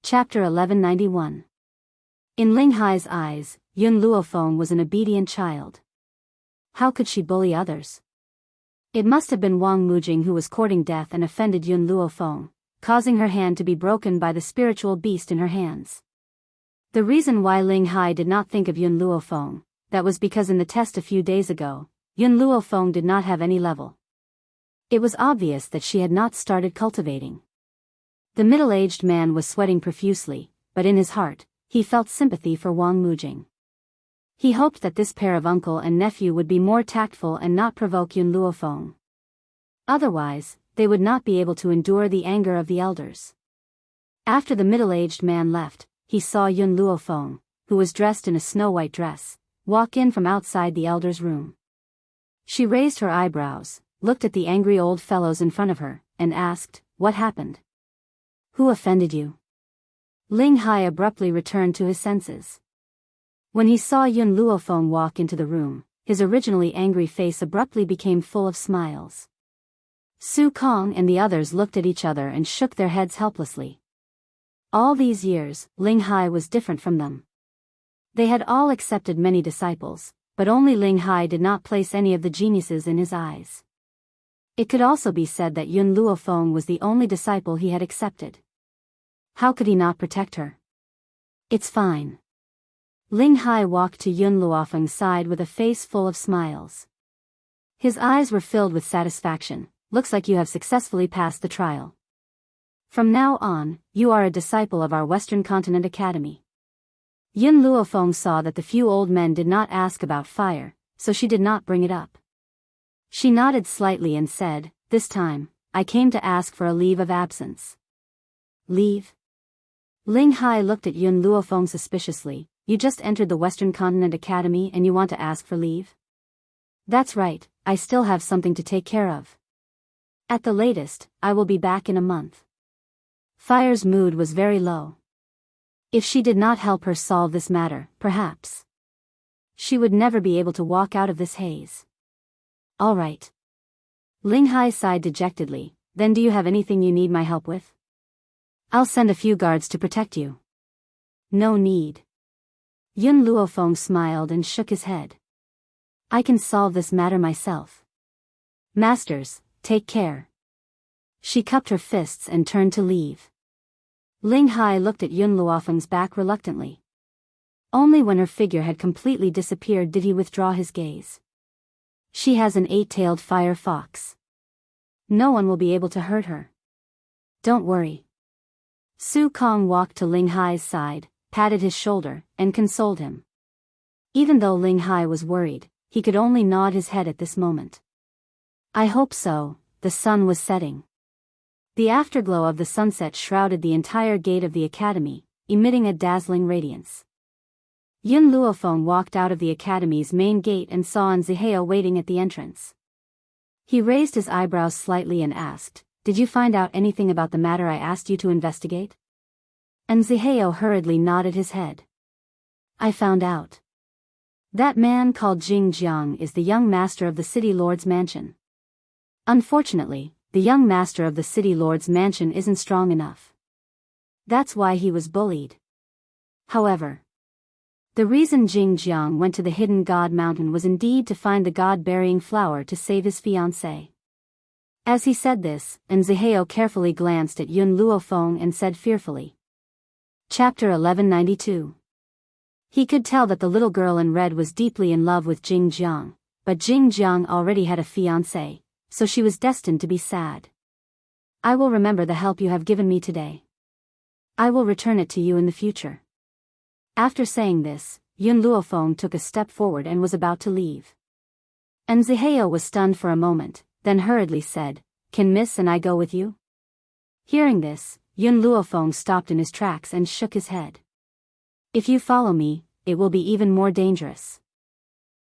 Chapter 1191. In Ling Hai's eyes, Yun Luofeng was an obedient child. How could she bully others? It must have been Wang Mujing who was courting death and offended Yun Luofeng, causing her hand to be broken by the spiritual beast in her hands. The reason why Ling Hai did not think of Yun Luofeng, that was because in the test a few days ago, Yun Luofeng did not have any level. It was obvious that she had not started cultivating. The middle-aged man was sweating profusely, but in his heart, he felt sympathy for Wang Mujing. He hoped that this pair of uncle and nephew would be more tactful and not provoke Yun Luofeng. Otherwise, they would not be able to endure the anger of the elders. After the middle-aged man left, he saw Yun Luofeng, who was dressed in a snow-white dress, walk in from outside the elder's room. She raised her eyebrows, looked at the angry old fellows in front of her, and asked, "What happened? Who offended you?" Ling Hai abruptly returned to his senses. When he saw Yun Luofeng walk into the room, his originally angry face abruptly became full of smiles. Su Kong and the others looked at each other and shook their heads helplessly. All these years, Ling Hai was different from them. They had all accepted many disciples, but only Ling Hai did not place any of the geniuses in his eyes. It could also be said that Yun Luofeng was the only disciple he had accepted. How could he not protect her? "It's fine." Ling Hai walked to Yun Luofeng's side with a face full of smiles. His eyes were filled with satisfaction. "Looks like you have successfully passed the trial. From now on, you are a disciple of our Western Continent Academy." Yun Luofeng saw that the few old men did not ask about fire, so she did not bring it up. She nodded slightly and said, "This time, I came to ask for a leave of absence." "Leave?" Ling Hai looked at Yun Luofeng suspiciously. "You just entered the Western Continent Academy and you want to ask for leave?" "That's right, I still have something to take care of. At the latest, I will be back in a month." Fire's mood was very low. If she did not help her solve this matter, perhaps she would never be able to walk out of this haze. "All right." Ling Hai sighed dejectedly. "Then do you have anything you need my help with? I'll send a few guards to protect you." "No need." Yun Luofeng smiled and shook his head. "I can solve this matter myself. Masters, take care." She cupped her fists and turned to leave. Ling Hai looked at Yun Luofeng's back reluctantly. Only when her figure had completely disappeared did he withdraw his gaze. "She has an 8-tailed fire fox. No one will be able to hurt her. Don't worry." Su Kong walked to Ling Hai's side, patted his shoulder, and consoled him. Even though Ling Hai was worried, he could only nod his head at this moment. "I hope so." The sun was setting. The afterglow of the sunset shrouded the entire gate of the academy, emitting a dazzling radiance. Yun Luofeng walked out of the academy's main gate and saw Zihao waiting at the entrance. He raised his eyebrows slightly and asked, "Did you find out anything about the matter I asked you to investigate?" And Zihao hurriedly nodded his head. "I found out. That man called Jing Jiang is the young master of the city lord's mansion. Unfortunately, the young master of the city lord's mansion isn't strong enough. That's why he was bullied. However, the reason Jing Jiang went to the hidden god mountain was indeed to find the god-burying flower to save his fiancée." As he said this, Zihao carefully glanced at Yun Luofeng and said fearfully. Chapter 1192. He could tell that the little girl in red was deeply in love with Jing Jiang, but Jing Jiang already had a fiancé, so she was destined to be sad. "I will remember the help you have given me today. I will return it to you in the future." After saying this, Yun Luofeng took a step forward and was about to leave. Zihao was stunned for a moment, then hurriedly said, "Can Miss and I go with you?" Hearing this, Yun Luofeng stopped in his tracks and shook his head. "If you follow me, it will be even more dangerous."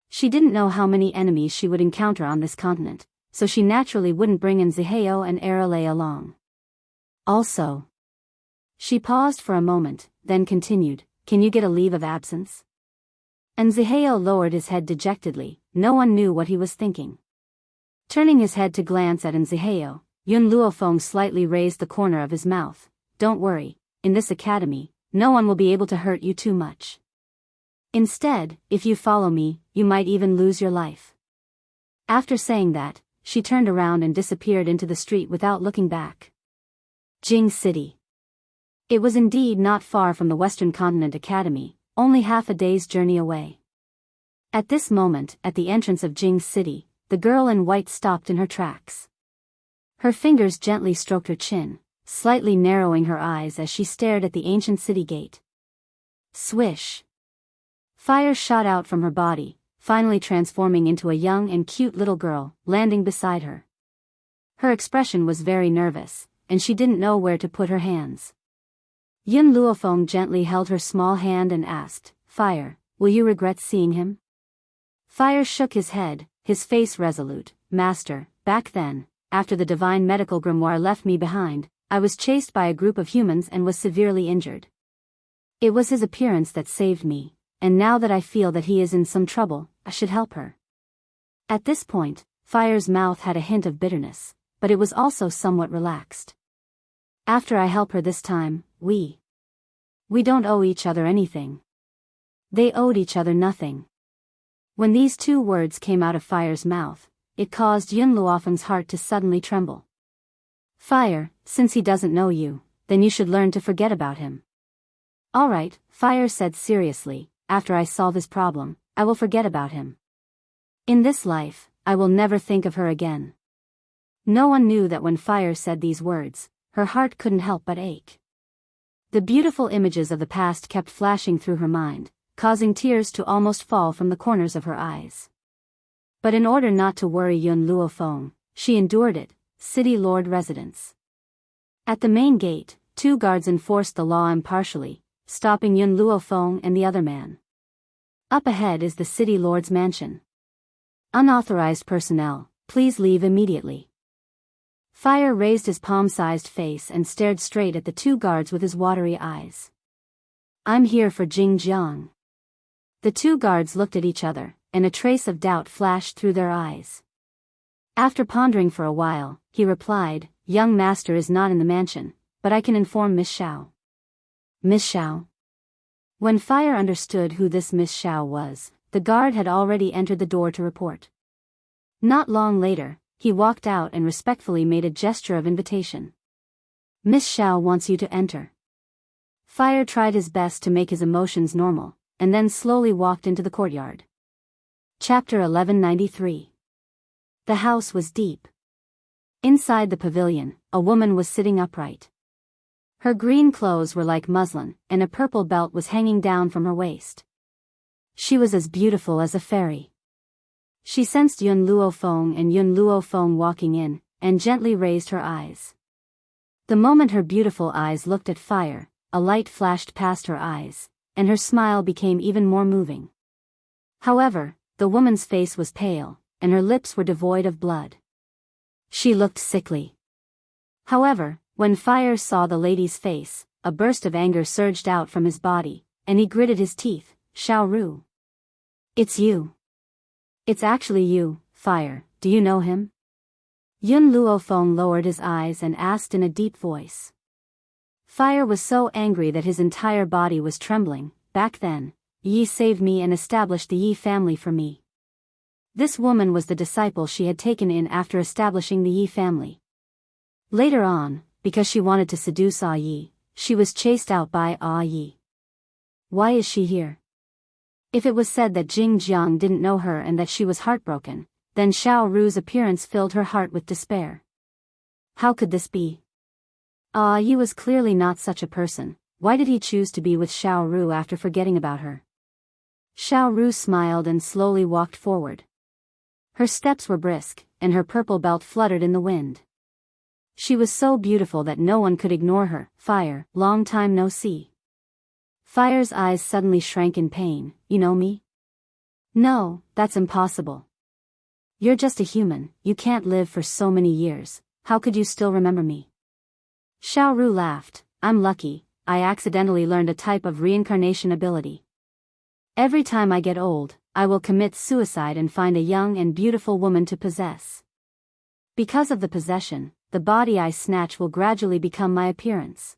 She didn't know how many enemies she would encounter on this continent, so she naturally wouldn't bring Zihao and Arale along. Also, she paused for a moment, then continued, "Can you get a leave of absence?" Zihao lowered his head dejectedly. No one knew what he was thinking. Turning his head to glance at Zihao, Yun Luofeng slightly raised the corner of his mouth. "Don't worry, in this academy, no one will be able to hurt you too much. Instead, if you follow me, you might even lose your life." After saying that, she turned around and disappeared into the street without looking back. Jing City. It was indeed not far from the Western Continent Academy, only half a day's journey away. At this moment, at the entrance of Jing City, the girl in white stopped in her tracks. Her fingers gently stroked her chin, slightly narrowing her eyes as she stared at the ancient city gate. Swish! Fire shot out from her body, finally transforming into a young and cute little girl, landing beside her. Her expression was very nervous, and she didn't know where to put her hands. Yun Luofeng gently held her small hand and asked, "Fire, will you regret seeing him?" Fire shook his head, his face resolute. "Master, back then, after the divine medical grimoire left me behind, I was chased by a group of humans and was severely injured. It was his appearance that saved me, and now that I feel that he is in some trouble, I should help her." At this point, Fire's mouth had a hint of bitterness, but it was also somewhat relaxed. "After I help her this time, we don't owe each other anything." They owed each other nothing. When these two words came out of Fire's mouth, it caused Yun Luofeng's heart to suddenly tremble. "Fire, since he doesn't know you, then you should learn to forget about him." "All right," Fire said seriously, "after I solve his problem, I will forget about him. In this life, I will never think of her again." No one knew that when Fire said these words, her heart couldn't help but ache. The beautiful images of the past kept flashing through her mind, causing tears to almost fall from the corners of her eyes. But in order not to worry Yun Luofeng, she endured it. City Lord Residence. At the main gate, two guards enforced the law impartially, stopping Yun Luofeng and the other man. Up ahead is the City Lord's mansion. "Unauthorized personnel, please leave immediately." Fire raised his palm-sized face and stared straight at the two guards with his watery eyes. "I'm here for Jing Jiang." The two guards looked at each other, and a trace of doubt flashed through their eyes. After pondering for a while, he replied, "Young master is not in the mansion, but I can inform Miss Xiao." "Miss Xiao?" When Fire understood who this Miss Xiao was, the guard had already entered the door to report. Not long later, he walked out and respectfully made a gesture of invitation. "Miss Xiao wants you to enter." Fire tried his best to make his emotions normal, and then slowly walked into the courtyard. Chapter 1193. The house was deep. Inside the pavilion, a woman was sitting upright. Her green clothes were like muslin, and a purple belt was hanging down from her waist. She was as beautiful as a fairy. She sensed Yun Luofeng walking in, and gently raised her eyes. The moment her beautiful eyes looked at Fire, a light flashed past her eyes, and her smile became even more moving. However, the woman's face was pale, and her lips were devoid of blood. She looked sickly. However, when Fire saw the lady's face, a burst of anger surged out from his body, and he gritted his teeth. "Xiao Ru. It's you. It's actually you, Fire, do you know him?" Yun Luofeng lowered his eyes and asked in a deep voice. Fire was so angry that his entire body was trembling. "Back then, Yi saved me and established the Yi family for me." This woman was the disciple she had taken in after establishing the Yi family. Later on, because she wanted to seduce Ah Yi, she was chased out by Ah Yi. Why is she here? If it was said that Jing Jiang didn't know her and that she was heartbroken, then Xiao Ru's appearance filled her heart with despair. How could this be? Ah Yi was clearly not such a person. Why did he choose to be with Xiao Ru after forgetting about her? Xiao Ru smiled and slowly walked forward. Her steps were brisk, and her purple belt fluttered in the wind. She was so beautiful that no one could ignore her. "Fire, long time no see." Fire's eyes suddenly shrank in pain. "You know me?" "No, that's impossible. You're just a human, you can't live for so many years, how could you still remember me?" Xiao Ru laughed. "I'm lucky, I accidentally learned a type of reincarnation ability. Every time I get old, I will commit suicide and find a young and beautiful woman to possess. Because of the possession, the body I snatch will gradually become my appearance."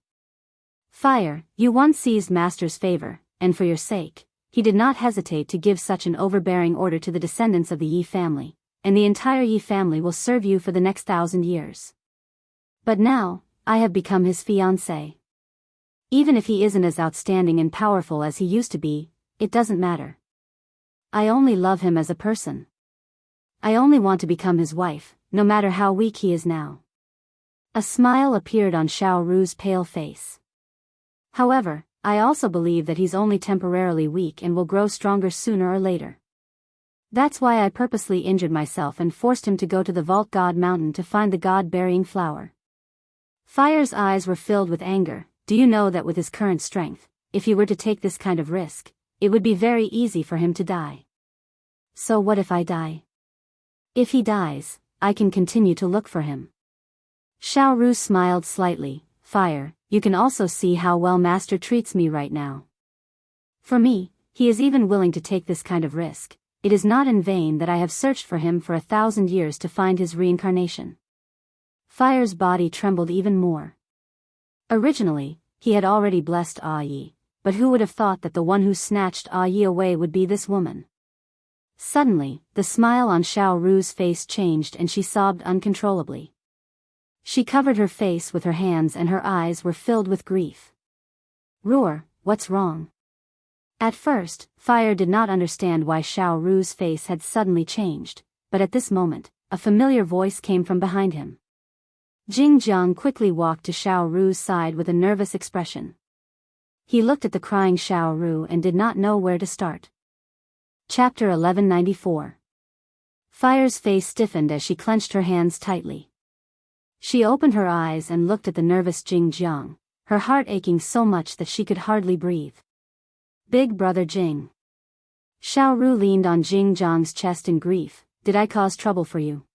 Fire, you once seized Master's favor, and for your sake, he did not hesitate to give such an overbearing order to the descendants of the Yi family, and the entire Yi family will serve you for the next 1,000 years. But now, I have become his fiancé. Even if he isn't as outstanding and powerful as he used to be, it doesn't matter. I only love him as a person. I only want to become his wife, no matter how weak he is now. A smile appeared on Xiao Ru's pale face. However, I also believe that he's only temporarily weak and will grow stronger sooner or later. That's why I purposely injured myself and forced him to go to the Vault God Mountain to find the God-bearing flower. Fire's eyes were filled with anger. Do you know that with his current strength, if he were to take this kind of risk, it would be very easy for him to die. So what if I die? If he dies, I can continue to look for him. Xiao Ru smiled slightly. Fire, you can also see how well Master treats me right now. For me, he is even willing to take this kind of risk. It is not in vain that I have searched for him for 1,000 years to find his reincarnation. Fire's body trembled even more. Originally, he had already blessed Yi, but who would have thought that the one who snatched Yi away would be this woman? Suddenly, the smile on Xiao Ru's face changed and she sobbed uncontrollably. She covered her face with her hands and her eyes were filled with grief. Ruor, what's wrong? At first, Fire did not understand why Xiao Ru's face had suddenly changed, but at this moment, a familiar voice came from behind him. Jing Jiang quickly walked to Xiao Ru's side with a nervous expression. He looked at the crying Xiao Ru and did not know where to start. Chapter 1194. Fire's face stiffened as she clenched her hands tightly. She opened her eyes and looked at the nervous Jing Jiang, her heart aching so much that she could hardly breathe. Big brother Jing. Xiao Ru leaned on Jing Jiang's chest in grief. Did I cause trouble for you?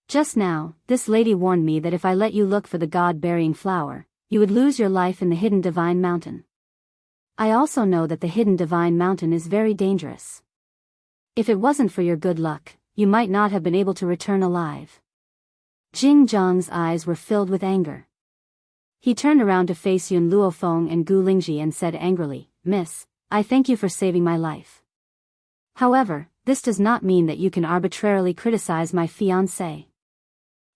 Just now, this lady warned me that if I let you look for the God-bearing flower, you would lose your life in the hidden divine mountain. I also know that the hidden divine mountain is very dangerous. If it wasn't for your good luck, you might not have been able to return alive. Jing Jiang's eyes were filled with anger. He turned around to face Yun Luofeng and Gu Lingji and said angrily, Miss, I thank you for saving my life. However, this does not mean that you can arbitrarily criticize my fiancé.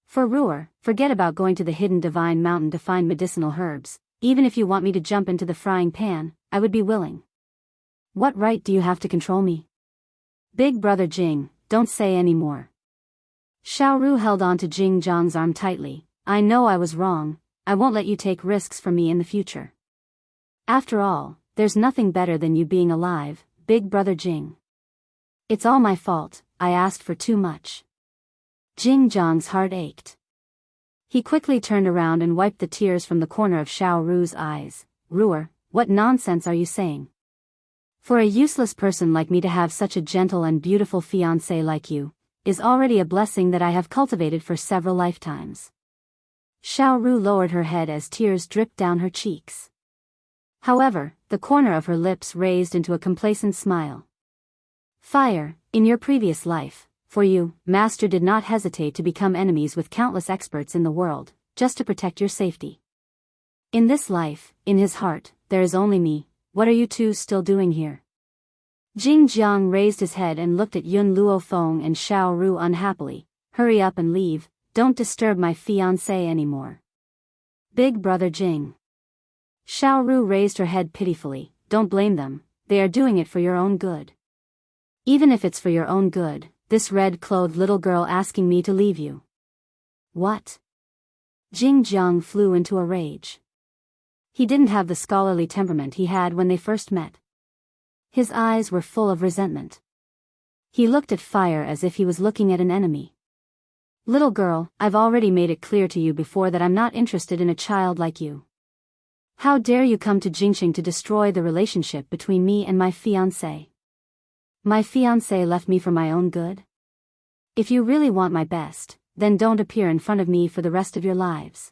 For Ruor, forget about going to the hidden divine mountain to find medicinal herbs. Even if you want me to jump into the frying pan, I would be willing. What right do you have to control me? Big brother Jing, don't say any more. Xiao Ru held on to Jing Jiang's arm tightly. I know I was wrong. I won't let you take risks for me in the future. After all, there's nothing better than you being alive, big brother Jing. It's all my fault, I asked for too much. Jing Jiang's heart ached. He quickly turned around and wiped the tears from the corner of Xiao Ru's eyes. Ruor, what nonsense are you saying? For a useless person like me to have such a gentle and beautiful fiancé like you, is already a blessing that I have cultivated for several lifetimes. Xiao Ru lowered her head as tears dripped down her cheeks. However, the corner of her lips raised into a complacent smile. Fire, in your previous life, for you, Master did not hesitate to become enemies with countless experts in the world, just to protect your safety. In this life, in his heart, there is only me. What are you two still doing here? Jing Jiang raised his head and looked at Yun Luofeng and Xiao Ru unhappily. Hurry up and leave, don't disturb my fiancé anymore. Big brother Jing. Xiao Ru raised her head pitifully. Don't blame them, they are doing it for your own good. Even if it's for your own good, this red-clothed little girl asking me to leave you. What? Jing Jiang flew into a rage. He didn't have the scholarly temperament he had when they first met. His eyes were full of resentment. He looked at Fire as if he was looking at an enemy. Little girl, I've already made it clear to you before that I'm not interested in a child like you. How dare you come to Jingxing to destroy the relationship between me and my fiancé? My fiancé left me for my own good? If you really want my best, then don't appear in front of me for the rest of your lives.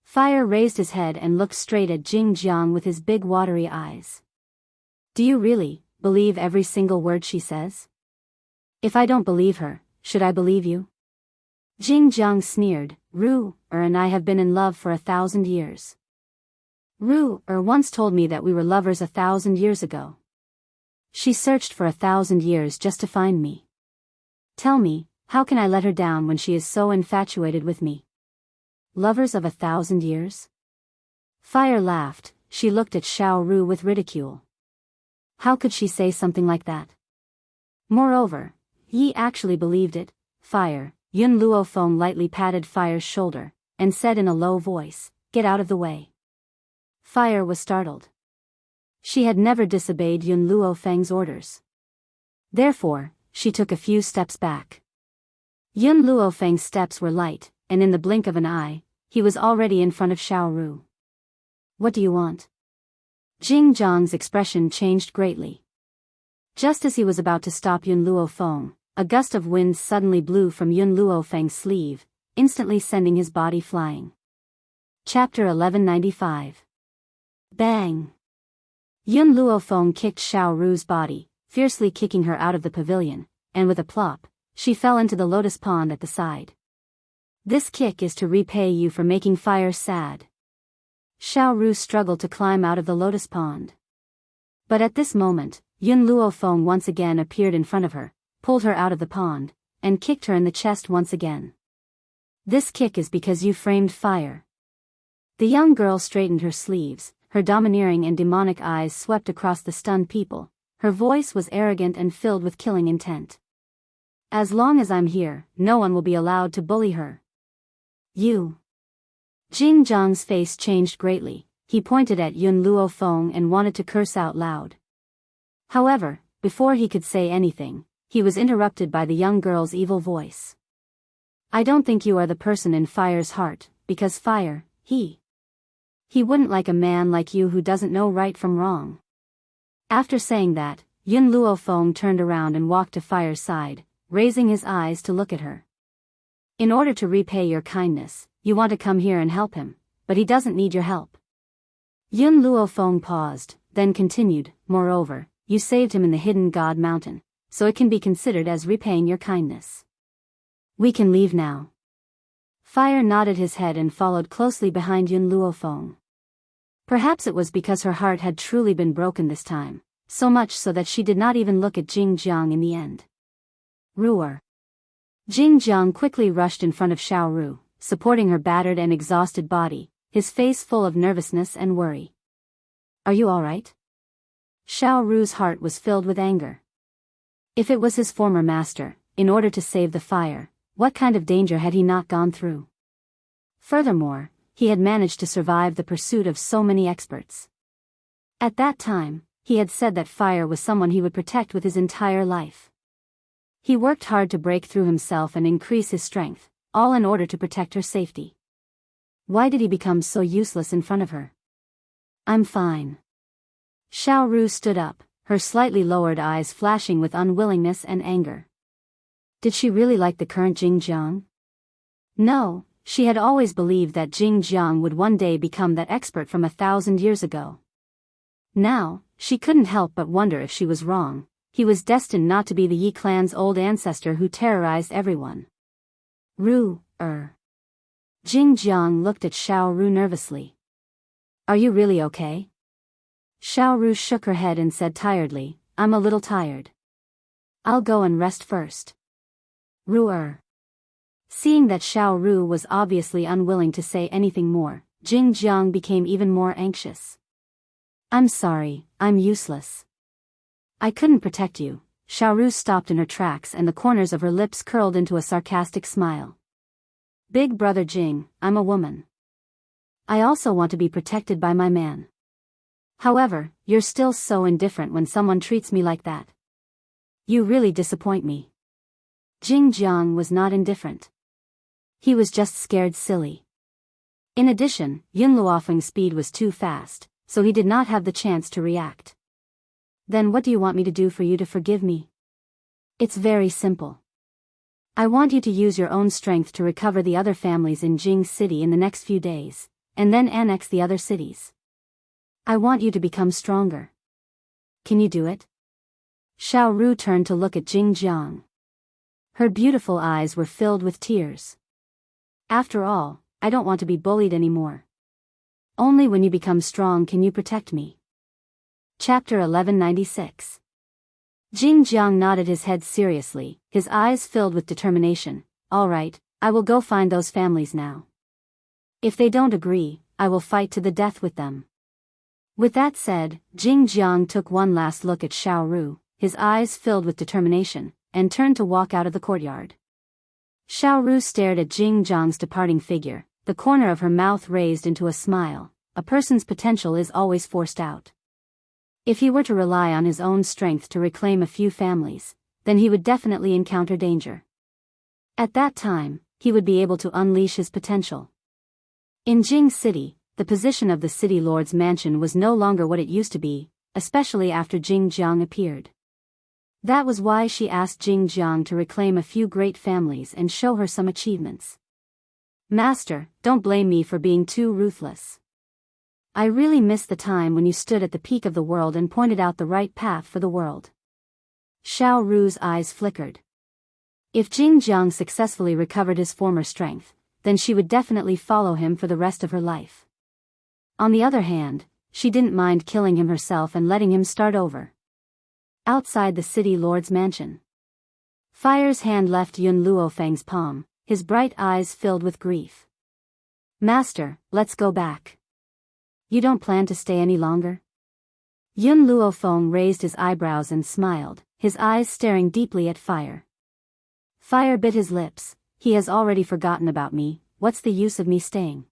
Fire raised his head and looked straight at Jing Jiang with his big watery eyes. Do you really believe every single word she says? If I don't believe her, should I believe you? Jing Jiang sneered. Ruor and I have been in love for 1,000 years. once told me that we were lovers 1,000 years ago. She searched for 1,000 years just to find me. Tell me, how can I let her down when she is so infatuated with me? Lovers of 1,000 years? Fire laughed. She looked at Xiao Ru with ridicule. How could she say something like that? Moreover, he actually believed it. Fire. Yun Luofeng lightly patted Fire's shoulder, and said in a low voice, "Get out of the way." Fire was startled. She had never disobeyed Yun Luofeng's orders. Therefore, she took a few steps back. Yun Luofeng's steps were light, and in the blink of an eye, he was already in front of Xiao Ru. "What do you want?" Jing Zhang's expression changed greatly. Just as he was about to stop Yun Luofeng, a gust of wind suddenly blew from Yun Luofeng's sleeve, instantly sending his body flying. Chapter 1195. Bang! Yun Luofeng kicked Xiao Ru's body, fiercely kicking her out of the pavilion, and with a plop, she fell into the lotus pond at the side. "This kick is to repay you for making Fire sad." Xiao Ru struggled to climb out of the lotus pond. But at this moment, Yun Luofeng once again appeared in front of her, pulled her out of the pond, and kicked her in the chest once again. "This kick is because you framed Fire." The young girl straightened her sleeves, her domineering and demonic eyes swept across the stunned people, her voice was arrogant and filled with killing intent. "As long as I'm here, no one will be allowed to bully her." "You." Jing Zhang's face changed greatly. He pointed at Yun Luofeng and wanted to curse out loud. However, before he could say anything, he was interrupted by the young girl's evil voice. "I don't think you are the person in Fire's heart, because Fire, he wouldn't like a man like you who doesn't know right from wrong." After saying that, Yun Luofeng turned around and walked to Fire's side, raising his eyes to look at her. "In order to repay your kindness, you want to come here and help him, but he doesn't need your help." Yun Luofeng paused, then continued, "Moreover, you saved him in the hidden God Mountain, so it can be considered as repaying your kindness. We can leave now." Fire nodded his head and followed closely behind Yun Luofeng. Perhaps it was because her heart had truly been broken this time, so much so that she did not even look at Jing Zhang in the end. "Ruer." Jing Zhang quickly rushed in front of Xiao Ru, supporting her battered and exhausted body, his face full of nervousness and worry. "Are you all right?" Xiao Ru's heart was filled with anger. If it was his former master, in order to save the Fire, what kind of danger had he not gone through? Furthermore, he had managed to survive the pursuit of so many experts. At that time, he had said that Fire was someone he would protect with his entire life. He worked hard to break through himself and increase his strength, all in order to protect her safety. Why did he become so useless in front of her? "I'm fine." Xiao Ru stood up, her slightly lowered eyes flashing with unwillingness and anger. Did she really like the current Jing Zhang? No, she had always believed that Jing Zhang would one day become that expert from 1,000 years ago. Now, she couldn't help but wonder if she was wrong. He was destined not to be the Yi clan's old ancestor who terrorized everyone. Jing Zhang looked at Xiao Ru nervously. "Are you really okay?" Xiao Ru shook her head and said tiredly, "I'm a little tired. I'll go and rest first." Seeing that Xiao Ru was obviously unwilling to say anything more, Jing Zhang became even more anxious. "I'm sorry, I'm useless. I couldn't protect you." Xiao Ru stopped in her tracks and the corners of her lips curled into a sarcastic smile. "Big brother Jing, I'm a woman. I also want to be protected by my man. However, you're still so indifferent when someone treats me like that. You really disappoint me." Jing Zhang was not indifferent. He was just scared silly. In addition, Yun Luofeng's speed was too fast, so he did not have the chance to react. "Then what do you want me to do for you to forgive me?" "It's very simple. I want you to use your own strength to recover the other families in Jing City in the next few days, and then annex the other cities. I want you to become stronger. Can you do it?" Xiao Ru turned to look at Jing Zhang. Her beautiful eyes were filled with tears. "After all, I don't want to be bullied anymore." Only when you become strong can you protect me. Chapter 1196. Jing Jiang nodded his head seriously, his eyes filled with determination. All right, I will go find those families now. If they don't agree, I will fight to the death with them. With that said, Jing Jiang took one last look at Xiao Ru, his eyes filled with determination, and turned to walk out of the courtyard. Xiao Ru stared at Jing Jiang's departing figure, the corner of her mouth raised into a smile. A person's potential is always forced out. If he were to rely on his own strength to reclaim a few families, then he would definitely encounter danger. At that time, he would be able to unleash his potential. In Jing City, the position of the city lord's mansion was no longer what it used to be, especially after Jing Jiang appeared. That was why she asked Jing Jiang to reclaim a few great families and show her some achievements. Master, don't blame me for being too ruthless. I really miss the time when you stood at the peak of the world and pointed out the right path for the world. Xiao Ru's eyes flickered. If Jing Jiang successfully recovered his former strength, then she would definitely follow him for the rest of her life. On the other hand, she didn't mind killing him herself and letting him start over. Outside the city lord's mansion, Fire's hand left Yun Luofeng's palm, his bright eyes filled with grief. Master, let's go back. You don't plan to stay any longer? Yun Luofeng raised his eyebrows and smiled, his eyes staring deeply at Fire. Fire bit his lips. He has already forgotten about me. What's the use of me staying?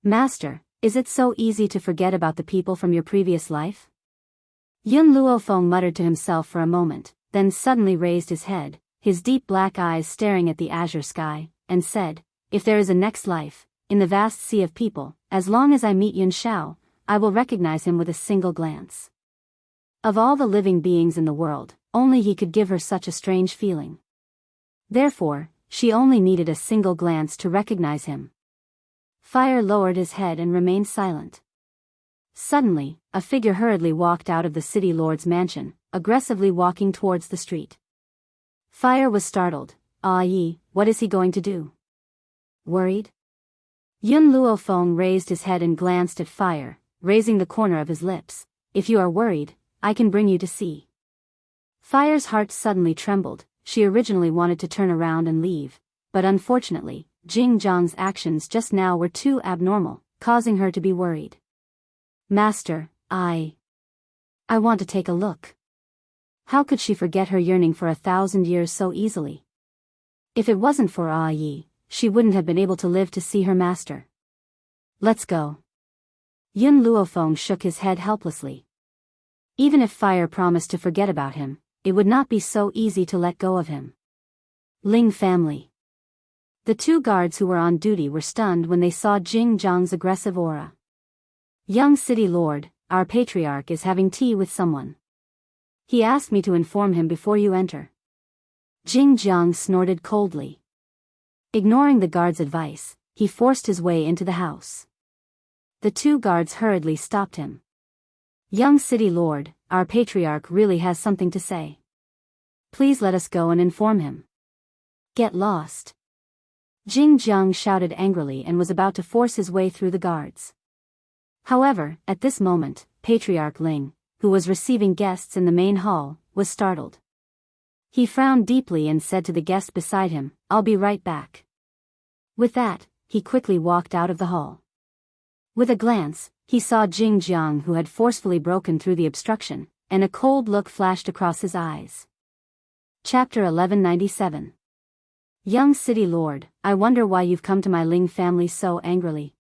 Master, is it so easy to forget about the people from your previous life? Yun Luofeng muttered to himself for a moment, then suddenly raised his head, his deep black eyes staring at the azure sky, and said, if there is a next life, in the vast sea of people, as long as I meet Yun Shao, I will recognize him with a single glance. Of all the living beings in the world, only he could give her such a strange feeling. Therefore, she only needed a single glance to recognize him. Fire lowered his head and remained silent. Suddenly, a figure hurriedly walked out of the city lord's mansion, aggressively walking towards the street. Fire was startled. Ah yi, what is he going to do? Worried? Yun Luofeng raised his head and glanced at Fire, raising the corner of his lips. If you are worried, I can bring you to see. Fire's heart suddenly trembled. She originally wanted to turn around and leave, but unfortunately, Jing Jiang's actions just now were too abnormal, causing her to be worried. Master, I want to take a look. How could she forget her yearning for 1,000 years so easily? If it wasn't for Ah Yi, she wouldn't have been able to live to see her master. Let's go. Yun Luofeng shook his head helplessly. Even if Fire promised to forget about him, it would not be so easy to let go of him. Ling family. The two guards who were on duty were stunned when they saw Jing Jiang's aggressive aura. Young city lord, our patriarch is having tea with someone. He asked me to inform him before you enter. Jing Jiang snorted coldly. Ignoring the guard's advice, he forced his way into the house. The two guards hurriedly stopped him. Young city lord, our patriarch really has something to say. Please let us go and inform him. Get lost. Jing Jiang shouted angrily and was about to force his way through the guards. However, at this moment, Patriarch Ling, who was receiving guests in the main hall, was startled. He frowned deeply and said to the guest beside him, I'll be right back. With that, he quickly walked out of the hall. With a glance, he saw Jing Jiang who had forcefully broken through the obstruction, and a cold look flashed across his eyes. Chapter 1197. Young city lord, I wonder why you've come to my Ling family so angrily.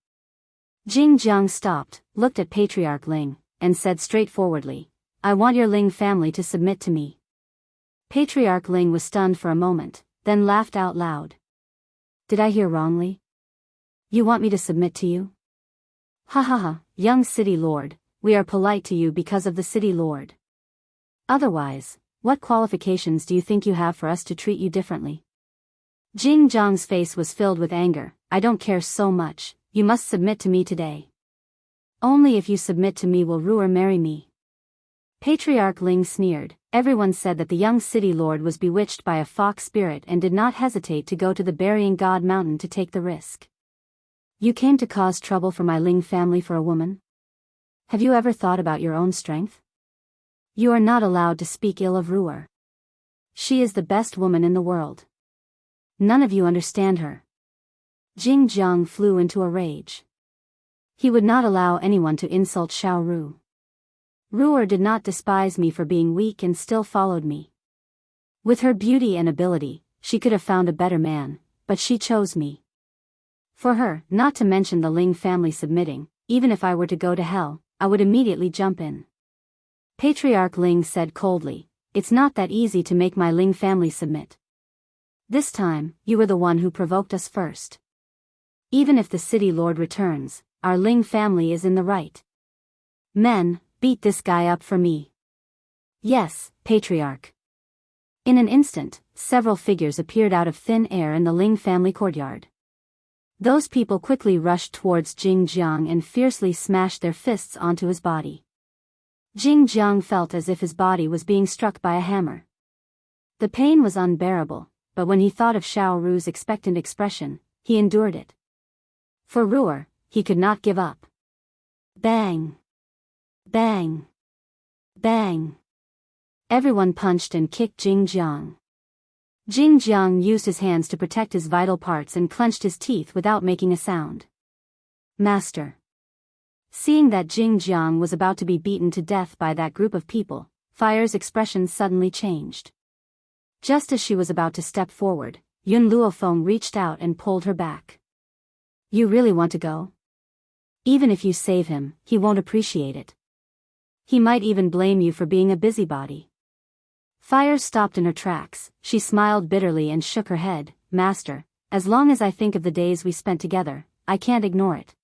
Jing Jiang stopped, looked at Patriarch Ling, and said straightforwardly, I want your Ling family to submit to me. Patriarch Ling was stunned for a moment, then laughed out loud. Did I hear wrongly? You want me to submit to you? Ha ha ha, young city lord, we are polite to you because of the city lord. Otherwise, what qualifications do you think you have for us to treat you differently? Jing Jiang's face was filled with anger. I don't care so much, you must submit to me today. Only if you submit to me will Ruer marry me. Patriarch Ling sneered. Everyone said that the young city lord was bewitched by a fox spirit and did not hesitate to go to the burying god mountain to take the risk. You came to cause trouble for my Ling family for a woman? Have you ever thought about your own strength? You are not allowed to speak ill of Ruer. She is the best woman in the world. None of you understand her. Jing Jiang flew into a rage. He would not allow anyone to insult Xiao Ru. Ruer did not despise me for being weak and still followed me. With her beauty and ability, she could have found a better man, but she chose me. For her, not to mention the Ling family submitting, even if I were to go to hell, I would immediately jump in. Patriarch Ling said coldly, "It's not that easy to make my Ling family submit. This time, you were the one who provoked us first. Even if the city lord returns, our Ling family is in the right. Men, beat this guy up for me." "Yes, Patriarch." In an instant, several figures appeared out of thin air in the Ling family courtyard. Those people quickly rushed towards Jing Jiang and fiercely smashed their fists onto his body. Jing Jiang felt as if his body was being struck by a hammer. The pain was unbearable, but when he thought of Xiao Ru's expectant expression, he endured it. For Ruer, he could not give up. Bang! Bang! Bang! Everyone punched and kicked Jing Jiang. Jing Jiang used his hands to protect his vital parts and clenched his teeth without making a sound. "Master." Seeing that Jing Jiang was about to be beaten to death by that group of people, Fire's expression suddenly changed. Just as she was about to step forward, Yun Luofeng reached out and pulled her back. "You really want to go? Even if you save him, he won't appreciate it. He might even blame you for being a busybody." Fire stopped in her tracks. She smiled bitterly and shook her head. "Master, as long as I think of the days we spent together, I can't ignore it.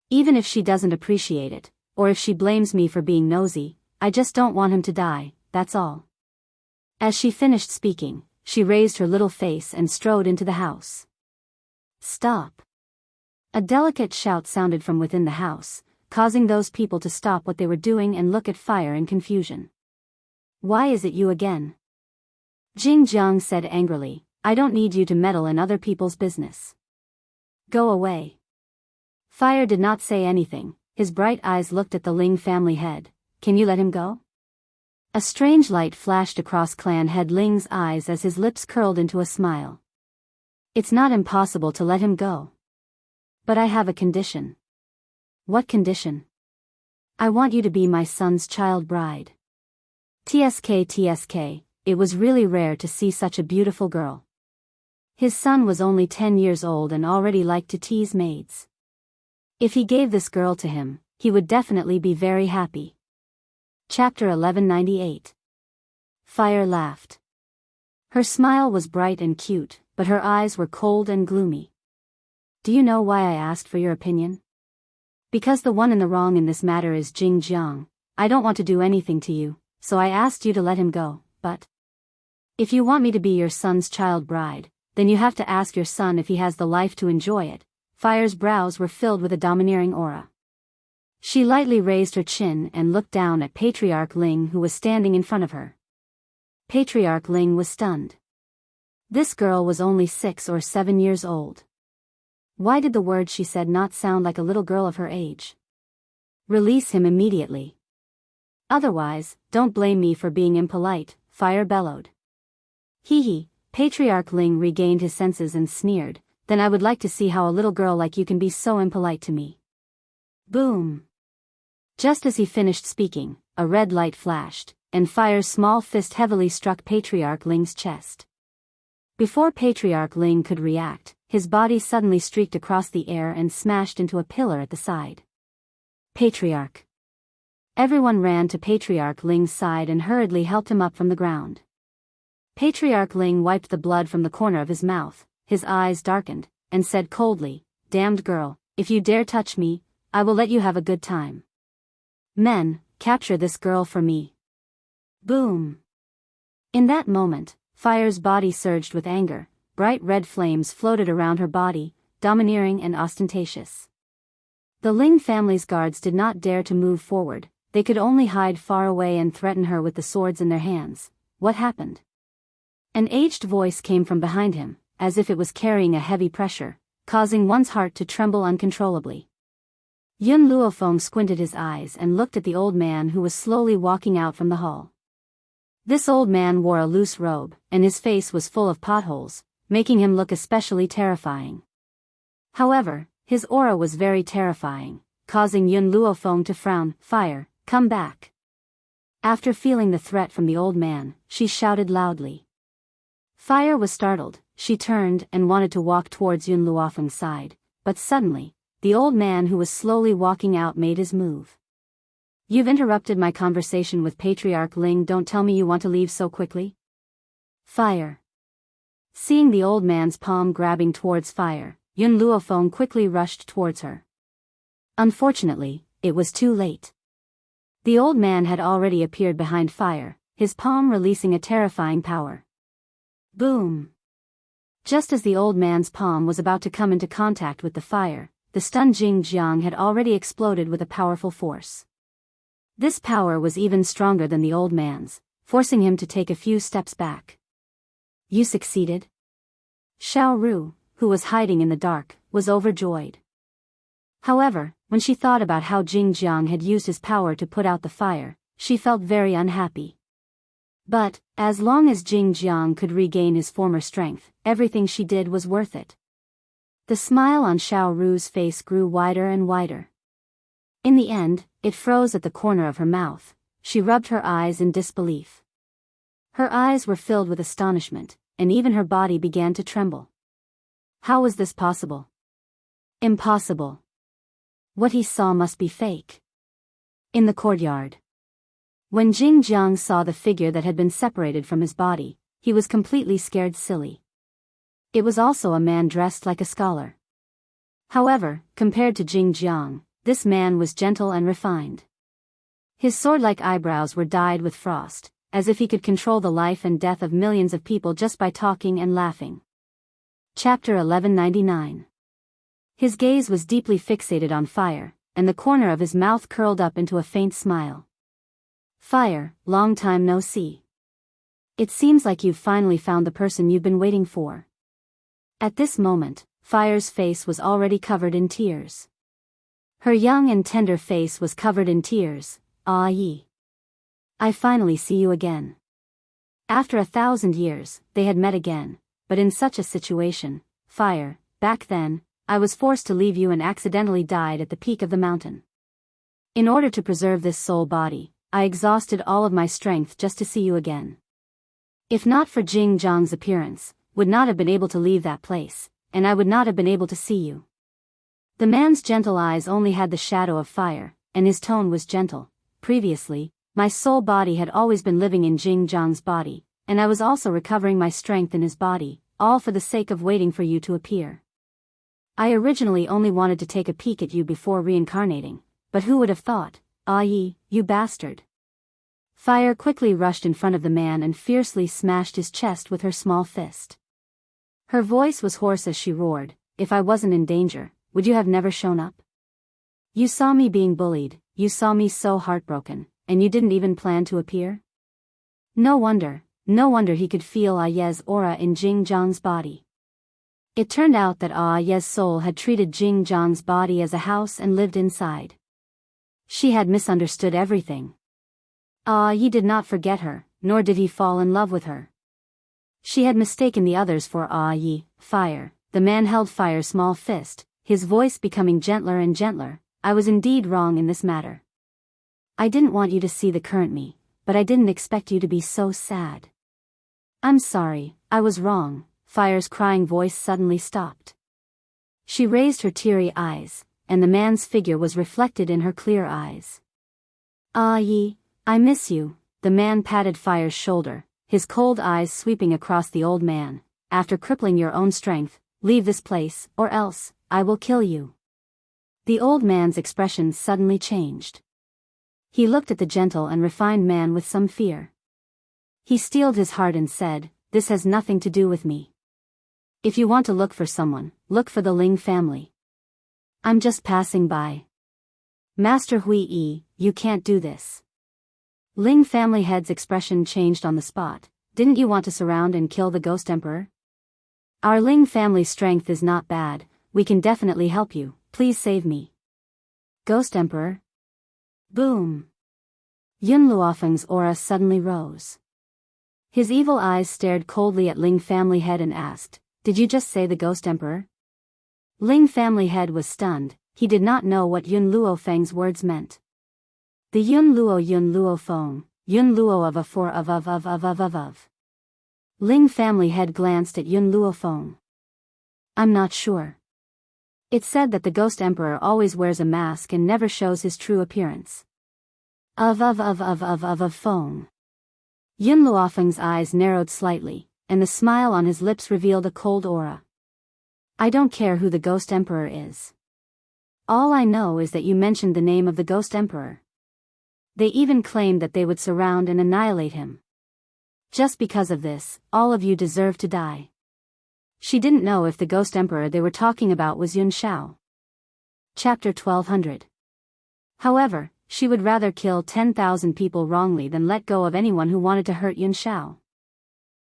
Even if she doesn't appreciate it, or if she blames me for being nosy, I just don't want him to die, that's all." As she finished speaking, she raised her little face and strode into the house. "Stop!" A delicate shout sounded from within the house, causing those people to stop what they were doing and look at Fire in confusion. "Why is it you again?" Jing Jiang said angrily, "I don't need you to meddle in other people's business. Go away." Fire did not say anything. His bright eyes looked at the Ling family head. "Can you let him go?" A strange light flashed across clan head Ling's eyes as his lips curled into a smile. "It's not impossible to let him go. But I have a condition." "What condition?" "I want you to be my son's child bride." TSK, it was really rare to see such a beautiful girl. His son was only 10 years old and already liked to tease maids. If he gave this girl to him, he would definitely be very happy. Chapter 1198. Fire laughed. Her smile was bright and cute, but her eyes were cold and gloomy. "Do you know why I asked for your opinion? Because the one in the wrong in this matter is Jing Jiang. I don't want to do anything to you, so I asked you to let him go, but if you want me to be your son's child bride, then you have to ask your son if he has the life to enjoy it." Fire's brows were filled with a domineering aura. She lightly raised her chin and looked down at Patriarch Ling, who was standing in front of her. Patriarch Ling was stunned. This girl was only 6 or 7 years old. Why did the words she said not sound like a little girl of her age? "Release him immediately. Otherwise, don't blame me for being impolite," Fire bellowed. Hee. Patriarch Ling regained his senses and sneered, "Then I would like to see how a little girl like you can be so impolite to me." Boom! Just as he finished speaking, a red light flashed, and Fire's small fist heavily struck Patriarch Ling's chest. Before Patriarch Ling could react, his body suddenly streaked across the air and smashed into a pillar at the side. "Patriarch!" Everyone ran to Patriarch Ling's side and hurriedly helped him up from the ground. Patriarch Ling wiped the blood from the corner of his mouth, his eyes darkened, and said coldly, "Damned girl, if you dare touch me, I will let you have a good time. Men, capture this girl for me." Boom! In that moment, Fire's body surged with anger. Bright red flames floated around her body, domineering and ostentatious. The Ling family's guards did not dare to move forward. They could only hide far away and threaten her with the swords in their hands. What happened? An aged voice came from behind him, as if it was carrying a heavy pressure. causing one's heart to tremble uncontrollably. Yun Luofeng squinted his eyes and looked at the old man who was slowly walking out from the hall. This old man wore a loose robe, and his face was full of potholes, making him look especially terrifying. However, his aura was very terrifying, causing Yun Luofeng to frown. "Fire, come back." After feeling the threat from the old man, she shouted loudly. Fire was startled. She turned and wanted to walk towards Yun Luofeng's side, but suddenly, the old man who was slowly walking out made his move. "You've interrupted my conversation with Patriarch Ling. Don't tell me you want to leave so quickly." Fire. Seeing the old man's palm grabbing towards Fire, Yun Luofeng quickly rushed towards her. Unfortunately, it was too late. The old man had already appeared behind Fire, his palm releasing a terrifying power. Boom! Just as the old man's palm was about to come into contact with the fire, the stunned Jing Jiang had already exploded with a powerful force. This power was even stronger than the old man's, forcing him to take a few steps back. "You succeeded?" Xiao Ru, who was hiding in the dark, was overjoyed. However, when she thought about how Jing Jiang had used his power to put out the fire, she felt very unhappy. But, as long as Jing Jiang could regain his former strength, everything she did was worth it. The smile on Xiao Ru's face grew wider and wider. In the end, it froze at the corner of her mouth. She rubbed her eyes in disbelief. Her eyes were filled with astonishment, and even her body began to tremble. How was this possible? Impossible. What he saw must be fake. In the courtyard. When Jing Jiang saw the figure that had been separated from his body, he was completely scared silly. It was also a man dressed like a scholar. However, compared to Jing Jiang, this man was gentle and refined. His sword-like eyebrows were dyed with frost, as if he could control the life and death of millions of people just by talking and laughing. Chapter 1199. His gaze was deeply fixated on Fire, and the corner of his mouth curled up into a faint smile. "Fire, long time no see. It seems like you've finally found the person you've been waiting for." At this moment, Fire's face was already covered in tears. Her young and tender face was covered in tears. "Ah Yi. I finally see you again." After 1,000 years, they had met again, but in such a situation, Fire, back then, I was forced to leave you and accidentally died at the peak of the mountain. In order to preserve this soul body, I exhausted all of my strength just to see you again. If not for Jing Jiang's appearance, would not have been able to leave that place, and I would not have been able to see you. The man's gentle eyes only had the shadow of fire, and his tone was gentle. Previously, my soul body had always been living in Jing Jiang's body, and I was also recovering my strength in his body, all for the sake of waiting for you to appear. I originally only wanted to take a peek at you before reincarnating, but who would have thought? Ah Yi, you bastard. Fire quickly rushed in front of the man and fiercely smashed his chest with her small fist. Her voice was hoarse as she roared, "If I wasn't in danger, would you have never shown up? You saw me being bullied, you saw me so heartbroken, and you didn't even plan to appear?" No wonder he could feel Ah Ye's aura in Jing Jiang's body. It turned out that Ah Ye's soul had treated Jing Jiang's body as a house and lived inside. She had misunderstood everything. Ah Ye did not forget her, nor did he fall in love with her. She had mistaken the others for Ah Ye. Fire. The man held Fire's small fist, his voice becoming gentler and gentler. "I was indeed wrong in this matter. I didn't want you to see the current me, but I didn't expect you to be so sad. I'm sorry, I was wrong." Fire's crying voice suddenly stopped. She raised her teary eyes, and the man's figure was reflected in her clear eyes. "Ah Ye, I miss you." The man patted Fire's shoulder, his cold eyes sweeping across the old man. "After crippling your own strength, leave this place, or else, I will kill you." The old man's expression suddenly changed. He looked at the gentle and refined man with some fear. He steeled his heart and said, "This has nothing to do with me. If you want to look for someone, look for the Ling family. I'm just passing by." "Master Hui Yi, you can't do this." Ling family head's expression changed on the spot. "Didn't you want to surround and kill the Ghost Emperor?" "Our Ling family strength is not bad, we can definitely help you, please save me. Ghost Emperor? Boom! Yun Luofeng's aura suddenly rose. His evil eyes stared coldly at Ling Family Head and asked, "Did you just say the Ghost Emperor?" Ling Family Head was stunned, he did not know what Yun Luofeng's words meant. The Yun Luofeng, Yun Luo of. Ling Family Head glanced at Yun Luofeng. I'm not sure. It's said that the Ghost Emperor always wears a mask and never shows his true appearance. Feng. Yun Luofeng's eyes narrowed slightly, and the smile on his lips revealed a cold aura. I don't care who the Ghost Emperor is. All I know is that you mentioned the name of the Ghost Emperor. They even claimed that they would surround and annihilate him. Just because of this, all of you deserve to die. She didn't know if the Ghost Emperor they were talking about was Yun Shao. Chapter 1200. However, she would rather kill 10,000 people wrongly than let go of anyone who wanted to hurt Yun Shao.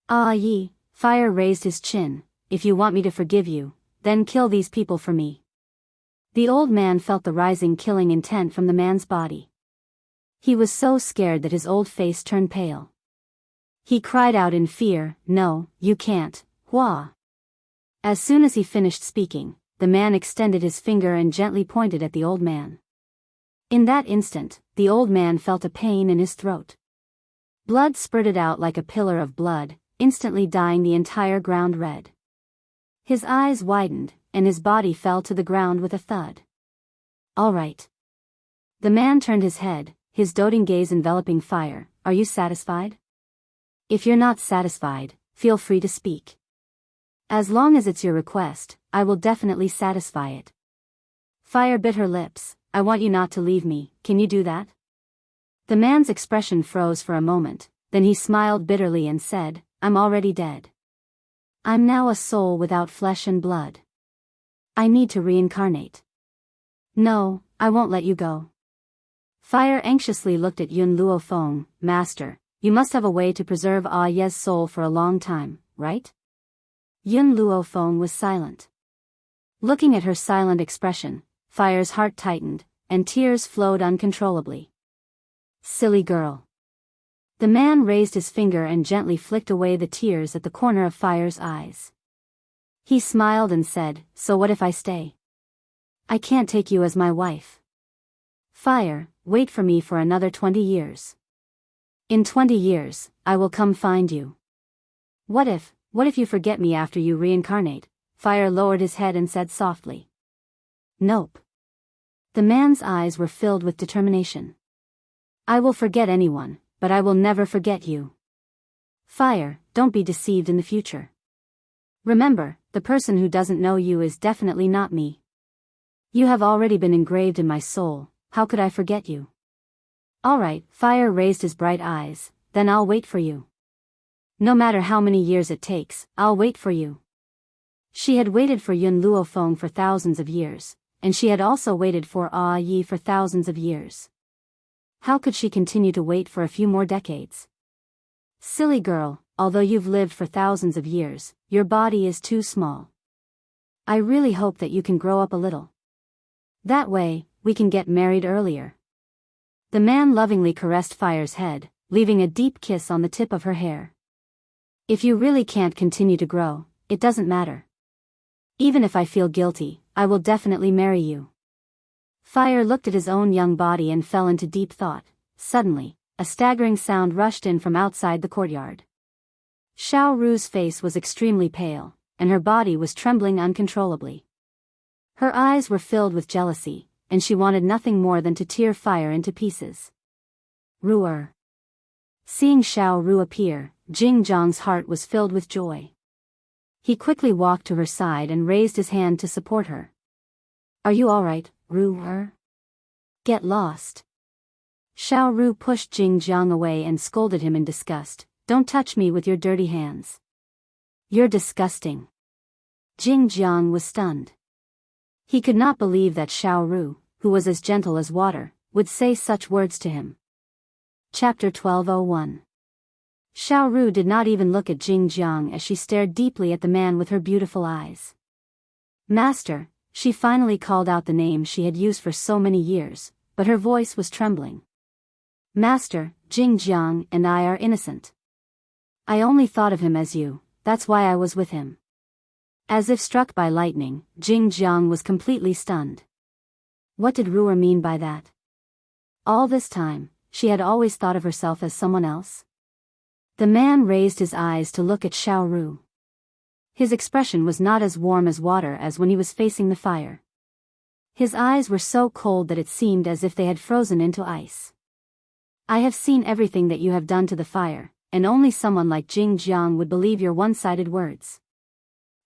Ah Yi, Fire raised his chin, if you want me to forgive you, then kill these people for me. The old man felt the rising killing intent from the man's body. He was so scared that his old face turned pale. He cried out in fear, "No, you can't, Hua." As soon as he finished speaking, the man extended his finger and gently pointed at the old man. In that instant, the old man felt a pain in his throat. Blood spurted out like a pillar of blood, instantly dyeing the entire ground red. His eyes widened, and his body fell to the ground with a thud. All right. The man turned his head, his doting gaze enveloping Fire. Are you satisfied? If you're not satisfied, feel free to speak. As long as it's your request, I will definitely satisfy it. Fire bit her lips. I want you not to leave me, can you do that? The man's expression froze for a moment, then he smiled bitterly and said, I'm already dead. I'm now a soul without flesh and blood. I need to reincarnate. No, I won't let you go. Fire anxiously looked at Yun Luofeng. Master, you must have a way to preserve Ah Ye's soul for a long time, right? Yun Luofeng was silent. Looking at her silent expression, Fire's heart tightened, and tears flowed uncontrollably. Silly girl. The man raised his finger and gently flicked away the tears at the corner of Fire's eyes. He smiled and said, So what if I stay? I can't take you as my wife. Fire, wait for me for another 20 years. In 20 years, I will come find you. What if you forget me after you reincarnate? Fire lowered his head and said softly. Nope. The man's eyes were filled with determination. I will forget anyone, but I will never forget you. Fire, don't be deceived in the future. Remember, the person who doesn't know you is definitely not me. You have already been engraved in my soul, how could I forget you? Alright, Fire raised his bright eyes, then I'll wait for you. No matter how many years it takes, I'll wait for you. She had waited for Yun Luofeng for thousands of years, and she had also waited for Ah Yi for thousands of years. How could she continue to wait for a few more decades? Silly girl, although you've lived for thousands of years, your body is too small. I really hope that you can grow up a little. That way, we can get married earlier. The man lovingly caressed Fire's head, leaving a deep kiss on the tip of her hair. If you really can't continue to grow, it doesn't matter. Even if I feel guilty, I will definitely marry you. Fire looked at his own young body and fell into deep thought. Suddenly, a staggering sound rushed in from outside the courtyard. Xiao Ru's face was extremely pale, and her body was trembling uncontrollably. Her eyes were filled with jealousy, and she wanted nothing more than to tear Fire into pieces. Ruer. Seeing Xiao Ru appear, Jing Zhang's heart was filled with joy. He quickly walked to her side and raised his hand to support her. Are you alright, Ruer? Get lost. Xiao Ru pushed Jing Zhang away and scolded him in disgust. Don't touch me with your dirty hands. You're disgusting. Jing Zhang was stunned. He could not believe that Xiao Ru, who was as gentle as water, would say such words to him. Chapter 1201. Xiao Ru did not even look at Jing Jiang as she stared deeply at the man with her beautiful eyes. Master, she finally called out the name she had used for so many years, but her voice was trembling. Master, Jingjiang and I are innocent. I only thought of him as you, that's why I was with him. As if struck by lightning, Jingjiang was completely stunned. What did Ruer mean by that? All this time, she had always thought of herself as someone else. The man raised his eyes to look at Xiao Ru. His expression was not as warm as water as when he was facing the fire. His eyes were so cold that it seemed as if they had frozen into ice. I have seen everything that you have done to the fire, and only someone like Jingjiang would believe your one-sided words.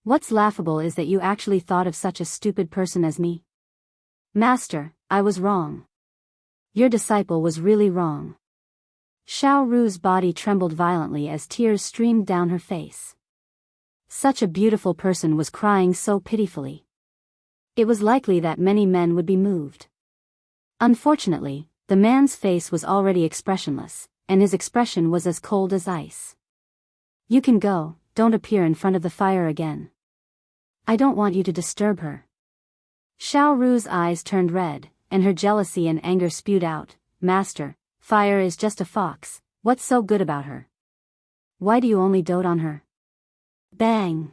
What's laughable is that you actually thought of such a stupid person as me. Master, I was wrong. Your disciple was really wrong. Xiao Ru's body trembled violently as tears streamed down her face. Such a beautiful person was crying so pitifully. It was likely that many men would be moved. Unfortunately, the man's face was already expressionless, and his expression was as cold as ice. You can go, don't appear in front of the fire again. I don't want you to disturb her. Xiao Ru's eyes turned red, and her jealousy and anger spewed out, Master, fire is just a fox, what's so good about her? Why do you only dote on her? Bang!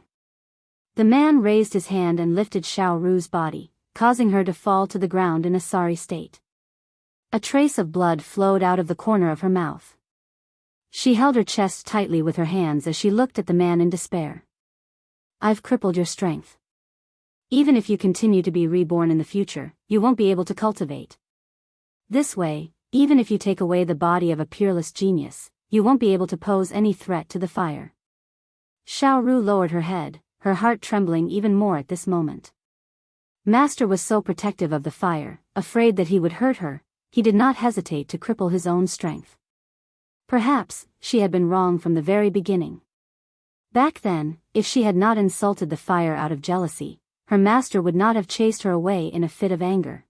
The man raised his hand and lifted Xiao Ru's body, causing her to fall to the ground in a sorry state. A trace of blood flowed out of the corner of her mouth. She held her chest tightly with her hands as she looked at the man in despair. I've crippled your strength. Even if you continue to be reborn in the future, you won't be able to cultivate. This way, even if you take away the body of a peerless genius, you won't be able to pose any threat to the fire. Xiao Ru lowered her head, her heart trembling even more at this moment. Master was so protective of the fire, afraid that he would hurt her, he did not hesitate to cripple his own strength. Perhaps, she had been wrong from the very beginning. Back then, if she had not insulted the fire out of jealousy, her master would not have chased her away in a fit of anger.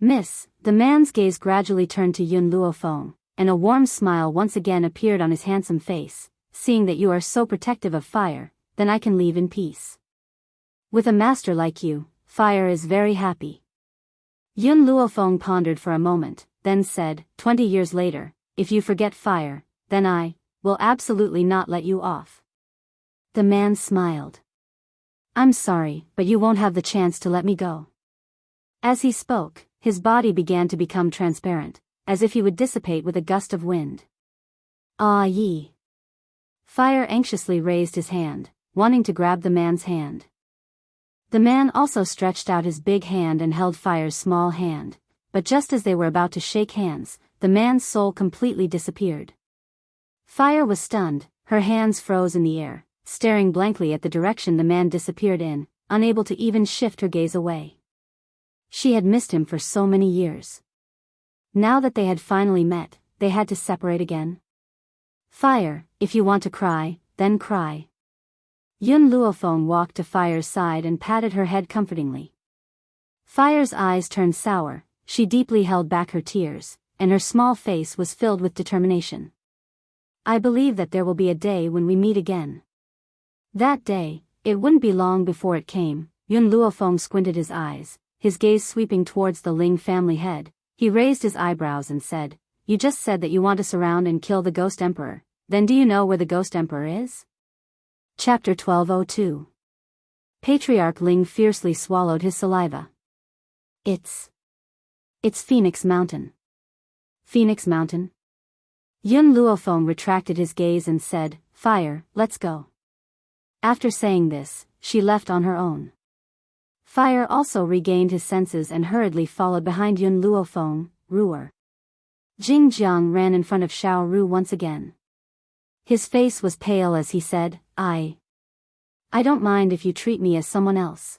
Miss, the man's gaze gradually turned to Yun Luofeng, and a warm smile once again appeared on his handsome face. Seeing that you are so protective of fire, then I can leave in peace. With a master like you, fire is very happy. Yun Luofeng pondered for a moment, then said, 20 years later, if you forget fire, then I will absolutely not let you off. The man smiled. I'm sorry, but you won't have the chance to let me go. As he spoke, his body began to become transparent, as if he would dissipate with a gust of wind. Ah ye! Fire anxiously raised his hand, wanting to grab the man's hand. The man also stretched out his big hand and held Fire's small hand, but just as they were about to shake hands, the man's soul completely disappeared. Fire was stunned, her hands froze in the air, staring blankly at the direction the man disappeared in, unable to even shift her gaze away. She had missed him for so many years. Now that they had finally met, they had to separate again. Fire, if you want to cry, then cry. Yun Luofeng walked to Fire's side and patted her head comfortingly. Fire's eyes turned sour, she deeply held back her tears, and her small face was filled with determination. I believe that there will be a day when we meet again. That day, it wouldn't be long before it came. Yun Luofeng squinted his eyes, his gaze sweeping towards the Ling family head. He raised his eyebrows and said, You just said that you want to surround and kill the Ghost Emperor, then do you know where the Ghost Emperor is? Chapter 1202. Patriarch Ling fiercely swallowed his saliva. It's Phoenix Mountain. Phoenix Mountain? Yun Luofeng retracted his gaze and said, Fire, let's go. After saying this, she left on her own. Fire also regained his senses and hurriedly followed behind Yun Luofeng, Ruer. Jingjiang ran in front of Xiao Ru once again. His face was pale as he said, I don't mind if you treat me as someone else.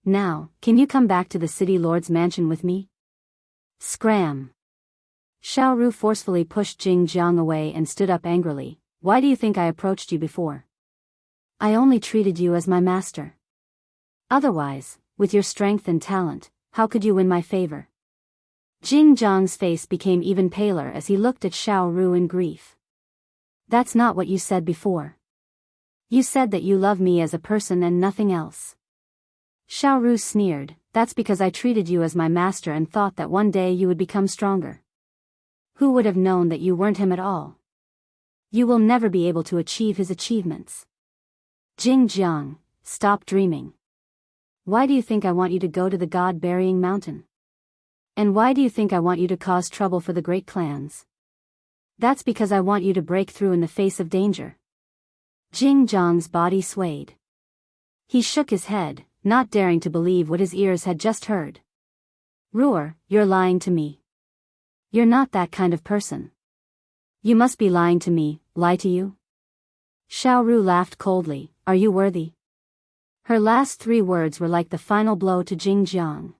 Now, can you come back to the city lord's mansion with me? Scram! Xiao Ru forcefully pushed Jingjiang away and stood up angrily. Why do you think I approached you before? I only treated you as my master. Otherwise, with your strength and talent, how could you win my favor? Jingjiang's face became even paler as he looked at Xiao Ru in grief. That's not what you said before. You said that you love me as a person and nothing else. Xiaoru sneered, "That's because I treated you as my master and thought that one day you would become stronger. Who would have known that you weren't him at all? You will never be able to achieve his achievements. Jing Jiang, stop dreaming. Why do you think I want you to go to the god-burying mountain? And why do you think I want you to cause trouble for the great clans? That's because I want you to break through in the face of danger." Jing Jiang's body swayed. He shook his head, not daring to believe what his ears had just heard. "Ruor, you're lying to me. You're not that kind of person. You must be lying to me." "Lie to you?" Xiaoru laughed coldly. "Are you worthy?" Her last 3 words were like the final blow to Jing Jiang.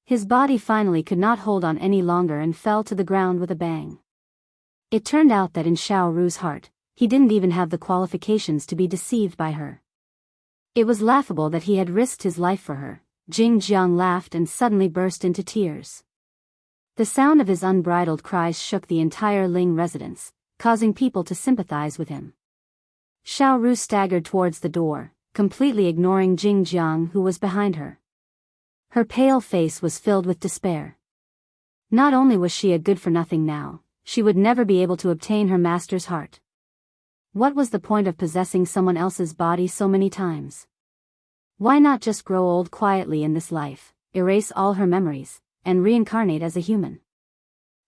His body finally could not hold on any longer and fell to the ground with a bang. It turned out that in Xiaoru's heart, he didn't even have the qualifications to be deceived by her. It was laughable that he had risked his life for her. Jing Jiang laughed and suddenly burst into tears. The sound of his unbridled cries shook the entire Ling residence, causing people to sympathize with him. Xiaoru staggered towards the door, completely ignoring Jing Jiang, who was behind her. Her pale face was filled with despair. Not only was she a good-for-nothing now, she would never be able to obtain her master's heart. What was the point of possessing someone else's body so many times? Why not just grow old quietly in this life, erase all her memories, and reincarnate as a human?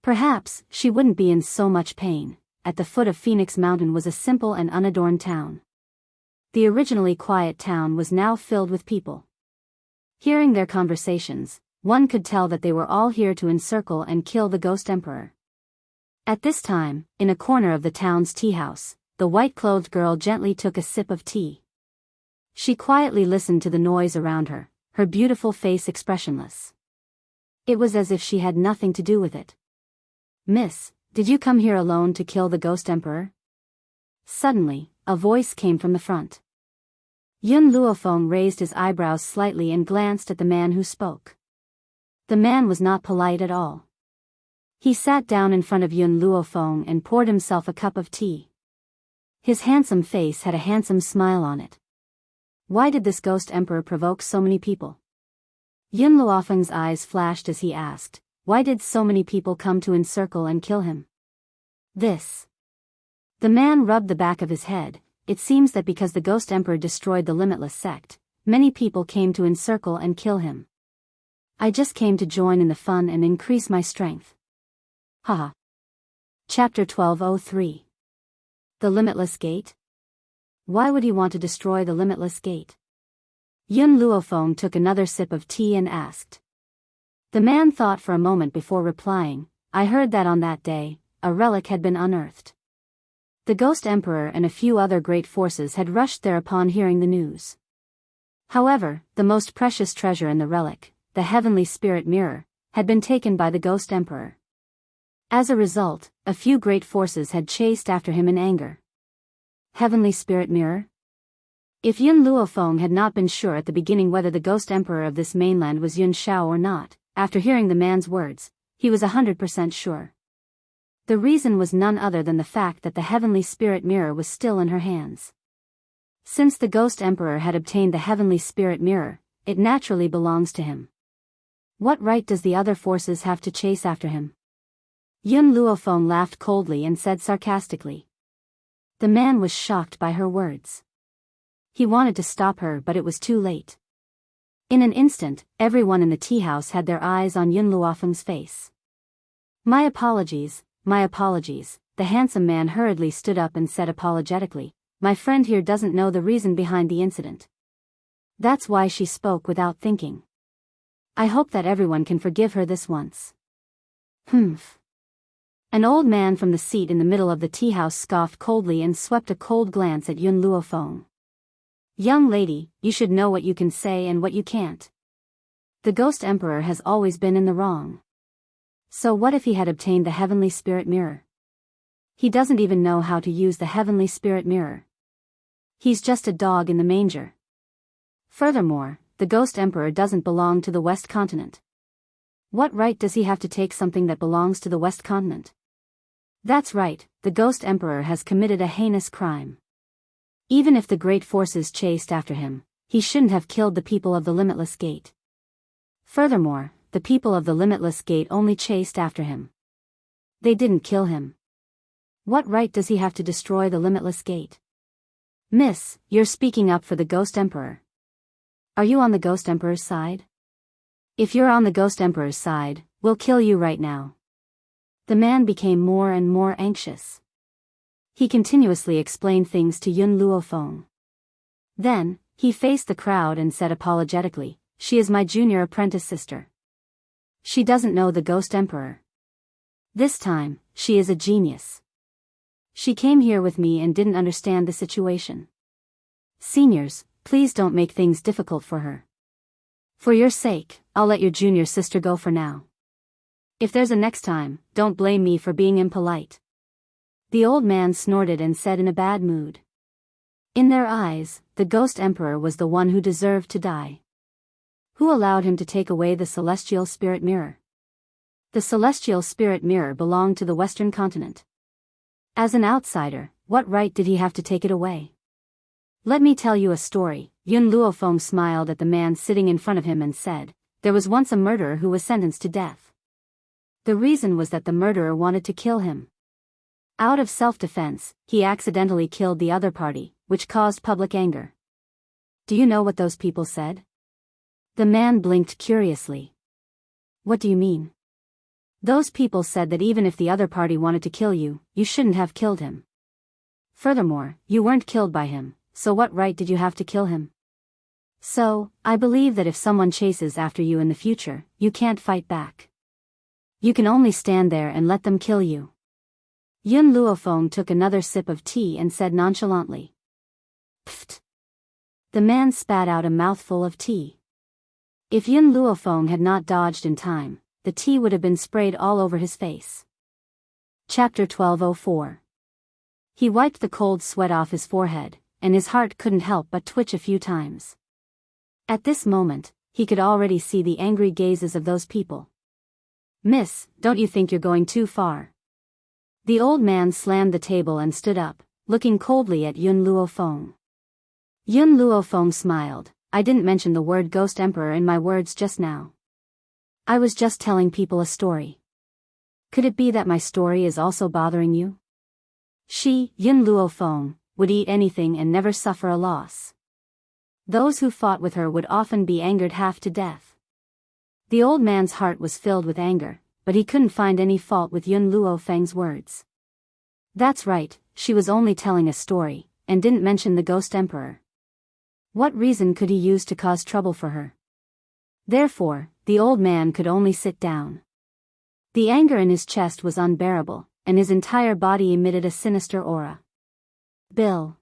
Perhaps she wouldn't be in so much pain. At the foot of Phoenix Mountain was a simple and unadorned town. The originally quiet town was now filled with people. Hearing their conversations, one could tell that they were all here to encircle and kill the Ghost Emperor. At this time, in a corner of the town's tea house, the white-clothed girl gently took a sip of tea. She quietly listened to the noise around her, her beautiful face expressionless. It was as if she had nothing to do with it. "Miss, did you come here alone to kill the Ghost Emperor?" Suddenly, a voice came from the front. Yun Luofeng raised his eyebrows slightly and glanced at the man who spoke. The man was not polite at all. He sat down in front of Yun Luofeng and poured himself a cup of tea. His handsome face had a handsome smile on it. Why did this Ghost Emperor provoke so many people? Yun Luofeng's eyes flashed as he asked, why did so many people come to encircle and kill him? The man rubbed the back of his head. It seems that because the Ghost Emperor destroyed the Limitless sect, many people came to encircle and kill him. I just came to join in the fun and increase my strength. Haha. Chapter 1203. The Limitless Gate? Why would he want to destroy the Limitless Gate? Yun Luofeng took another sip of tea and asked. The man thought for a moment before replying, I heard that on that day, a relic had been unearthed. The Ghost Emperor and a few other great forces had rushed there upon hearing the news. However, the most precious treasure in the relic, the Heavenly Spirit Mirror, had been taken by the Ghost Emperor. As a result, a few great forces had chased after him in anger. Heavenly Spirit Mirror? If Yun Luofeng had not been sure at the beginning whether the Ghost Emperor of this mainland was Yun Shao or not, after hearing the man's words, he was 100% sure. The reason was none other than the fact that the Heavenly Spirit Mirror was still in her hands. Since the Ghost Emperor had obtained the Heavenly Spirit Mirror, it naturally belongs to him. What right does the other forces have to chase after him? Yun Luofeng laughed coldly and said sarcastically. The man was shocked by her words. He wanted to stop her, but it was too late. In an instant, everyone in the tea house had their eyes on Yun Luofeng's face. My apologies, the handsome man hurriedly stood up and said apologetically, my friend here doesn't know the reason behind the incident. That's why she spoke without thinking. I hope that everyone can forgive her this once. Humph. An old man from the seat in the middle of the tea house scoffed coldly and swept a cold glance at Yun Luofeng. Young lady, you should know what you can say and what you can't. The Ghost Emperor has always been in the wrong. So what if he had obtained the Heavenly Spirit Mirror? He doesn't even know how to use the Heavenly Spirit Mirror. He's just a dog in the manger. Furthermore, the Ghost Emperor doesn't belong to the West Continent. What right does he have to take something that belongs to the West Continent? That's right, the Ghost Emperor has committed a heinous crime. Even if the great forces chased after him, he shouldn't have killed the people of the Limitless Gate. Furthermore, the people of the Limitless Gate only chased after him. They didn't kill him. What right does he have to destroy the Limitless Gate? Miss, you're speaking up for the Ghost Emperor. Are you on the Ghost Emperor's side? If you're on the Ghost Emperor's side, we'll kill you right now. The man became more and more anxious. He continuously explained things to Yun Luofeng. Then, he faced the crowd and said apologetically, "She is my junior apprentice sister. She doesn't know the Ghost Emperor. This time, she is a genius. She came here with me and didn't understand the situation. Seniors, please don't make things difficult for her. For your sake, I'll let your junior sister go for now. If there's a next time, don't blame me for being impolite." The old man snorted and said in a bad mood. In their eyes, the Ghost Emperor was the one who deserved to die. Who allowed him to take away the Celestial Spirit Mirror? The Celestial Spirit Mirror belonged to the Western continent. As an outsider, what right did he have to take it away? Let me tell you a story. Yun Luofeng smiled at the man sitting in front of him and said, "There was once a murderer who was sentenced to death. The reason was that the murderer wanted to kill him. Out of self-defense, he accidentally killed the other party, which caused public anger. Do you know what those people said?" The man blinked curiously. "What do you mean?" "Those people said that even if the other party wanted to kill you, you shouldn't have killed him. Furthermore, you weren't killed by him, so what right did you have to kill him? So, I believe that if someone chases after you in the future, you can't fight back. You can only stand there and let them kill you." Yun Luofeng took another sip of tea and said nonchalantly. "Pfft." The man spat out a mouthful of tea. If Yun Luofeng had not dodged in time, the tea would have been sprayed all over his face. Chapter 1204. He wiped the cold sweat off his forehead, and his heart couldn't help but twitch a few times. At this moment, he could already see the angry gazes of those people. "Miss, don't you think you're going too far?" The old man slammed the table and stood up, looking coldly at Yun Luofeng. Yun Luofeng smiled. "I didn't mention the word Ghost Emperor in my words just now. I was just telling people a story. Could it be that my story is also bothering you?" She, Yun Luofeng, would eat anything and never suffer a loss. Those who fought with her would often be angered half to death. The old man's heart was filled with anger, but he couldn't find any fault with Yun Luofeng's words. That's right, she was only telling a story, and didn't mention the Ghost Emperor. What reason could he use to cause trouble for her? Therefore, the old man could only sit down. The anger in his chest was unbearable, and his entire body emitted a sinister aura. "Bill."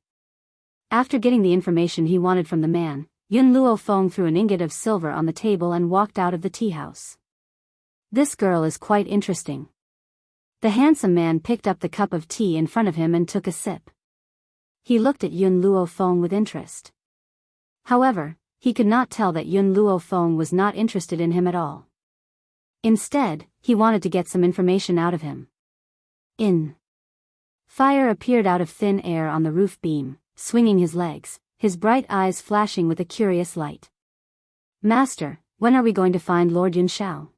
After getting the information he wanted from the man, Yun Luofeng threw an ingot of silver on the table and walked out of the tea house. "This girl is quite interesting." The handsome man picked up the cup of tea in front of him and took a sip. He looked at Yun Luofeng with interest. However, he could not tell that Yun Luofeng was not interested in him at all. Instead, he wanted to get some information out of him. Fire appeared out of thin air on the roof beam, swinging his legs, his bright eyes flashing with a curious light. "Master, when are we going to find Lord Yunxiao?"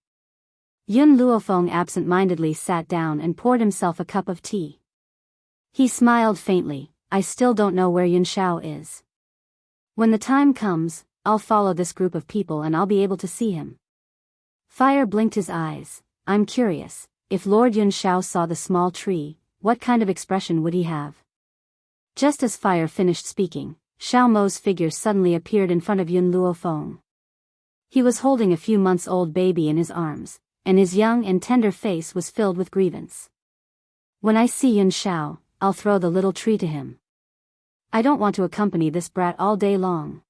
Yun Luofeng absent-mindedly sat down and poured himself a cup of tea. He smiled faintly. "I still don't know where Yunxiao is. When the time comes, I'll follow this group of people and I'll be able to see him." Fire blinked his eyes. "I'm curious, if Lord Yunxiao saw the small tree, what kind of expression would he have?" Just as Fire finished speaking, Xiao Mo's figure suddenly appeared in front of Yun Luofeng. He was holding a few months-old baby in his arms, and his young and tender face was filled with grievance. "When I see Yunxiao, I'll throw the little tree to him. I don't want to accompany this brat all day long."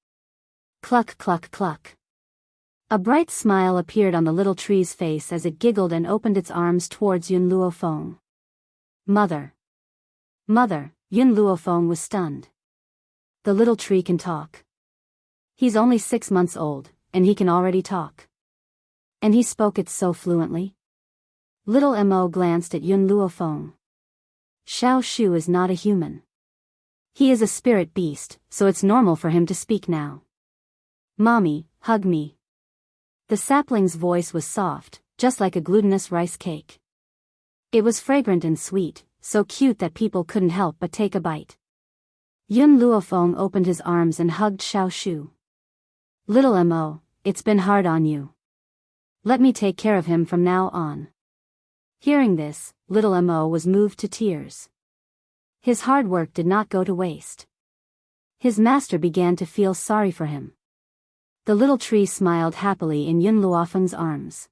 Cluck cluck cluck. A bright smile appeared on the little tree's face as it giggled and opened its arms towards Yun Luofeng. Mother! Mother! Yun Luofeng was stunned. The little tree can talk. He's only 6 months old, and he can already talk. And he spoke it so fluently. Little Mo glanced at Yun Luofeng. Xiao Shu is not a human. He is a spirit beast, so it's normal for him to speak now. Mommy, hug me. The sapling's voice was soft, just like a glutinous rice cake. It was fragrant and sweet, so cute that people couldn't help but take a bite. Yun Luofeng opened his arms and hugged Xiaoshu. Little Mo, it's been hard on you. Let me take care of him from now on. Hearing this, little Mo was moved to tears. His hard work did not go to waste. His master began to feel sorry for him. The little tree smiled happily in Yun Luofeng's arms.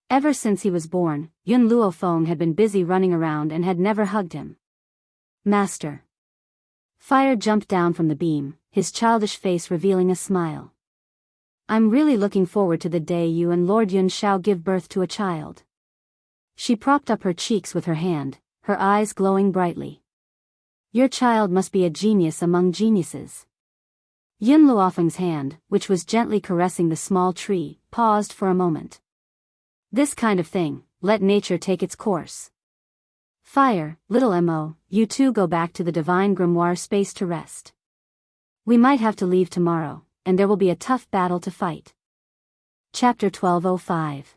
Ever since he was born, Yun Luofeng had been busy running around and had never hugged him. Master. Fire jumped down from the beam, his childish face revealing a smile. I'm really looking forward to the day you and Lord Yun Shao give birth to a child. She propped up her cheeks with her hand, her eyes glowing brightly. Your child must be a genius among geniuses. Yun Luofeng's hand, which was gently caressing the small tree, paused for a moment. This kind of thing, let nature take its course. Fire, little Mo, you two go back to the divine grimoire space to rest. We might have to leave tomorrow, and there will be a tough battle to fight. Chapter 1205.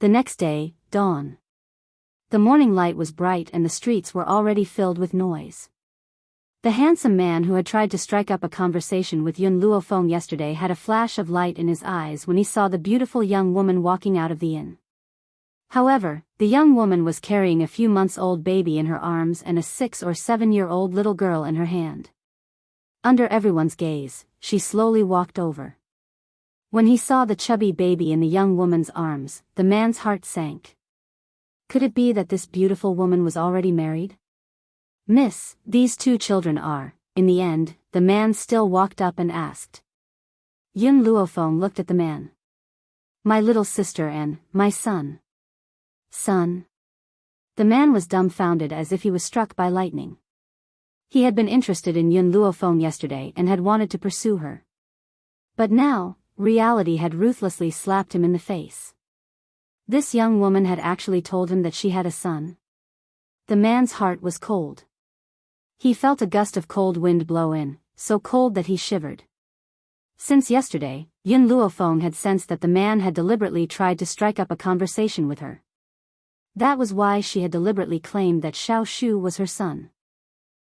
The next day, dawn. The morning light was bright and the streets were already filled with noise. The handsome man who had tried to strike up a conversation with Yun Luofeng yesterday had a flash of light in his eyes when he saw the beautiful young woman walking out of the inn. However, the young woman was carrying a few months-old baby in her arms and a 6 or 7-year-old little girl in her hand. Under everyone's gaze, she slowly walked over. When he saw the chubby baby in the young woman's arms, the man's heart sank. Could it be that this beautiful woman was already married? Miss, these 2 children are, in the end, the man still walked up and asked. Yun Luofeng looked at the man. My little sister and, my son. Son? The man was dumbfounded as if he was struck by lightning. He had been interested in Yun Luofeng yesterday and had wanted to pursue her. But now, reality had ruthlessly slapped him in the face. This young woman had actually told him that she had a son. The man's heart was cold. He felt a gust of cold wind blow in, so cold that he shivered. Since yesterday, Yun Luofeng had sensed that the man had deliberately tried to strike up a conversation with her. That was why she had deliberately claimed that Xiaoshu was her son.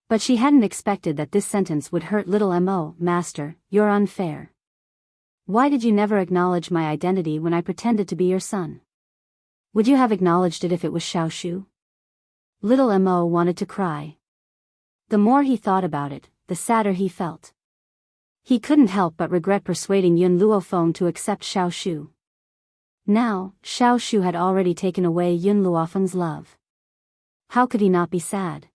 But she hadn't expected that this sentence would hurt little Mo. Master, you're unfair. Why did you never acknowledge my identity when I pretended to be your son? Would you have acknowledged it if it was Xiaoshu? Little Mo wanted to cry. The more he thought about it, the sadder he felt. He couldn't help but regret persuading Yun Luofeng to accept Xiaoshu. Now, Xiaoshu had already taken away Yun Luofeng's love. How could he not be sad?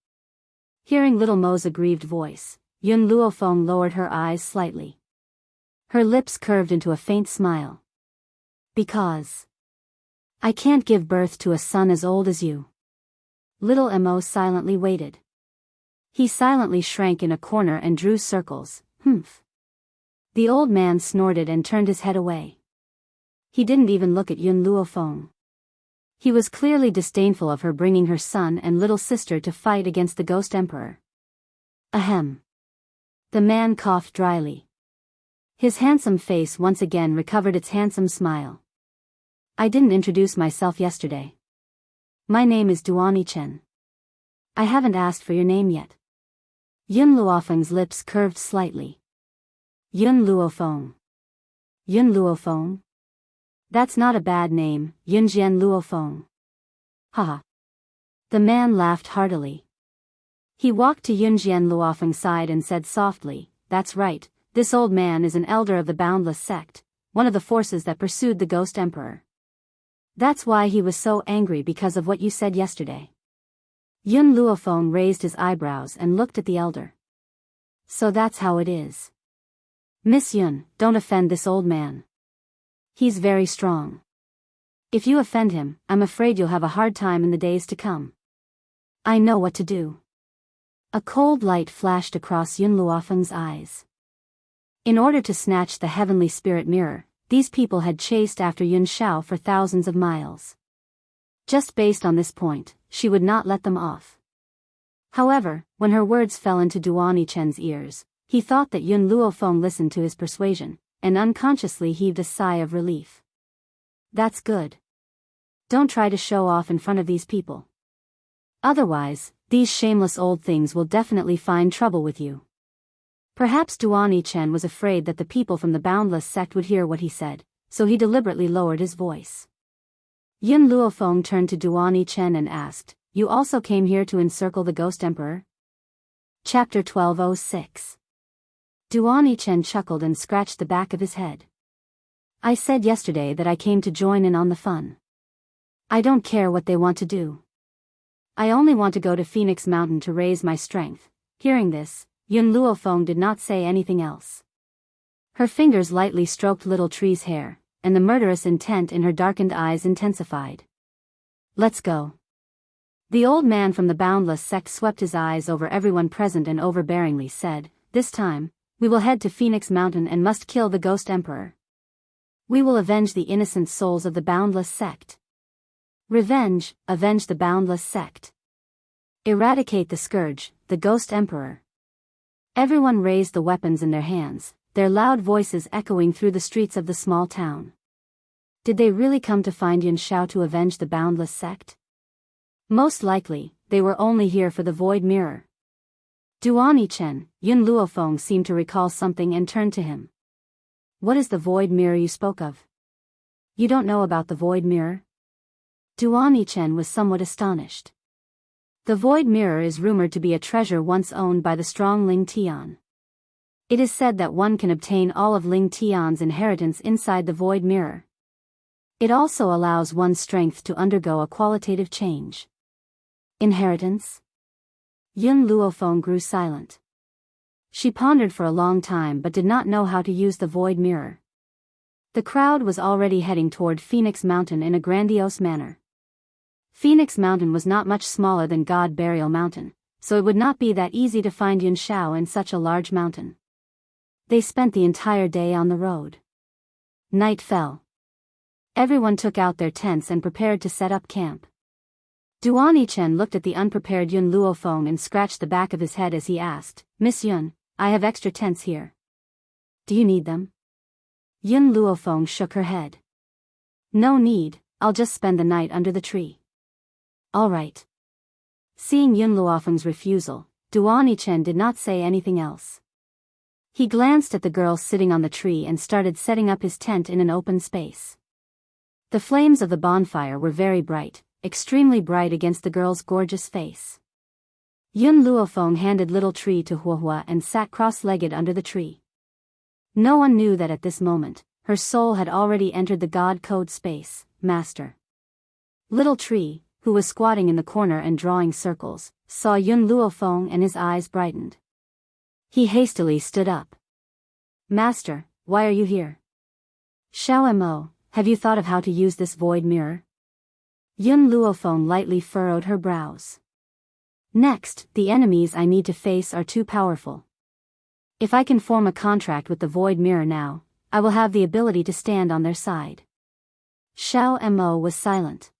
Hearing little Mo's aggrieved voice, Yun Luofeng lowered her eyes slightly. Her lips curved into a faint smile. Because I can't give birth to a son as old as you. Little Mo silently waited. He silently shrank in a corner and drew circles. Humph. The old man snorted and turned his head away. He didn't even look at Yun Luofeng. He was clearly disdainful of her bringing her son and little sister to fight against the Ghost Emperor. Ahem. The man coughed dryly. His handsome face once again recovered its handsome smile. I didn't introduce myself yesterday. My name is Duani Chen. I haven't asked for your name yet. Yun Luofeng's lips curved slightly. Yun Luofeng. Yun Luofeng? That's not a bad name, Yunjian Luofeng. Haha. The man laughed heartily. He walked to Yunjian Luofeng's side and said softly, That's right, this old man is an elder of the Boundless Sect, one of the forces that pursued the Ghost Emperor. That's why he was so angry because of what you said yesterday. Yun Luofeng raised his eyebrows and looked at the elder. So that's how it is. Miss Yun, don't offend this old man. He's very strong. If you offend him, I'm afraid you'll have a hard time in the days to come. I know what to do. A cold light flashed across Yun Luofeng's eyes. In order to snatch the heavenly spirit mirror, these people had chased after Yun Shao for thousands of miles. Just based on this point, she would not let them off. However, when her words fell into Duani Chen's ears, he thought that Yun Luofeng listened to his persuasion, and unconsciously heaved a sigh of relief. That's good. Don't try to show off in front of these people. Otherwise, these shameless old things will definitely find trouble with you. Perhaps Duan Chen was afraid that the people from the Boundless sect would hear what he said, so he deliberately lowered his voice. Yun Luofeng turned to Duan Chen and asked, "You also came here to encircle the Ghost Emperor?" Chapter 1206. Duan Chen chuckled and scratched the back of his head. "I said yesterday that I came to join in on the fun. I don't care what they want to do. I only want to go to Phoenix Mountain to raise my strength." Hearing this, Yun Luofeng did not say anything else. Her fingers lightly stroked Little Tree's hair, and the murderous intent in her darkened eyes intensified. "Let's go." The old man from the Boundless sect swept his eyes over everyone present and overbearingly said, "This time, we will head to Phoenix Mountain and must kill the Ghost Emperor. We will avenge the innocent souls of the Boundless sect. Revenge, avenge the Boundless sect. Eradicate the scourge, the Ghost Emperor." Everyone raised the weapons in their hands, their loud voices echoing through the streets of the small town. Did they really come to find Yun Xiao to avenge the Boundless sect? Most likely, they were only here for the Void Mirror. Duan Chen, Yun Luofeng seemed to recall something and turned to him. "What is the Void Mirror you spoke of? You don't know about the Void Mirror?" Duan Chen was somewhat astonished. The Void Mirror is rumored to be a treasure once owned by the strong Ling Tian. It is said that one can obtain all of Ling Tian's inheritance inside the Void Mirror. It also allows one's strength to undergo a qualitative change. Inheritance? Yun Luofeng grew silent. She pondered for a long time but did not know how to use the Void Mirror. The crowd was already heading toward Phoenix Mountain in a grandiose manner. Phoenix Mountain was not much smaller than God Burial Mountain, so it would not be that easy to find Yun Xiao in such a large mountain. They spent the entire day on the road. Night fell. Everyone took out their tents and prepared to set up camp. Duan Chen looked at the unprepared Yun Luofeng and scratched the back of his head as he asked, "Miss Yun, I have extra tents here. Do you need them?" Yun Luofeng shook her head. "No need, I'll just spend the night under the tree." "All right." Seeing Yun Luofeng's refusal, Duan Chen did not say anything else. He glanced at the girl sitting on the tree and started setting up his tent in an open space. The flames of the bonfire were very bright, extremely bright against the girl's gorgeous face. Yun Luofeng handed Little Tree to Huohua and sat cross-legged under the tree. No one knew that at this moment, her soul had already entered the God Code space, Master. Little Tree, who was squatting in the corner and drawing circles, saw Yun Luofeng and his eyes brightened. He hastily stood up. "Master, why are you here? Xiao Mo, have you thought of how to use this Void Mirror?" Yun Luofeng lightly furrowed her brows. "Next, the enemies I need to face are too powerful. If I can form a contract with the Void Mirror now, I will have the ability to stand on their side." Xiao Mo was silent.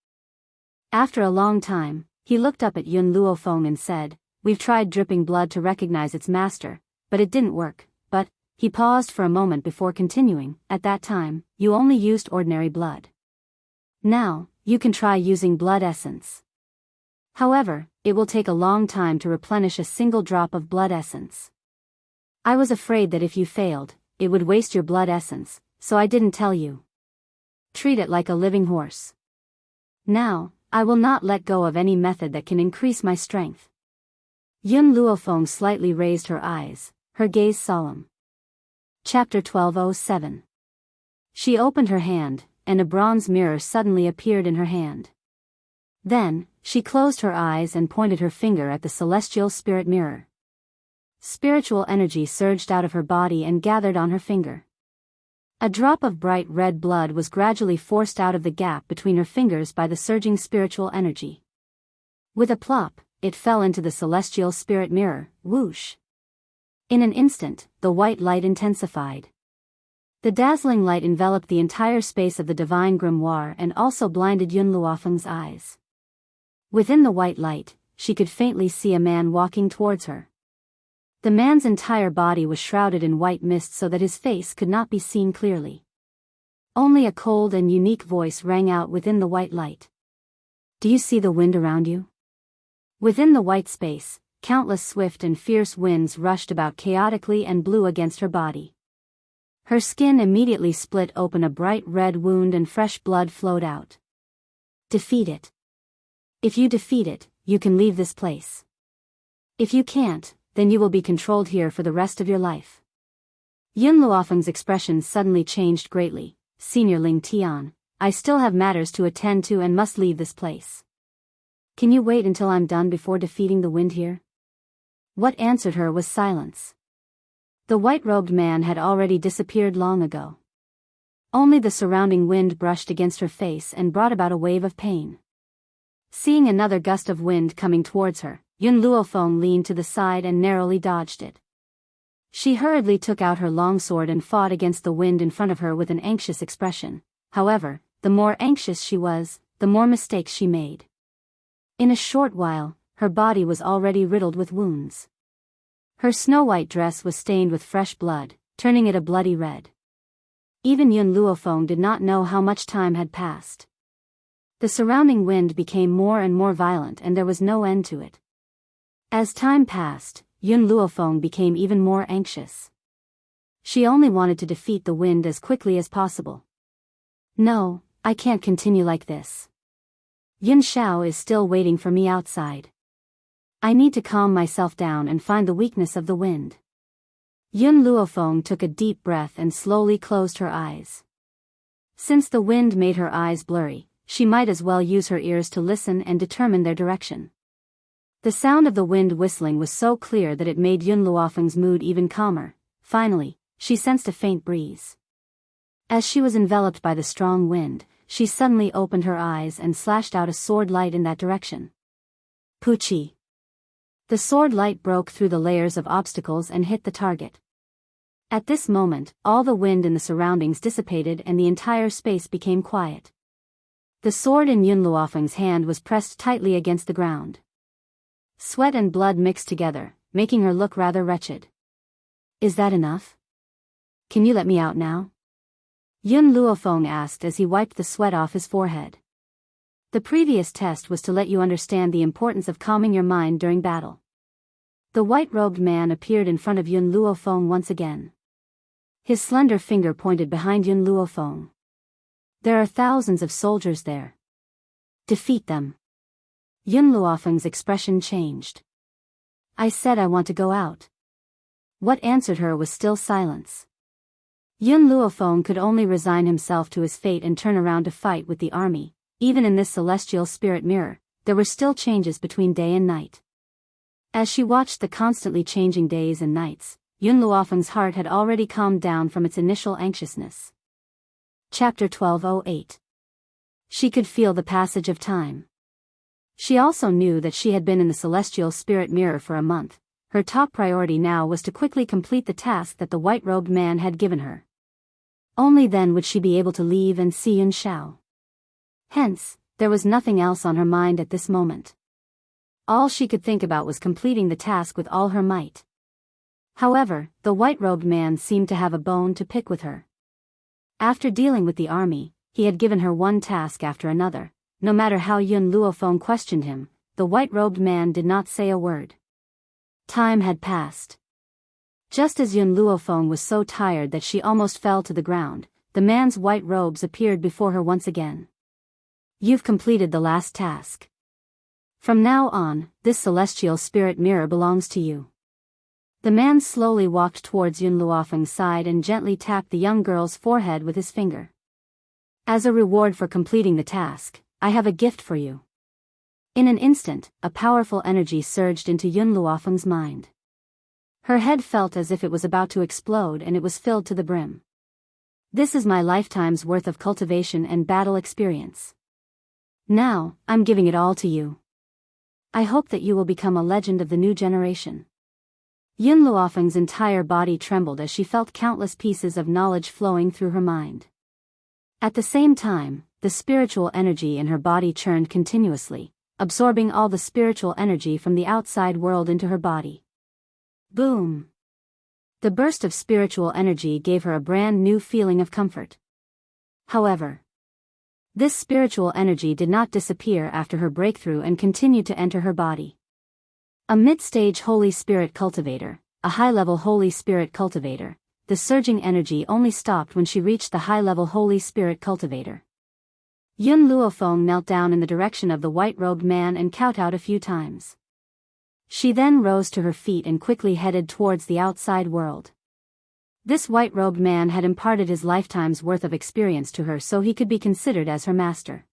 After a long time, he looked up at Yun Luofeng and said, "We've tried dripping blood to recognize its master, but it didn't work, but," he paused for a moment before continuing, "at that time, you only used ordinary blood. Now, you can try using blood essence. However, it will take a long time to replenish a single drop of blood essence. I was afraid that if you failed, it would waste your blood essence, so I didn't tell you. Treat it like a living horse. Now, I will not let go of any method that can increase my strength." Yun Luofeng slightly raised her eyes, her gaze solemn. Chapter 1207. She opened her hand, and a bronze mirror suddenly appeared in her hand. Then, she closed her eyes and pointed her finger at the celestial spirit mirror. Spiritual energy surged out of her body and gathered on her finger. A drop of bright red blood was gradually forced out of the gap between her fingers by the surging spiritual energy. With a plop, it fell into the celestial spirit mirror, whoosh. In an instant, the white light intensified. The dazzling light enveloped the entire space of the divine grimoire and also blinded Yun Luofeng's eyes. Within the white light, she could faintly see a man walking towards her. The man's entire body was shrouded in white mist so that his face could not be seen clearly. Only a cold and unique voice rang out within the white light. Do you see the wind around you? Within the white space, countless swift and fierce winds rushed about chaotically and blew against her body. Her skin immediately split open, a bright red wound and fresh blood flowed out. Defeat it. If you defeat it, you can leave this place. If you can't, then you will be controlled here for the rest of your life. Yun Luofeng's expression suddenly changed greatly. Senior Ling Tian, I still have matters to attend to and must leave this place. Can you wait until I'm done before defeating the wind here? What answered her was silence. The white-robed man had already disappeared long ago. Only the surrounding wind brushed against her face and brought about a wave of pain. Seeing another gust of wind coming towards her, Yun Luofeng leaned to the side and narrowly dodged it. She hurriedly took out her long sword and fought against the wind in front of her with an anxious expression. However, the more anxious she was, the more mistakes she made. In a short while, her body was already riddled with wounds. Her snow-white dress was stained with fresh blood, turning it a bloody red. Even Yun Luofeng did not know how much time had passed. The surrounding wind became more and more violent and there was no end to it. As time passed, Yun Luofeng became even more anxious. She only wanted to defeat the wind as quickly as possible. No, I can't continue like this. Yun Xiao is still waiting for me outside. I need to calm myself down and find the weakness of the wind. Yun Luofeng took a deep breath and slowly closed her eyes. Since the wind made her eyes blurry, she might as well use her ears to listen and determine their direction. The sound of the wind whistling was so clear that it made Yun Luofeng's mood even calmer. Finally, she sensed a faint breeze. As she was enveloped by the strong wind, she suddenly opened her eyes and slashed out a sword light in that direction. Puchi. The sword light broke through the layers of obstacles and hit the target. At this moment, all the wind in the surroundings dissipated and the entire space became quiet. The sword in Yun Luofeng's hand was pressed tightly against the ground. Sweat and blood mixed together, making her look rather wretched. Is that enough? Can you let me out now? Yun Luofeng asked as he wiped the sweat off his forehead. The previous test was to let you understand the importance of calming your mind during battle. The white-robed man appeared in front of Yun Luofeng once again. His slender finger pointed behind Yun Luofeng. There are thousands of soldiers there. Defeat them. Yun Luofeng's expression changed. I said I want to go out. What answered her was still silence. Yun Luofeng could only resign himself to his fate and turn around to fight with the army. Even in this celestial spirit mirror, there were still changes between day and night. As she watched the constantly changing days and nights, Yun Luofeng's heart had already calmed down from its initial anxiousness. Chapter 1208. She could feel the passage of time. She also knew that she had been in the celestial spirit mirror for a month. Her top priority now was to quickly complete the task that the white-robed man had given her. Only then would she be able to leave and see Yun Xiao. Hence, there was nothing else on her mind at this moment. All she could think about was completing the task with all her might. However, the white-robed man seemed to have a bone to pick with her. After dealing with the army, he had given her one task after another. No matter how Yun Luofeng questioned him, the white-robed man did not say a word. Time had passed. Just as Yun Luofeng was so tired that she almost fell to the ground, the man's white robes appeared before her once again. You've completed the last task. From now on, this celestial spirit mirror belongs to you. The man slowly walked towards Yun Luofeng's side and gently tapped the young girl's forehead with his finger. As a reward for completing the task, I have a gift for you. In an instant, a powerful energy surged into Yun Luofeng's mind. Her head felt as if it was about to explode and it was filled to the brim. This is my lifetime's worth of cultivation and battle experience. Now, I'm giving it all to you. I hope that you will become a legend of the new generation. Yun Luofeng's entire body trembled as she felt countless pieces of knowledge flowing through her mind. At the same time, the spiritual energy in her body churned continuously, absorbing all the spiritual energy from the outside world into her body. Boom! The burst of spiritual energy gave her a brand new feeling of comfort. However, this spiritual energy did not disappear after her breakthrough and continued to enter her body. A mid-stage Holy Spirit cultivator, a high-level Holy Spirit cultivator, the surging energy only stopped when she reached the high-level Holy Spirit cultivator. Yun Luofeng knelt down in the direction of the white-robed man and kowtowed a few times. She then rose to her feet and quickly headed towards the outside world. This white-robed man had imparted his lifetime's worth of experience to her so he could be considered as her master.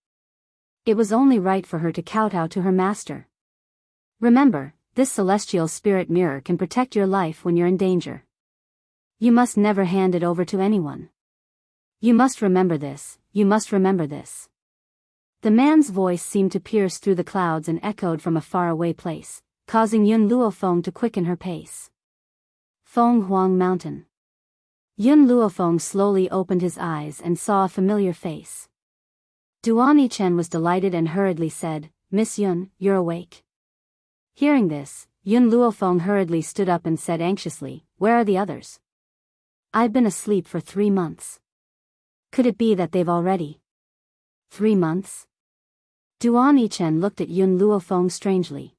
It was only right for her to kowtow to her master. Remember, this celestial spirit mirror can protect your life when you're in danger. You must never hand it over to anyone. You must remember this, you must remember this. The man's voice seemed to pierce through the clouds and echoed from a faraway place, causing Yun Luofeng to quicken her pace. Feng Huang Mountain. Yun Luofeng slowly opened his eyes and saw a familiar face. Duan Yichen was delighted and hurriedly said, "Miss Yun, you're awake." Hearing this, Yun Luofeng hurriedly stood up and said anxiously, "Where are the others? I've been asleep for 3 months. Could it be that they've already?" 3 months? Duan Yichen looked at Yun Luofeng strangely.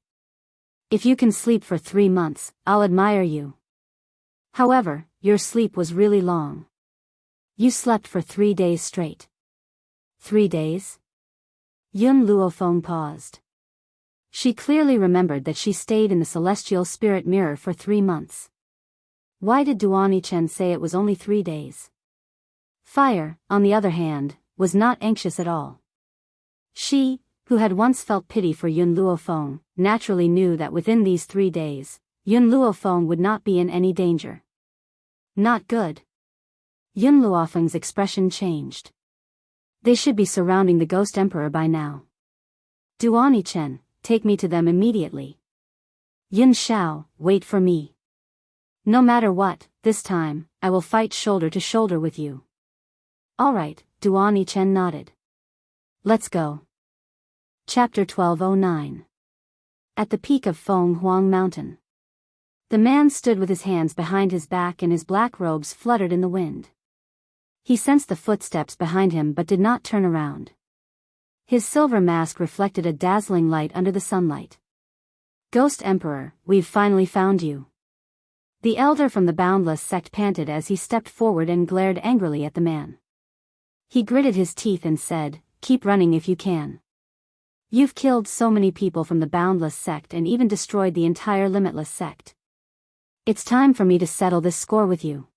"If you can sleep for 3 months, I'll admire you. However, your sleep was really long. You slept for 3 days straight." 3 days? Yun Luofeng paused. She clearly remembered that she stayed in the celestial spirit mirror for 3 months. Why did Duan Yichen say it was only 3 days? Fire, on the other hand, was not anxious at all. She, who had once felt pity for Yun Luofeng, naturally knew that within these 3 days, Yun Luofeng would not be in any danger. Not good. Yun Luofeng's expression changed. They should be surrounding the Ghost Emperor by now. Duan Yichen, take me to them immediately. Yun Xiao, wait for me. No matter what, this time, I will fight shoulder to shoulder with you. All right, Duan Yichen nodded. Let's go. Chapter 1209. At the peak of Feng Huang Mountain. The man stood with his hands behind his back and his black robes fluttered in the wind. He sensed the footsteps behind him but did not turn around. His silver mask reflected a dazzling light under the sunlight. "Ghost Emperor, we've finally found you." The elder from the Boundless sect panted as he stepped forward and glared angrily at the man. He gritted his teeth and said, "Keep running if you can. You've killed so many people from the Boundless sect and even destroyed the entire Limitless sect. It's time for me to settle this score with you."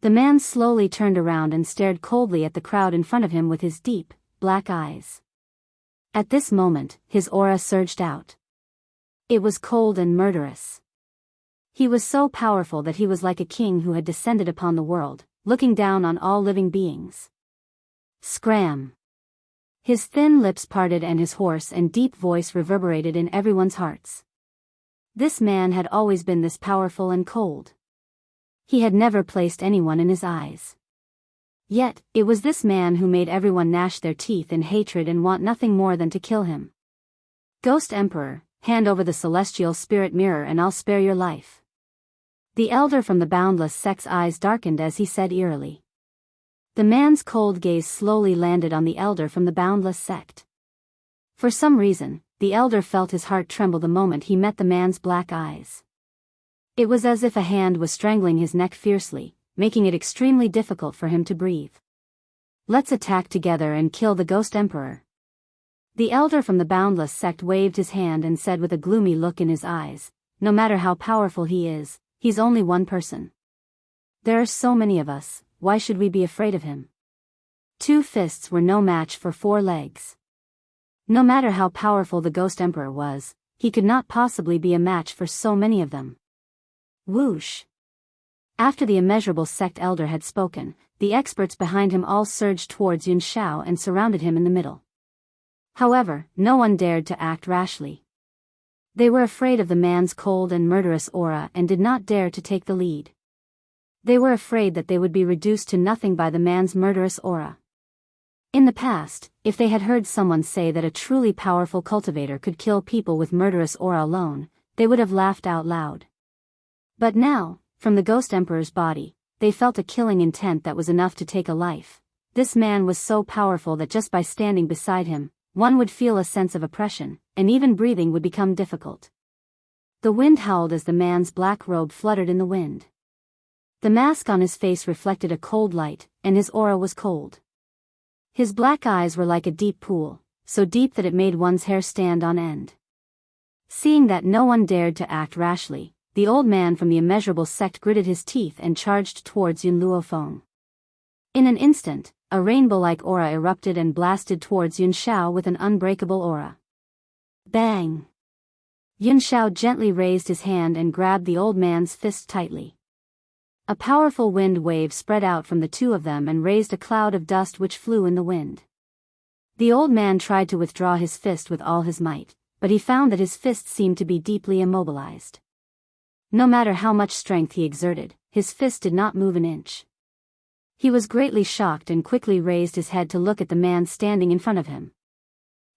The man slowly turned around and stared coldly at the crowd in front of him with his deep, black eyes. At this moment, his aura surged out. It was cold and murderous. He was so powerful that he was like a king who had descended upon the world, looking down on all living beings. Scram! His thin lips parted and his hoarse and deep voice reverberated in everyone's hearts. This man had always been this powerful and cold. He had never placed anyone in his eyes. Yet, it was this man who made everyone gnash their teeth in hatred and want nothing more than to kill him. "Ghost Emperor, hand over the celestial spirit mirror and I'll spare your life." The elder from the Boundless sect's eyes darkened as he said eerily. The man's cold gaze slowly landed on the elder from the Boundless sect. For some reason, the elder felt his heart tremble the moment he met the man's black eyes. It was as if a hand was strangling his neck fiercely, making it extremely difficult for him to breathe. "Let's attack together and kill the Ghost Emperor." The elder from the Boundless sect waved his hand and said with a gloomy look in his eyes, "No matter how powerful he is, he's only one person. There are so many of us, why should we be afraid of him? 2 fists were no match for 4 legs. No matter how powerful the Ghost Emperor was, he could not possibly be a match for so many of them." Whoosh! After the immeasurable sect elder had spoken, the experts behind him all surged towards Yun Xiao and surrounded him in the middle. However, no one dared to act rashly. They were afraid of the man's cold and murderous aura and did not dare to take the lead. They were afraid that they would be reduced to nothing by the man's murderous aura. In the past, if they had heard someone say that a truly powerful cultivator could kill people with murderous aura alone, they would have laughed out loud. But now, from the Ghost Emperor's body, they felt a killing intent that was enough to take a life. This man was so powerful that just by standing beside him, one would feel a sense of oppression, and even breathing would become difficult. The wind howled as the man's black robe fluttered in the wind. The mask on his face reflected a cold light, and his aura was cold. His black eyes were like a deep pool, so deep that it made one's hair stand on end. Seeing that no one dared to act rashly, the old man from the immeasurable sect gritted his teeth and charged towards Yun Luofeng. In an instant, a rainbow-like aura erupted and blasted towards Yun Xiao with an unbreakable aura. Bang! Yun Xiao gently raised his hand and grabbed the old man's fist tightly. A powerful wind wave spread out from the two of them and raised a cloud of dust which flew in the wind. The old man tried to withdraw his fist with all his might, but he found that his fist seemed to be deeply immobilized. No matter how much strength he exerted, his fist did not move an inch. He was greatly shocked and quickly raised his head to look at the man standing in front of him.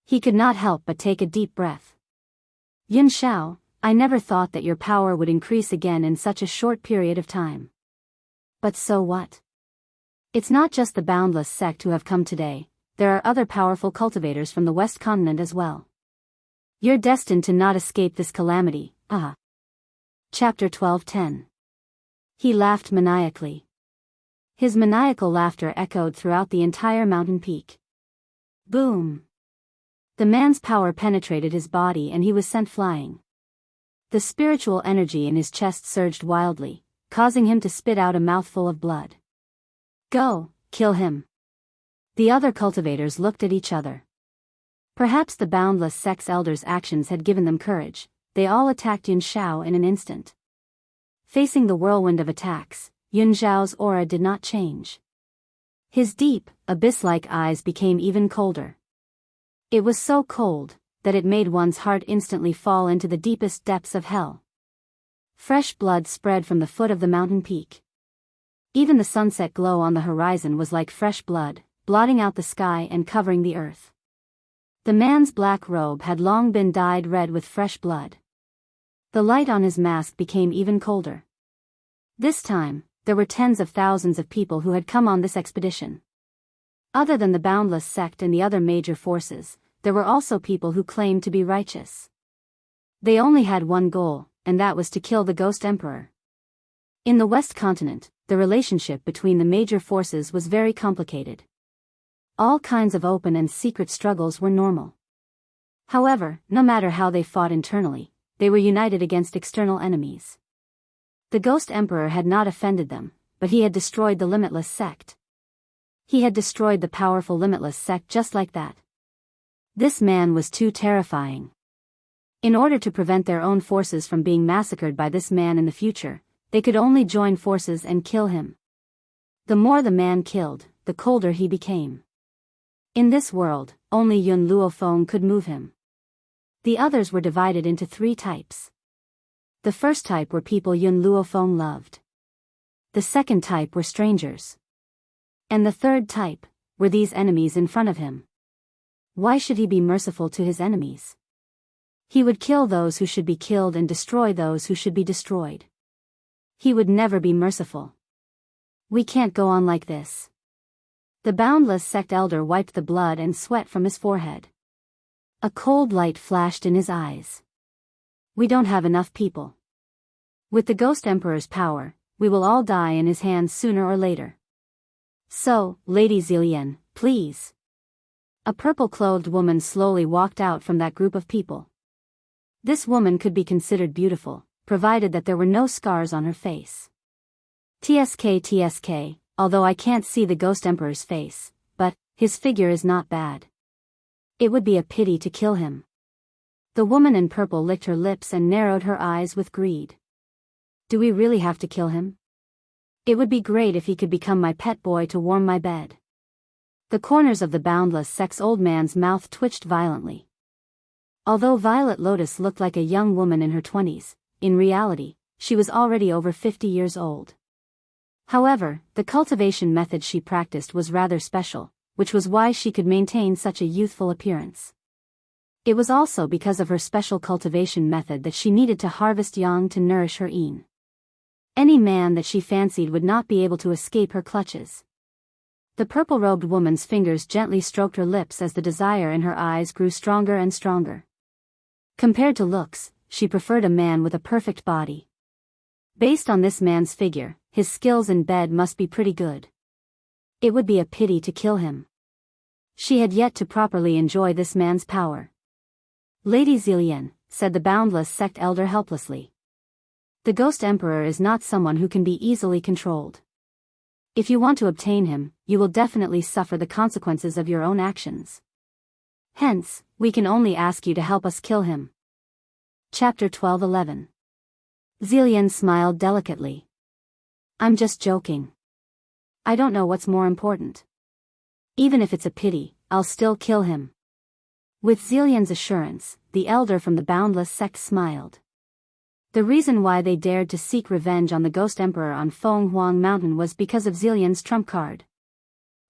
He could not help but take a deep breath. Yun Xiao, I never thought that your power would increase again in such a short period of time. But so what? It's not just the Boundless sect who have come today, there are other powerful cultivators from the West Continent as well. You're destined to not escape this calamity, Chapter 12:10. He laughed maniacally. His maniacal laughter echoed throughout the entire mountain peak. Boom! The man's power penetrated his body and he was sent flying. The spiritual energy in his chest surged wildly, causing him to spit out a mouthful of blood. Go, kill him. The other cultivators looked at each other. Perhaps the Boundless sect's elders' actions had given them courage. They all attacked Yun Xiao in an instant. Facing the whirlwind of attacks, Yun Xiao's aura did not change. His deep, abyss-like eyes became even colder. It was so cold that it made one's heart instantly fall into the deepest depths of hell. Fresh blood spread from the foot of the mountain peak. Even the sunset glow on the horizon was like fresh blood, blotting out the sky and covering the earth. The man's black robe had long been dyed red with fresh blood. The light on his mask became even colder. This time, there were tens of thousands of people who had come on this expedition. Other than the Boundless sect and the other major forces, there were also people who claimed to be righteous. They only had one goal, and that was to kill the Ghost Emperor. In the West Continent, the relationship between the major forces was very complicated. All kinds of open and secret struggles were normal. However, no matter how they fought internally, they were united against external enemies. The Ghost Emperor had not offended them, but he had destroyed the Limitless sect. He had destroyed the powerful Limitless sect just like that. This man was too terrifying. In order to prevent their own forces from being massacred by this man in the future, they could only join forces and kill him. The more the man killed, the colder he became. In this world, only Yun Luofeng could move him. The others were divided into three types. The first type were people Yun Luofeng loved. The second type were strangers. And the third type were these enemies in front of him. Why should he be merciful to his enemies? He would kill those who should be killed and destroy those who should be destroyed. He would never be merciful. We can't go on like this. The Boundless sect elder wiped the blood and sweat from his forehead. A cold light flashed in his eyes. We don't have enough people. With the Ghost Emperor's power, we will all die in his hands sooner or later. So, Lady Zillian, please. A purple-clothed woman slowly walked out from that group of people. This woman could be considered beautiful, provided that there were no scars on her face. TSK, although I can't see the Ghost Emperor's face, but his figure is not bad. It would be a pity to kill him. The woman in purple licked her lips and narrowed her eyes with greed. Do we really have to kill him? It would be great if he could become my pet boy to warm my bed. The corners of the Boundless sect's old man's mouth twitched violently. Although Violet Lotus looked like a young woman in her 20s, in reality, she was already over 50 years old. However, the cultivation method she practiced was rather special, which was why she could maintain such a youthful appearance. It was also because of her special cultivation method that she needed to harvest yang to nourish her yin. Any man that she fancied would not be able to escape her clutches. The purple-robed woman's fingers gently stroked her lips as the desire in her eyes grew stronger and stronger. Compared to looks, she preferred a man with a perfect body. Based on this man's figure, his skills in bed must be pretty good. It would be a pity to kill him. She had yet to properly enjoy this man's power. "Lady Zillian," said the boundless sect elder helplessly. "The Ghost Emperor is not someone who can be easily controlled. If you want to obtain him, you will definitely suffer the consequences of your own actions. Hence, we can only ask you to help us kill him." Chapter 12:11. Zillian smiled delicately. "I'm just joking. I don't know what's more important. Even if it's a pity, I'll still kill him." With Zillian's assurance, the elder from the boundless sect smiled. The reason why they dared to seek revenge on the Ghost Emperor on Feng Huang Mountain was because of Zillian's trump card.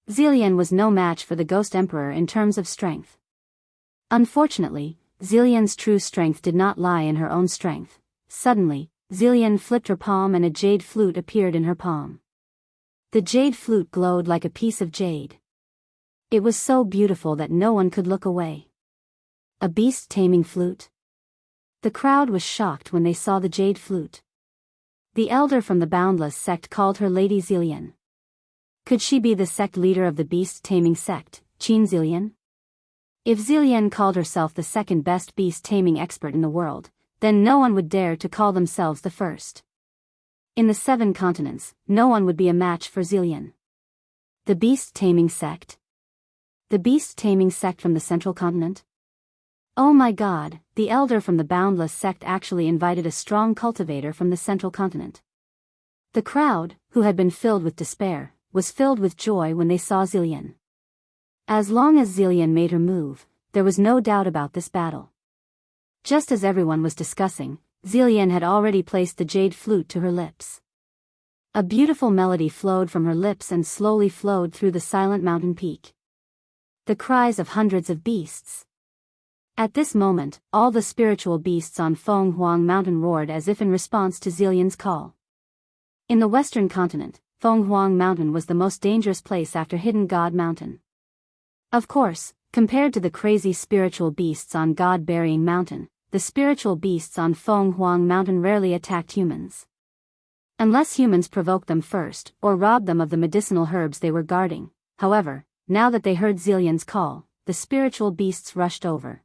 Zillian was no match for the Ghost Emperor in terms of strength. Unfortunately, Zillian's true strength did not lie in her own strength. Suddenly, Zillian flipped her palm and a jade flute appeared in her palm. The jade flute glowed like a piece of jade. It was so beautiful that no one could look away. A beast-taming flute? The crowd was shocked when they saw the jade flute. The elder from the boundless sect called her Lady Zillian. Could she be the sect leader of the beast-taming sect, Qin Zillian? If Zillian called herself the second best beast-taming expert in the world, then no one would dare to call themselves the first. In the 7 continents, no one would be a match for Zillian. The beast-taming sect? The beast-taming sect from the central continent? Oh my God, the elder from the boundless sect actually invited a strong cultivator from the central continent. The crowd, who had been filled with despair, was filled with joy when they saw Zillian. As long as Zillian made her move, there was no doubt about this battle. Just as everyone was discussing, Zillian had already placed the jade flute to her lips. A beautiful melody flowed from her lips and slowly flowed through the silent mountain peak. The cries of hundreds of beasts. At this moment, all the spiritual beasts on Feng Huang Mountain roared as if in response to Zillian's call. In the western continent, Feng Huang Mountain was the most dangerous place after Hidden God Mountain. Of course, compared to the crazy spiritual beasts on God-Burying Mountain, the spiritual beasts on Feng Huang Mountain rarely attacked humans. Unless humans provoked them first, or robbed them of the medicinal herbs they were guarding. However, now that they heard Zillian's call, the spiritual beasts rushed over.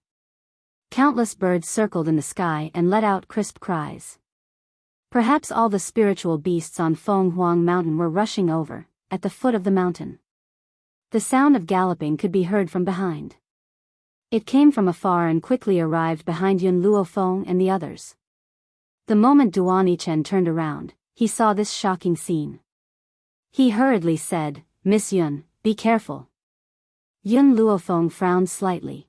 Countless birds circled in the sky and let out crisp cries. Perhaps all the spiritual beasts on Feng Huang Mountain were rushing over, at the foot of the mountain. The sound of galloping could be heard from behind. It came from afar and quickly arrived behind Yun Luofeng and the others. The moment Duan Yichen turned around, he saw this shocking scene. He hurriedly said, "Miss Yun, be careful." Yun Luofeng frowned slightly.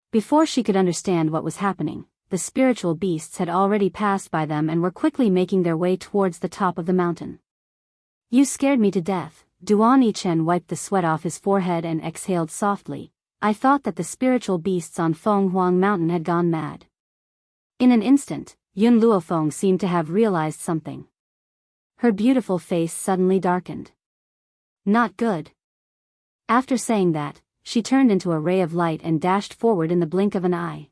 Before she could understand what was happening, the spiritual beasts had already passed by them and were quickly making their way towards the top of the mountain. "You scared me to death." Duan Yichen wiped the sweat off his forehead and exhaled softly. "I thought that the spiritual beasts on Feng Huang Mountain had gone mad." In an instant, Yun Luofeng seemed to have realized something. Her beautiful face suddenly darkened. Not good. After saying that, she turned into a ray of light and dashed forward in the blink of an eye.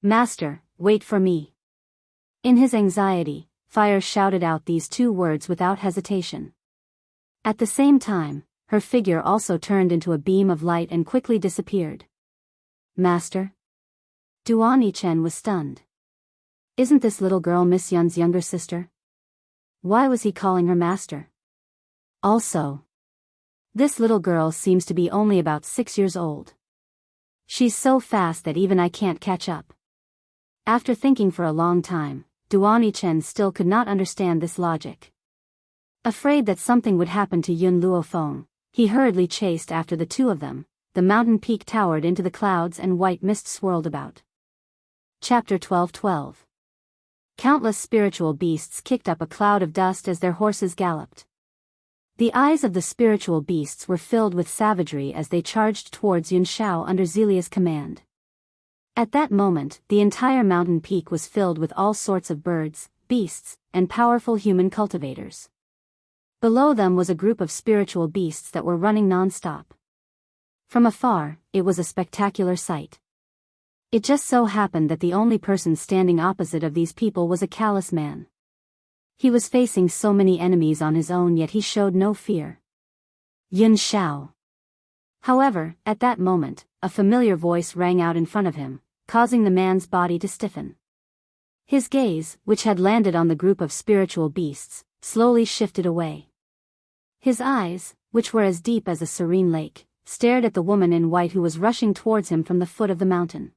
"Master, wait for me." In his anxiety, Fire shouted out these 2 words without hesitation. At the same time, her figure also turned into a beam of light and quickly disappeared. "Master?" Duan Yichen was stunned. Isn't this little girl Miss Yun's younger sister? Why was he calling her master? Also, this little girl seems to be only about 6 years old. She's so fast that even I can't catch up. After thinking for a long time, Duan Yichen still could not understand this logic. Afraid that something would happen to Yun Luofeng, he hurriedly chased after the 2 of them. The mountain peak towered into the clouds and white mist swirled about. Chapter 12:12. Countless spiritual beasts kicked up a cloud of dust as their horses galloped. The eyes of the spiritual beasts were filled with savagery as they charged towards Yun Shao under Zelia's command. At that moment, the entire mountain peak was filled with all sorts of birds, beasts, and powerful human cultivators. Below them was a group of spiritual beasts that were running non-stop. From afar, it was a spectacular sight. It just so happened that the only person standing opposite of these people was a callous man. He was facing so many enemies on his own, yet he showed no fear. Yun Xiao. However, at that moment, a familiar voice rang out in front of him, causing the man's body to stiffen. His gaze, which had landed on the group of spiritual beasts, slowly shifted away. His eyes, which were as deep as a serene lake, stared at the woman in white who was rushing towards him from the foot of the mountain.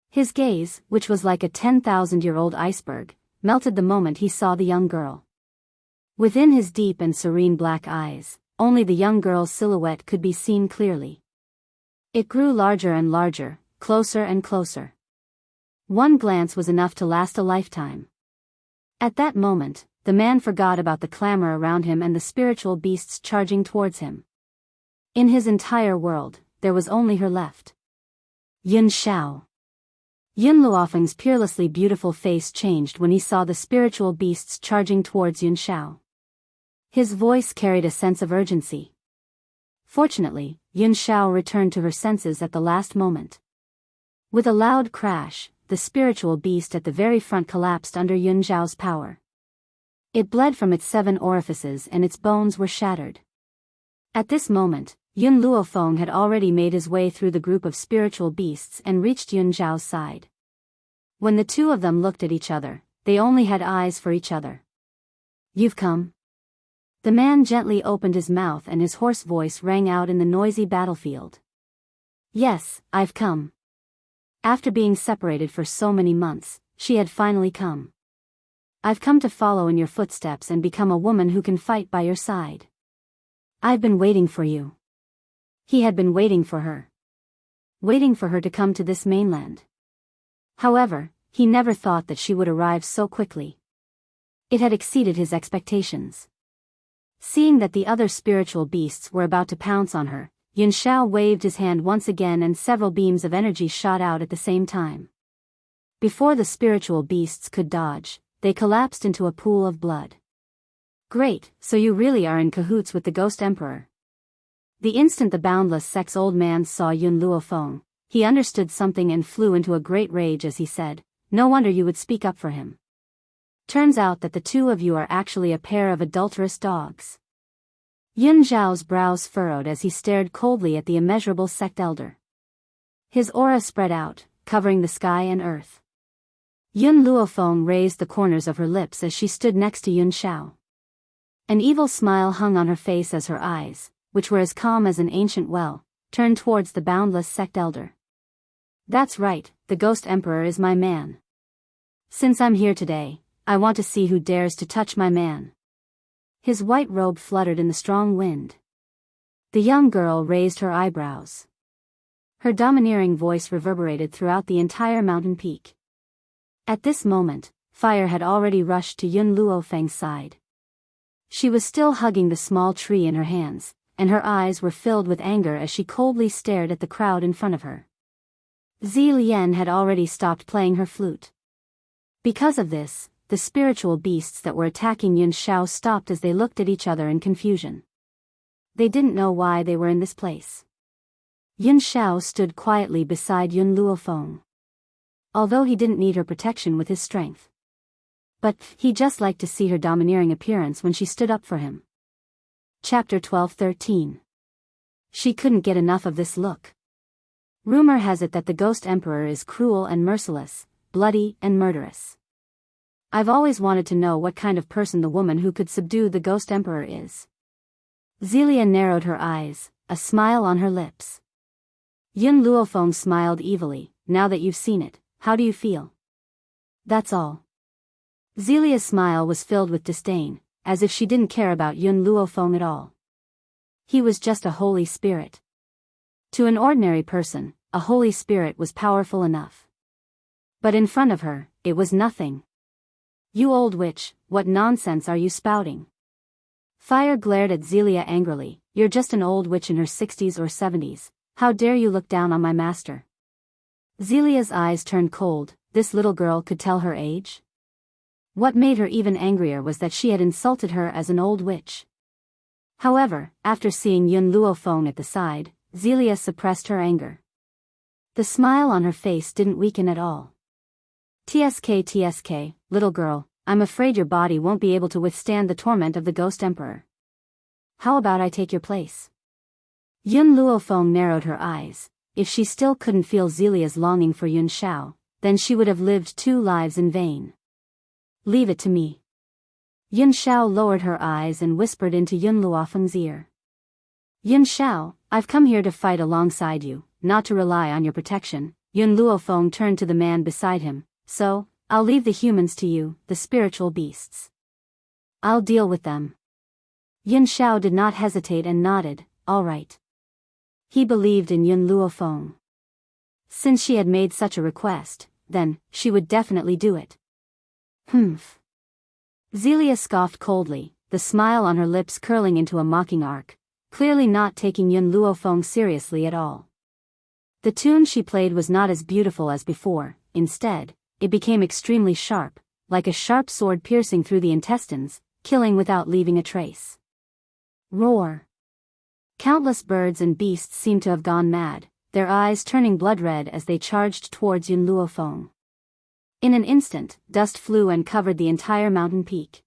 His gaze, which was like a 10,000-year-old iceberg, melted the moment he saw the young girl. Within his deep and serene black eyes, only the young girl's silhouette could be seen clearly. It grew larger and larger, closer and closer. One glance was enough to last a lifetime. At that moment, the man forgot about the clamor around him and the spiritual beasts charging towards him. In his entire world, there was only her left. Yun Xiao. Yun Luofeng's peerlessly beautiful face changed when he saw the spiritual beasts charging towards Yun Xiao. His voice carried a sense of urgency. Fortunately, Yun Xiao returned to her senses at the last moment. With a loud crash, the spiritual beast at the very front collapsed under Yun Xiao's power. It bled from its 7 orifices and its bones were shattered. At this moment, Yun Luofeng had already made his way through the group of spiritual beasts and reached Yun Xiao's side. When the two of them looked at each other, they only had eyes for each other. "You've come?" The man gently opened his mouth and his hoarse voice rang out in the noisy battlefield. "Yes, I've come." After being separated for so many months, she had finally come. "I've come to follow in your footsteps and become a woman who can fight by your side. I've been waiting for you." He had been waiting for her. Waiting for her to come to this mainland. However, he never thought that she would arrive so quickly. It had exceeded his expectations. Seeing that the other spiritual beasts were about to pounce on her, Yun Xiao waved his hand once again and several beams of energy shot out at the same time. Before the spiritual beasts could dodge, they collapsed into a pool of blood. "Great, so you really are in cahoots with the Ghost Emperor." The instant the boundless sex old man saw Yun Luofeng, he understood something and flew into a great rage as he said, "No wonder you would speak up for him. Turns out that the two of you are actually a pair of adulterous dogs." Yun Xiao's brows furrowed as he stared coldly at the immeasurable sect elder. His aura spread out, covering the sky and earth. Yun Luofeng raised the corners of her lips as she stood next to Yun Xiao. An evil smile hung on her face as her eyes, which were as calm as an ancient well, turned towards the boundless sect elder. "That's right, the Ghost Emperor is my man. Since I'm here today, I want to see who dares to touch my man." His white robe fluttered in the strong wind. The young girl raised her eyebrows. Her domineering voice reverberated throughout the entire mountain peak. At this moment, fire had already rushed to Yun Luofeng's side. She was still hugging the small tree in her hands, and her eyes were filled with anger as she coldly stared at the crowd in front of her. Zi Lian had already stopped playing her flute. Because of this, the spiritual beasts that were attacking Yun Xiao stopped as they looked at each other in confusion. They didn't know why they were in this place. Yun Xiao stood quietly beside Yun Luofeng. Although he didn't need her protection with his strength. But he just liked to see her domineering appearance when she stood up for him. Chapter 12-13. She couldn't get enough of this look. Rumor has it that the Ghost Emperor is cruel and merciless, bloody and murderous. I've always wanted to know what kind of person the woman who could subdue the Ghost Emperor is. Zelia narrowed her eyes, a smile on her lips. Yun Luofeng smiled evilly. "Now that you've seen it, how do you feel?" "That's all." Zelia's smile was filled with disdain, as if she didn't care about Yun Luofeng at all. He was just a holy spirit. To an ordinary person, a holy spirit was powerful enough. But in front of her, it was nothing. "You old witch, what nonsense are you spouting?" Fire glared at Zelia angrily. "You're just an old witch in her 60s or 70s. How dare you look down on my master?" Zelia's eyes turned cold. This little girl could tell her age? What made her even angrier was that she had insulted her as an old witch. However, after seeing Yun Luofeng at the side, Zelia suppressed her anger. The smile on her face didn't weaken at all. TSK, little girl, I'm afraid your body won't be able to withstand the torment of the Ghost Emperor. How about I take your place? Yun Luofeng narrowed her eyes. If she still couldn't feel Zelia's longing for Yun Shao, then she would have lived 2 lives in vain. Leave it to me. Yun Shao lowered her eyes and whispered into Yun Luofeng's ear. Yun Shao, I've come here to fight alongside you, not to rely on your protection. Yun Luofeng turned to the man beside him. So, I'll leave the humans to you, the spiritual beasts. I'll deal with them. Yun Shao did not hesitate and nodded, all right. He believed in Yun Luofeng. Since she had made such a request, then, she would definitely do it. Humph. Zelia scoffed coldly, the smile on her lips curling into a mocking arc, clearly not taking Yun Luofeng seriously at all. The tune she played was not as beautiful as before. Instead, it became extremely sharp, like a sharp sword piercing through the intestines, killing without leaving a trace. Roar. Countless birds and beasts seemed to have gone mad, their eyes turning blood-red as they charged towards Yun Luofeng. In an instant, dust flew and covered the entire mountain peak.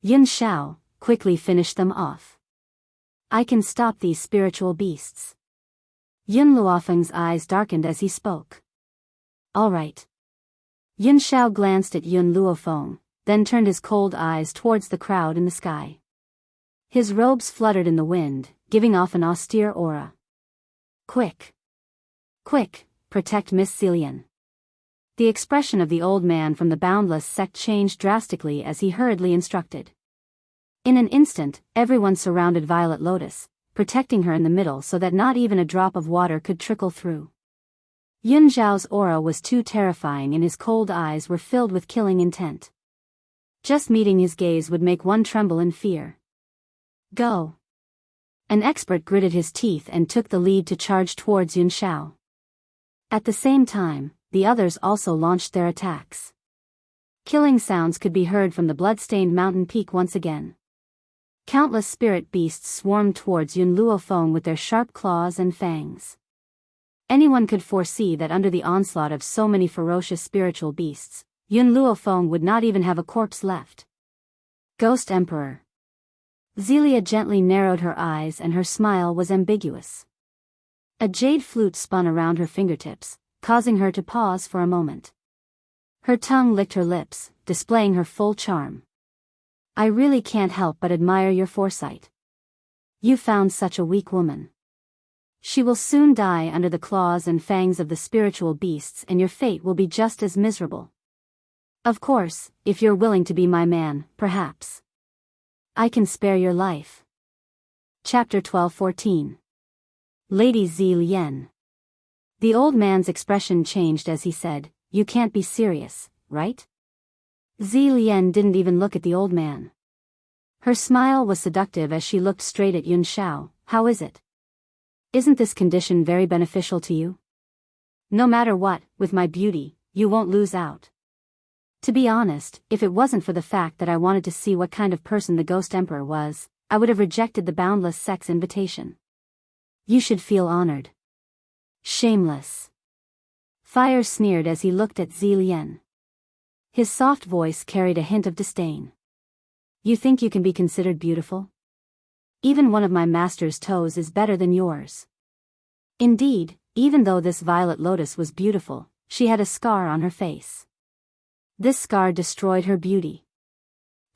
Yun Shao quickly finished them off. I can stop these spiritual beasts. Yun Luofeng's eyes darkened as he spoke. All right. Yun Shao glanced at Yun Luofeng, then turned his cold eyes towards the crowd in the sky. His robes fluttered in the wind, giving off an austere aura. Quick! Quick, protect Miss Celian. The expression of the old man from the Boundless sect changed drastically as he hurriedly instructed. In an instant, everyone surrounded Violet Lotus, protecting her in the middle so that not even a drop of water could trickle through. Yun Zhao's aura was too terrifying and his cold eyes were filled with killing intent. Just meeting his gaze would make one tremble in fear. Go! An expert gritted his teeth and took the lead to charge towards Yun Shao. At the same time, the others also launched their attacks. Killing sounds could be heard from the blood-stained mountain peak once again. Countless spirit beasts swarmed towards Yun Luofeng with their sharp claws and fangs. Anyone could foresee that under the onslaught of so many ferocious spiritual beasts, Yun Luofeng would not even have a corpse left. Ghost Emperor. Zelia gently narrowed her eyes and her smile was ambiguous. A jade flute spun around her fingertips, causing her to pause for a moment. Her tongue licked her lips, displaying her full charm. I really can't help but admire your foresight. You found such a weak woman. She will soon die under the claws and fangs of the spiritual beasts and your fate will be just as miserable. Of course, if you're willing to be my man, perhaps I can spare your life. Chapter 12-14. Lady Zi Lian. The old man's expression changed as he said, You can't be serious, right? Zi Lian didn't even look at the old man. Her smile was seductive as she looked straight at Yun Shao. How is it? Isn't this condition very beneficial to you? No matter what, with my beauty, you won't lose out. To be honest, if it wasn't for the fact that I wanted to see what kind of person the Ghost Emperor was, I would have rejected the Boundless sect's invitation. You should feel honored. Shameless. Fire sneered as he looked at Zi Lian. His soft voice carried a hint of disdain. You think you can be considered beautiful? Even one of my master's toes is better than yours. Indeed, even though this Violet Lotus was beautiful, she had a scar on her face. This scar destroyed her beauty.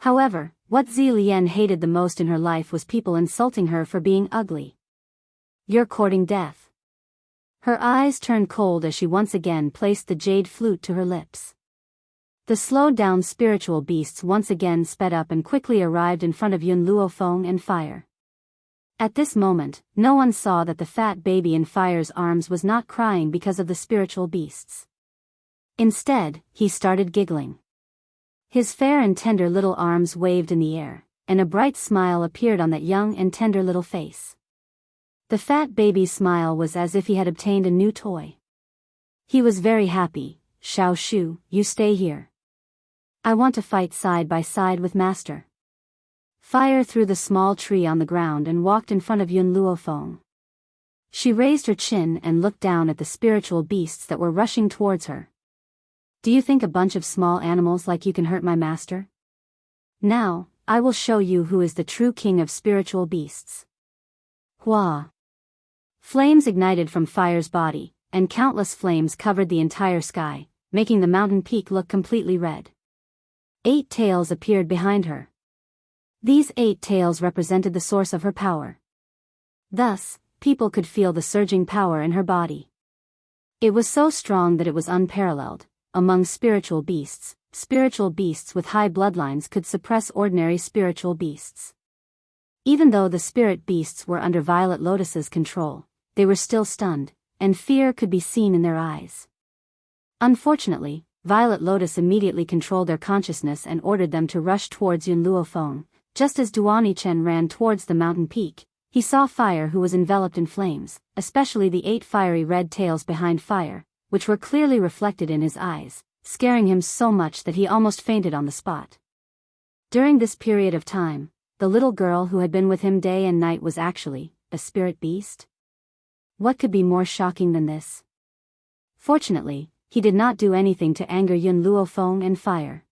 However, what Zi Lian hated the most in her life was people insulting her for being ugly. You're courting death. Her eyes turned cold as she once again placed the jade flute to her lips. The slowed-down spiritual beasts once again sped up and quickly arrived in front of Yun Luofeng and Fire. At this moment, no one saw that the fat baby in Fire's arms was not crying because of the spiritual beasts. Instead, he started giggling. His fair and tender little arms waved in the air, and a bright smile appeared on that young and tender little face. The fat baby's smile was as if he had obtained a new toy. He was very happy. Xiao Shu, you stay here. I want to fight side by side with Master. Fire threw the small tree on the ground and walked in front of Yun Luofeng. She raised her chin and looked down at the spiritual beasts that were rushing towards her. Do you think a bunch of small animals like you can hurt my master? Now, I will show you who is the true king of spiritual beasts. Hua! Flames ignited from Fire's body, and countless flames covered the entire sky, making the mountain peak look completely red. 8 tails appeared behind her. These 8 tails represented the source of her power. Thus, people could feel the surging power in her body. It was so strong that it was unparalleled. Among spiritual beasts with high bloodlines could suppress ordinary spiritual beasts. Even though the spirit beasts were under Violet Lotus's control, they were still stunned, and fear could be seen in their eyes. Unfortunately, Violet Lotus immediately controlled their consciousness and ordered them to rush towards Yun Luofeng. Just as Duan Chen ran towards the mountain peak, he saw Fire, who was enveloped in flames, especially the 8 fiery red tails behind Fire, which were clearly reflected in his eyes, scaring him so much that he almost fainted on the spot. During this period of time, the little girl who had been with him day and night was actually a spirit beast? What could be more shocking than this? Fortunately, he did not do anything to anger Yun Luofeng and Fire.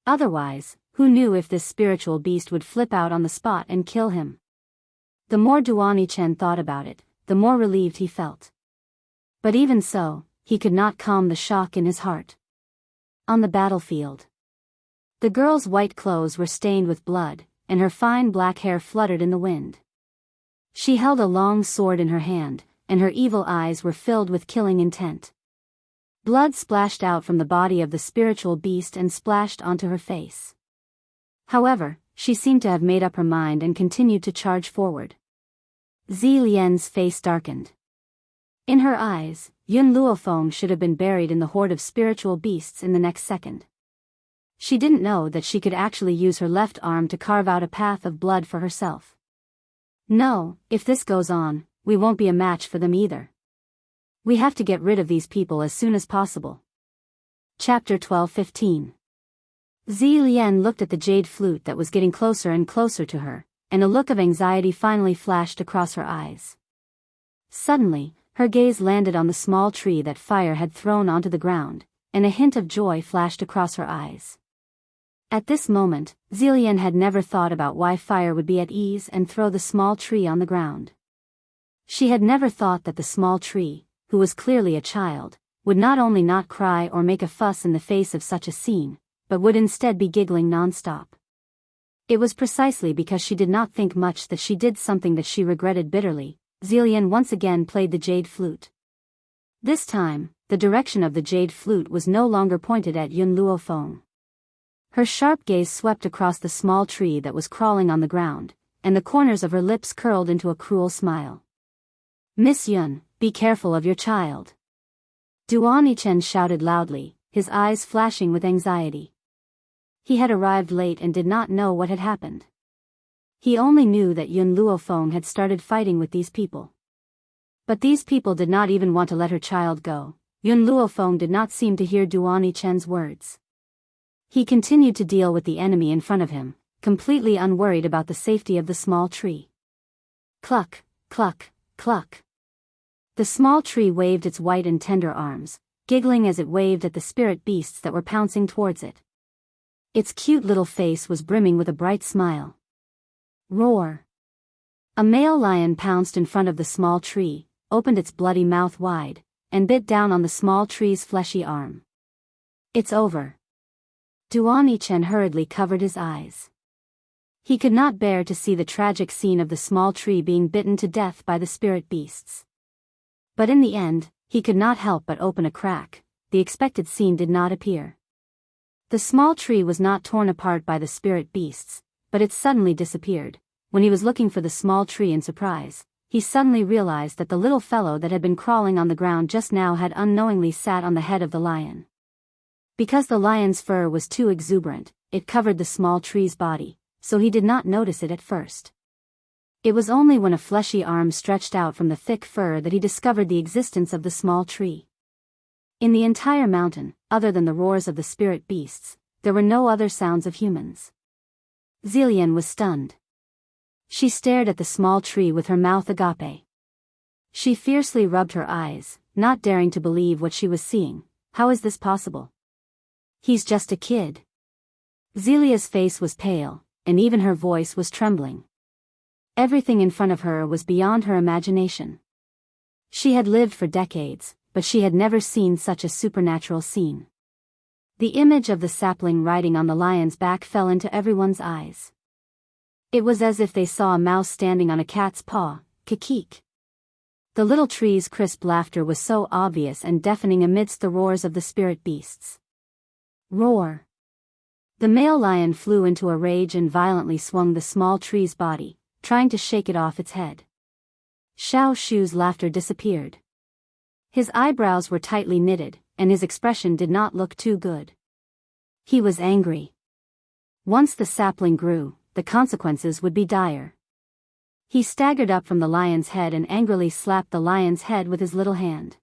Otherwise, who knew if this spiritual beast would flip out on the spot and kill him? The more Duan Chen thought about it, the more relieved he felt. But even so, he could not calm the shock in his heart. On the battlefield, the girl's white clothes were stained with blood, and her fine black hair fluttered in the wind. She held a long sword in her hand, and her evil eyes were filled with killing intent. Blood splashed out from the body of the spiritual beast and splashed onto her face. However, she seemed to have made up her mind and continued to charge forward. Zi Lian's face darkened. In her eyes, Yun Luofeng should have been buried in the horde of spiritual beasts in the next second. She didn't know that she could actually use her left arm to carve out a path of blood for herself. No, if this goes on, we won't be a match for them either. We have to get rid of these people as soon as possible. Chapter 12:15. Zi Lian looked at the jade flute that was getting closer and closer to her, and a look of anxiety finally flashed across her eyes. Suddenly, her gaze landed on the small tree that Fire had thrown onto the ground, and a hint of joy flashed across her eyes. At this moment, Zillian had never thought about why Fire would be at ease and throw the small tree on the ground. She had never thought that the small tree, who was clearly a child, would not only not cry or make a fuss in the face of such a scene, but would instead be giggling non-stop. It was precisely because she did not think much that she did something that she regretted bitterly. Zillian once again played the jade flute. This time, the direction of the jade flute was no longer pointed at Yun Luofeng. Her sharp gaze swept across the small tree that was crawling on the ground, and the corners of her lips curled into a cruel smile. "Miss Yun, be careful of your child." Duan Chen shouted loudly, his eyes flashing with anxiety. He had arrived late and did not know what had happened. He only knew that Yun Luofeng had started fighting with these people. But these people did not even want to let her child go. Yun Luofeng did not seem to hear Duan Chen's words. He continued to deal with the enemy in front of him, completely unworried about the safety of the small tree. Cluck, cluck, cluck. The small tree waved its white and tender arms, giggling as it waved at the spirit beasts that were pouncing towards it. Its cute little face was brimming with a bright smile. Roar! A male lion pounced in front of the small tree, opened its bloody mouth wide, and bit down on the small tree's fleshy arm. It's over. Duan Chen hurriedly covered his eyes. He could not bear to see the tragic scene of the small tree being bitten to death by the spirit beasts. But in the end, he could not help but open a crack. The expected scene did not appear. The small tree was not torn apart by the spirit beasts, but it suddenly disappeared. When he was looking for the small tree in surprise, he suddenly realized that the little fellow that had been crawling on the ground just now had unknowingly sat on the head of the lion. Because the lion's fur was too exuberant, it covered the small tree's body, so he did not notice it at first. It was only when a fleshy arm stretched out from the thick fur that he discovered the existence of the small tree. In the entire mountain, other than the roars of the spirit beasts, there were no other sounds of humans. Zillion was stunned. She stared at the small tree with her mouth agape. She fiercely rubbed her eyes, not daring to believe what she was seeing. How is this possible? He's just a kid. Zelia's face was pale, and even her voice was trembling. Everything in front of her was beyond her imagination. She had lived for decades, but she had never seen such a supernatural scene. The image of the sapling riding on the lion's back fell into everyone's eyes. It was as if they saw a mouse standing on a cat's paw. Kikik. The little tree's crisp laughter was so obvious and deafening amidst the roars of the spirit beasts. Roar. The male lion flew into a rage and violently swung the small tree's body, trying to shake it off its head. Xiao Shu's laughter disappeared. His eyebrows were tightly knitted, and his expression did not look too good. He was angry. Once the sapling grew, the consequences would be dire. He staggered up from the lion's head and angrily slapped the lion's head with his little hand.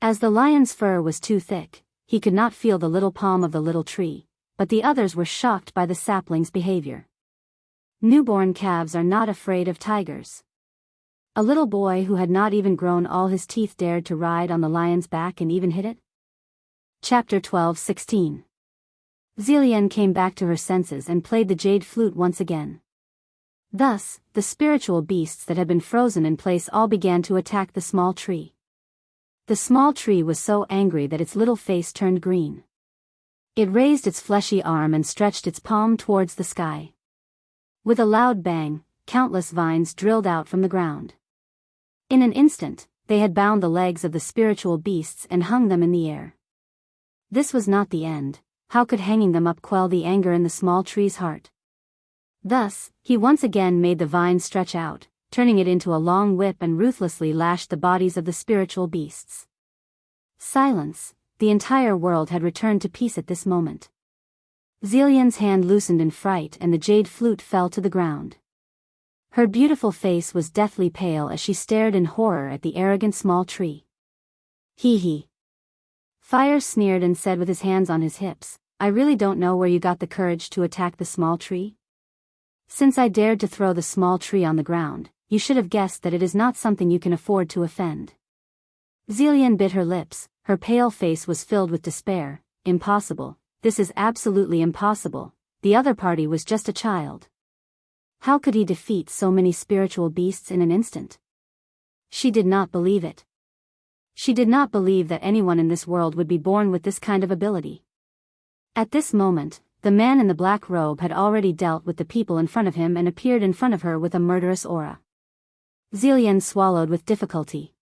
As the lion's fur was too thick, he could not feel the little palm of the little tree, but the others were shocked by the sapling's behavior. Newborn calves are not afraid of tigers. A little boy who had not even grown all his teeth dared to ride on the lion's back and even hit it? Chapter 12:16. Zillion came back to her senses and played the jade flute once again. Thus, the spiritual beasts that had been frozen in place all began to attack the small tree. The small tree was so angry that its little face turned green. It raised its fleshy arm and stretched its palm towards the sky. With a loud bang, countless vines drilled out from the ground. In an instant, they had bound the legs of the spiritual beasts and hung them in the air. This was not the end. How could hanging them up quell the anger in the small tree's heart? Thus, he once again made the vine stretch out, turning it into a long whip and ruthlessly lashed the bodies of the spiritual beasts. Silence. The entire world had returned to peace at this moment. Zillion's hand loosened in fright and the jade flute fell to the ground. Her beautiful face was deathly pale as she stared in horror at the arrogant small tree. Hee hee. Fire sneered and said with his hands on his hips, I really don't know where you got the courage to attack the small tree. Since I dared to throw the small tree on the ground, you should have guessed that it is not something you can afford to offend. Zillion bit her lips, her pale face was filled with despair. Impossible, this is absolutely impossible, the other party was just a child. How could he defeat so many spiritual beasts in an instant? She did not believe it. She did not believe that anyone in this world would be born with this kind of ability. At this moment, the man in the black robe had already dealt with the people in front of him and appeared in front of her with a murderous aura. Zillion swallowed with difficulty.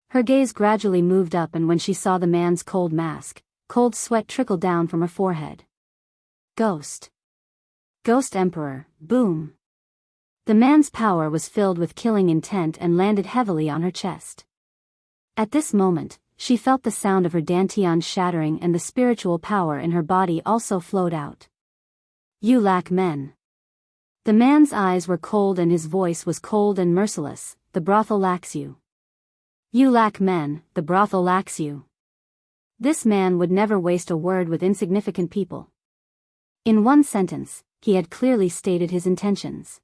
Her gaze gradually moved up, and when she saw the man's cold mask, cold sweat trickled down from her forehead. Ghost. Ghost Emperor, boom. The man's power was filled with killing intent and landed heavily on her chest. At this moment, she felt the sound of her dantian shattering and the spiritual power in her body also flowed out. You lack men. The man's eyes were cold and his voice was cold and merciless, the brothel lacks you. You lack men, the brothel lacks you. This man would never waste a word with insignificant people. In one sentence, he had clearly stated his intentions.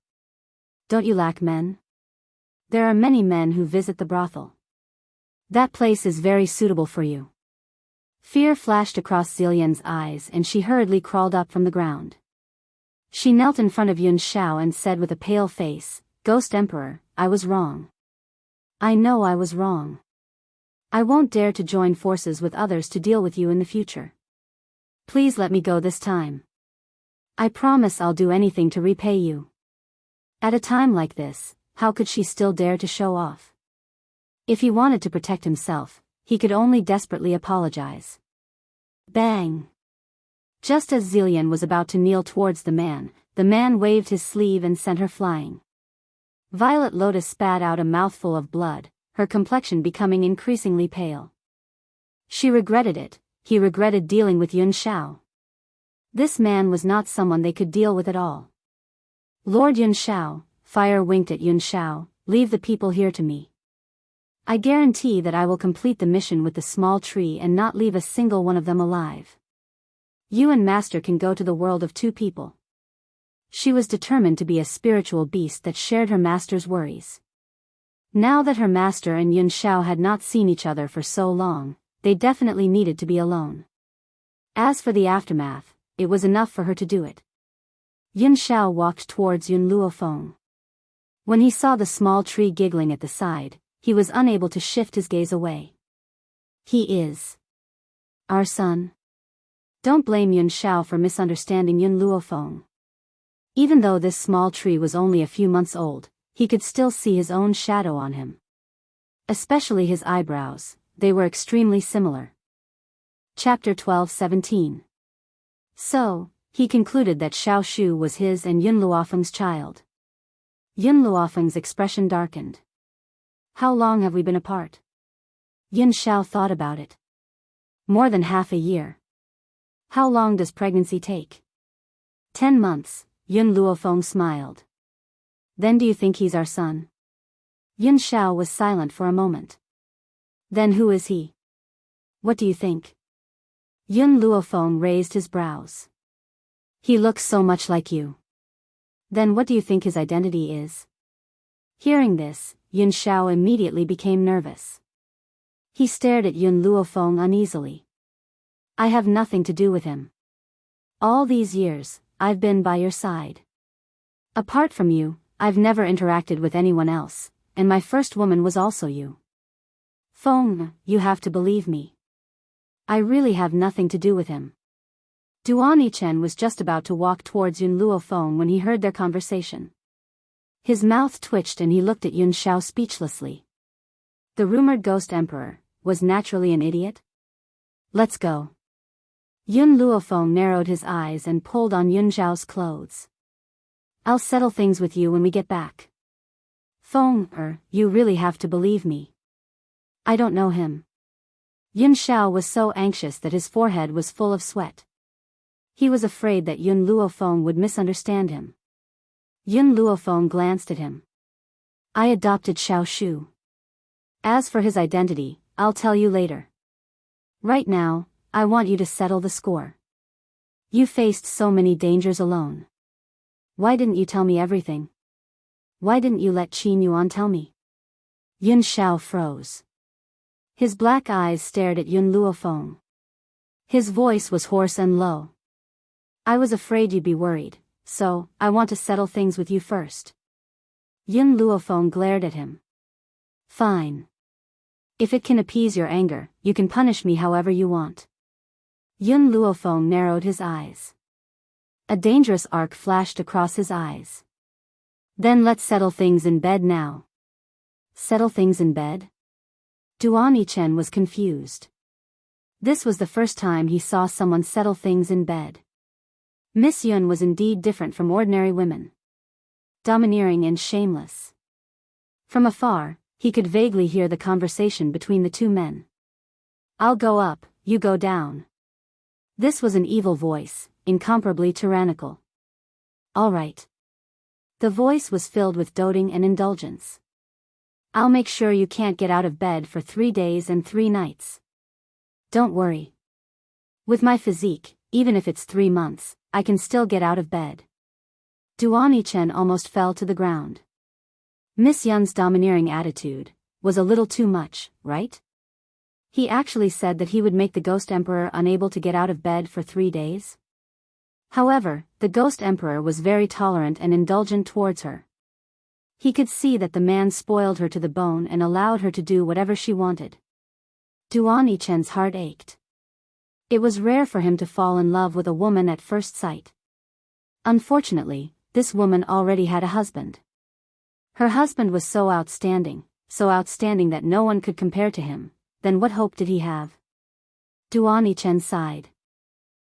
Don't you lack men? There are many men who visit the brothel. That place is very suitable for you. Fear flashed across Zillion's eyes and she hurriedly crawled up from the ground. She knelt in front of Yun Xiao and said with a pale face, Ghost Emperor, I was wrong. I know I was wrong. I won't dare to join forces with others to deal with you in the future. Please let me go this time. I promise I'll do anything to repay you. At a time like this, how could she still dare to show off? If he wanted to protect himself, he could only desperately apologize. Bang! Just as Zillion was about to kneel towards the man waved his sleeve and sent her flying. Violet Lotus spat out a mouthful of blood, her complexion becoming increasingly pale. She regretted it, he regretted dealing with Yun Xiao. This man was not someone they could deal with at all. Lord Yun Xiao, Fire winked at Yun Xiao, leave the people here to me. I guarantee that I will complete the mission with the small tree and not leave a single one of them alive. You and Master can go to the world of two people. She was determined to be a spiritual beast that shared her master's worries. Now that her master and Yun Xiao had not seen each other for so long, they definitely needed to be alone. As for the aftermath, it was enough for her to do it. Yun Xiao walked towards Yun Luofeng. When he saw the small tree giggling at the side, he was unable to shift his gaze away. He is our son. Don't blame Yun Xiao for misunderstanding Yun Luofeng. Even though this small tree was only a few months old, he could still see his own shadow on him. Especially his eyebrows, they were extremely similar. Chapter 12:17. So, he concluded that Xiao Shu was his and Yun Luofeng's child. Yun Luofeng's expression darkened. How long have we been apart? Yun Xiao thought about it. More than half a year. How long does pregnancy take? 10 months, Yun Luofeng smiled. Then do you think he's our son? Yun Xiao was silent for a moment. Then who is he? What do you think? Yun Luofeng raised his brows. He looks so much like you. Then what do you think his identity is? Hearing this, Yun Xiao immediately became nervous. He stared at Yun Luofeng uneasily. I have nothing to do with him. All these years, I've been by your side. Apart from you, I've never interacted with anyone else, and my first woman was also you. Feng, you have to believe me. I really have nothing to do with him. Duan Yichen was just about to walk towards Yun Luofeng when he heard their conversation. His mouth twitched and he looked at Yun Xiao speechlessly. The rumored ghost emperor was naturally an idiot? Let's go. Yun Luofeng narrowed his eyes and pulled on Yun Xiao's clothes. I'll settle things with you when we get back. Feng, you really have to believe me. I don't know him. Yun Xiao was so anxious that his forehead was full of sweat. He was afraid that Yun Luofeng would misunderstand him. Yun Luofeng glanced at him. I adopted Xiao Shu. As for his identity, I'll tell you later. Right now, I want you to settle the score. You faced so many dangers alone. Why didn't you tell me everything? Why didn't you let Qin Yuan tell me? Yun Xiao froze. His black eyes stared at Yun Luofeng. His voice was hoarse and low. I was afraid you'd be worried, so I want to settle things with you first. Yun Luofeng glared at him. Fine. If it can appease your anger, you can punish me however you want. Yun Luofeng narrowed his eyes. A dangerous arc flashed across his eyes. Then let's settle things in bed now. Settle things in bed? Duan Yichen was confused. This was the first time he saw someone settle things in bed. Miss Yun was indeed different from ordinary women. Domineering and shameless. From afar, he could vaguely hear the conversation between the two men. I'll go up, you go down. This was an evil voice, incomparably tyrannical. All right. The voice was filled with doting and indulgence. I'll make sure you can't get out of bed for 3 days and 3 nights. Don't worry. With my physique, even if it's 3 months, I can still get out of bed. Duan Yichen almost fell to the ground. Miss Yun's domineering attitude was a little too much, right? He actually said that he would make the Ghost Emperor unable to get out of bed for 3 days. However, the Ghost Emperor was very tolerant and indulgent towards her. He could see that the man spoiled her to the bone and allowed her to do whatever she wanted. Duan Yichen's heart ached. It was rare for him to fall in love with a woman at first sight. Unfortunately, this woman already had a husband. Her husband was so outstanding that no one could compare to him. Then what hope did he have? Duan Yichen sighed.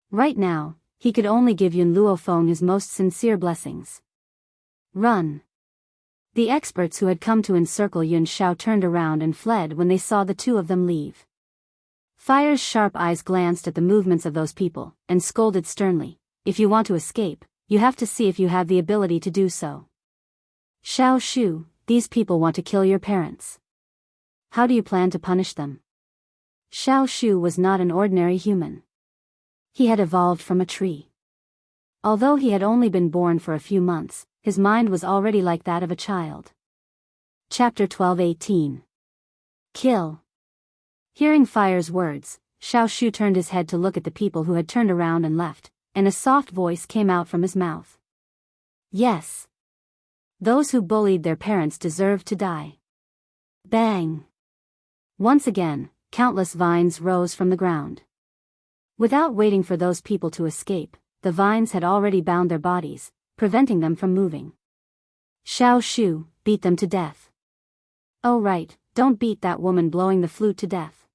Right now, he could only give Yun Luofeng his most sincere blessings. Run. The experts who had come to encircle Yun Xiao turned around and fled when they saw the two of them leave. Fire's sharp eyes glanced at the movements of those people, and scolded sternly, if you want to escape, you have to see if you have the ability to do so. Xiao Shu, these people want to kill your parents. How do you plan to punish them? Xiao Shu was not an ordinary human. He had evolved from a tree. Although he had only been born for a few months, his mind was already like that of a child. Chapter 12:18. Kill. Hearing Fire's words, Xiaoshu turned his head to look at the people who had turned around and left, and a soft voice came out from his mouth. Yes. Those who bullied their parents deserve to die. Bang. Once again, countless vines rose from the ground. Without waiting for those people to escape, the vines had already bound their bodies, preventing them from moving. Xiaoshu, beat them to death. Oh right, don't beat that woman blowing the flute to death.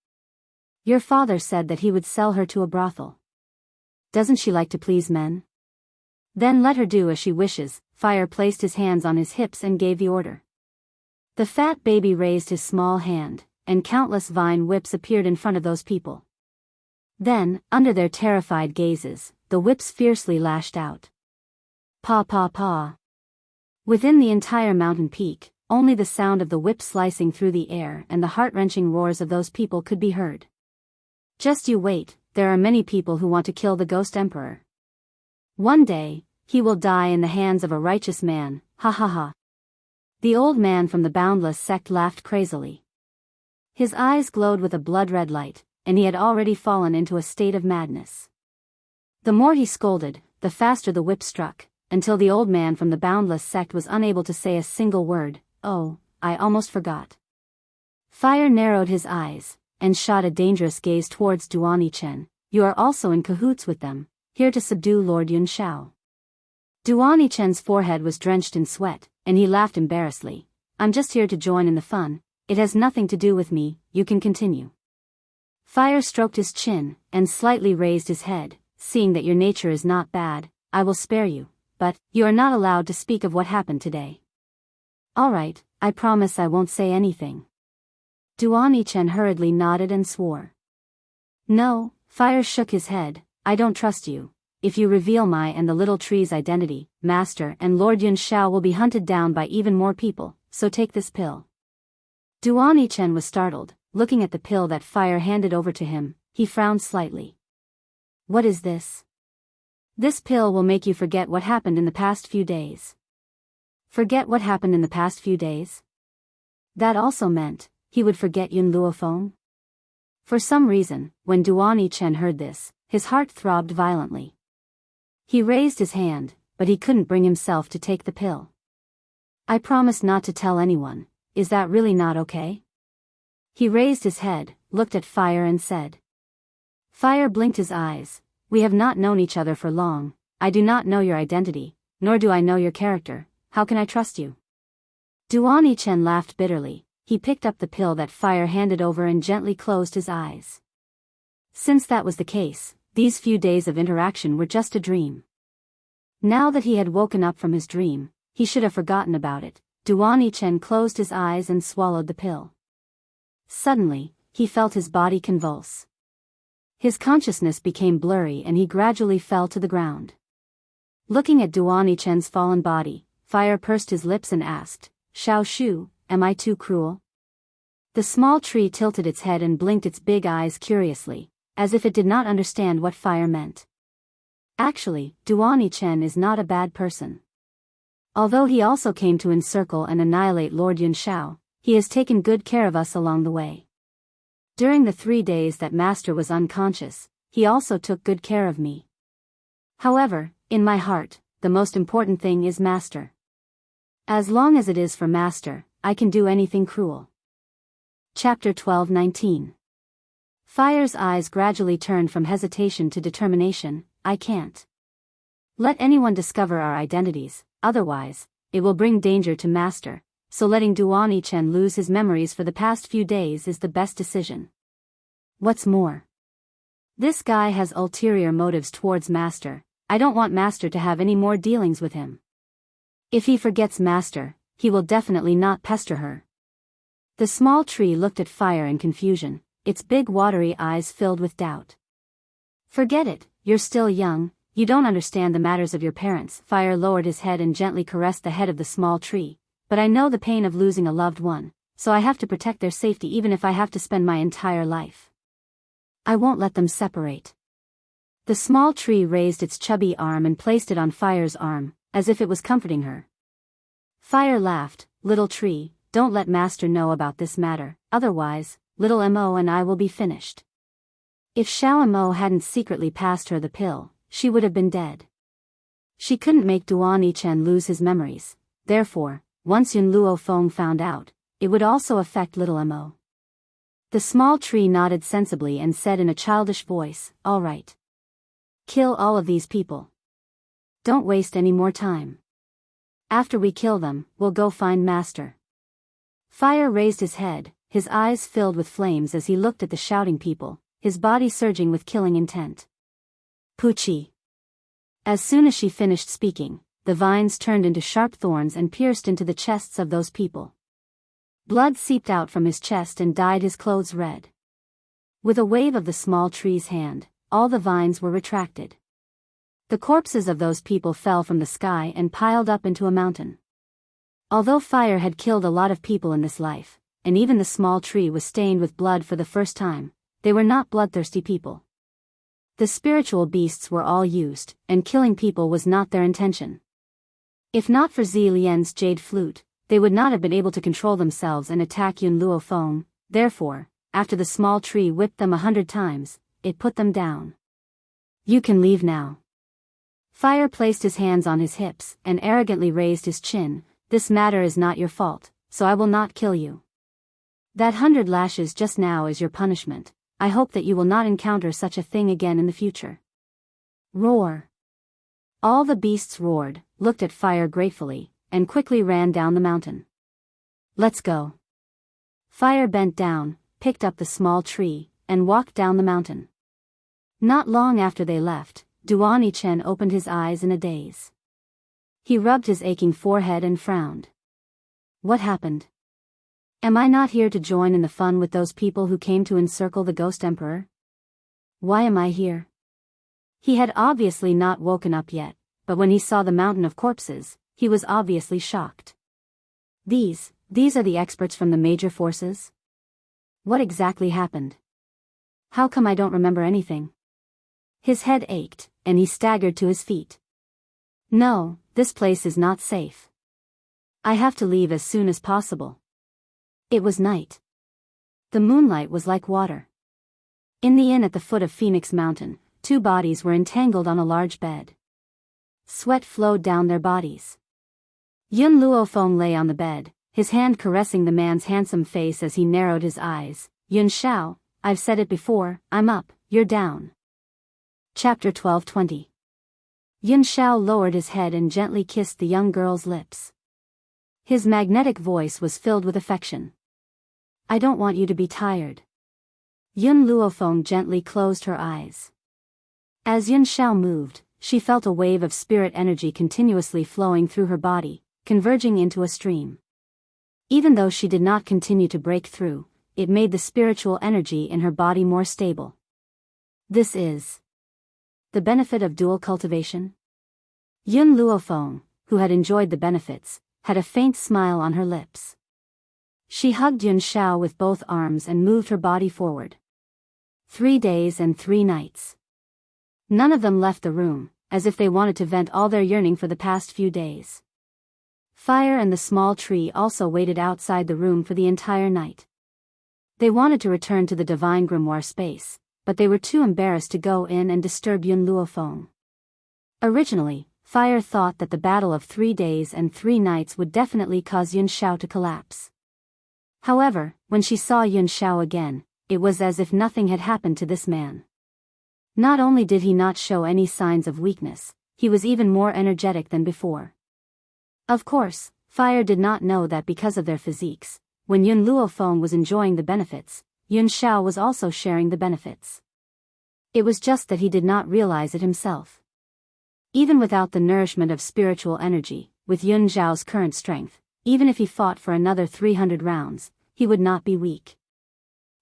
Your father said that he would sell her to a brothel. Doesn't she like to please men? Then let her do as she wishes. Fire placed his hands on his hips and gave the order. The fat baby raised his small hand, and countless vine whips appeared in front of those people. Then, under their terrified gazes, the whips fiercely lashed out. Paw paw paw. Within the entire mountain peak, only the sound of the whip slicing through the air and the heart-wrenching roars of those people could be heard. Just you wait, there are many people who want to kill the Ghost Emperor. One day, he will die in the hands of a righteous man, ha ha ha. The old man from the Boundless sect laughed crazily. His eyes glowed with a blood-red light, and he had already fallen into a state of madness. The more he scolded, the faster the whip struck, until the old man from the Boundless sect was unable to say a single word. Oh, I almost forgot. Fire narrowed his eyes, and shot a dangerous gaze towards Duanichen. You are also in cahoots with them, here to subdue Lord Yunshao. Duanichen's forehead was drenched in sweat, and he laughed embarrassedly. I'm just here to join in the fun, it has nothing to do with me, you can continue. Fire stroked his chin, and slightly raised his head. Seeing that your nature is not bad, I will spare you, but you are not allowed to speak of what happened today. All right, I promise I won't say anything. Duanichen hurriedly nodded and swore. No, Fire shook his head, I don't trust you. If you reveal my and the little tree's identity, Master and Lord Yunshao will be hunted down by even more people, so take this pill. Duanichen was startled, looking at the pill that Fire handed over to him. He frowned slightly. What is this? This pill will make you forget what happened in the past few days. Forget what happened in the past few days? That also meant, he would forget Yun Luofeng? For some reason, when Duanichen heard this, his heart throbbed violently. He raised his hand, but he couldn't bring himself to take the pill. I promise not to tell anyone, is that really not okay? He raised his head, looked at Fire and said. Fire blinked his eyes. We have not known each other for long, I do not know your identity, nor do I know your character, how can I trust you? Duanichen laughed bitterly. He picked up the pill that Fire handed over and gently closed his eyes. Since that was the case, these few days of interaction were just a dream. Now that he had woken up from his dream, he should have forgotten about it. Duanichen closed his eyes and swallowed the pill. Suddenly, he felt his body convulse. His consciousness became blurry and he gradually fell to the ground. Looking at Duanichen's fallen body, Fire pursed his lips and asked, Xiaoshu, am I too cruel? The small tree tilted its head and blinked its big eyes curiously, as if it did not understand what Fire meant. Actually, Duanichen is not a bad person. Although he also came to encircle and annihilate Lord Yunshao, he has taken good care of us along the way. During the 3 days that Master was unconscious, he also took good care of me. However, in my heart, the most important thing is Master. As long as it is for Master, I can do anything cruel. Chapter 12:19. Fire's eyes gradually turned from hesitation to determination. I can't let anyone discover our identities, otherwise, it will bring danger to Master, so letting Duanichen lose his memories for the past few days is the best decision. What's more, this guy has ulterior motives towards Master. I don't want Master to have any more dealings with him. If he forgets Master, he will definitely not pester her. The small tree looked at Fire in confusion, its big watery eyes filled with doubt. Forget it, you're still young, you don't understand the matters of your parents. Fire lowered his head and gently caressed the head of the small tree. But I know the pain of losing a loved one, so I have to protect their safety even if I have to spend my entire life. I won't let them separate. The small tree raised its chubby arm and placed it on Fire's arm, as if it was comforting her. Fire laughed. Little tree, don't let master know about this matter, otherwise, little Mo and I will be finished. If Xiao hadn't secretly passed her the pill, she would have been dead. She couldn't make Duan Yichen lose his memories, therefore, once Yun Luofeng found out, it would also affect little Mo. The small tree nodded sensibly and said in a childish voice, all right. Kill all of these people. Don't waste any more time. After we kill them, we'll go find master. Fire raised his head, his eyes filled with flames as he looked at the shouting people, his body surging with killing intent. Puchi. As soon as she finished speaking, the vines turned into sharp thorns and pierced into the chests of those people. Blood seeped out from his chest and dyed his clothes red. With a wave of the small tree's hand, all the vines were retracted. The corpses of those people fell from the sky and piled up into a mountain. Although fire had killed a lot of people in this life, and even the small tree was stained with blood for the first time, they were not bloodthirsty people. The spiritual beasts were all used, and killing people was not their intention. If not for Zi Lian's jade flute, they would not have been able to control themselves and attack Yun Luofeng. Therefore, after the small tree whipped them 100 times, it put them down. You can leave now. Fire placed his hands on his hips and arrogantly raised his chin. This matter is not your fault, so I will not kill you. That 100 lashes just now is your punishment. I hope that you will not encounter such a thing again in the future. Roar. All the beasts roared, looked at Fire gratefully, and quickly ran down the mountain. Let's go. Fire bent down, picked up the small tree, and walked down the mountain. Not long after they left, Duan Yichen opened his eyes in a daze. He rubbed his aching forehead and frowned. What happened? Am I not here to join in the fun with those people who came to encircle the Ghost Emperor? Why am I here? He had obviously not woken up yet, but when he saw the mountain of corpses, he was obviously shocked. These are the experts from the major forces? What exactly happened? How come I don't remember anything? His head ached, and he staggered to his feet. No, this place is not safe. I have to leave as soon as possible. It was night. The moonlight was like water. In the inn at the foot of Phoenix Mountain, 2 bodies were entangled on a large bed. Sweat flowed down their bodies. Yun Luofeng lay on the bed, his hand caressing the man's handsome face as he narrowed his eyes. Yun Xiao, I've said it before, I'm up, you're down. Chapter 12:20. Yun Xiao lowered his head and gently kissed the young girl's lips. His magnetic voice was filled with affection. I don't want you to be tired. Yun Luofeng gently closed her eyes. As Yun Xiao moved, she felt a wave of spirit energy continuously flowing through her body, converging into a stream. Even though she did not continue to break through, it made the spiritual energy in her body more stable. This is the benefit of dual cultivation? Yun Luofeng, who had enjoyed the benefits, had a faint smile on her lips. She hugged Yun Xiao with both arms and moved her body forward. 3 days and 3 nights. None of them left the room, as if they wanted to vent all their yearning for the past few days. Fire and the small tree also waited outside the room for the entire night. They wanted to return to the divine grimoire space, but they were too embarrassed to go in and disturb Yun Luofeng. Originally, Fire thought that the battle of 3 days and 3 nights would definitely cause Yun Xiao to collapse. However, when she saw Yun Xiao again, it was as if nothing had happened to this man. Not only did he not show any signs of weakness, he was even more energetic than before. Of course, Fire did not know that because of their physiques, when Yun Luofeng was enjoying the benefits, Yun Xiao was also sharing the benefits. It was just that he did not realize it himself. Even without the nourishment of spiritual energy, with Yun Xiao's current strength, even if he fought for another 300 rounds, he would not be weak.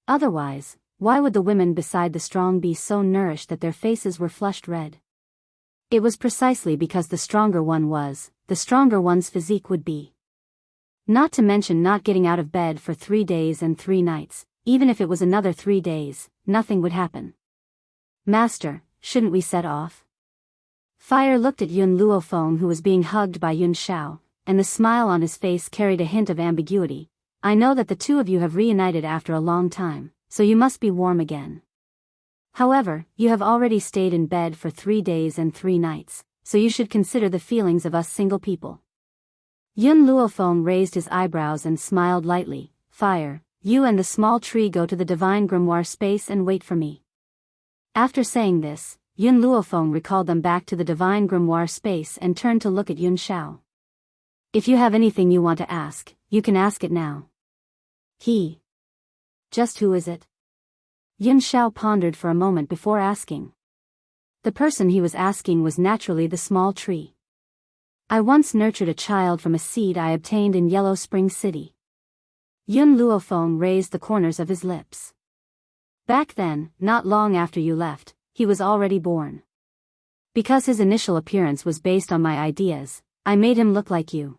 Otherwise, why would the women beside the strong be so nourished that their faces were flushed red? It was precisely because the stronger one was, the stronger one's physique would be. Not to mention not getting out of bed for 3 days and 3 nights, even if it was another 3 days, nothing would happen. Master, shouldn't we set off? Fire looked at Yun Luofeng, who was being hugged by Yun Xiao, and the smile on his face carried a hint of ambiguity. I know that the two of you have reunited after a long time, so you must be warm again. However, you have already stayed in bed for 3 days and 3 nights, so you should consider the feelings of us single people. Yun Luofeng raised his eyebrows and smiled lightly. Fire, you and the small tree go to the divine grimoire space and wait for me. After saying this, Yun Luofeng recalled them back to the divine grimoire space and turned to look at Yun Xiao. If you have anything you want to ask, you can ask it now. Just who is it? Yun Xiao pondered for a moment before asking. The person he was asking was naturally the small tree. I once nurtured a child from a seed I obtained in Yellow Spring City. Yun Luofeng raised the corners of his lips. Back then, not long after you left, he was already born. Because his initial appearance was based on my ideas, I made him look like you.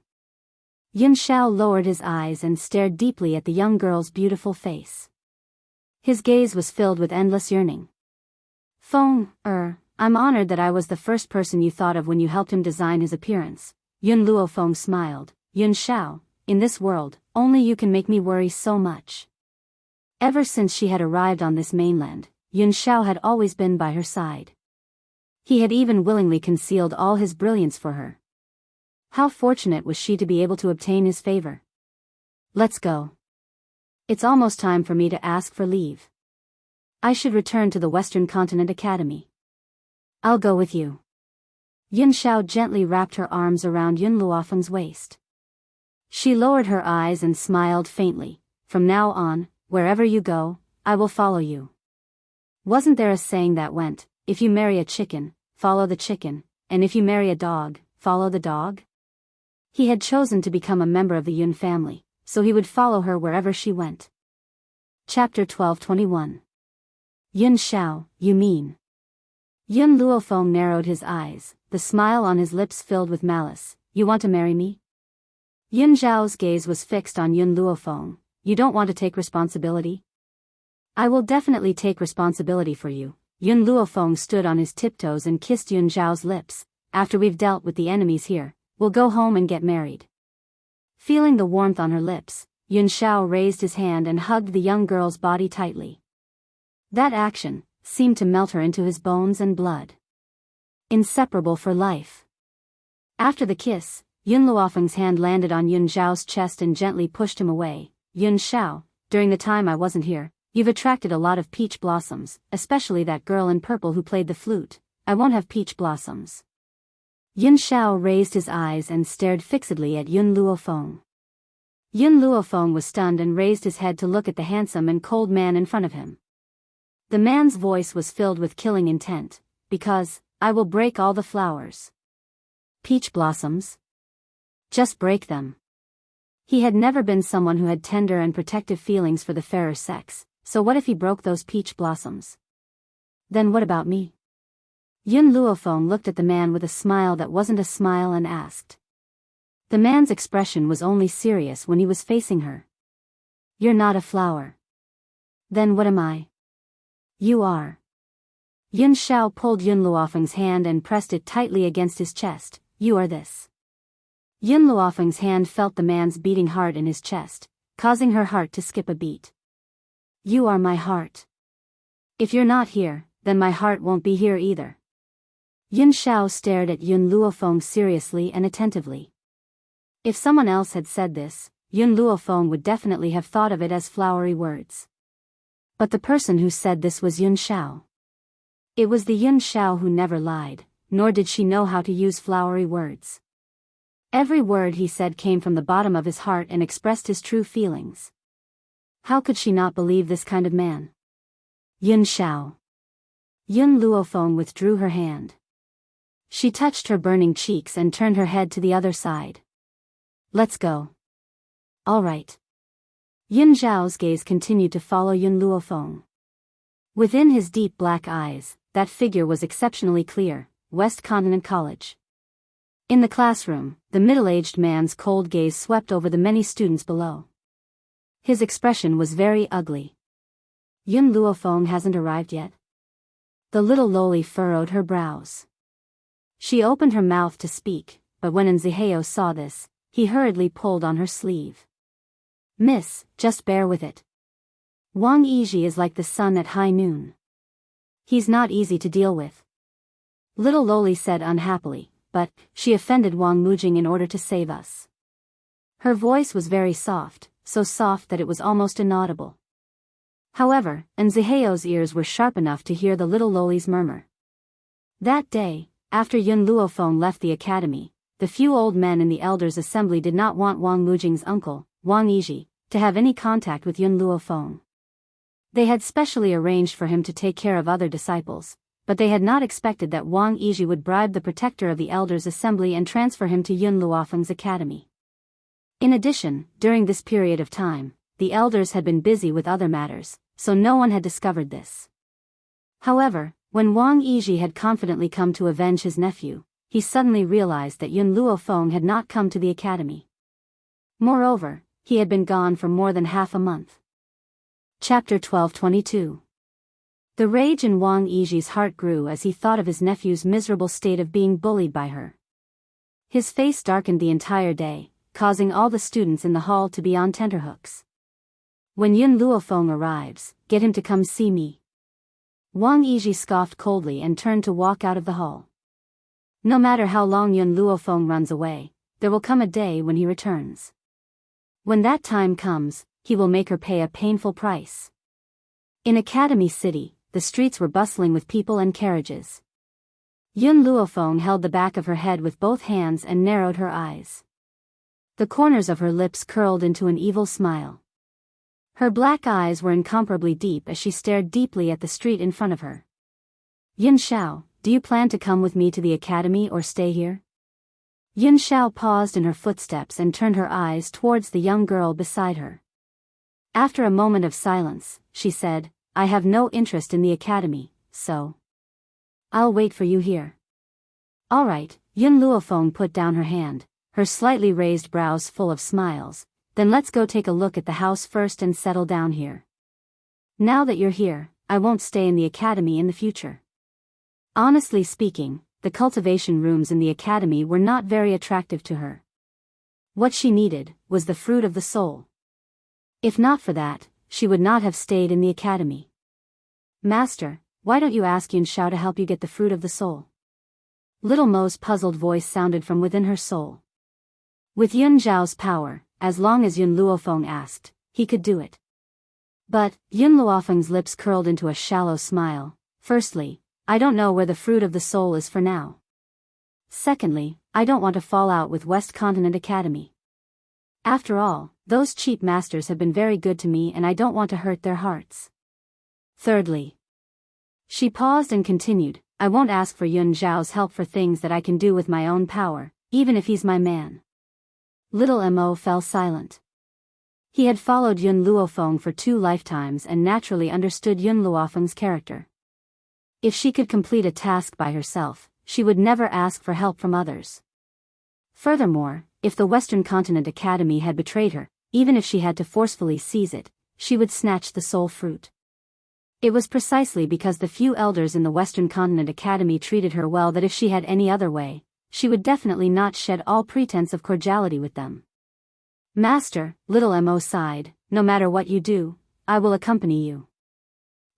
Yun Xiao lowered his eyes and stared deeply at the young girl's beautiful face. His gaze was filled with endless yearning. Feng, I'm honored that I was the first person you thought of when you helped him design his appearance. Yun Luofeng smiled. Yun Xiao, in this world, only you can make me worry so much. Ever since she had arrived on this mainland, Yun Xiao had always been by her side. He had even willingly concealed all his brilliance for her. How fortunate was she to be able to obtain his favor. Let's go. It's almost time for me to ask for leave. I should return to the Western Continent Academy. I'll go with you. Yun Xiao gently wrapped her arms around Yun Luofeng's waist. She lowered her eyes and smiled faintly. From now on, wherever you go, I will follow you. Wasn't there a saying that went, if you marry a chicken, follow the chicken, and if you marry a dog, follow the dog? He had chosen to become a member of the Yun family, so he would follow her wherever she went. Chapter 12:21. Yun Xiao, you mean? Yun Luofeng narrowed his eyes, the smile on his lips filled with malice. You want to marry me? Yun Xiao's gaze was fixed on Yun Luofeng. You don't want to take responsibility? I will definitely take responsibility for you. Yun Luofeng stood on his tiptoes and kissed Yun Xiao's lips. After we've dealt with the enemies here, we'll go home and get married. Feeling the warmth on her lips, Yun Xiao raised his hand and hugged the young girl's body tightly. That action seemed to melt her into his bones and blood. Inseparable for life. After the kiss, Yun Luofeng's hand landed on Yun Xiao's chest and gently pushed him away. Yun Xiao, during the time I wasn't here, you've attracted a lot of peach blossoms, especially that girl in purple who played the flute. I won't have peach blossoms. Yun Xiao raised his eyes and stared fixedly at Yun Luofeng. Yun Luofeng was stunned and raised his head to look at the handsome and cold man in front of him. The man's voice was filled with killing intent. Because, I will break all the flowers. Peach blossoms? Just break them. He had never been someone who had tender and protective feelings for the fairer sex, so what if he broke those peach blossoms? Then what about me? Yun Luofeng looked at the man with a smile that wasn't a smile and asked. The man's expression was only serious when he was facing her. You're not a flower. Then what am I? You are. Yun Xiao pulled Yun Luofeng's hand and pressed it tightly against his chest. You are this. Yun Luofeng's hand felt the man's beating heart in his chest, causing her heart to skip a beat. You are my heart. If you're not here, then my heart won't be here either. Yun Xiao stared at Yun Luofeng seriously and attentively. If someone else had said this, Yun Luofeng would definitely have thought of it as flowery words. But the person who said this was Yun Xiao. It was the Yun Xiao who never lied, nor did she know how to use flowery words. Every word he said came from the bottom of his heart and expressed his true feelings. How could she not believe this kind of man? Yun Xiao. Yun Luofeng withdrew her hand. She touched her burning cheeks and turned her head to the other side. Let's go. All right. Yun Xiao's gaze continued to follow Yun Luofeng. Within his deep black eyes, that figure was exceptionally clear. West Continent College. In the classroom, the middle-aged man's cold gaze swept over the many students below. His expression was very ugly. Yun Luofeng hasn't arrived yet? The little loli furrowed her brows. She opened her mouth to speak, but when Nziheo saw this, he hurriedly pulled on her sleeve. Miss, just bear with it. Wang Yiji is like the sun at high noon. He's not easy to deal with. Little loli said unhappily, but she offended Wang Mujing in order to save us. Her voice was very soft, so soft that it was almost inaudible. However, Nziheo's ears were sharp enough to hear the little loli's murmur. That day, after Yun Luofeng left the academy, the few old men in the elders' assembly did not want Wang Mujing's uncle, Wang Yiji, to have any contact with Yun Luofeng. They had specially arranged for him to take care of other disciples, but they had not expected that Wang Yiji would bribe the protector of the elders' assembly and transfer him to Yun Luofeng's academy. In addition, during this period of time, the elders had been busy with other matters, so no one had discovered this. However, when Wang Yiji had confidently come to avenge his nephew, he suddenly realized that Yun Luofeng had not come to the academy. Moreover, he had been gone for more than half a month. Chapter 1222. The rage in Wang Yiji's heart grew as he thought of his nephew's miserable state of being bullied by her. His face darkened the entire day, causing all the students in the hall to be on tenterhooks. When Yun Luofeng arrives, get him to come see me. Wang Yiji scoffed coldly and turned to walk out of the hall. No matter how long Yun Luofeng runs away, there will come a day when he returns. When that time comes, he will make her pay a painful price. In Academy City, the streets were bustling with people and carriages. Yun Luofeng held the back of her head with both hands and narrowed her eyes. The corners of her lips curled into an evil smile. Her black eyes were incomparably deep as she stared deeply at the street in front of her. Yun Xiao, do you plan to come with me to the academy or stay here? Yun Xiao paused in her footsteps and turned her eyes towards the young girl beside her. After a moment of silence, she said, I have no interest in the academy, so I'll wait for you here. All right, Yun Luofeng put down her hand, her slightly raised brows full of smiles. Then let's go take a look at the house first and settle down here. Now that you're here, I won't stay in the academy in the future. Honestly speaking, the cultivation rooms in the academy were not very attractive to her. What she needed was the fruit of the soul. If not for that, she would not have stayed in the academy. Master, why don't you ask Yun Xiao to help you get the fruit of the soul? Little Mo's puzzled voice sounded from within her soul. With Yun Xiao's power, as long as Yun Luofeng asked, he could do it. But, Yun Luofeng's lips curled into a shallow smile. Firstly, I don't know where the fruit of the soul is for now. Secondly, I don't want to fall out with West Continent Academy. After all, those cheap masters have been very good to me and I don't want to hurt their hearts. Thirdly. She paused and continued, I won't ask for Yun Xiao's help for things that I can do with my own power, even if he's my man. Little Mo fell silent. He had followed Yun Luofeng for 2 lifetimes and naturally understood Yun Luofeng's character. If she could complete a task by herself, she would never ask for help from others. Furthermore, if the Western Continent Academy had betrayed her, even if she had to forcefully seize it, she would snatch the soul fruit. It was precisely because the few elders in the Western Continent Academy treated her well that if she had any other way, she would definitely not shed all pretense of cordiality with them. Master, Little Mo sighed, no matter what you do, I will accompany you.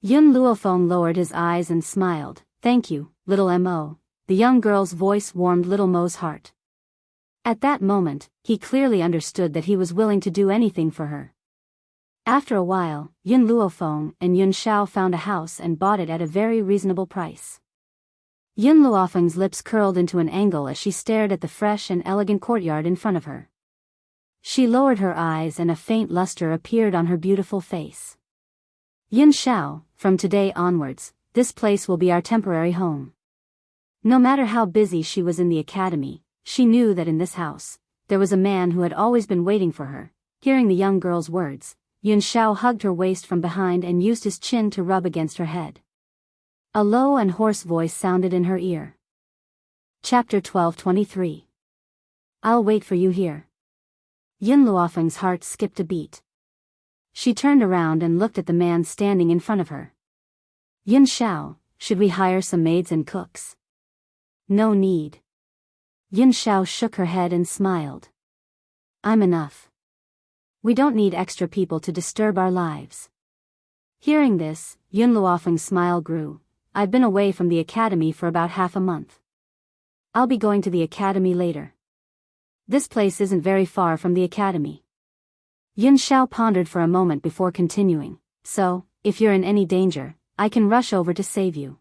Yun Luofeng lowered his eyes and smiled, thank you, Little Mo. The young girl's voice warmed Little Mo's heart. At that moment, he clearly understood that he was willing to do anything for her. After a while, Yun Luofeng and Yun Xiao found a house and bought it at a very reasonable price. Yun Luofeng's lips curled into an angle as she stared at the fresh and elegant courtyard in front of her. She lowered her eyes and a faint luster appeared on her beautiful face. Yun Xiao, from today onwards, this place will be our temporary home. No matter how busy she was in the academy, she knew that in this house, there was a man who had always been waiting for her. Hearing the young girl's words, Yun Xiao hugged her waist from behind and used his chin to rub against her head. A low and hoarse voice sounded in her ear. Chapter 1223. I'll wait for you here. Yun Luofeng's heart skipped a beat. She turned around and looked at the man standing in front of her. Yun Xiao, should we hire some maids and cooks? No need. Yun Xiao shook her head and smiled. I'm enough. We don't need extra people to disturb our lives. Hearing this, Yun Luofeng's smile grew. I've been away from the academy for about half a month. I'll be going to the academy later. This place isn't very far from the academy. Yun Xiao pondered for a moment before continuing. So, if you're in any danger, I can rush over to save you.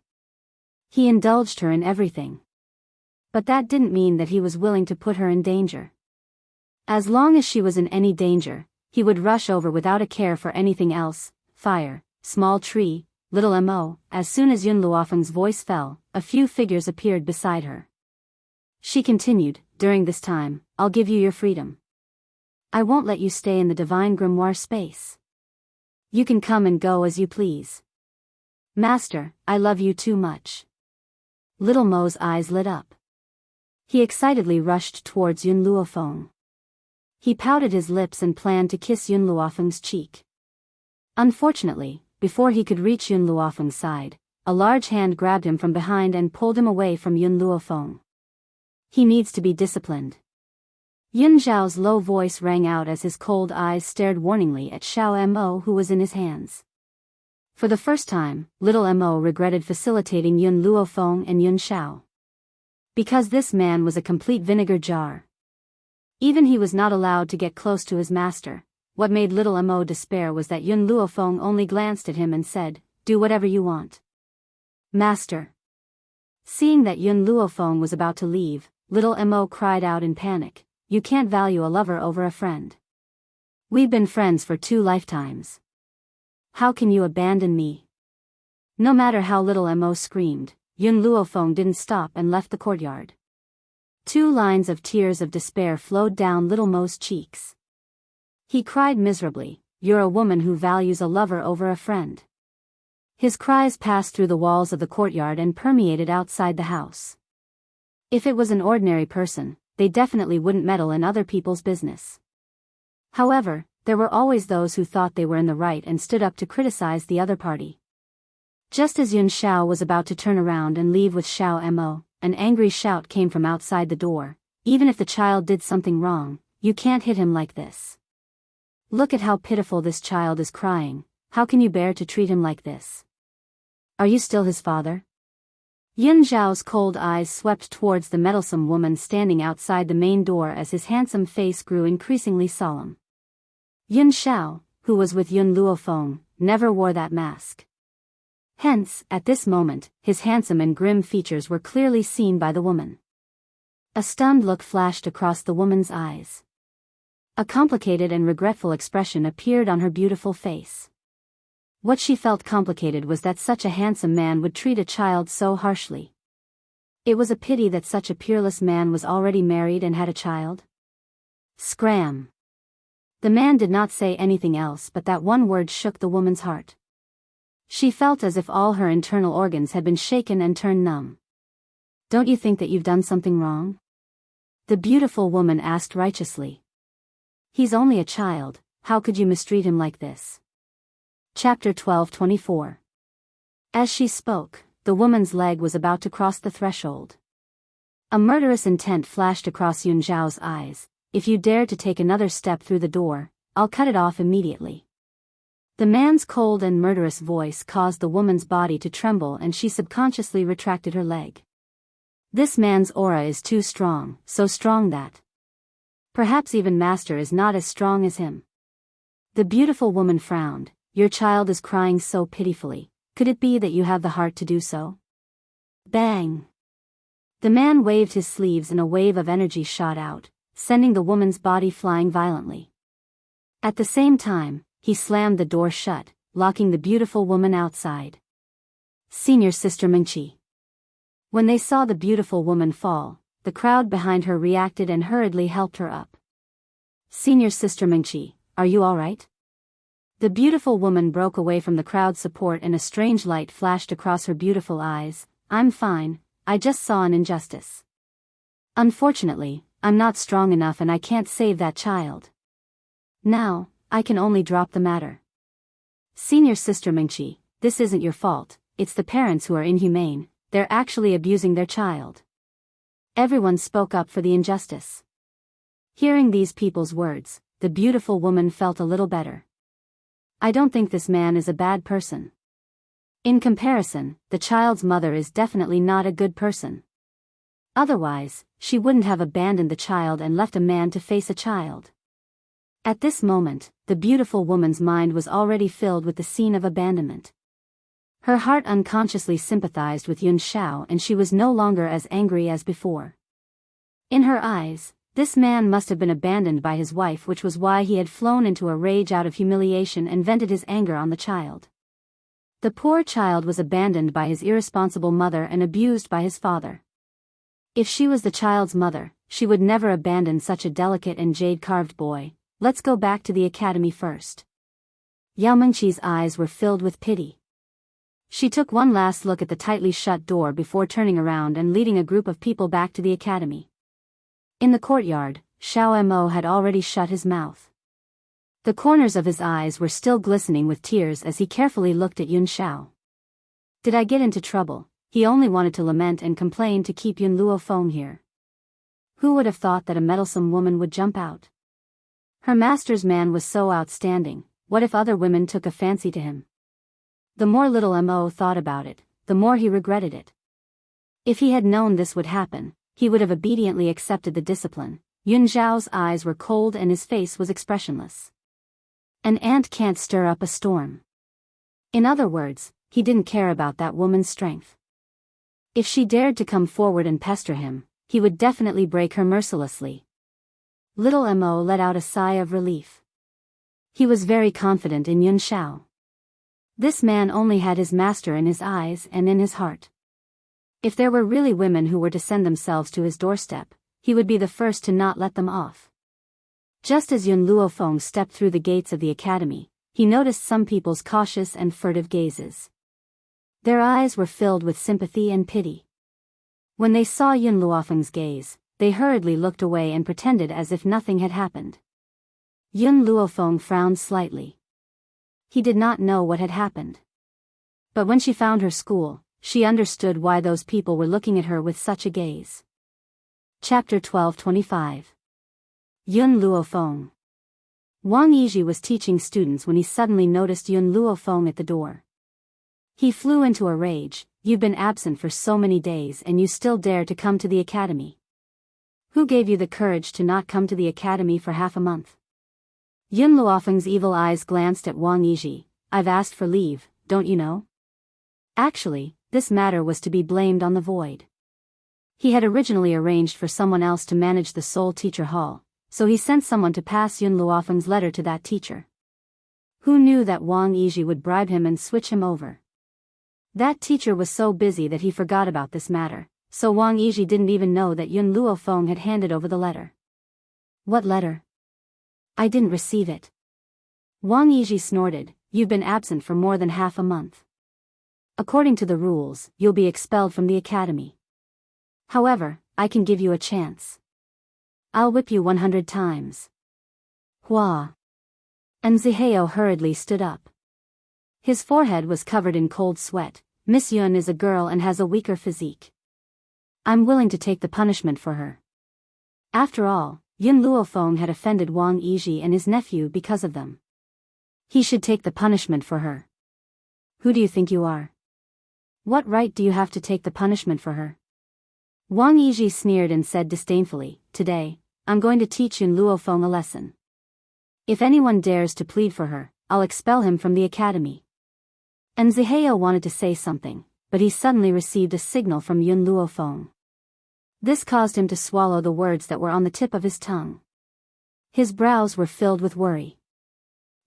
He indulged her in everything. But that didn't mean that he was willing to put her in danger. As long as she was in any danger, he would rush over without a care for anything else. Fire, small tree, little mo. As soon as Yun Luofeng's voice fell, a few figures appeared beside her. She continued, during this time, I'll give you your freedom. I won't let you stay in the divine grimoire space. You can come and go as you please. Master, I love you too much. Little Mo's eyes lit up. He excitedly rushed towards Yun Luofeng. He pouted his lips and planned to kiss Yun Luofeng's cheek. Unfortunately, before he could reach Yun Luofeng's side, a large hand grabbed him from behind and pulled him away from Yun Luofeng. He needs to be disciplined. Yun Zhao's low voice rang out as his cold eyes stared warningly at Xiao Mo who was in his hands. For the first time, little Mo regretted facilitating Yun Luofeng and Yun Xiao. Because this man was a complete vinegar jar. Even he was not allowed to get close to his master. What made little Mo despair was that Yun Luofeng only glanced at him and said, do whatever you want. Master. Seeing that Yun Luofeng was about to leave, little Mo cried out in panic. You can't value a lover over a friend. We've been friends for 2 lifetimes. How can you abandon me? No matter how little Mo screamed, Yun Luofeng didn't stop and left the courtyard. 2 lines of tears of despair flowed down little Mo's cheeks. He cried miserably, you're a woman who values a lover over a friend. His cries passed through the walls of the courtyard and permeated outside the house. If it was an ordinary person, they definitely wouldn't meddle in other people's business. However, there were always those who thought they were in the right and stood up to criticize the other party. Just as Yun Xiao was about to turn around and leave with Xiao Mo, an angry shout came from outside the door. Even if the child did something wrong, you can't hit him like this. Look at how pitiful this child is crying. How can you bear to treat him like this? Are you still his father? Yun Zhao's cold eyes swept towards the meddlesome woman standing outside the main door as his handsome face grew increasingly solemn. Yun Xiao, who was with Yun Luofeng, never wore that mask. Hence, at this moment, his handsome and grim features were clearly seen by the woman. A stunned look flashed across the woman's eyes. A complicated and regretful expression appeared on her beautiful face. What she felt complicated was that such a handsome man would treat a child so harshly. It was a pity that such a peerless man was already married and had a child. Scram. The man did not say anything else, but that one word shook the woman's heart. She felt as if all her internal organs had been shaken and turned numb. Don't you think that you've done something wrong? The beautiful woman asked righteously. He's only a child, how could you mistreat him like this? Chapter 12:24. As she spoke, the woman's leg was about to cross the threshold. A murderous intent flashed across Yun Zhao's eyes. If you dare to take another step through the door, I'll cut it off immediately. The man's cold and murderous voice caused the woman's body to tremble and she subconsciously retracted her leg. This man's aura is too strong, so strong that perhaps even Master is not as strong as him. The beautiful woman frowned. Your child is crying so pitifully. Could it be that you have the heart to do so? Bang! The man waved his sleeves and a wave of energy shot out, sending the woman's body flying violently. At the same time, he slammed the door shut, locking the beautiful woman outside. Senior Sister Mingqi. When they saw the beautiful woman fall, the crowd behind her reacted and hurriedly helped her up. Senior Sister Mingqi, are you all right? The beautiful woman broke away from the crowd's support and a strange light flashed across her beautiful eyes. I'm fine, I just saw an injustice. Unfortunately, I'm not strong enough and I can't save that child. Now, I can only drop the matter. Senior Sister Mingqi, this isn't your fault, it's the parents who are inhumane, they're actually abusing their child. Everyone spoke up for the injustice. Hearing these people's words, the beautiful woman felt a little better. I don't think this man is a bad person. In comparison, the child's mother is definitely not a good person. Otherwise, she wouldn't have abandoned the child and left a man to face a child. At this moment, the beautiful woman's mind was already filled with the scene of abandonment. Her heart unconsciously sympathized with Yun Xiao, and she was no longer as angry as before. In her eyes, this man must have been abandoned by his wife, which was why he had flown into a rage out of humiliation and vented his anger on the child. The poor child was abandoned by his irresponsible mother and abused by his father. If she was the child's mother, she would never abandon such a delicate and jade-carved boy. Let's go back to the academy first. Yao Mengqi's eyes were filled with pity. She took one last look at the tightly shut door before turning around and leading a group of people back to the academy. In the courtyard, Xiao Mo had already shut his mouth. The corners of his eyes were still glistening with tears as he carefully looked at Yun Xiao. Did I get into trouble? He only wanted to lament and complain to keep Yun Luofeng here. Who would have thought that a meddlesome woman would jump out? Her master's man was so outstanding, what if other women took a fancy to him? The more little Mo thought about it, the more he regretted it. If he had known this would happen, he would have obediently accepted the discipline. Yun Xiao's eyes were cold and his face was expressionless. An ant can't stir up a storm. In other words, he didn't care about that woman's strength. If she dared to come forward and pester him, he would definitely break her mercilessly. Little Mo let out a sigh of relief. He was very confident in Yun Xiao. This man only had his master in his eyes and in his heart. If there were really women who were to send themselves to his doorstep, he would be the first to not let them off. Just as Yun Luofeng stepped through the gates of the academy, he noticed some people's cautious and furtive gazes. Their eyes were filled with sympathy and pity. When they saw Yun Luofeng's gaze, they hurriedly looked away and pretended as if nothing had happened. Yun Luofeng frowned slightly. He did not know what had happened. But when she found her school, she understood why those people were looking at her with such a gaze. Chapter 12:25. Yun Luofeng. Wang Yizhi was teaching students when he suddenly noticed Yun Luofeng at the door. He flew into a rage. You've been absent for so many days and you still dare to come to the academy. Who gave you the courage to not come to the academy for half a month? Yun Luofeng's evil eyes glanced at Wang Yizhi. I've asked for leave, don't you know? Actually, this matter was to be blamed on the void. He had originally arranged for someone else to manage the Seoul Teacher Hall, so he sent someone to pass Yun Luofeng's letter to that teacher. Who knew that Wang Yizhi would bribe him and switch him over? That teacher was so busy that he forgot about this matter, so Wang Yizhi didn't even know that Yun Luofeng had handed over the letter. What letter? I didn't receive it. Wang Yizhi snorted. You've been absent for more than half a month. According to the rules, you'll be expelled from the academy. However, I can give you a chance. I'll whip you 100 times. Hua. And Zihao hurriedly stood up. His forehead was covered in cold sweat. Miss Yun is a girl and has a weaker physique. I'm willing to take the punishment for her. After all, Yun Luofeng had offended Wang Yizhi and his nephew because of them. He should take the punishment for her. Who do you think you are? What right do you have to take the punishment for her? Wang Yizhi sneered and said disdainfully, Today, I'm going to teach Yun Luofeng a lesson. If anyone dares to plead for her, I'll expel him from the academy. And Zihao wanted to say something, but he suddenly received a signal from Yun Luofeng. This caused him to swallow the words that were on the tip of his tongue. His brows were filled with worry.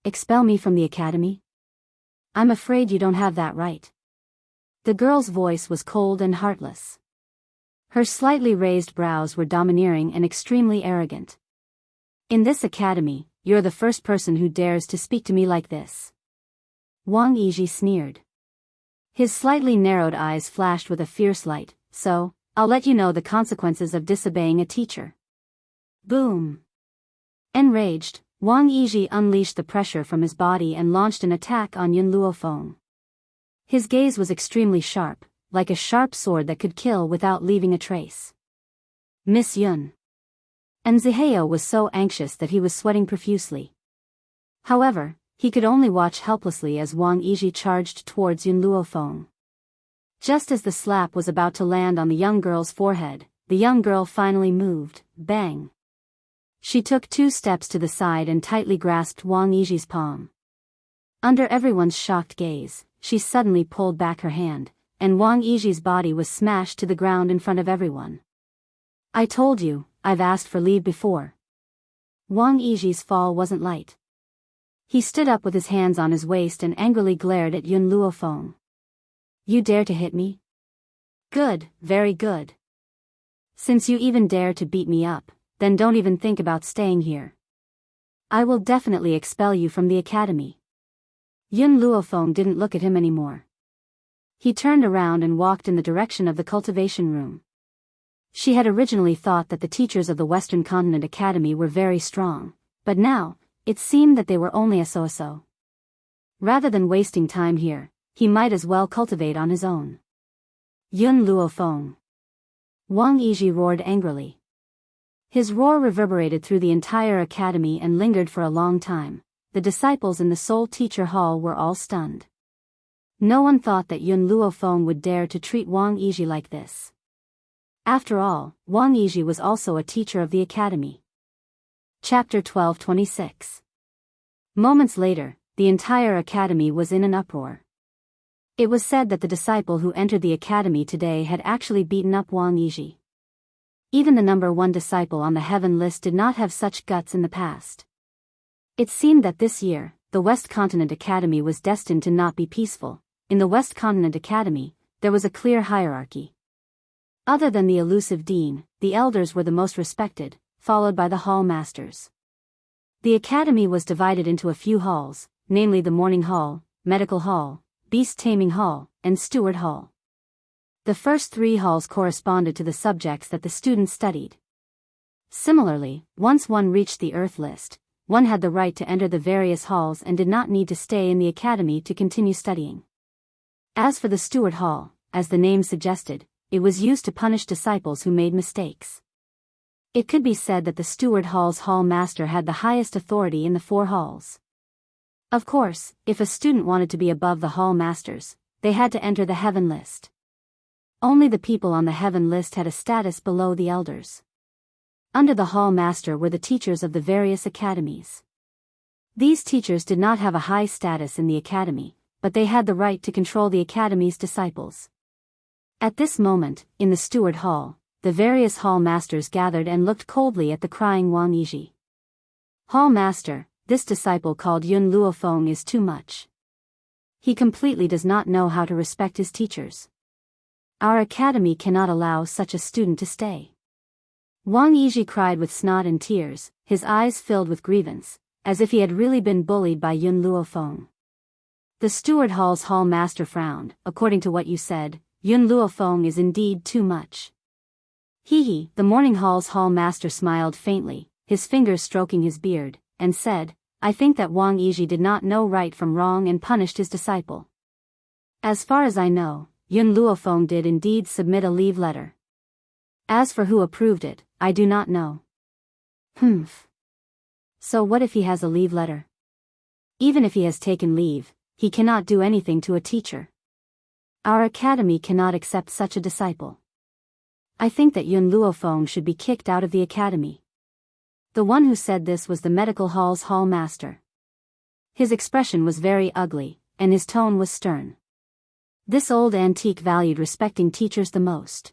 Expel me from the academy? I'm afraid you don't have that right. The girl's voice was cold and heartless. Her slightly raised brows were domineering and extremely arrogant. In this academy, you're the first person who dares to speak to me like this. Wang Yizhi sneered. His slightly narrowed eyes flashed with a fierce light. So, I'll let you know the consequences of disobeying a teacher. Boom. Enraged, Wang Yizhi unleashed the pressure from his body and launched an attack on Yun Luofeng. His gaze was extremely sharp, like a sharp sword that could kill without leaving a trace. Miss Yun. And Zihao was so anxious that he was sweating profusely. However, he could only watch helplessly as Wang Yizhi charged towards Yun Luofeng. Just as the slap was about to land on the young girl's forehead, the young girl finally moved. Bang! She took 2 steps to the side and tightly grasped Wang Yizhi's palm. Under everyone's shocked gaze, she suddenly pulled back her hand, and Wang Yizhi's body was smashed to the ground in front of everyone. I told you, I've asked for leave before. Wang Yizhi's fall wasn't light. He stood up with his hands on his waist and angrily glared at Yun Luofeng. You dare to hit me? Good, very good. Since you even dare to beat me up, then don't even think about staying here. I will definitely expel you from the academy. Yun Luofeng didn't look at him anymore. He turned around and walked in the direction of the cultivation room. She had originally thought that the teachers of the Western Continent Academy were very strong, but now, it seemed that they were only a so-so. Rather than wasting time here, he might as well cultivate on his own. Yun Luofeng. Wang Yizhi roared angrily. His roar reverberated through the entire academy and lingered for a long time. The disciples in the Soul Teacher Hall were all stunned. No one thought that Yun Luofeng would dare to treat Wang Yizhi like this. After all, Wang Yizhi was also a teacher of the academy. Chapter 12:26. Moments later, the entire academy was in an uproar. It was said that the disciple who entered the academy today had actually beaten up Wang Yizhi. Even the number 1 disciple on the heaven list did not have such guts in the past. It seemed that this year, the West Continent Academy was destined to not be peaceful. In the West Continent Academy, there was a clear hierarchy. Other than the elusive dean, the elders were the most respected, followed by the hall masters. The academy was divided into a few halls, namely the Morning Hall, Medical Hall, Beast Taming Hall, and Steward Hall. The first 3 halls corresponded to the subjects that the students studied. Similarly, once one reached the Earth list, one had the right to enter the various halls and did not need to stay in the academy to continue studying. As for the Steward Hall, as the name suggested, it was used to punish disciples who made mistakes. It could be said that the Steward Hall's hall master had the highest authority in the 4 halls. Of course, if a student wanted to be above the hall masters, they had to enter the heaven list. Only the people on the heaven list had a status below the elders. Under the hall master were the teachers of the various academies. These teachers did not have a high status in the academy, but they had the right to control the academy's disciples. At this moment, in the Steward Hall, the various hall masters gathered and looked coldly at the crying Wang Yizhi. Hall master, this disciple called Yun Luofeng is too much. He completely does not know how to respect his teachers. Our academy cannot allow such a student to stay. Wang Yizhi cried with snot and tears, his eyes filled with grievance, as if he had really been bullied by Yun Luofeng. The Steward Hall's hall master frowned. According to what you said, Yun Luofeng is indeed too much. Hee. The Morning Hall's hall master smiled faintly, his fingers stroking his beard, and said, I think that Wang Yizhi did not know right from wrong and punished his disciple. As far as I know, Yun Luofeng did indeed submit a leave letter. As for who approved it, I do not know. So what if he has a leave letter? Even if he has taken leave, he cannot do anything to a teacher. Our academy cannot accept such a disciple. I think that Yun Luofeng should be kicked out of the academy. The one who said this was the Medical Hall's hall master. His expression was very ugly, and his tone was stern. This old antique valued respecting teachers the most.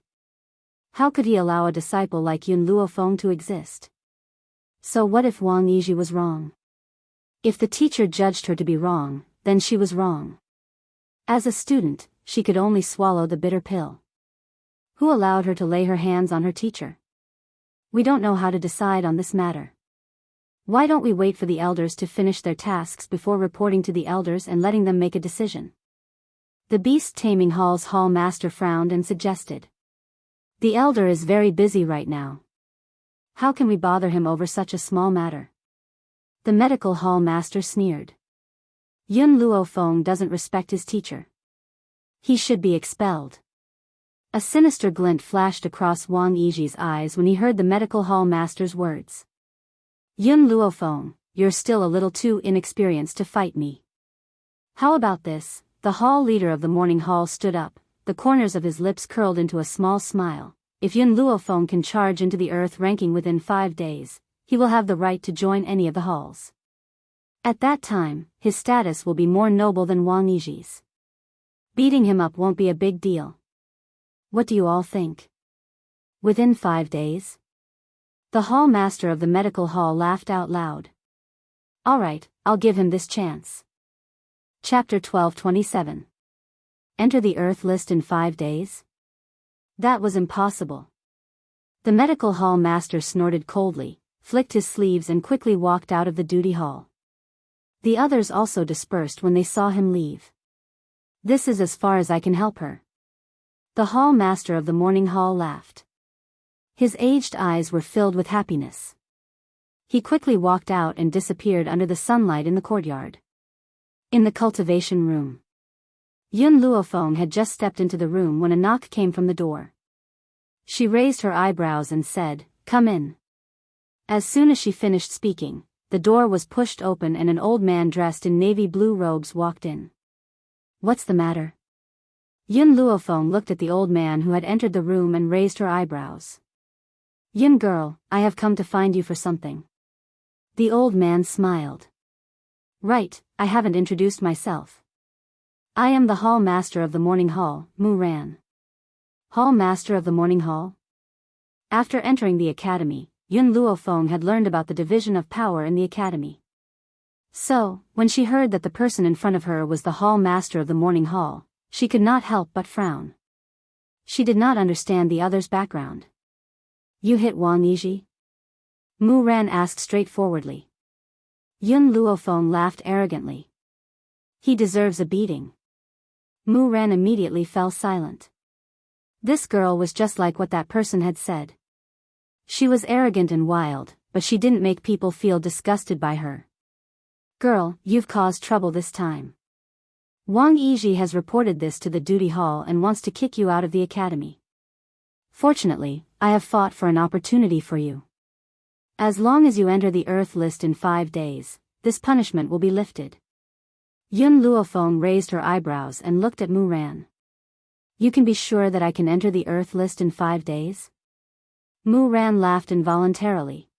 How could he allow a disciple like Yun Luofeng to exist? So what if Wang Yizhi was wrong? If the teacher judged her to be wrong, then she was wrong. As a student, she could only swallow the bitter pill. Who allowed her to lay her hands on her teacher? We don't know how to decide on this matter. Why don't we wait for the elders to finish their tasks before reporting to the elders and letting them make a decision? The Beast Taming Hall's hall master frowned and suggested. The elder is very busy right now. How can we bother him over such a small matter? The Medical Hall master sneered. Yun Luofeng doesn't respect his teacher. He should be expelled. A sinister glint flashed across Wang Yiji's eyes when he heard the medical hall master's words. Yun Luofeng, you're still a little too inexperienced to fight me. How about this? The hall leader of the morning hall stood up, the corners of his lips curled into a small smile. If Yun Luofeng can charge into the earth ranking within 5 days, he will have the right to join any of the halls. At that time, his status will be more noble than Wang Yiji's. Beating him up won't be a big deal. What do you all think? Within 5 days? The hall master of the medical hall laughed out loud. All right, I'll give him this chance. Chapter 1227. Enter the Earth list in 5 days? That was impossible. The medical hall master snorted coldly, flicked his sleeves and quickly walked out of the duty hall. The others also dispersed when they saw him leave. This is as far as I can help her. The hall master of the morning hall laughed. His aged eyes were filled with happiness. He quickly walked out and disappeared under the sunlight in the courtyard. In the cultivation room. Yun Luofeng had just stepped into the room when a knock came from the door. She raised her eyebrows and said, "Come in." As soon as she finished speaking, the door was pushed open and an old man dressed in navy blue robes walked in. What's the matter? Yun Luofeng looked at the old man who had entered the room and raised her eyebrows. Yun girl, I have come to find you for something. The old man smiled. Right, I haven't introduced myself. I am the hall master of the morning hall, Mu Ran. Hall master of the morning hall? After entering the academy, Yun Luofeng had learned about the division of power in the academy. So, when she heard that the person in front of her was the hall master of the morning hall, she could not help but frown. She did not understand the other's background. You hit Wang Yiji? Mu Ran asked straightforwardly. Yun Luofeng laughed arrogantly. He deserves a beating. Mu Ran immediately fell silent. This girl was just like what that person had said. She was arrogant and wild, but she didn't make people feel disgusted by her. Girl, you've caused trouble this time. Wang Yiji has reported this to the duty hall and wants to kick you out of the academy. Fortunately, I have fought for an opportunity for you. As long as you enter the Earth list in 5 days, this punishment will be lifted. Yun Luofeng raised her eyebrows and looked at Mu Ran. You can be sure that I can enter the Earth list in 5 days? Mu Ran laughed involuntarily.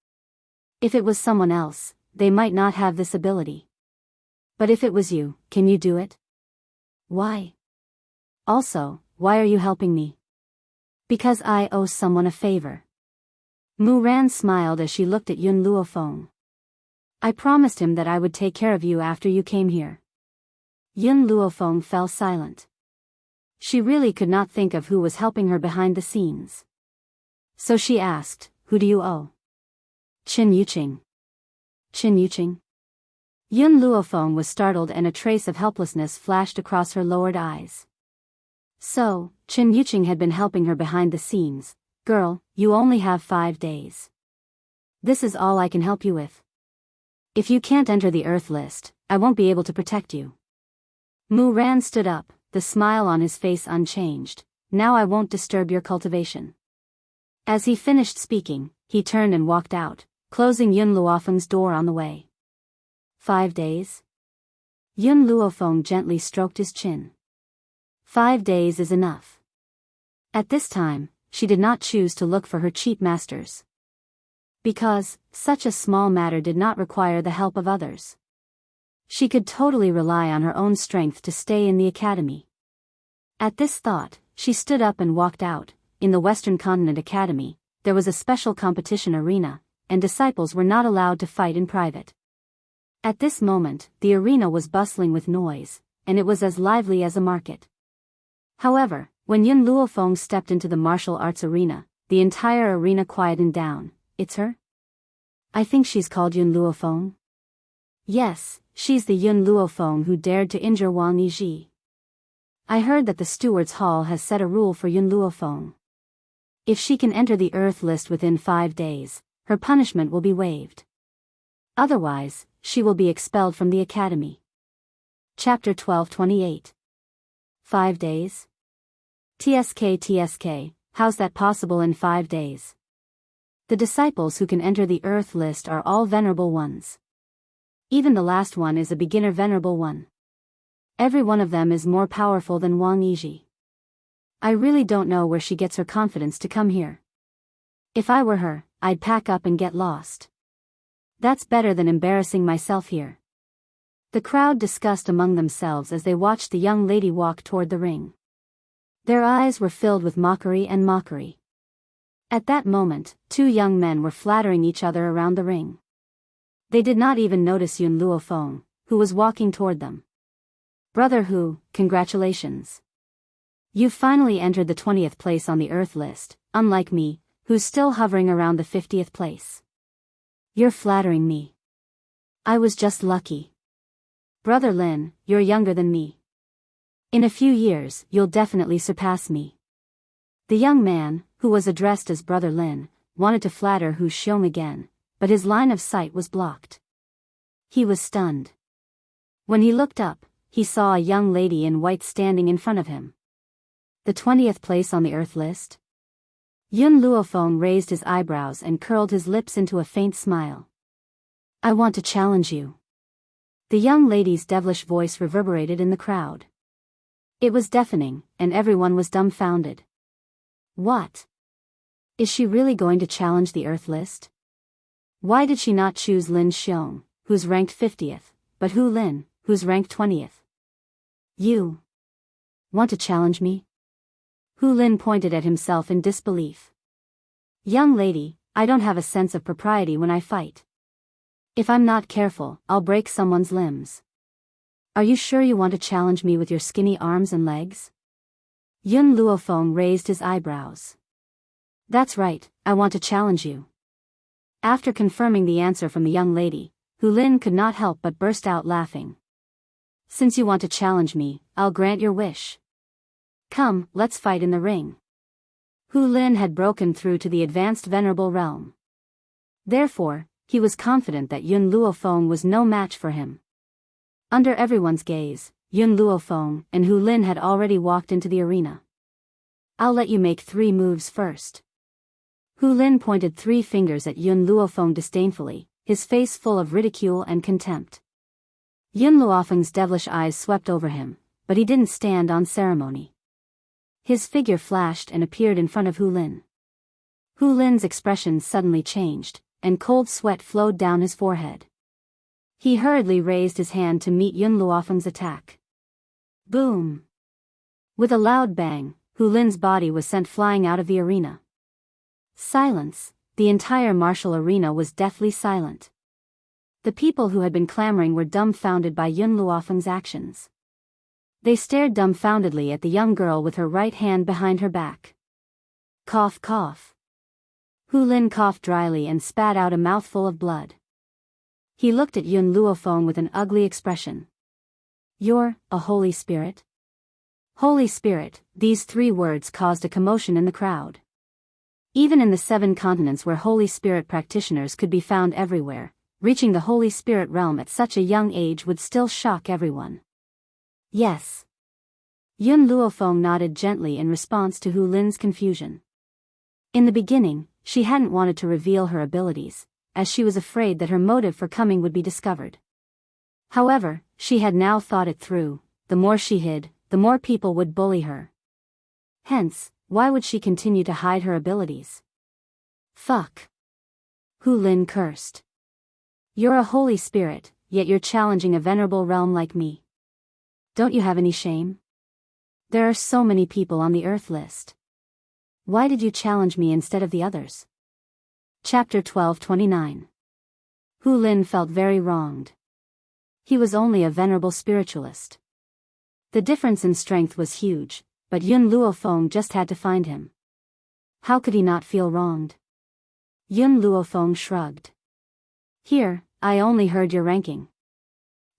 If it was someone else, they might not have this ability. But if it was you, can you do it? Why? Also, why are you helping me? Because I owe someone a favor. Mu Ran smiled as she looked at Yun Luofeng. I promised him that I would take care of you after you came here. Yun Luofeng fell silent. She really could not think of who was helping her behind the scenes. So she asked, who do you owe? Qin Yuqing. Qin Yuqing? Yun Luofeng was startled and a trace of helplessness flashed across her lowered eyes. So, Qin Yuqing had been helping her behind the scenes. Girl, you only have 5 days. This is all I can help you with. If you can't enter the Earth list, I won't be able to protect you. Mu Ran stood up, the smile on his face unchanged. Now I won't disturb your cultivation. As he finished speaking, he turned and walked out, closing Yun Luofeng's door on the way. 5 days? Yun Luofeng gently stroked his chin. 5 days is enough. At this time, she did not choose to look for her cheap masters. Because, such a small matter did not require the help of others. She could totally rely on her own strength to stay in the academy. At this thought, she stood up and walked out. In the Western Continent Academy, there was a special competition arena, and disciples were not allowed to fight in private. At this moment, the arena was bustling with noise, and it was as lively as a market. However, when Yun Luofeng stepped into the martial arts arena, the entire arena quietened down. It's her? I think she's called Yun Luofeng. Yes, she's the Yun Luofeng who dared to injure Wang Yiji. I heard that the Stewards Hall has set a rule for Yun Luofeng. If she can enter the Earth list within 5 days, her punishment will be waived. Otherwise, she will be expelled from the academy. Chapter 1228. 5 days? TSK, how's that possible in 5 days? The disciples who can enter the earth list are all venerable ones. Even the last one is a beginner venerable one. Every one of them is more powerful than Wang Yizhi. I really don't know where she gets her confidence to come here. If I were her, I'd pack up and get lost. That's better than embarrassing myself here. The crowd discussed among themselves as they watched the young lady walk toward the ring. Their eyes were filled with mockery and mockery. At that moment, 2 young men were flattering each other around the ring. They did not even notice Yun Luofeng, who was walking toward them. Brother Hu, congratulations. You've finally entered the 20th place on the Earth list, unlike me, who's still hovering around the 50th place. You're flattering me. I was just lucky. Brother Lin, you're younger than me. In a few years, you'll definitely surpass me. The young man, who was addressed as Brother Lin, wanted to flatter Hu Xiong again, but his line of sight was blocked. He was stunned. When he looked up, he saw a young lady in white standing in front of him. The 20th place on the Earth list? Yun Luofeng raised his eyebrows and curled his lips into a faint smile. I want to challenge you. The young lady's devilish voice reverberated in the crowd. It was deafening, and everyone was dumbfounded. What? Is she really going to challenge the Earth list? Why did she not choose Lin Xiong, who's ranked 50th, but Hu Lin, who's ranked 20th? You want to challenge me? Hu Lin pointed at himself in disbelief. Young lady, I don't have a sense of propriety when I fight. If I'm not careful, I'll break someone's limbs. Are you sure you want to challenge me with your skinny arms and legs? Yun Luofeng raised his eyebrows. That's right, I want to challenge you. After confirming the answer from the young lady, Hu Lin could not help but burst out laughing. Since you want to challenge me, I'll grant your wish. Come, let's fight in the ring. Hu Lin had broken through to the advanced venerable realm. Therefore, he was confident that Yun Luofeng was no match for him. Under everyone's gaze, Yun Luofeng and Hu Lin had already walked into the arena. I'll let you make 3 moves first. Hu Lin pointed 3 fingers at Yun Luofeng disdainfully, his face full of ridicule and contempt. Yun Luofeng's devilish eyes swept over him, but he didn't stand on ceremony. His figure flashed and appeared in front of Hu Lin. Hu Lin's expression suddenly changed, and cold sweat flowed down his forehead. He hurriedly raised his hand to meet Yun Luofeng's attack. Boom! With a loud bang, Hu Lin's body was sent flying out of the arena. Silence, the entire martial arena was deathly silent. The people who had been clamoring were dumbfounded by Yun Luofeng's actions. They stared dumbfoundedly at the young girl with her right hand behind her back. Cough cough. Hu Lin coughed dryly and spat out a mouthful of blood. He looked at Yun Luofeng with an ugly expression. You're a Holy Spirit? Holy Spirit, these 3 words caused a commotion in the crowd. Even in the 7 continents where Holy Spirit practitioners could be found everywhere, reaching the Holy Spirit realm at such a young age would still shock everyone. Yes. Yun Luofeng nodded gently in response to Hu Lin's confusion. In the beginning, she hadn't wanted to reveal her abilities, as she was afraid that her motive for coming would be discovered. However, she had now thought it through. The more she hid, the more people would bully her. Hence, why would she continue to hide her abilities? Fuck. Hu Lin cursed. You're a Holy Spirit, yet you're challenging a venerable realm like me. Don't you have any shame? There are so many people on the Earth list. Why did you challenge me instead of the others? Chapter 12:29. Hu Lin felt very wronged. He was only a venerable spiritualist. The difference in strength was huge, but Yun Luofeng just had to find him. How could he not feel wronged? Yun Luofeng shrugged. Here, I only heard your ranking.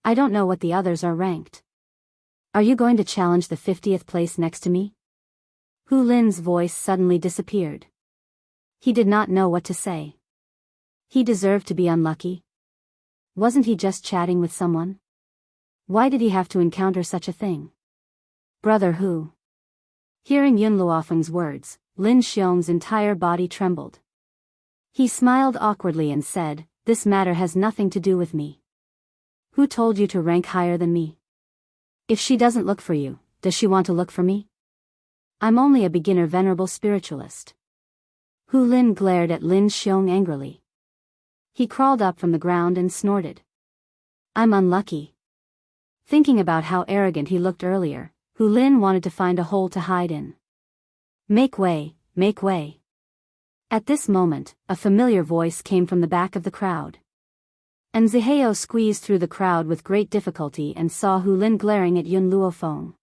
I don't know what the others are ranked. Are you going to challenge the 50th place next to me? Hu Lin's voice suddenly disappeared. He did not know what to say. He deserved to be unlucky. Wasn't he just chatting with someone? Why did he have to encounter such a thing? Brother Hu. Hearing Yun Luofeng's words, Lin Xiong's entire body trembled. He smiled awkwardly and said, "This matter has nothing to do with me. Who told you to rank higher than me? If she doesn't look for you, does she want to look for me? I'm only a beginner venerable spiritualist." Hu Lin glared at Lin Xiong angrily. He crawled up from the ground and snorted. "I'm unlucky." Thinking about how arrogant he looked earlier, Hu Lin wanted to find a hole to hide in. Make way, make way." At this moment, a familiar voice came from the back of the crowd. And Zihao squeezed through the crowd with great difficulty and saw Hu Lin glaring at Yun Luofeng.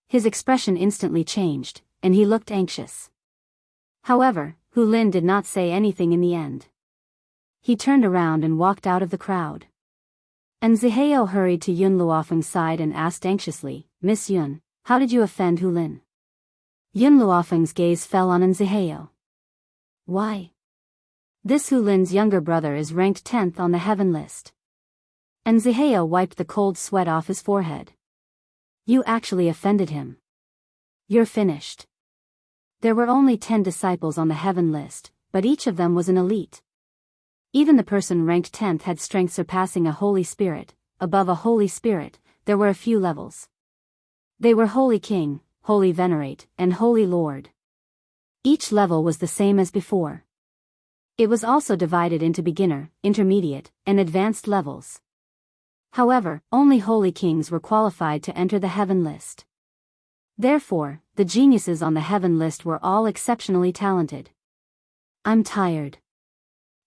His expression instantly changed, and he looked anxious. However, Hu Lin did not say anything in the end. He turned around and walked out of the crowd. And Zihao hurried to Yun Luofeng's side and asked anxiously, "Miss Yun, how did you offend Hu Lin?" Yun Luofeng's gaze fell on Zihao. "Why? This Hu Lin's younger brother is ranked 10th on the heaven list." And Zihao wiped the cold sweat off his forehead. "You actually offended him. You're finished." There were only 10 disciples on the heaven list, but each of them was an elite. Even the person ranked 10th had strength surpassing a Holy Spirit. Above a Holy Spirit, there were a few levels. They were Holy King, Holy Venerate, and Holy Lord. Each level was the same as before. It was also divided into beginner, intermediate, and advanced levels. However, only Holy Kings were qualified to enter the heaven list. Therefore, the geniuses on the heaven list were all exceptionally talented. "I'm tired."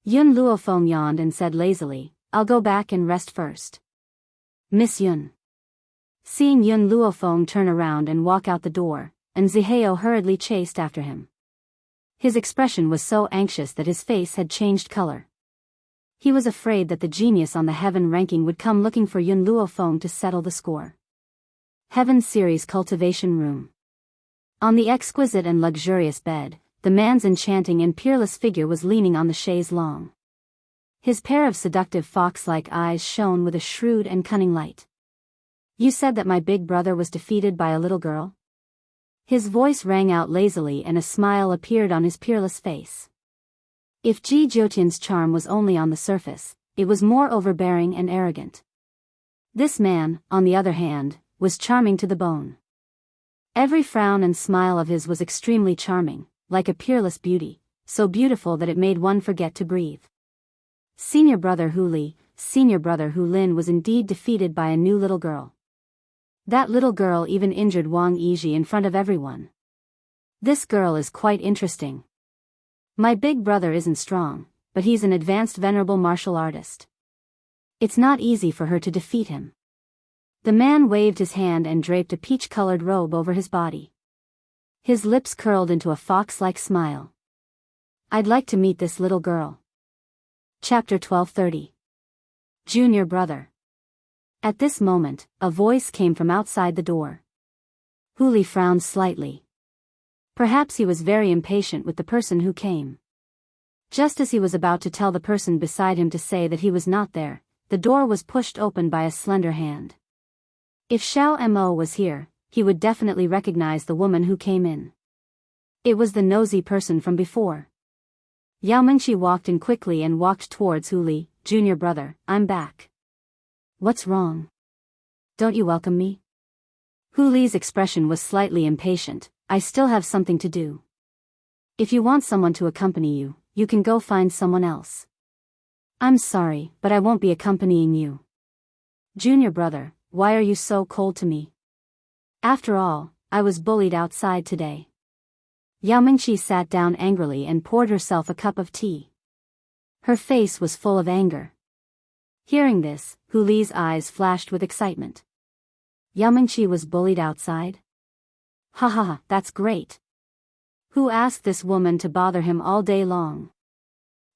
Yun Luofeng yawned and said lazily, "I'll go back and rest first." "Miss Yun." Seeing Yun Luofeng turn around and walk out the door, and Zihao hurriedly chased after him. His expression was so anxious that his face had changed color. He was afraid that the genius on the heaven ranking would come looking for Yun Luofeng to settle the score. Heaven Series Cultivation Room. On the exquisite and luxurious bed, the man's enchanting and peerless figure was leaning on the chaise longue. His pair of seductive fox-like eyes shone with a shrewd and cunning light. "You said that my big brother was defeated by a little girl?" His voice rang out lazily and a smile appeared on his peerless face. If Ji Jiotian's charm was only on the surface, it was more overbearing and arrogant. This man, on the other hand, was charming to the bone. Every frown and smile of his was extremely charming, like a peerless beauty, so beautiful that it made one forget to breathe. Senior brother Hu Li, senior brother Hu Lin was indeed defeated by a new little girl. That little girl even injured Wang Yizhi in front of everyone. This girl is quite interesting. My big brother isn't strong, but he's an advanced venerable martial artist. It's not easy for her to defeat him. The man waved his hand and draped a peach-colored robe over his body. His lips curled into a fox-like smile. "I'd like to meet this little girl." Chapter 12:30. Junior brother. At this moment, a voice came from outside the door. Hu Li frowned slightly. Perhaps he was very impatient with the person who came. Just as he was about to tell the person beside him to say that he was not there, the door was pushed open by a slender hand. If Xiao Mo was here, he would definitely recognize the woman who came in. It was the nosy person from before. Yao Mingxi walked in quickly and walked towards Hu Li. "Junior brother, I'm back." "What's wrong? Don't you welcome me?" Hu Li's expression was slightly impatient. "I still have something to do. If you want someone to accompany you, you can go find someone else." "I'm sorry, but I won't be accompanying you." "Junior brother, why are you so cold to me? After all, I was bullied outside today." Yao Mingxi sat down angrily and poured herself a cup of tea. Her face was full of anger. Hearing this, Hu Li's eyes flashed with excitement. Yao Mingxi was bullied outside? Ha ha ha, that's great. Who asked this woman to bother him all day long?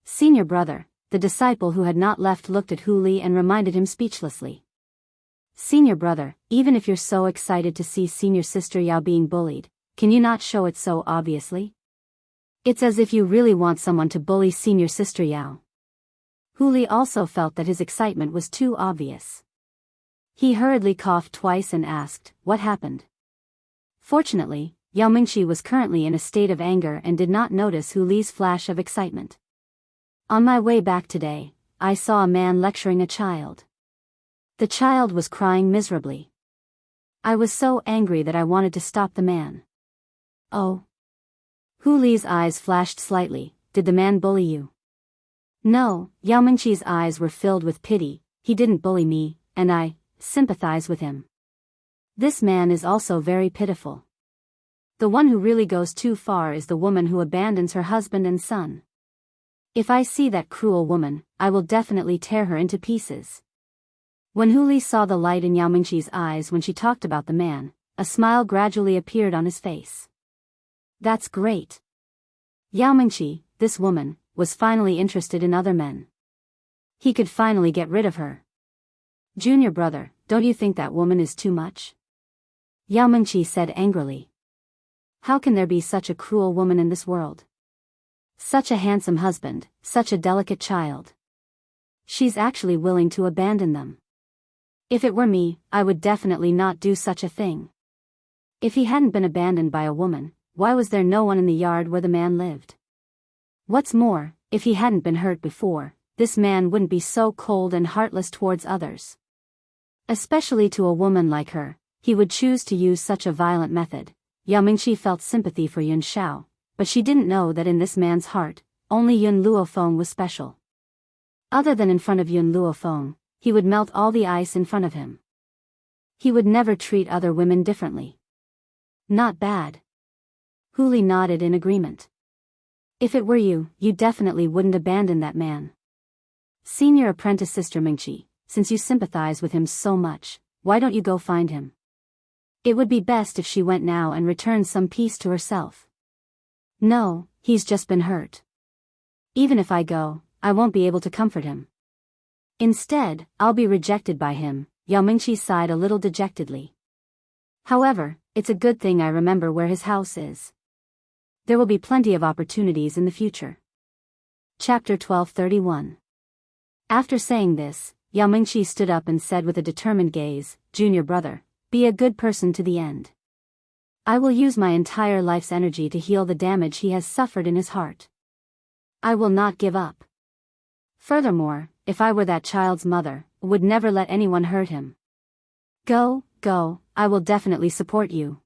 Senior brother, the disciple who had not left, looked at Hu Li and reminded him speechlessly. Senior brother, even if you're so excited to see senior sister Yao being bullied, can you not show it so obviously? It's as if you really want someone to bully senior sister Yao. Hu Li also felt that his excitement was too obvious. He hurriedly coughed twice and asked, "What happened?" Fortunately, Yao Mingqi was currently in a state of anger and did not notice Hu Li's flash of excitement. On my way back today, I saw a man lecturing a child. The child was crying miserably. I was so angry that I wanted to stop the man. Oh. Hu Li's eyes flashed slightly. Did the man bully you? No, Yao Mingqi's eyes were filled with pity. He didn't bully me, and I sympathize with him. This man is also very pitiful. The one who really goes too far is the woman who abandons her husband and son. If I see that cruel woman, I will definitely tear her into pieces. When Hu Li saw the light in Yao Mingqi's eyes when she talked about the man, a smile gradually appeared on his face. That's great. Yao Mingqi, this woman, was finally interested in other men. He could finally get rid of her. Junior brother, don't you think that woman is too much? Yao Mingqi said angrily. How can there be such a cruel woman in this world? Such a handsome husband, such a delicate child. She's actually willing to abandon them. If it were me, I would definitely not do such a thing. If he hadn't been abandoned by a woman, why was there no one in the yard where the man lived? What's more, if he hadn't been hurt before, this man wouldn't be so cold and heartless towards others. Especially to a woman like her, he would choose to use such a violent method. Yao Mingqi felt sympathy for Yun Xiao, but she didn't know that in this man's heart, only Yun Luofeng was special. Other than in front of Yun Luofeng, he would melt all the ice in front of him. He would never treat other women differently. Not bad. Hu Li nodded in agreement. If it were you, you definitely wouldn't abandon that man. Senior apprentice Sister Mingqi, since you sympathize with him so much, why don't you go find him? It would be best if she went now and returned some peace to herself. No, he's just been hurt. Even if I go, I won't be able to comfort him. Instead, I'll be rejected by him. Yao Mingqi sighed a little dejectedly. However, it's a good thing I remember where his house is. There will be plenty of opportunities in the future. Chapter 1231. After saying this, Yao Mingqi stood up and said with a determined gaze, Junior brother, be a good person to the end. I will use my entire life's energy to heal the damage he has suffered in his heart. I will not give up. Furthermore, if I were that child's mother, I would never let anyone hurt him. Go, I will definitely support you.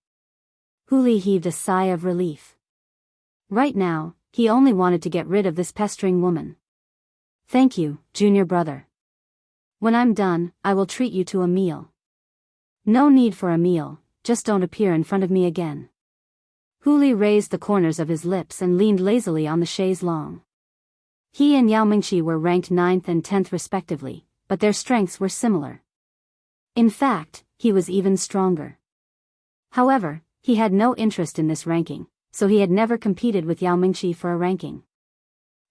Hu Li heaved a sigh of relief. Right now, he only wanted to get rid of this pestering woman. Thank you, junior brother. When I'm done, I will treat you to a meal. No need for a meal, just don't appear in front of me again. Hu Li raised the corners of his lips and leaned lazily on the chaise longue. He and Yao Mingqi were ranked 9th and 10th respectively, but their strengths were similar. In fact, he was even stronger. However, he had no interest in this ranking, so he had never competed with Yao Mingqi for a ranking.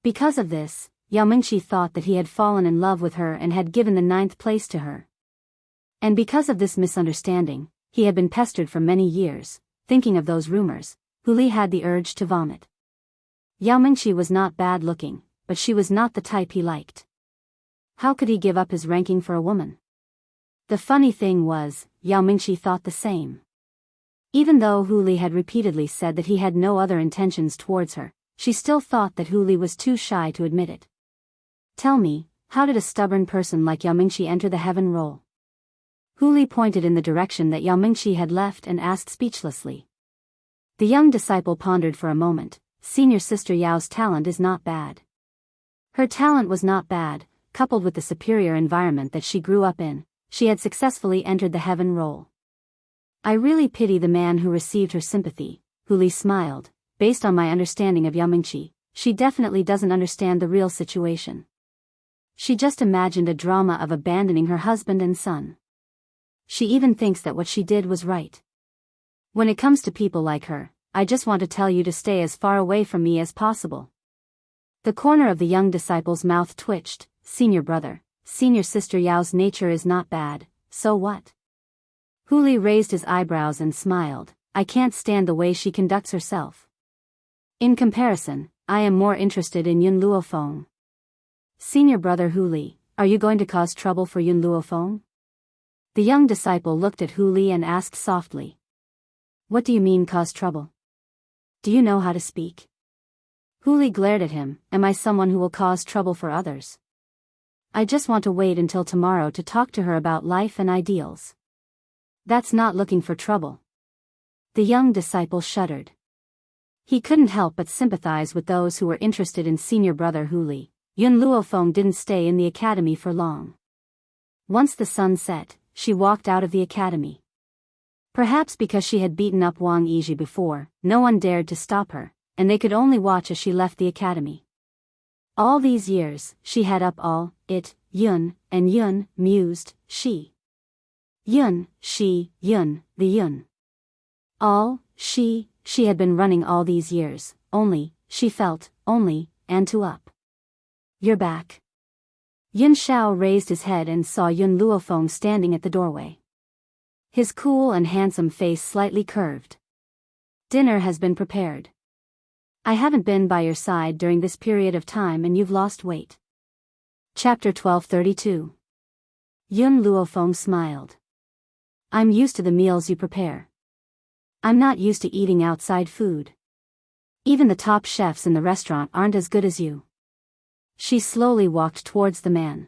Because of this, Yao Mingqi thought that he had fallen in love with her and had given the 9th place to her. And because of this misunderstanding, he had been pestered for many years. Thinking of those rumors, Hu Li had the urge to vomit. Yao Mingqi was not bad looking, but she was not the type he liked. How could he give up his ranking for a woman? The funny thing was, Yao Mingqi thought the same. Even though Hu Li had repeatedly said that he had no other intentions towards her, she still thought that Hu Li was too shy to admit it. Tell me, how did a stubborn person like Yao Mingqi enter the heaven role? Hu Li pointed in the direction that Yao Mingqi had left and asked speechlessly. The young disciple pondered for a moment. Senior sister Yao's talent is not bad. Her talent was not bad, coupled with the superior environment that she grew up in, she had successfully entered the heaven role. I really pity the man who received her sympathy, Hu Li smiled. Based on my understanding of Yao Mingqi, she definitely doesn't understand the real situation. She just imagined a drama of abandoning her husband and son. She even thinks that what she did was right. When it comes to people like her, I just want to tell you to stay as far away from me as possible. The corner of the young disciple's mouth twitched. Senior brother, senior sister Yao's nature is not bad, so what? Hu Li raised his eyebrows and smiled. I can't stand the way she conducts herself. In comparison, I am more interested in Yun Luofeng. Senior brother Hu Li, are you going to cause trouble for Yun Luofeng? The young disciple looked at Hu Li and asked softly. What do you mean cause trouble? Do you know how to speak? Huli glared at him. Am I someone who will cause trouble for others? I just want to wait until tomorrow to talk to her about life and ideals. That's not looking for trouble. The young disciple shuddered. He couldn't help but sympathize with those who were interested in senior brother Huli. Yun Luofeng didn't stay in the academy for long. Once the sun set, she walked out of the academy. Perhaps because she had beaten up Wang Yizhi before, no one dared to stop her, and they could only watch as she left the academy. All these years, she had up all, it, Yun, and Yun, mused, she. Yun, she, Yun, the Yun. All, she had been running all these years, only, she felt, only, and to up. You're back. Yun Shao raised his head and saw Yun Luofeng standing at the doorway. His cool and handsome face slightly curved. Dinner has been prepared. I haven't been by your side during this period of time and you've lost weight. Chapter 1232. Yun Luofeng smiled. I'm used to the meals you prepare. I'm not used to eating outside food. Even the top chefs in the restaurant aren't as good as you. She slowly walked towards the man.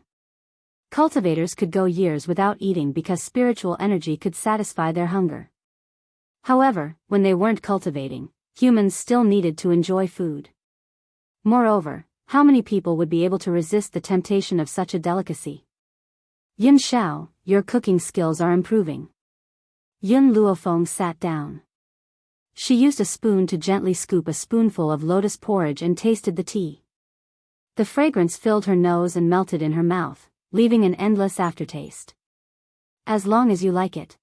Cultivators could go years without eating because spiritual energy could satisfy their hunger. However, when they weren't cultivating, humans still needed to enjoy food. Moreover, how many people would be able to resist the temptation of such a delicacy? Yun Shao, your cooking skills are improving. Yun Luofeng sat down. She used a spoon to gently scoop a spoonful of lotus porridge and tasted the tea. The fragrance filled her nose and melted in her mouth, leaving an endless aftertaste. As long as you like it.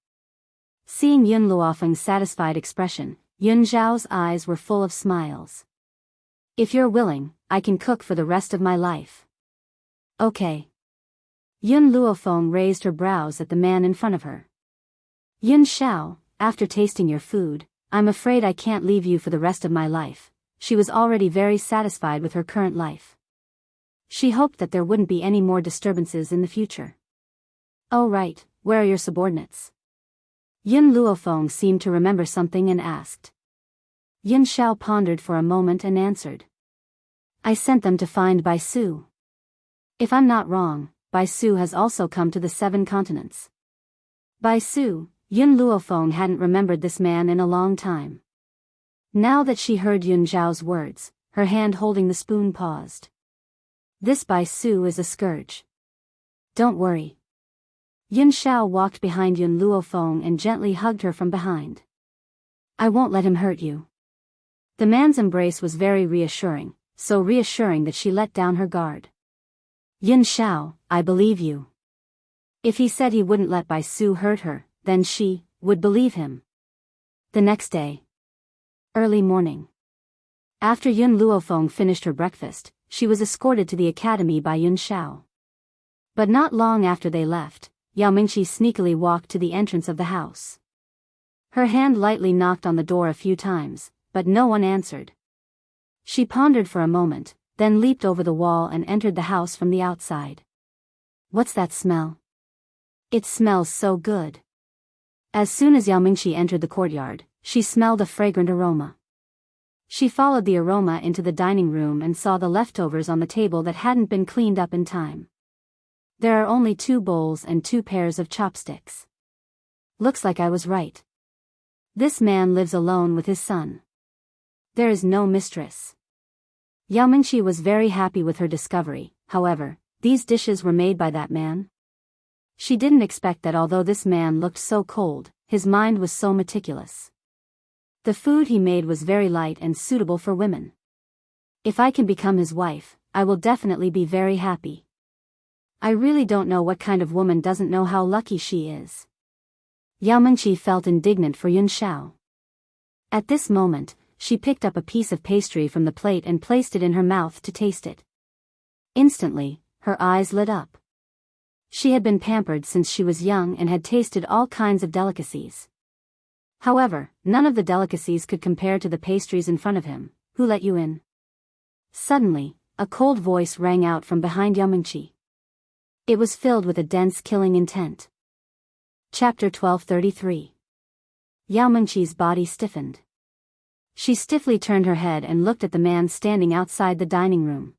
Seeing Yun Luofeng's satisfied expression, Yun Zhao's eyes were full of smiles. If you're willing, I can cook for the rest of my life. Okay. Yun Luofeng raised her brows at the man in front of her. Yun Shao, after tasting your food, I'm afraid I can't leave you for the rest of my life. She was already very satisfied with her current life. She hoped that there wouldn't be any more disturbances in the future. Oh right, where are your subordinates? Yun Luofeng seemed to remember something and asked. Yun Shao pondered for a moment and answered. I sent them to find Bai Su. If I'm not wrong, Bai Su has also come to the 7 continents. Bai Su, Yun Luofeng hadn't remembered this man in a long time. Now that she heard Yun Zhao's words, her hand holding the spoon paused. This Bai Su is a scourge. Don't worry. Yun Shao walked behind Yun Luofeng and gently hugged her from behind. I won't let him hurt you. The man's embrace was very reassuring, so reassuring that she let down her guard. Yun Shao, I believe you. If he said he wouldn't let Bai Su hurt her, then she would believe him. The next day. Early morning. After Yun Luofeng finished her breakfast, she was escorted to the academy by Yun Shao. But not long after they left, Yao Mingqi sneakily walked to the entrance of the house. Her hand lightly knocked on the door a few times, but no one answered. She pondered for a moment, then leaped over the wall and entered the house from the outside. What's that smell? It smells so good. As soon as Yao Mingqi entered the courtyard, she smelled a fragrant aroma. She followed the aroma into the dining room and saw the leftovers on the table that hadn't been cleaned up in time. There are only 2 bowls and 2 pairs of chopsticks. Looks like I was right. This man lives alone with his son. There is no mistress. Yao Mingqi was very happy with her discovery. However, these dishes were made by that man. She didn't expect that although this man looked so cold, his mind was so meticulous. The food he made was very light and suitable for women. If I can become his wife, I will definitely be very happy. I really don't know what kind of woman doesn't know how lucky she is. Yao Mingqi felt indignant for Yun Shao. At this moment, she picked up a piece of pastry from the plate and placed it in her mouth to taste it. Instantly, her eyes lit up. She had been pampered since she was young and had tasted all kinds of delicacies. However, none of the delicacies could compare to the pastries in front of him. Who let you in? Suddenly, a cold voice rang out from behind Yao Mingqi. It was filled with a dense killing intent. Chapter 1233. Yao Mengqi's body stiffened. She stiffly turned her head and looked at the man standing outside the dining room.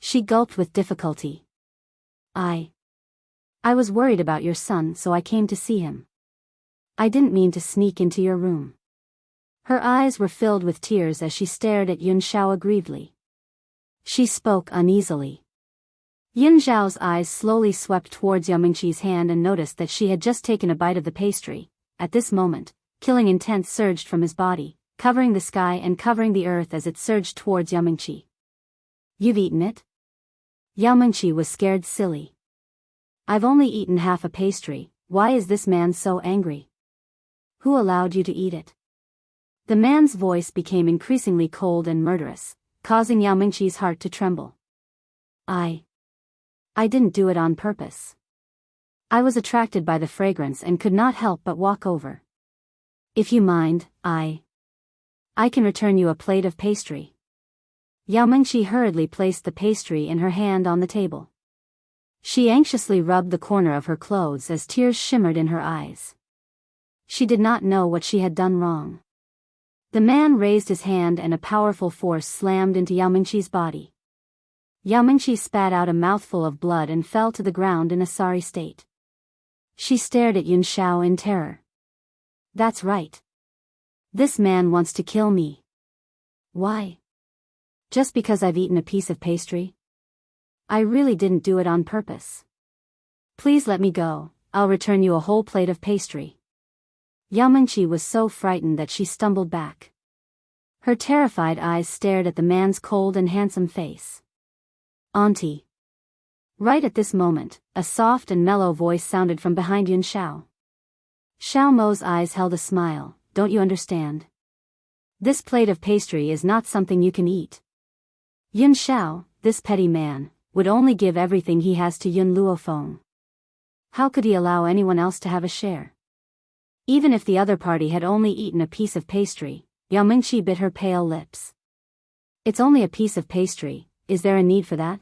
She gulped with difficulty. I was worried about your son, so I came to see him. I didn't mean to sneak into your room. Her eyes were filled with tears as she stared at Yun Xiao aggrievedly. She spoke uneasily. Yun Xiao's eyes slowly swept towards Yao Mengqi's hand and noticed that she had just taken a bite of the pastry. At this moment, killing intent surged from his body, covering the sky and covering the earth as it surged towards Yao Mengqi. You've eaten it? Yao Mengqi was scared silly. I've only eaten half a pastry, why is this man so angry? Who allowed you to eat it? The man's voice became increasingly cold and murderous, causing Yao Mengqi's heart to tremble. I didn't do it on purpose. I was attracted by the fragrance and could not help but walk over. If you mind, I can return you a plate of pastry. Yao Mengqi hurriedly placed the pastry in her hand on the table. She anxiously rubbed the corner of her clothes as tears shimmered in her eyes. She did not know what she had done wrong. The man raised his hand and a powerful force slammed into Yao Mengqi's body. Yao Mengqi spat out a mouthful of blood and fell to the ground in a sorry state. She stared at Yun Xiao in terror. That's right. This man wants to kill me. Why? Just because I've eaten a piece of pastry? I really didn't do it on purpose. Please let me go, I'll return you a whole plate of pastry. Yao Mengqi was so frightened that she stumbled back. Her terrified eyes stared at the man's cold and handsome face. Auntie. Right at this moment, a soft and mellow voice sounded from behind Yun Xiao. Xiao Mo's eyes held a smile. Don't you understand? This plate of pastry is not something you can eat. Yun Xiao, this petty man, would only give everything he has to Yun Luofeng. How could he allow anyone else to have a share? Even if the other party had only eaten a piece of pastry, Yao Mengqi bit her pale lips. It's only a piece of pastry, is there a need for that?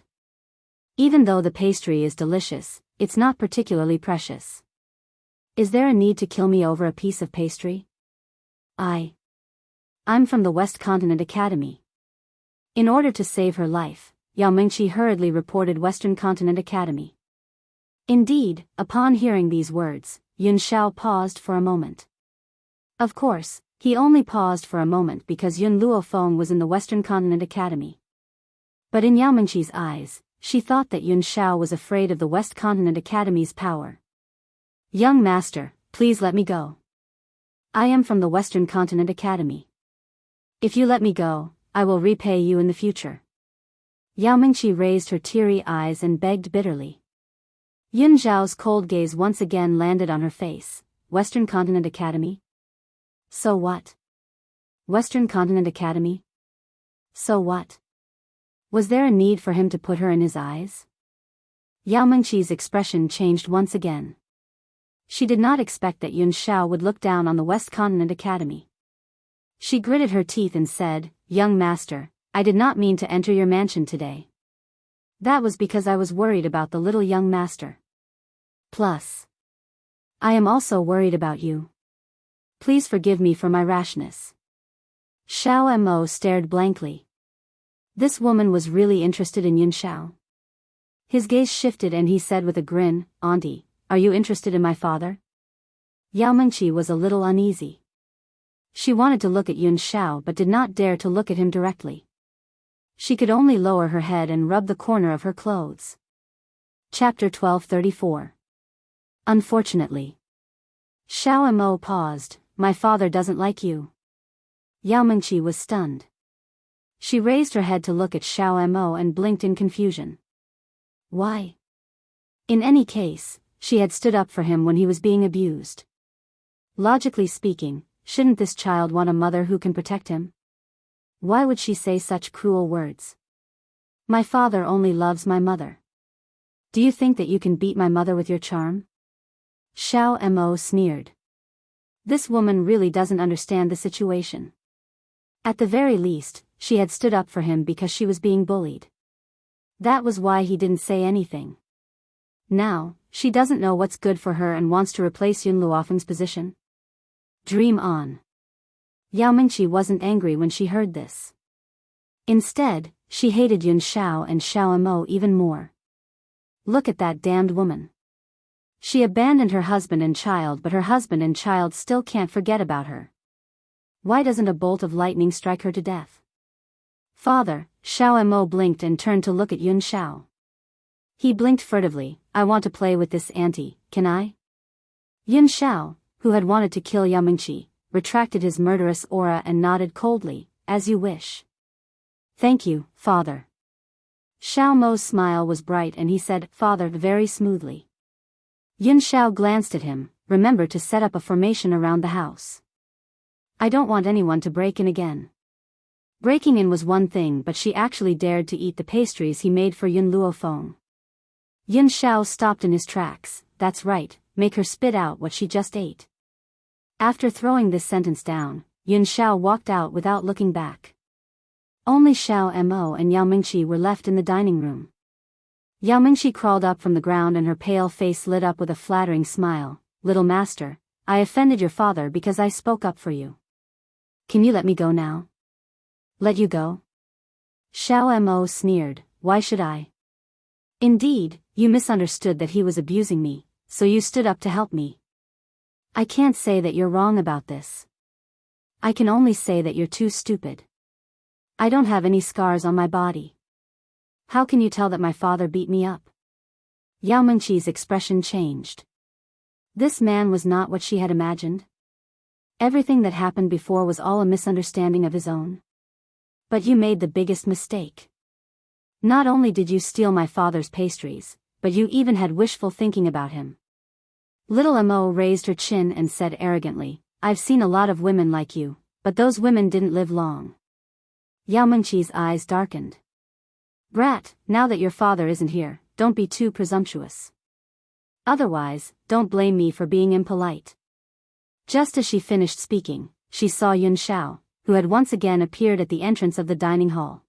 Even though the pastry is delicious, it's not particularly precious. Is there a need to kill me over a piece of pastry? I'm from the West Continent Academy. In order to save her life, Yao Mengqi hurriedly reported Western Continent Academy. Indeed, upon hearing these words, Yun Xiao paused for a moment. Of course, he only paused for a moment because Yun Luofeng was in the Western Continent Academy. But in Yao Mengqi's eyes, she thought that Yun Xiao was afraid of the West Continent Academy's power. Young master, please let me go. I am from the Western Continent Academy. If you let me go, I will repay you in the future. Yao Mengqi raised her teary eyes and begged bitterly. Yun Xiao's cold gaze once again landed on her face. Western Continent Academy? So what? Western Continent Academy? So what? Was there a need for him to put her in his eyes? Yao Mengqi's expression changed once again. She did not expect that Yun Xiao would look down on the West Continent Academy. She gritted her teeth and said, Young master, I did not mean to enter your mansion today. That was because I was worried about the little young master. Plus, I am also worried about you. Please forgive me for my rashness. Xiao Mo stared blankly. This woman was really interested in Yun Xiao. His gaze shifted and he said with a grin, Auntie, are you interested in my father? Yao Mengqi was a little uneasy. She wanted to look at Yun Xiao but did not dare to look at him directly. She could only lower her head and rub the corner of her clothes. Chapter 1234. Unfortunately. Xiao Mo paused. My father doesn't like you. Yao Mengqi was stunned. She raised her head to look at Xiao Mo and blinked in confusion. Why? In any case, she had stood up for him when he was being abused. Logically speaking, shouldn't this child want a mother who can protect him? Why would she say such cruel words? My father only loves my mother. Do you think that you can beat my mother with your charm? Xiao Mo sneered. This woman really doesn't understand the situation. At the very least, she had stood up for him because she was being bullied. That was why he didn't say anything. Now, she doesn't know what's good for her and wants to replace Yun Luofeng's position. Dream on. Yao Mingqi wasn't angry when she heard this. Instead, she hated Yun Xiao and Xiao Mo even more. Look at that damned woman. She abandoned her husband and child, but her husband and child still can't forget about her. Why doesn't a bolt of lightning strike her to death? Father, Xiao Mo blinked and turned to look at Yun Xiao. He blinked furtively. I want to play with this auntie, can I? Yun Xiao, who had wanted to kill Yao Mingqi, retracted his murderous aura and nodded coldly, as you wish. Thank you, father. Xiao Mo's smile was bright and he said, Father, very smoothly. Yun Xiao glanced at him. Remember to set up a formation around the house. I don't want anyone to break in again. Breaking in was one thing, but she actually dared to eat the pastries he made for Yun Luofeng. Yun Xiao stopped in his tracks. That's right, make her spit out what she just ate. After throwing this sentence down, Yun Xiao walked out without looking back. Only Xiao Mo and Yao Mingqi were left in the dining room. Yao Mingqi crawled up from the ground and her pale face lit up with a flattering smile. Little master, I offended your father because I spoke up for you. Can you let me go now? Let you go? Xiao Mo sneered, why should I? Indeed, you misunderstood that he was abusing me, so you stood up to help me. I can't say that you're wrong about this. I can only say that you're too stupid. I don't have any scars on my body. How can you tell that my father beat me up? Yao Mingqi's expression changed. This man was not what she had imagined. Everything that happened before was all a misunderstanding of his own. But you made the biggest mistake. Not only did you steal my father's pastries, but you even had wishful thinking about him. Little Mo raised her chin and said arrogantly, I've seen a lot of women like you, but those women didn't live long. Yao Mingqi's eyes darkened. Brat, now that your father isn't here, don't be too presumptuous. Otherwise, don't blame me for being impolite. Just as she finished speaking, she saw Yun Xiao, who had once again appeared at the entrance of the dining hall.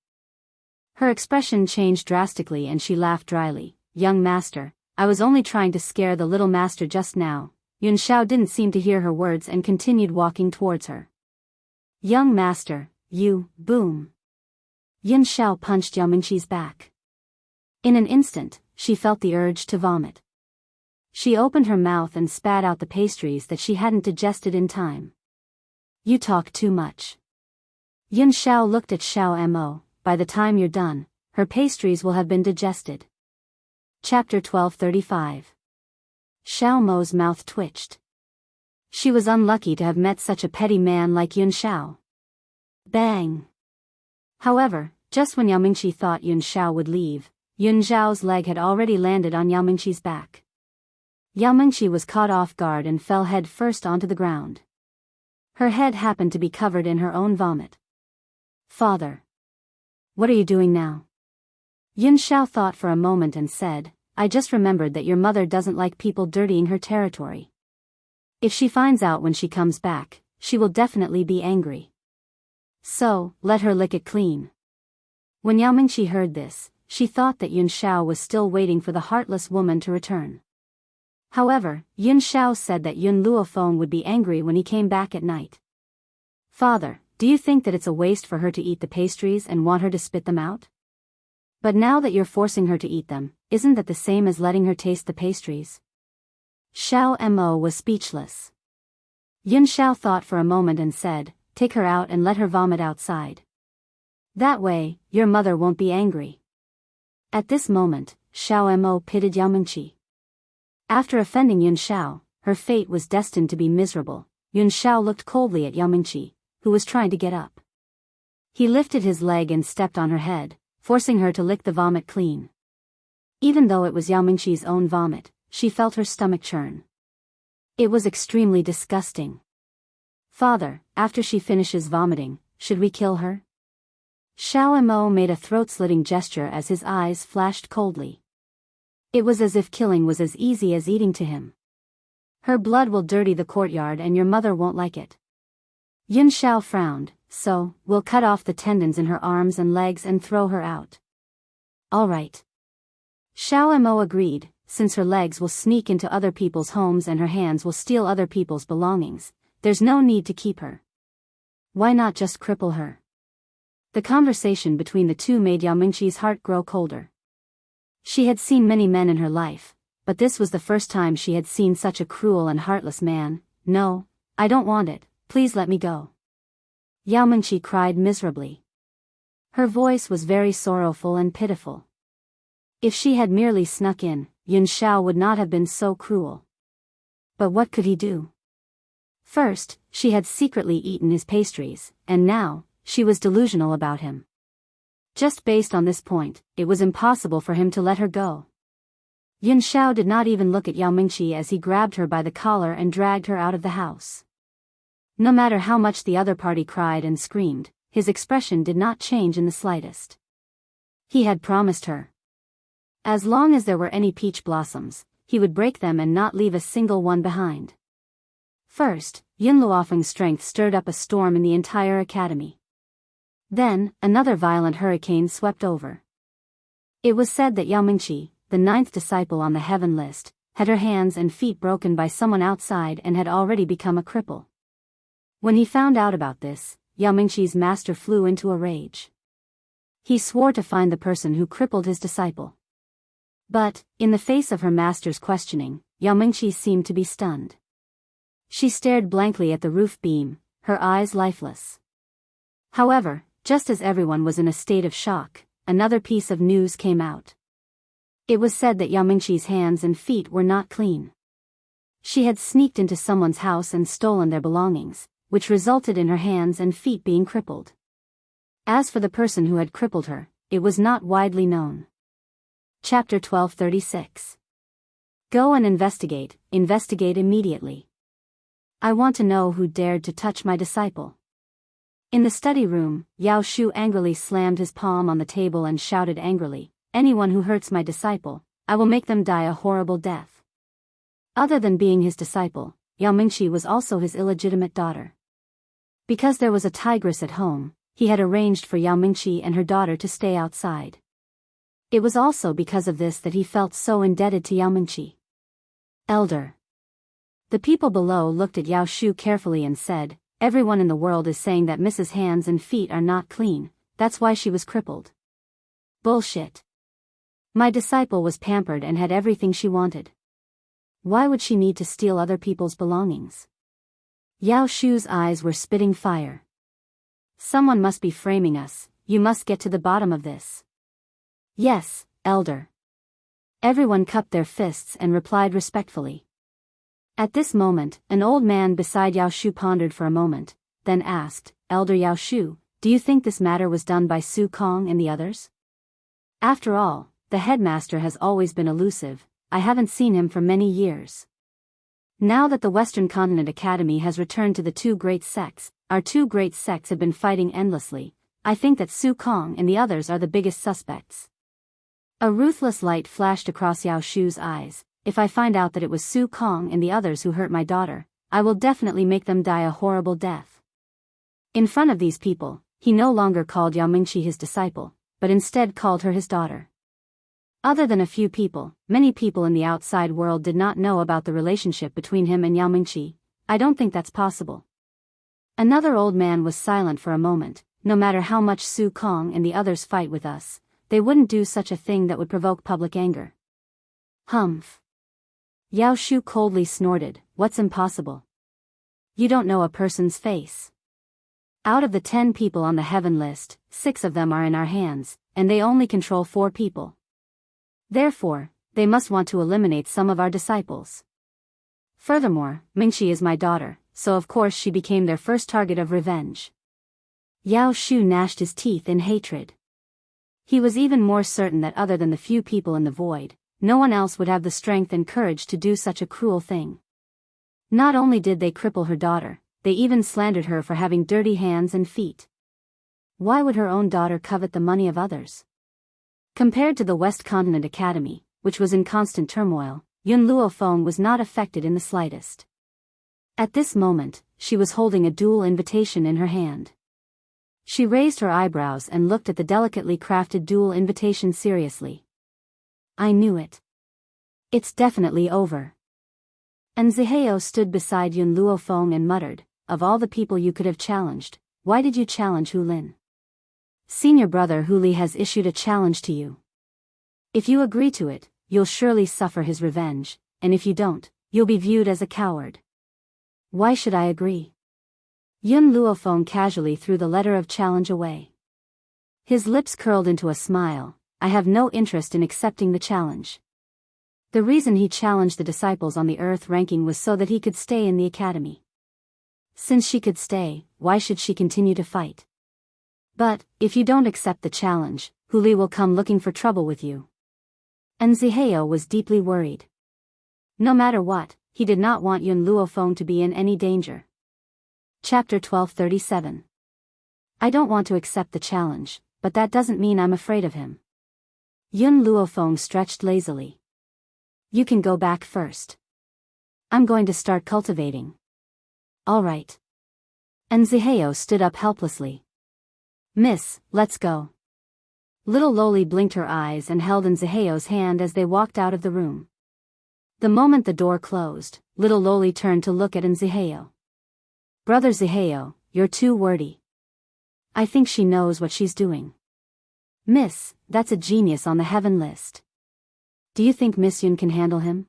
Her expression changed drastically and she laughed dryly. Young master, I was only trying to scare the little master just now. Yun Xiao didn't seem to hear her words and continued walking towards her. Young master, you, boom. Yun Xiao punched Yao Mingqi's back. In an instant, she felt the urge to vomit. She opened her mouth and spat out the pastries that she hadn't digested in time. You talk too much. Yun Xiao looked at Xiao Mo. By the time you're done, her pastries will have been digested. Chapter 1235. Xiao Mo's mouth twitched. She was unlucky to have met such a petty man like Yun Xiao. Bang! However, just when Yao Mingqi thought Yun Xiao would leave, Yun Xiao's leg had already landed on Yao Mingqi's back. Yao Mingqi was caught off guard and fell head first onto the ground. Her head happened to be covered in her own vomit. Father. What are you doing now? Yun Xiao thought for a moment and said, I just remembered that your mother doesn't like people dirtying her territory. If she finds out when she comes back, she will definitely be angry. So, let her lick it clean. When Yao Mingqi heard this, she thought that Yun Xiao was still waiting for the heartless woman to return. However, Yun Xiao said that Yun Luofeng would be angry when he came back at night. Father, do you think that it's a waste for her to eat the pastries and want her to spit them out? But now that you're forcing her to eat them, isn't that the same as letting her taste the pastries? Xiao Mo was speechless. Yun Xiao thought for a moment and said, take her out and let her vomit outside. That way, your mother won't be angry. At this moment, Xiao Mo pitied Yao Mingqi. After offending Yun Xiao, her fate was destined to be miserable. Yun Xiao looked coldly at Yao Mingqi, who was trying to get up. He lifted his leg and stepped on her head, forcing her to lick the vomit clean. Even though it was Yao Mingqi's own vomit, she felt her stomach churn. It was extremely disgusting. Father, after she finishes vomiting, should we kill her? Xiao Mo made a throat-slitting gesture as his eyes flashed coldly. It was as if killing was as easy as eating to him. Her blood will dirty the courtyard and your mother won't like it. Yun Xiao frowned, so, we'll cut off the tendons in her arms and legs and throw her out. All right. Xiao Mo agreed, since her legs will sneak into other people's homes and her hands will steal other people's belongings, there's no need to keep her. Why not just cripple her? The conversation between the two made Yao Mingqi's heart grow colder. She had seen many men in her life, but this was the first time she had seen such a cruel and heartless man. No, I don't want it, please let me go. Yao Mingqi cried miserably. Her voice was very sorrowful and pitiful. If she had merely snuck in, Yun Xiao would not have been so cruel. But what could he do? First, she had secretly eaten his pastries, and now, she was delusional about him. Just based on this point, it was impossible for him to let her go. Yun Xiao did not even look at Yao Mingqi as he grabbed her by the collar and dragged her out of the house. No matter how much the other party cried and screamed, his expression did not change in the slightest. He had promised her. As long as there were any peach blossoms, he would break them and not leave a single one behind. First, Yun Luofeng's strength stirred up a storm in the entire academy. Then, another violent hurricane swept over. It was said that Yao Mingqi, the 9th disciple on the heaven list, had her hands and feet broken by someone outside and had already become a cripple. When he found out about this, Yao Mingqi's master flew into a rage. He swore to find the person who crippled his disciple. But, in the face of her master's questioning, Yao Mingqi seemed to be stunned. She stared blankly at the roof beam, her eyes lifeless. However, just as everyone was in a state of shock, another piece of news came out. It was said that Yao Mingqi's hands and feet were not clean. She had sneaked into someone's house and stolen their belongings, which resulted in her hands and feet being crippled. As for the person who had crippled her, it was not widely known. Chapter 1236. Go and investigate immediately. I want to know who dared to touch my disciple. In the study room, Yao Shu angrily slammed his palm on the table and shouted angrily, anyone who hurts my disciple, I will make them die a horrible death. Other than being his disciple, Yao Mingqi was also his illegitimate daughter. Because there was a tigress at home, he had arranged for Yao Mingqi and her daughter to stay outside. It was also because of this that he felt so indebted to Yao Mingqi. Elder. The people below looked at Yao Shu carefully and said, everyone in the world is saying that Mrs. Hands and feet are not clean, that's why she was crippled. Bullshit. My disciple was pampered and had everything she wanted. Why would she need to steal other people's belongings? Yao Shu's eyes were spitting fire. Someone must be framing us, you must get to the bottom of this. Yes, elder. Everyone cupped their fists and replied respectfully. At this moment, an old man beside Yao Shu pondered for a moment, then asked, Elder Yao Shu, do you think this matter was done by Su Kong and the others? After all, the headmaster has always been elusive, I haven't seen him for many years. Now that the Western Continent Academy has returned to the two great sects, our two great sects have been fighting endlessly, I think that Su Kong and the others are the biggest suspects. A ruthless light flashed across Yao Shu's eyes. If I find out that it was Su Kong and the others who hurt my daughter, I will definitely make them die a horrible death. In front of these people, he no longer called Yao Mingqi his disciple, but instead called her his daughter. Other than a few people, many people in the outside world did not know about the relationship between him and Yao Mingqi. I don't think that's possible. Another old man was silent for a moment. No matter how much Su Kong and the others fight with us, they wouldn't do such a thing that would provoke public anger. Humph. Yao Shu coldly snorted, what's impossible? You don't know a person's face. Out of the 10 people on the heaven list, 6 of them are in our hands, and they only control 4 people. Therefore, they must want to eliminate some of our disciples. Furthermore, Mingqi is my daughter, so of course she became their first target of revenge. Yao Shu gnashed his teeth in hatred. He was even more certain that other than the few people in the void, no one else would have the strength and courage to do such a cruel thing. Not only did they cripple her daughter, they even slandered her for having dirty hands and feet. Why would her own daughter covet the money of others? Compared to the West Continent Academy, which was in constant turmoil, Yun Luofeng was not affected in the slightest. At this moment, she was holding a dual invitation in her hand. She raised her eyebrows and looked at the delicately crafted dual invitation seriously. I knew it. It's definitely over. And Zihao stood beside Yun Luofeng and muttered, of all the people you could have challenged, why did you challenge Hu Lin? Senior brother Hu Li has issued a challenge to you. If you agree to it, you'll surely suffer his revenge, and if you don't, you'll be viewed as a coward. Why should I agree? Yun Luofeng casually threw the letter of challenge away. His lips curled into a smile. I have no interest in accepting the challenge. The reason he challenged the disciples on the earth ranking was so that he could stay in the academy. Since she could stay, why should she continue to fight? But, if you don't accept the challenge, Hu Li will come looking for trouble with you. And Zihao was deeply worried. No matter what, he did not want Yun Luofeng to be in any danger. Chapter 1237. I don't want to accept the challenge, but that doesn't mean I'm afraid of him. Yun Luofeng stretched lazily. You can go back first. I'm going to start cultivating. All right. And Zihao stood up helplessly. Miss, let's go. Little Loli blinked her eyes and held in Zihao's hand as they walked out of the room. The moment the door closed, little Loli turned to look at Zihao. Brother Zihao, you're too wordy. I think she knows what she's doing. Miss, that's a genius on the heaven list. Do you think Miss Yun can handle him?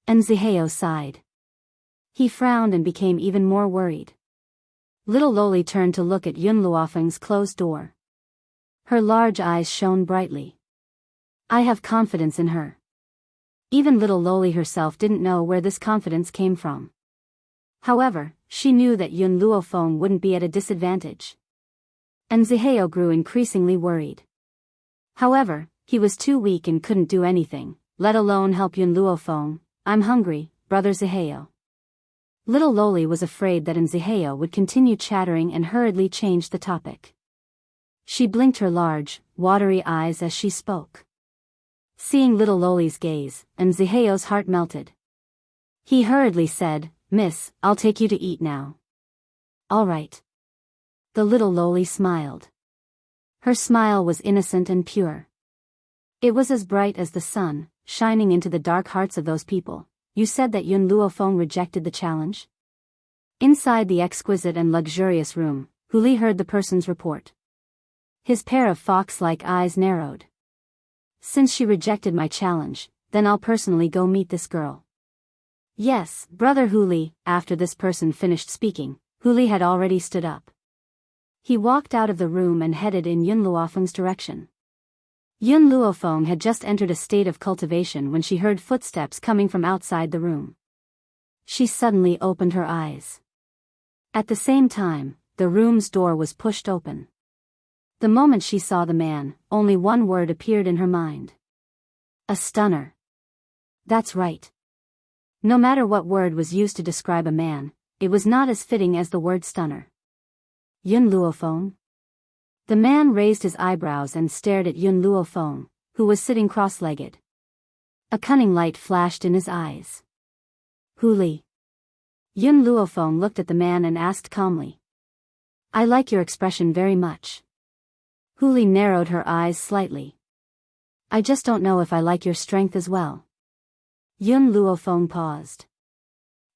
And Zihao sighed. He frowned and became even more worried. Little Loli turned to look at Yun Luofeng's closed door. Her large eyes shone brightly. I have confidence in her. Even little Loli herself didn't know where this confidence came from. However, she knew that Yun Luofeng wouldn't be at a disadvantage. And Zihao grew increasingly worried. However, he was too weak and couldn't do anything, let alone help Yun Luofeng. I'm hungry, brother Zihao. Little Loli was afraid that Zihao would continue chattering and hurriedly changed the topic. She blinked her large, watery eyes as she spoke. Seeing little Loli's gaze, Zihao's heart melted. He hurriedly said, Miss, I'll take you to eat now. All right. The little Loli smiled. Her smile was innocent and pure. It was as bright as the sun, shining into the dark hearts of those people. You said that Yun Luofeng rejected the challenge? Inside the exquisite and luxurious room, Hu Li heard the person's report. His pair of fox-like eyes narrowed. Since she rejected my challenge, then I'll personally go meet this girl. Yes, brother Hu Li. After this person finished speaking, Hu Li had already stood up. He walked out of the room and headed in Yun Luofeng's direction. Yun Luofeng had just entered a state of cultivation when she heard footsteps coming from outside the room. She suddenly opened her eyes. At the same time, the room's door was pushed open. The moment she saw the man, only one word appeared in her mind. A stunner. That's right. No matter what word was used to describe a man, it was not as fitting as the word stunner. Yun Luofeng? The man raised his eyebrows and stared at Yun Luofeng, who was sitting cross-legged. A cunning light flashed in his eyes. Hu Li. Yun Luofeng looked at the man and asked calmly. I like your expression very much. Hu Li narrowed her eyes slightly. I just don't know if I like your strength as well. Yun Luofeng paused.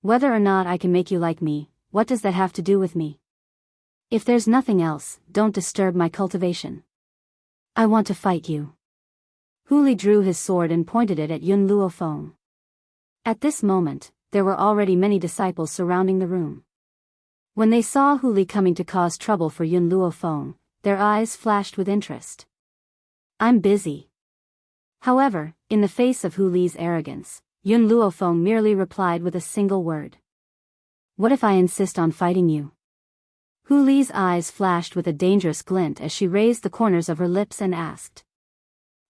Whether or not I can make you like me, what does that have to do with me? If there's nothing else, don't disturb my cultivation. I want to fight you. Hu Li drew his sword and pointed it at Yun Luofeng. At this moment, there were already many disciples surrounding the room. When they saw Hu Li coming to cause trouble for Yun Luofeng, their eyes flashed with interest. I'm busy. However, in the face of Hu Li's arrogance, Yun Luofeng merely replied with a single word. What if I insist on fighting you? Hu Li's eyes flashed with a dangerous glint as she raised the corners of her lips and asked.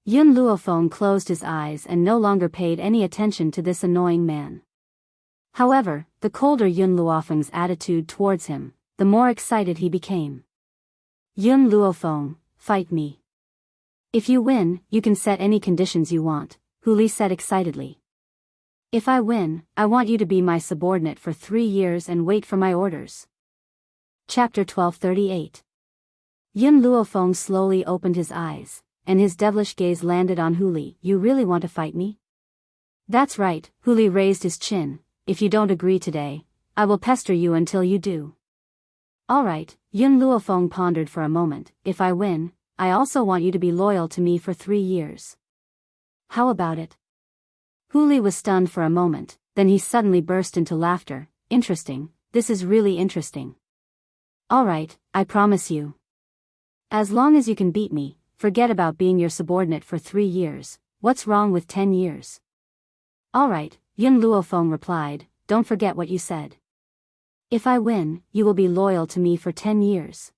Yun Luofeng closed his eyes and no longer paid any attention to this annoying man. However, the colder Yun Luofeng's attitude towards him, the more excited he became. Yun Luofeng, fight me. If you win, you can set any conditions you want, Hu Li said excitedly. If I win, I want you to be my subordinate for 3 years and wait for my orders. Chapter 1238. Yun Luofeng slowly opened his eyes, and his devilish gaze landed on Hu Li. You really want to fight me? That's right, Hu Li raised his chin. If you don't agree today, I will pester you until you do. Alright, Yun Luofeng pondered for a moment. If I win, I also want you to be loyal to me for 3 years. How about it? Hu Li was stunned for a moment, then he suddenly burst into laughter. Interesting, this is really interesting. Alright, I promise you. As long as you can beat me, forget about being your subordinate for 3 years. What's wrong with 10 years? Alright, Yun Luofeng replied, don't forget what you said. If I win, you will be loyal to me for 10 years.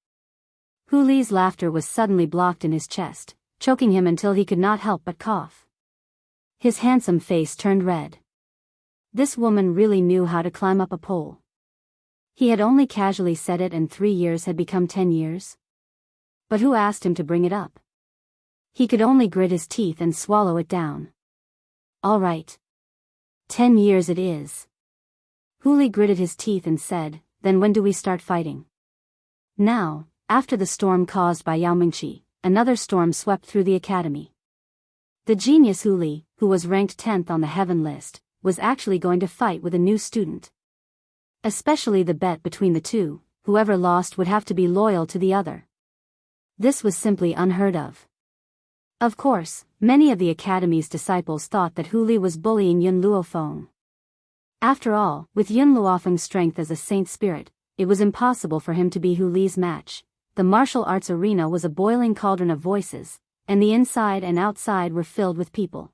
Hu Li's laughter was suddenly blocked in his chest, choking him until he could not help but cough. His handsome face turned red. This woman really knew how to climb up a pole. He had only casually said it and 3 years had become 10 years. But who asked him to bring it up? He could only grit his teeth and swallow it down. All right. 10 years it is. Hu Li gritted his teeth and said, then when do we start fighting? Now, after the storm caused by Yao Mingqi, another storm swept through the academy. The genius Hu Li, who was ranked 10th on the heaven list, was actually going to fight with a new student. Especially the bet between the two, whoever lost would have to be loyal to the other. This was simply unheard of. Of course, many of the academy's disciples thought that Hu Li was bullying Yun Luofeng. After all, with Yun Luofeng's strength as a saint spirit, it was impossible for him to be Hu Li's match. The martial arts arena was a boiling cauldron of voices, and the inside and outside were filled with people.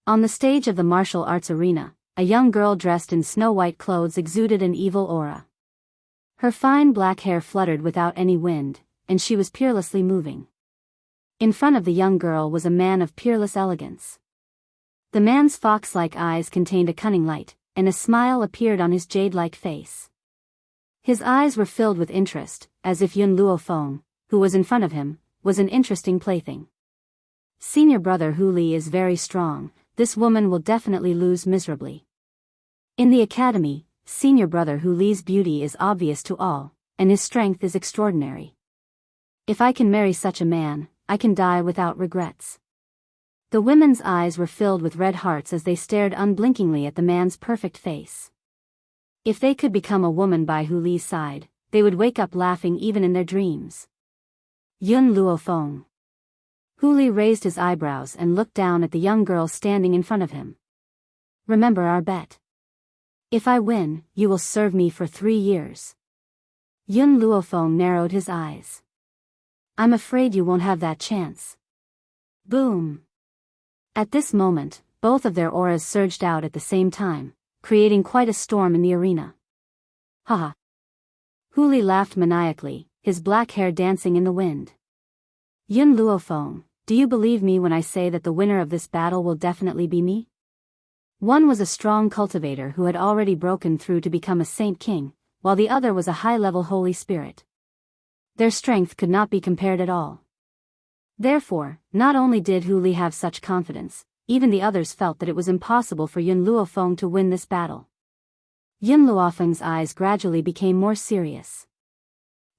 On the stage of the martial arts arena, a young girl dressed in snow-white clothes exuded an evil aura. Her fine black hair fluttered without any wind, and she was peerlessly moving. In front of the young girl was a man of peerless elegance. The man's fox-like eyes contained a cunning light, and a smile appeared on his jade-like face. His eyes were filled with interest, as if Yun Luofeng, who was in front of him, was an interesting plaything. Senior brother Hu Li is very strong, this woman will definitely lose miserably. In the academy, senior brother Hu Li's beauty is obvious to all, and his strength is extraordinary. If I can marry such a man, I can die without regrets. The women's eyes were filled with red hearts as they stared unblinkingly at the man's perfect face. If they could become a woman by Hu Li's side, they would wake up laughing even in their dreams. Yun Luofeng. Hu Li raised his eyebrows and looked down at the young girl standing in front of him. Remember our bet. If I win, you will serve me for 3 years. Yun Luofeng narrowed his eyes. I'm afraid you won't have that chance. Boom. At this moment, both of their auras surged out at the same time, creating quite a storm in the arena. Haha. Hu Li laughed maniacally, his black hair dancing in the wind. Yun Luofeng, do you believe me when I say that the winner of this battle will definitely be me? One was a strong cultivator who had already broken through to become a saint king, while the other was a high-level holy spirit. Their strength could not be compared at all. Therefore, not only did Hu Li have such confidence, even the others felt that it was impossible for Yun Luofeng to win this battle. Yun Luofeng's eyes gradually became more serious.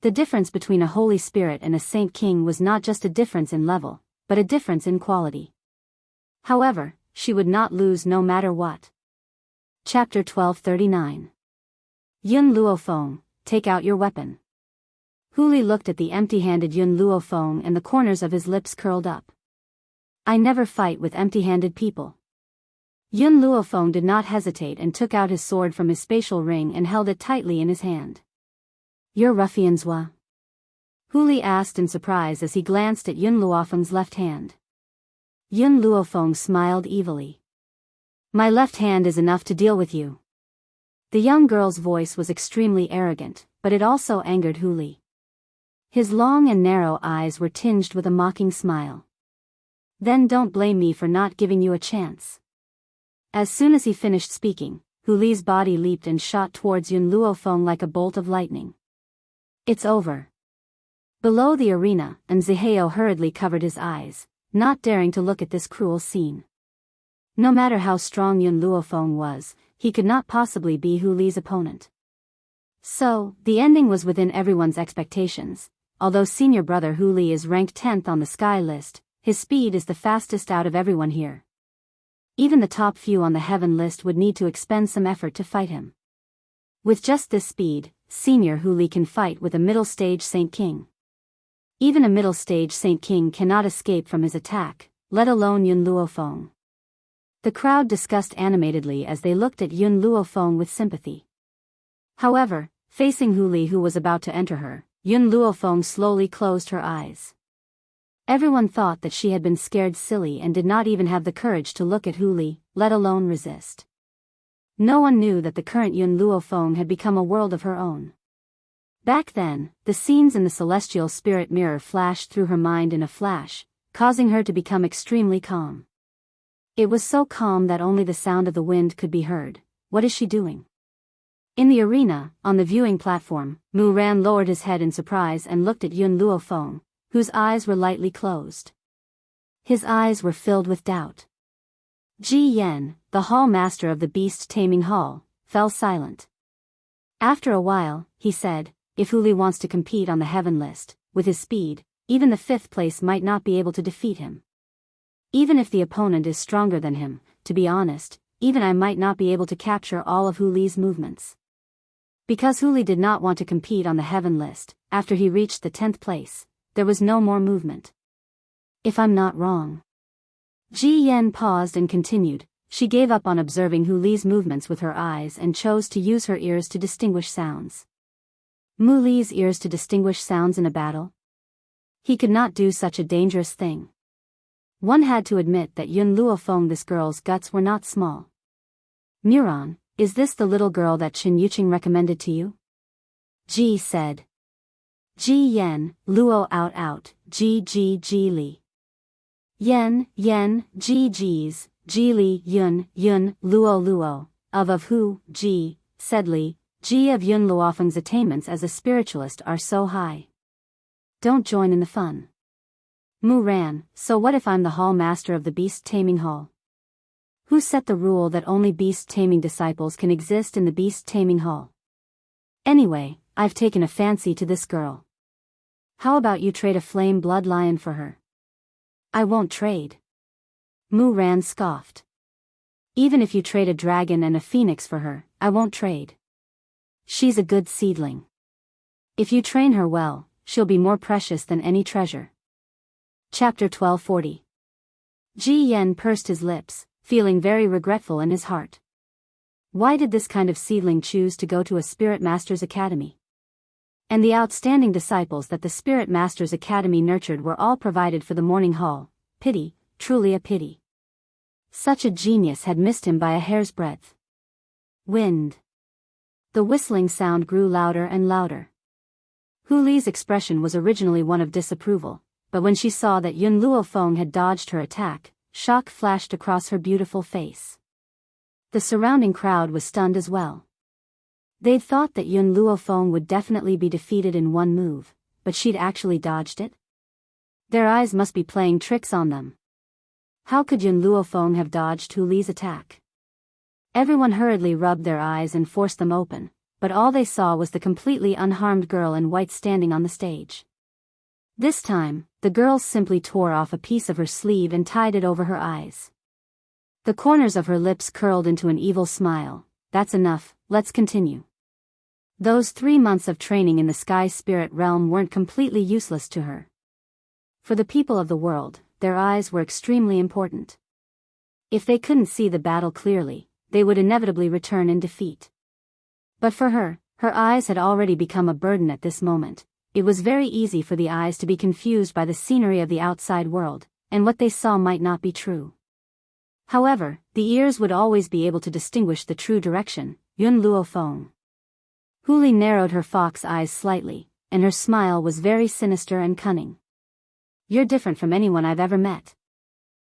The difference between a holy spirit and a saint king was not just a difference in level, but a difference in quality. However, she would not lose no matter what. Chapter 1239. Yun Luofeng, take out your weapon. Hu Li looked at the empty-handed Yun Luofeng and the corners of his lips curled up. I never fight with empty-handed people. Yun Luofeng did not hesitate and took out his sword from his spatial ring and held it tightly in his hand. You're ruffians, wa? Hu Li asked in surprise as he glanced at Yun Luofeng's left hand. Yun Luofeng smiled evilly. My left hand is enough to deal with you. The young girl's voice was extremely arrogant, but it also angered Hu Li. His long and narrow eyes were tinged with a mocking smile. Then don't blame me for not giving you a chance. As soon as he finished speaking, Hu Li's body leaped and shot towards Yun Luofeng like a bolt of lightning. It's over. Below the arena, and Zihao hurriedly covered his eyes, not daring to look at this cruel scene. No matter how strong Yun Luofeng was, he could not possibly be Hu Li's opponent. So, the ending was within everyone's expectations. Although senior brother Hu Li is ranked 10th on the sky list, his speed is the fastest out of everyone here. Even the top few on the heaven list would need to expend some effort to fight him. With just this speed, Senior Hu Li can fight with a middle-stage Saint King. Even a middle-stage Saint King cannot escape from his attack, let alone Yun Luofeng. The crowd discussed animatedly as they looked at Yun Luofeng with sympathy. However, facing Hu Li who was about to enter her, Yun Luofeng slowly closed her eyes. Everyone thought that she had been scared silly and did not even have the courage to look at Hu Li, let alone resist. No one knew that the current Yun Luofeng had become a world of her own. Back then, the scenes in the celestial spirit mirror flashed through her mind in a flash, causing her to become extremely calm. It was so calm that only the sound of the wind could be heard. What is she doing? In the arena, on the viewing platform, Mu Ran lowered his head in surprise and looked at Yun Luofeng, whose eyes were lightly closed. His eyes were filled with doubt. Ji Yen, the hall master of the beast-taming hall, fell silent. After a while, he said, if Hu Li wants to compete on the heaven list, with his speed, even the 5th place might not be able to defeat him. Even if the opponent is stronger than him, to be honest, even I might not be able to capture all of Hu Li's movements. Because Hu Li did not want to compete on the heaven list, after he reached the 10th place, there was no more movement. If I'm not wrong. Ji Yen paused and continued, she gave up on observing Hu Li's movements with her eyes and chose to use her ears to distinguish sounds. Mu Li's ears to distinguish sounds in a battle? He could not do such a dangerous thing. One had to admit that Yun Luofeng, this girl's guts were not small. Muran, is this the little girl that Chen Yuqing recommended to you? Ji said. Ji Yen, Luo out, Ji Li. Yen, Ji Li, Yun, Luo, of who, Ji, said Li, Ji of Yun Luofeng's attainments as a spiritualist are so high. Don't join in the fun. Mu Ran, so what if I'm the hall master of the beast-taming hall? Who set the rule that only beast-taming disciples can exist in the beast-taming hall? Anyway, I've taken a fancy to this girl. How about you trade a flame blood lion for her? I won't trade. Mu Ran scoffed. Even if you trade a dragon and a phoenix for her, I won't trade. She's a good seedling. If you train her well, she'll be more precious than any treasure. Chapter 1240. Ji Yen pursed his lips, feeling very regretful in his heart. Why did this kind of seedling choose to go to a Spirit Master's Academy? And the outstanding disciples that the Spirit Master's Academy nurtured were all provided for the morning hall. Pity, truly a pity. Such a genius had missed him by a hair's breadth. Wind. The whistling sound grew louder and louder. Hu Li's expression was originally one of disapproval, but when she saw that Yun Luofeng had dodged her attack, shock flashed across her beautiful face. The surrounding crowd was stunned as well. They'd thought that Yun Luofeng would definitely be defeated in one move, but she'd actually dodged it? Their eyes must be playing tricks on them. How could Yun Luofeng have dodged Hu Li's attack? Everyone hurriedly rubbed their eyes and forced them open, but all they saw was the completely unharmed girl in white standing on the stage. This time, the girl simply tore off a piece of her sleeve and tied it over her eyes. The corners of her lips curled into an evil smile. That's enough, let's continue. Those 3 months of training in the sky spirit realm weren't completely useless to her. For the people of the world, their eyes were extremely important. If they couldn't see the battle clearly, they would inevitably return in defeat. But for her, her eyes had already become a burden at this moment. It was very easy for the eyes to be confused by the scenery of the outside world, and what they saw might not be true. However, the ears would always be able to distinguish the true direction. Yun Luofeng. Hu Li narrowed her fox eyes slightly, and her smile was very sinister and cunning. You're different from anyone I've ever met.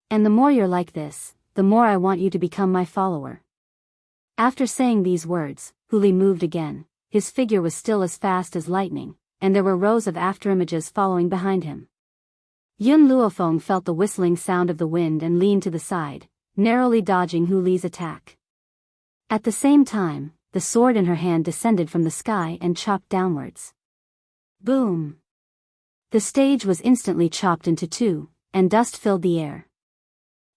And the more you're like this, the more I want you to become my follower. After saying these words, Hu Li moved again. His figure was still as fast as lightning, and there were rows of afterimages following behind him. Yun Luofeng felt the whistling sound of the wind and leaned to the side, narrowly dodging Hu Li's attack. At the same time, the sword in her hand descended from the sky and chopped downwards. Boom! The stage was instantly chopped into two, and dust filled the air.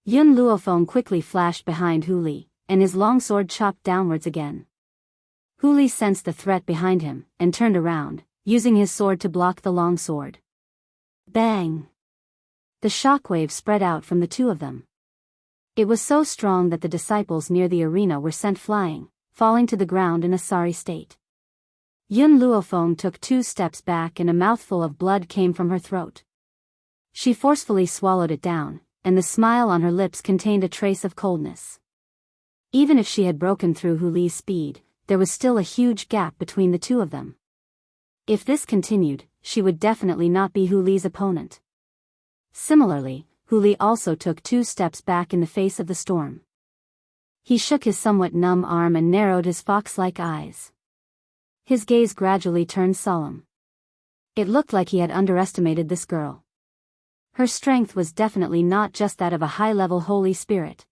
Yun Luofeng quickly flashed behind Hu Li, and his longsword chopped downwards again. Hu Li sensed the threat behind him, and turned around, using his sword to block the long sword. Bang! The shockwave spread out from the two of them. It was so strong that the disciples near the arena were sent flying, falling to the ground in a sorry state. Yun Luofeng took 2 steps back and a mouthful of blood came from her throat. She forcefully swallowed it down, and the smile on her lips contained a trace of coldness. Even if she had broken through Hu Li's speed, there was still a huge gap between the two of them. If this continued, she would definitely not be Hu Li's opponent. Similarly, Hu Li also took 2 steps back in the face of the storm. He shook his somewhat numb arm and narrowed his fox-like eyes. His gaze gradually turned solemn. It looked like he had underestimated this girl. Her strength was definitely not just that of a high-level holy spirit.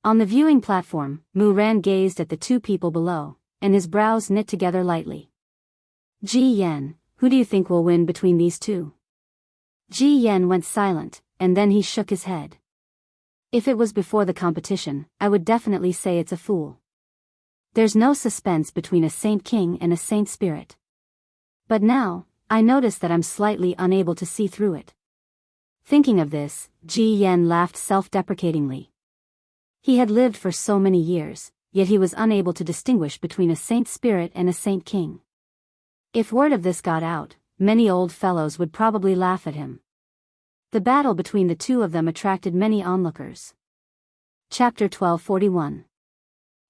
On the viewing platform, Mu Ran gazed at the 2 people below, and his brows knit together lightly. Ji Yan, who do you think will win between these 2? Ji Yan went silent, and then he shook his head. If it was before the competition, I would definitely say it's a fool. There's no suspense between a saint king and a saint spirit. But now, I notice that I'm slightly unable to see through it. Thinking of this, Ji Yan laughed self-deprecatingly. He had lived for so many years, yet he was unable to distinguish between a saint spirit and a saint king. If word of this got out, many old fellows would probably laugh at him. The battle between the 2 of them attracted many onlookers. Chapter 1241.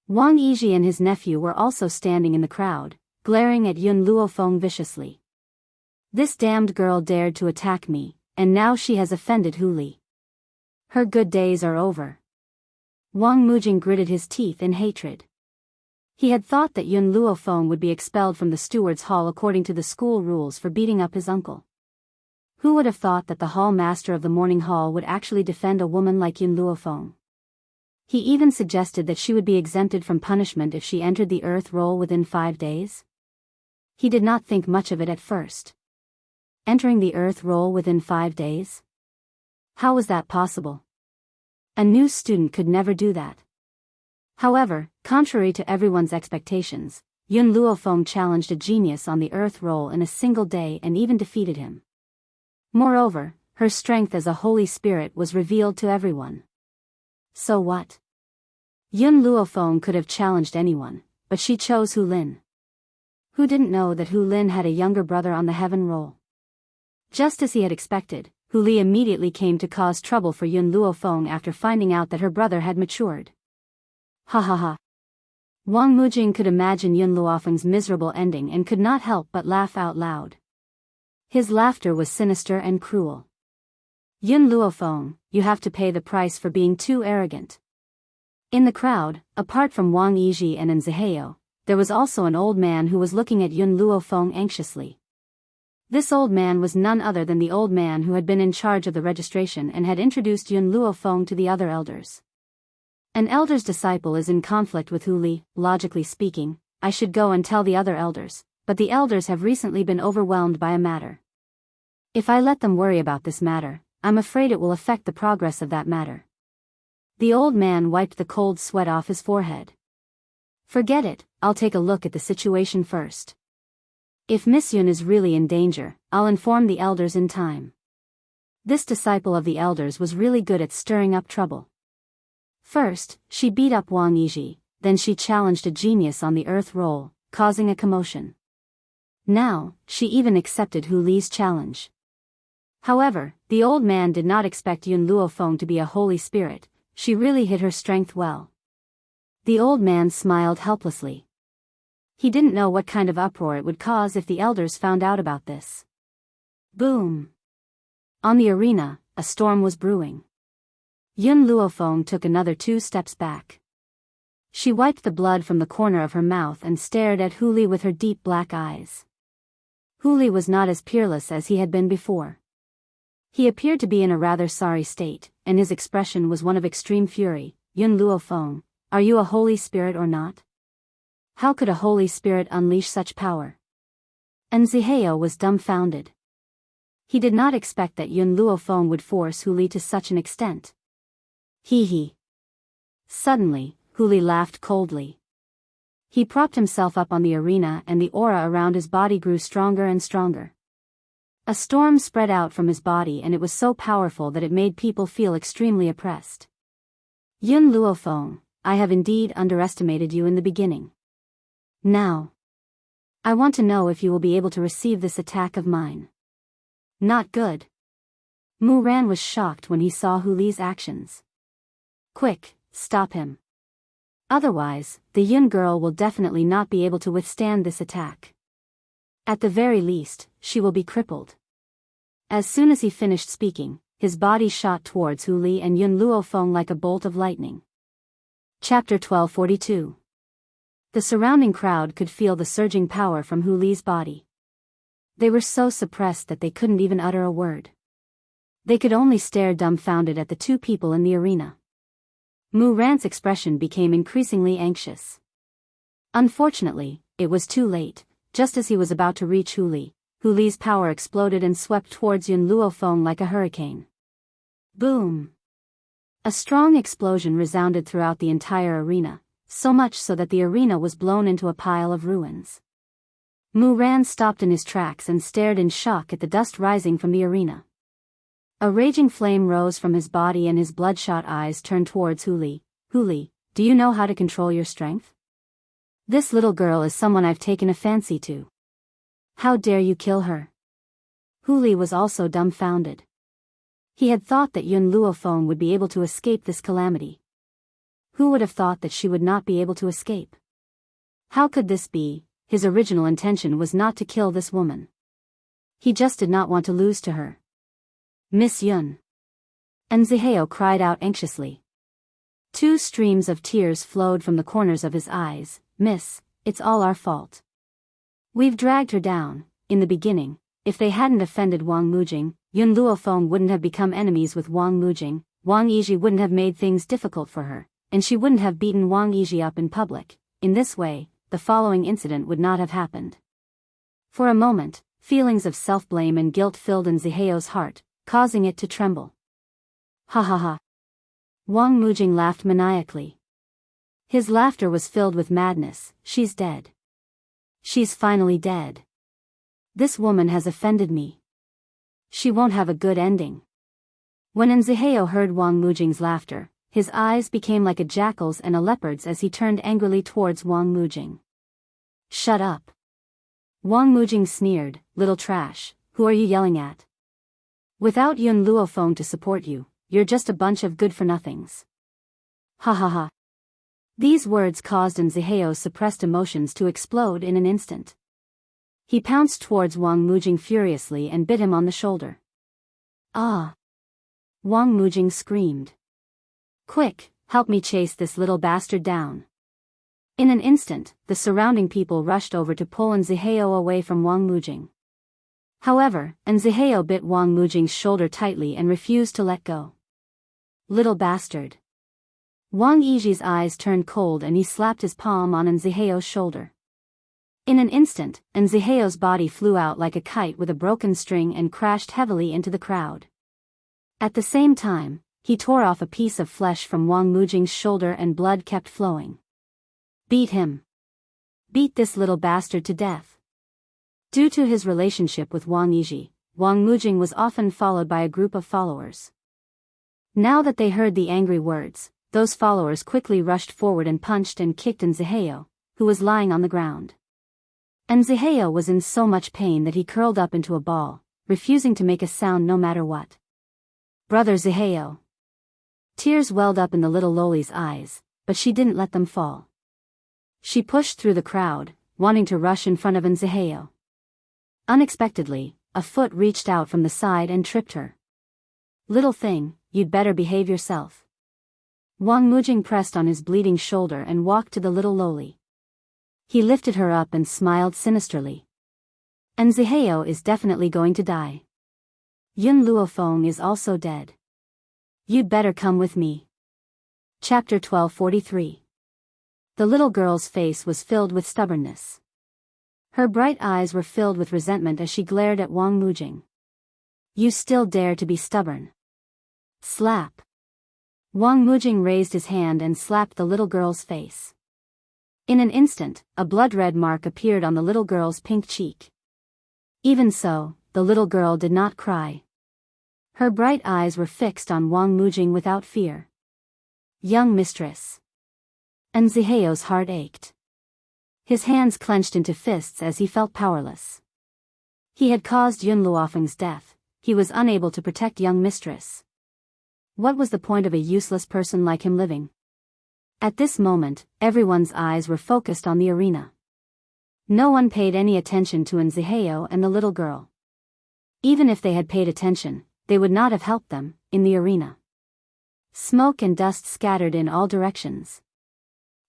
Wang Yizhi and his nephew were also standing in the crowd, glaring at Yun Luofeng viciously. This damned girl dared to attack me, and now she has offended Hu Li. Her good days are over. Wang Mujing gritted his teeth in hatred. He had thought that Yun Luofeng would be expelled from the steward's hall according to the school rules for beating up his uncle. Who would have thought that the hall master of the morning hall would actually defend a woman like Yun Luofeng? He even suggested that she would be exempted from punishment if she entered the earth roll within 5 days. He did not think much of it at first. Entering the earth roll within 5 days? How was that possible? A new student could never do that. However, contrary to everyone's expectations, Yun Luofeng challenged a genius on the earth roll in a single day and even defeated him. Moreover, her strength as a holy spirit was revealed to everyone. So what? Yun Luofeng could have challenged anyone, but she chose Hu Lin. Who didn't know that Hu Lin had a younger brother on the heaven roll? Just as he had expected, Hu Li immediately came to cause trouble for Yun Luofeng after finding out that her brother had matured. Ha ha ha. Wang Mujing could imagine Yun Luofeng's miserable ending and could not help but laugh out loud. His laughter was sinister and cruel. Yun Luofeng, you have to pay the price for being too arrogant. In the crowd, apart from Wang Yizhi and Zihao, there was also an old man who was looking at Yun Luofeng anxiously. This old man was none other than the old man who had been in charge of the registration and had introduced Yun Luofeng to the other elders. An elder's disciple is in conflict with Hu Li. Logically speaking, I should go and tell the other elders, but the elders have recently been overwhelmed by a matter. If I let them worry about this matter, I'm afraid it will affect the progress of that matter. The old man wiped the cold sweat off his forehead. Forget it, I'll take a look at the situation first. If Miss Yun is really in danger, I'll inform the elders in time. This disciple of the elders was really good at stirring up trouble. First, she beat up Wang Yizhi, then she challenged a genius on the earth roll, causing a commotion. Now, she even accepted Hu Li's challenge. However, the old man did not expect Yun Luofeng to be a holy spirit. She really hid her strength well. The old man smiled helplessly. He didn't know what kind of uproar it would cause if the elders found out about this. Boom! On the arena, a storm was brewing. Yun Luofeng took another 2 steps back. She wiped the blood from the corner of her mouth and stared at Hu Li with her deep black eyes. Hu Li was not as peerless as he had been before. He appeared to be in a rather sorry state, and his expression was one of extreme fury. Yun Luofeng, are you a holy spirit or not? How could a holy spirit unleash such power? And Zihao was dumbfounded. He did not expect that Yun Luofeng would force Hu Li to such an extent. Hee hee. Suddenly, Hu Li laughed coldly. He propped himself up on the arena and the aura around his body grew stronger and stronger. A storm spread out from his body and it was so powerful that it made people feel extremely oppressed. Yun Luofeng, I have indeed underestimated you in the beginning. Now, I want to know if you will be able to receive this attack of mine. Not good. Mu Ran was shocked when he saw Hu Li's actions. Quick, stop him. Otherwise, the Yun girl will definitely not be able to withstand this attack. At the very least, she will be crippled. As soon as he finished speaking, his body shot towards Hu Li and Yun Luofeng like a bolt of lightning. Chapter 1242. The surrounding crowd could feel the surging power from Hu Li's body. They were so suppressed that they couldn't even utter a word. They could only stare dumbfounded at the two people in the arena. Mu Ran's expression became increasingly anxious. Unfortunately, it was too late. Just as he was about to reach Hu Li's power exploded and swept towards Yun Luofeng like a hurricane. Boom! A strong explosion resounded throughout the entire arena, so much so that the arena was blown into a pile of ruins. Mu Ran stopped in his tracks and stared in shock at the dust rising from the arena. A raging flame rose from his body and his bloodshot eyes turned towards Hu Li. Hu Li, do you know how to control your strength? This little girl is someone I've taken a fancy to. How dare you kill her? Hu Li was also dumbfounded. He had thought that Yun Luofeng would be able to escape this calamity. Who would have thought that she would not be able to escape? How could this be? His original intention was not to kill this woman. He just did not want to lose to her. Miss Yun. And Zihao cried out anxiously. Two streams of tears flowed from the corners of his eyes. Miss, it's all our fault. We've dragged her down. In the beginning, if they hadn't offended Wang Mujing, Yun Luofeng wouldn't have become enemies with Wang Mujing, Wang Yiji wouldn't have made things difficult for her, and she wouldn't have beaten Wang Yiji up in public. In this way, the following incident would not have happened. For a moment, feelings of self-blame and guilt filled in Zihao's heart, causing it to tremble. Ha ha ha. Wang Mujing laughed maniacally. His laughter was filled with madness. She's dead. She's finally dead. This woman has offended me. She won't have a good ending. When Zihao heard Wang Mujing's laughter, his eyes became like a jackal's and a leopard's as he turned angrily towards Wang Mujing. Shut up. Wang Mujing sneered, little trash, who are you yelling at? Without Yun Luofeng to support you, you're just a bunch of good-for-nothings. Ha ha ha. These words caused Zihao's suppressed emotions to explode in an instant. He pounced towards Wang Mujing furiously and bit him on the shoulder. Ah! Wang Mujing screamed. Quick, help me chase this little bastard down. In an instant, the surrounding people rushed over to pull Zihao away from Wang Mujing. However, Zihao bit Wang Mujing's shoulder tightly and refused to let go. Little bastard. Wang Yiji's eyes turned cold and he slapped his palm on Zihao's shoulder. In an instant, Zihao's body flew out like a kite with a broken string and crashed heavily into the crowd. At the same time, he tore off a piece of flesh from Wang Mujing's shoulder and blood kept flowing. Beat him. Beat this little bastard to death. Due to his relationship with Wang Yiji, Wang Mujing was often followed by a group of followers. Now that they heard the angry words, those followers quickly rushed forward and punched and kicked Zihao, who was lying on the ground. Zihao was in so much pain that he curled up into a ball, refusing to make a sound no matter what. Brother Zihao. Tears welled up in the little loli's eyes, but she didn't let them fall. She pushed through the crowd, wanting to rush in front of Zihao. Unexpectedly, a foot reached out from the side and tripped her. Little thing, you'd better behave yourself. Wang Mujing pressed on his bleeding shoulder and walked to the little loli. He lifted her up and smiled sinisterly. Zihao is definitely going to die. Yun Luofeng is also dead. You'd better come with me. Chapter 1243. The little girl's face was filled with stubbornness. Her bright eyes were filled with resentment as she glared at Wang Mujing. You still dare to be stubborn. Slap. Wang Mujing raised his hand and slapped the little girl's face. In an instant, a blood-red mark appeared on the little girl's pink cheek. Even so, the little girl did not cry. Her bright eyes were fixed on Wang Mujing without fear. Young mistress. And Ziheo's heart ached. His hands clenched into fists as he felt powerless. He had caused Yun Luofeng's death. He was unable to protect young mistress. What was the point of a useless person like him living? At this moment, everyone's eyes were focused on the arena. No one paid any attention to Ziheo and the little girl. Even if they had paid attention, they would not have helped them, in the arena. Smoke and dust scattered in all directions.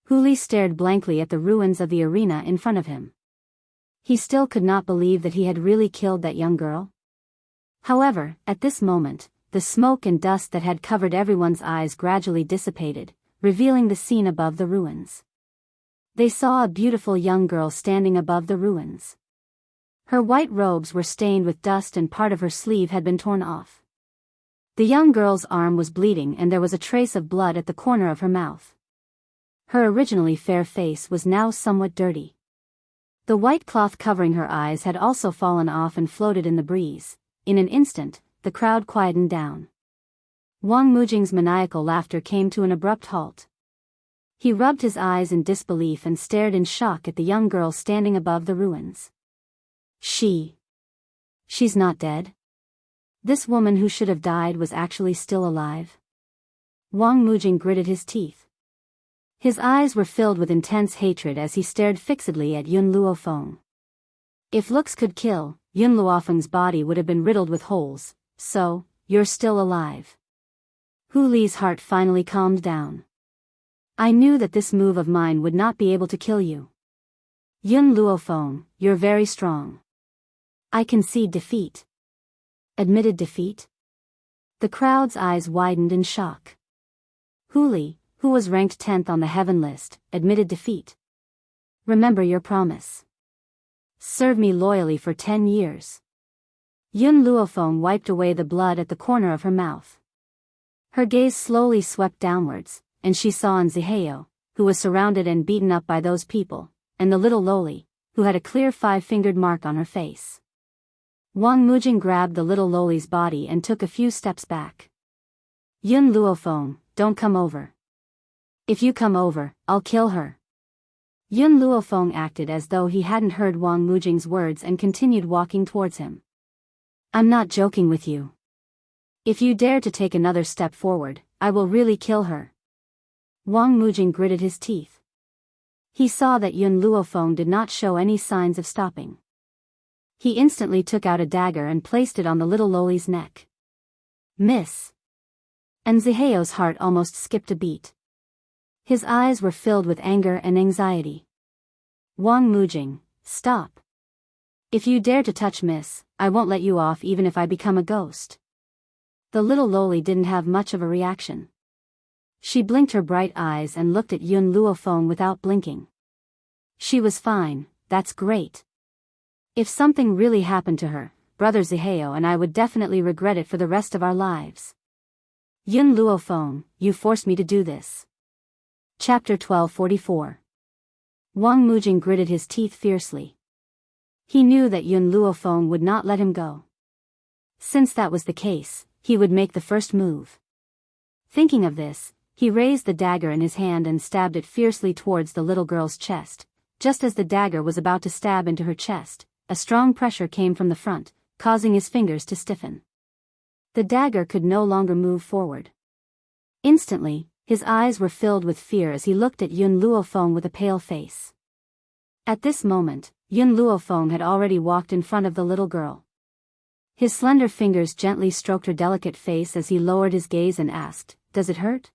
Huli stared blankly at the ruins of the arena in front of him. He still could not believe that he had really killed that young girl. However, at this moment, the smoke and dust that had covered everyone's eyes gradually dissipated, revealing the scene above the ruins. They saw a beautiful young girl standing above the ruins. Her white robes were stained with dust and part of her sleeve had been torn off. The young girl's arm was bleeding and there was a trace of blood at the corner of her mouth. Her originally fair face was now somewhat dirty. The white cloth covering her eyes had also fallen off and floated in the breeze. In an instant, the crowd quietened down. Wang Mujing's maniacal laughter came to an abrupt halt. He rubbed his eyes in disbelief and stared in shock at the young girl standing above the ruins. She's not dead? This woman who should have died was actually still alive? Wang Mujing gritted his teeth. His eyes were filled with intense hatred as he stared fixedly at Yun Luofeng. If looks could kill, Yun Luofeng's body would have been riddled with holes, so, you're still alive. Hu Li's heart finally calmed down. I knew that this move of mine would not be able to kill you. Yun Luofeng, you're very strong. I concede defeat. Admitted defeat? The crowd's eyes widened in shock. Hu Li, who was ranked 10th on the heaven list, admitted defeat. Remember your promise. Serve me loyally for 10 years. Yun Luofeng wiped away the blood at the corner of her mouth. Her gaze slowly swept downwards, and she saw Ziheo, who was surrounded and beaten up by those people, and the little Loli, who had a clear 5-fingered mark on her face. Wang Mujing grabbed the little Loli's body and took a few steps back. Yun Luofeng, don't come over. If you come over, I'll kill her. Yun Luofeng acted as though he hadn't heard Wang Mujing's words and continued walking towards him. I'm not joking with you. If you dare to take another step forward, I will really kill her. Wang Mujing gritted his teeth. He saw that Yun Luofeng did not show any signs of stopping. He instantly took out a dagger and placed it on the little Loli's neck. Miss. And Ziheo's heart almost skipped a beat. His eyes were filled with anger and anxiety. Wang Mujing, stop. If you dare to touch Miss, I won't let you off even if I become a ghost. The little Loli didn't have much of a reaction. She blinked her bright eyes and looked at Yun Luofeng without blinking. She was fine, that's great. If something really happened to her, Brother Ziheo and I would definitely regret it for the rest of our lives. Yun Luofeng, you forced me to do this. Chapter 1244. Wang Mujing gritted his teeth fiercely. He knew that Yun Luofeng would not let him go. Since that was the case, he would make the first move. Thinking of this, he raised the dagger in his hand and stabbed it fiercely towards the little girl's chest. Just as the dagger was about to stab into her chest, a strong pressure came from the front, causing his fingers to stiffen. The dagger could no longer move forward. Instantly, his eyes were filled with fear as he looked at Yun Luofeng with a pale face. At this moment, Yun Luofeng had already walked in front of the little girl. His slender fingers gently stroked her delicate face as he lowered his gaze and asked, "Does it hurt?"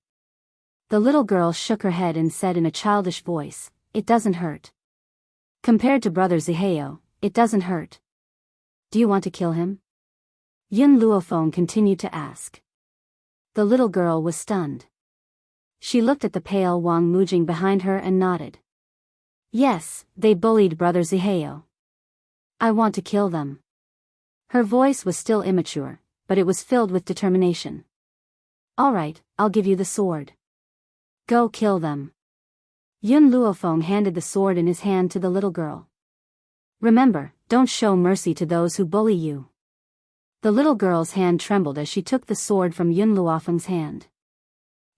The little girl shook her head and said in a childish voice, "It doesn't hurt. Compared to Brother Ziheo, it doesn't hurt. Do you want to kill him?" Yun Luofeng continued to ask. The little girl was stunned. She looked at the pale Wang Mujing behind her and nodded. Yes, they bullied Brother Ziheo. I want to kill them. Her voice was still immature, but it was filled with determination. All right, I'll give you the sword. Go kill them. Yun Luofeng handed the sword in his hand to the little girl. Remember, don't show mercy to those who bully you. The little girl's hand trembled as she took the sword from Yun Luofeng's hand.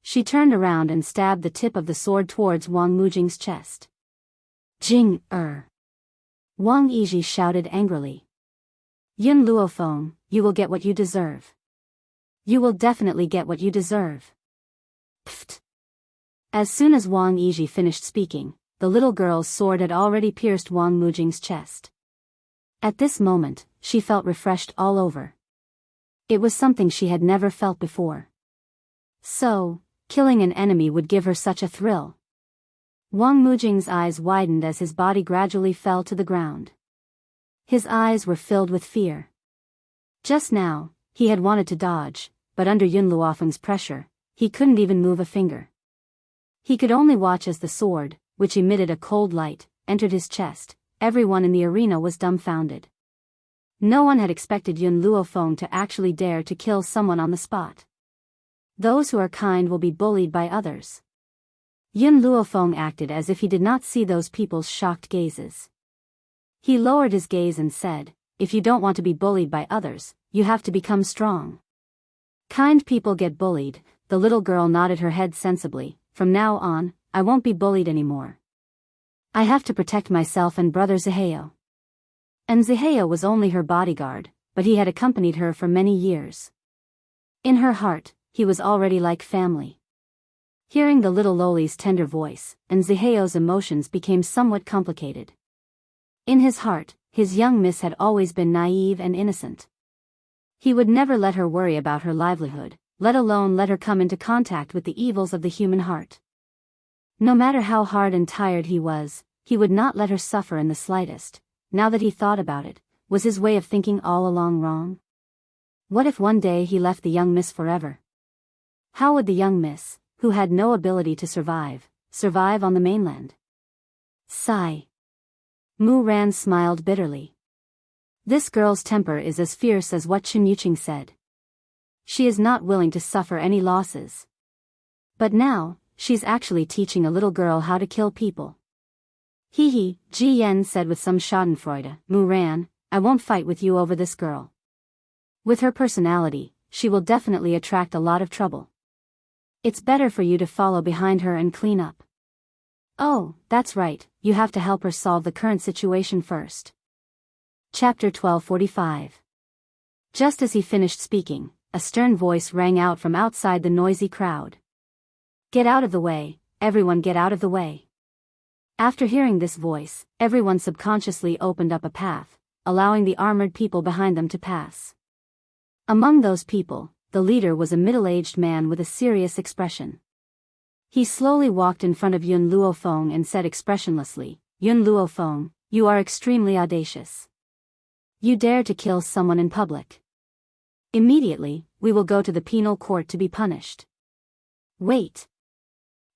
She turned around and stabbed the tip of the sword towards Wang Mujing's chest. Jing. Wang Yizhi shouted angrily. Yun Luofeng, you will get what you deserve. You will definitely get what you deserve. Pfft. As soon as Wang Yizhi finished speaking, the little girl's sword had already pierced Wang Mujing's chest. At this moment, she felt refreshed all over. It was something she had never felt before. So, killing an enemy would give her such a thrill. Wang Mujing's eyes widened as his body gradually fell to the ground. His eyes were filled with fear. Just now, he had wanted to dodge, but under Yun Luofeng's pressure, he couldn't even move a finger. He could only watch as the sword, which emitted a cold light, entered his chest. Everyone in the arena was dumbfounded. No one had expected Yun Luofeng to actually dare to kill someone on the spot. Those who are kind will be bullied by others. Yun Luofeng acted as if he did not see those people's shocked gazes. He lowered his gaze and said, if you don't want to be bullied by others, you have to become strong. Kind people get bullied. The little girl nodded her head sensibly. From now on, I won't be bullied anymore. I have to protect myself and brother Ziheo. And Ziheo was only her bodyguard, but he had accompanied her for many years. In her heart, he was already like family. Hearing the little Loli's tender voice, and Ziheo's emotions became somewhat complicated. In his heart, his young miss had always been naive and innocent. He would never let her worry about her livelihood, let alone let her come into contact with the evils of the human heart. No matter how hard and tired he was, he would not let her suffer in the slightest. Now that he thought about it, was his way of thinking all along wrong? What if one day he left the young miss forever? How would the young miss, who had no ability to survive on the mainland? Sigh. Mu Ran smiled bitterly. This girl's temper is as fierce as what Chen Yuqing said. She is not willing to suffer any losses. But now, she's actually teaching a little girl how to kill people. Ji Yan said with some schadenfreude. Mu Ran, I won't fight with you over this girl. With her personality, she will definitely attract a lot of trouble. It's better for you to follow behind her and clean up. Oh, that's right, you have to help her solve the current situation first. Chapter 1245. Just as he finished speaking, a stern voice rang out from outside the noisy crowd. Get out of the way, everyone get out of the way. After hearing this voice, everyone subconsciously opened up a path, allowing the armored people behind them to pass. Among those people, the leader was a middle-aged man with a serious expression. He slowly walked in front of Yun Luofeng and said expressionlessly, Yun Luofeng, you are extremely audacious. You dare to kill someone in public. Immediately, we will go to the penal court to be punished. Wait.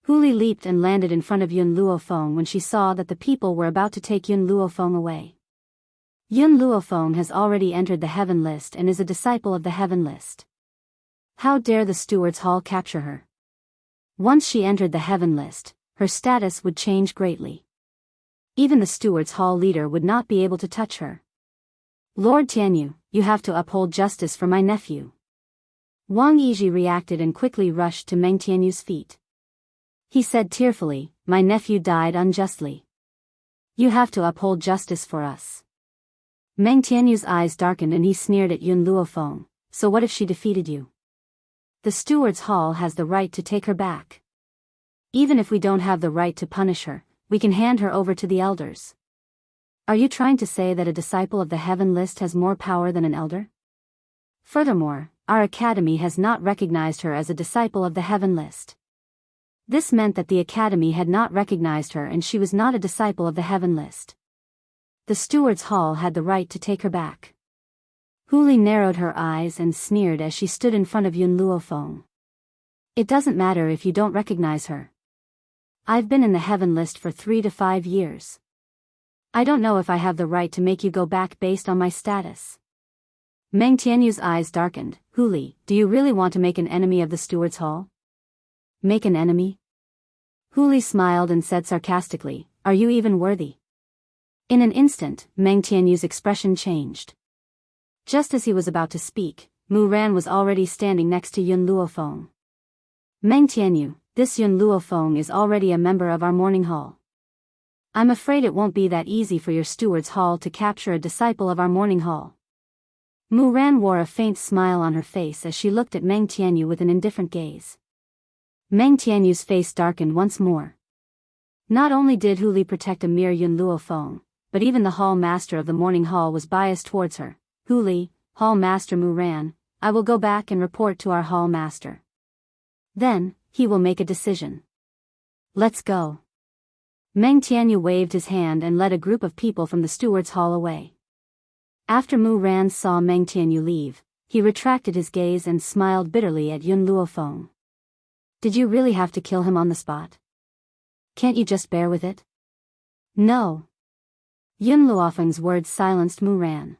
Huli leaped and landed in front of Yun Luofeng when she saw that the people were about to take Yun Luofeng away. Yun Luofeng has already entered the Heaven List and is a disciple of the Heaven List. How dare the Stewards Hall capture her? Once she entered the Heaven List, her status would change greatly. Even the Stewards Hall leader would not be able to touch her. Lord Tianyu, you have to uphold justice for my nephew. Wang Yizhi reacted and quickly rushed to Meng Tianyu's feet. He said tearfully, my nephew died unjustly. You have to uphold justice for us. Meng Tianyu's eyes darkened and he sneered at Yun Luofeng, so what if she defeated you? The Stewards Hall has the right to take her back. Even if we don't have the right to punish her, we can hand her over to the elders. Are you trying to say that a disciple of the Heaven List has more power than an elder? Furthermore, our academy has not recognized her as a disciple of the Heaven List. This meant that the academy had not recognized her and she was not a disciple of the Heaven List. The Stewards Hall had the right to take her back. Huli narrowed her eyes and sneered as she stood in front of Yun Luofeng. It doesn't matter if you don't recognize her. I've been in the Heaven List for 3 to 5 years. I don't know if I have the right to make you go back based on my status. Meng Tianyu's eyes darkened. Huli, do you really want to make an enemy of the Stewards Hall? Make an enemy? Hu Li smiled and said sarcastically, "Are you even worthy?" In an instant, Meng Tianyu's expression changed. Just as he was about to speak, Mu Ran was already standing next to Yun Luofeng. "Meng Tianyu, this Yun Luofeng is already a member of our morning hall. I'm afraid it won't be that easy for your steward's hall to capture a disciple of our morning hall." Mu Ran wore a faint smile on her face as she looked at Meng Tianyu with an indifferent gaze. Meng Tianyu's face darkened once more. Not only did Hu Li protect a mere Yun Luofeng, but even the hall master of the morning hall was biased towards her. "Hu Li, Hall Master Mu Ran, I will go back and report to our hall master. Then, he will make a decision. Let's go." Meng Tianyu waved his hand and led a group of people from the steward's hall away. After Mu Ran saw Meng Tianyu leave, he retracted his gaze and smiled bitterly at Yun Luofeng. "Did you really have to kill him on the spot? Can't you just bear with it?" "No." Yun Luofeng's words silenced Mu Ran.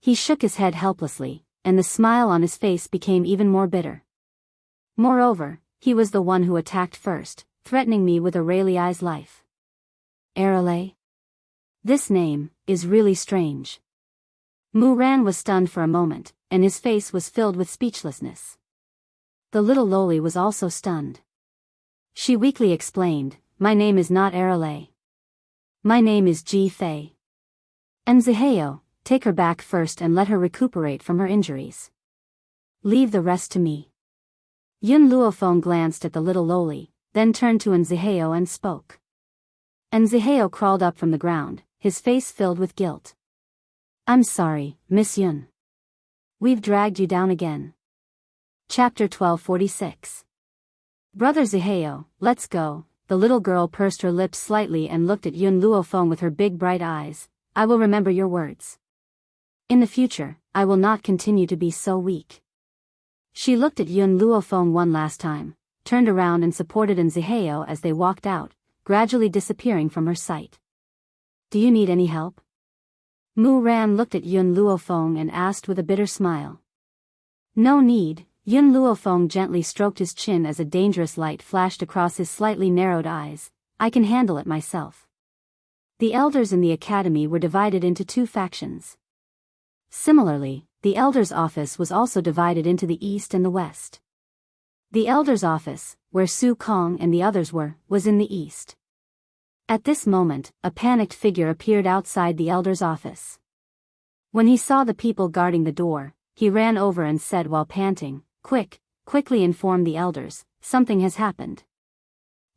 He shook his head helplessly, and the smile on his face became even more bitter. "Moreover, he was the one who attacked first, threatening me with Aurelia's life. Arale? This name is really strange." Mu Ran was stunned for a moment, and his face was filled with speechlessness. The little loli was also stunned. She weakly explained, "My name is not Arale. My name is Ji Fei. And Ziheo, take her back first and let her recuperate from her injuries. Leave the rest to me." Yun Luofeng glanced at the little loli, then turned to Nziheo and spoke. Nziheo crawled up from the ground, his face filled with guilt. "I'm sorry, Miss Yun. We've dragged you down again." Chapter 1246. "Brother Ziheo, let's go." The little girl pursed her lips slightly and looked at Yun Luofeng with her big bright eyes. "I will remember your words. In the future, I will not continue to be so weak." She looked at Yun Luofeng one last time, turned around and supported Nziheo as they walked out, gradually disappearing from her sight. "Do you need any help?" Mu Ran looked at Yun Luofeng and asked with a bitter smile. "No need." Yun Luofeng gently stroked his chin as a dangerous light flashed across his slightly narrowed eyes. "I can handle it myself." The elders in the academy were divided into two factions. Similarly, the elders' office was also divided into the east and the west. The elders' office, where Su Kong and the others were, was in the east. At this moment, a panicked figure appeared outside the elders' office. When he saw the people guarding the door, he ran over and said while panting, Quickly inform the elders, something has happened.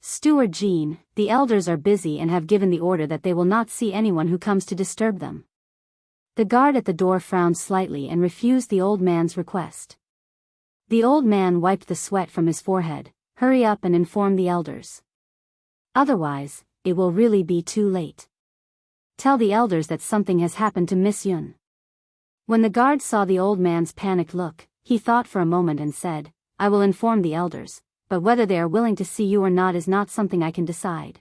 Steward Jean, the elders are busy and have given the order that they will not see anyone who comes to disturb them." The guard at the door frowned slightly and refused the old man's request. The old man wiped the sweat from his forehead. "Hurry up and inform the elders. Otherwise, it will really be too late. Tell the elders that something has happened to Miss Yun." When the guard saw the old man's panicked look, he thought for a moment and said, "I will inform the elders, but whether they are willing to see you or not is not something I can decide."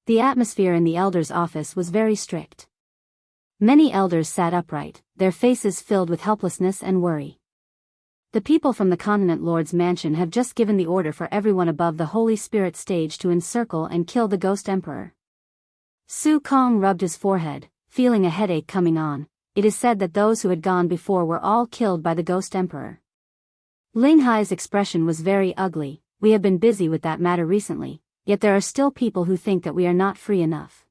The atmosphere in the elders' office was very strict. Many elders sat upright, their faces filled with helplessness and worry. The people from the Continent Lord's mansion have just given the order for everyone above the Holy Spirit stage to encircle and kill the Ghost Emperor. Su Kong rubbed his forehead, feeling a headache coming on. It is said that those who had gone before were all killed by the Ghost Emperor. Ling Hai's expression was very ugly. "We have been busy with that matter recently, yet there are still people who think that we are not free enough.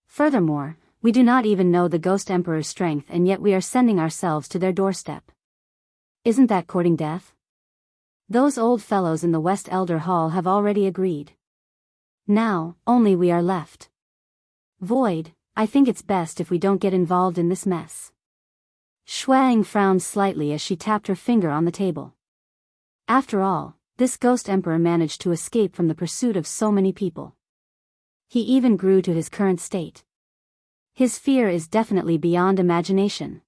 Furthermore, we do not even know the Ghost Emperor's strength and yet we are sending ourselves to their doorstep. Isn't that courting death? Those old fellows in the West Elder Hall have already agreed. Now, only we are left. Void, I think it's best if we don't get involved in this mess." Shuang frowned slightly as she tapped her finger on the table. After all, this Ghost Emperor managed to escape from the pursuit of so many people. He even grew to his current state. His fear is definitely beyond imagination.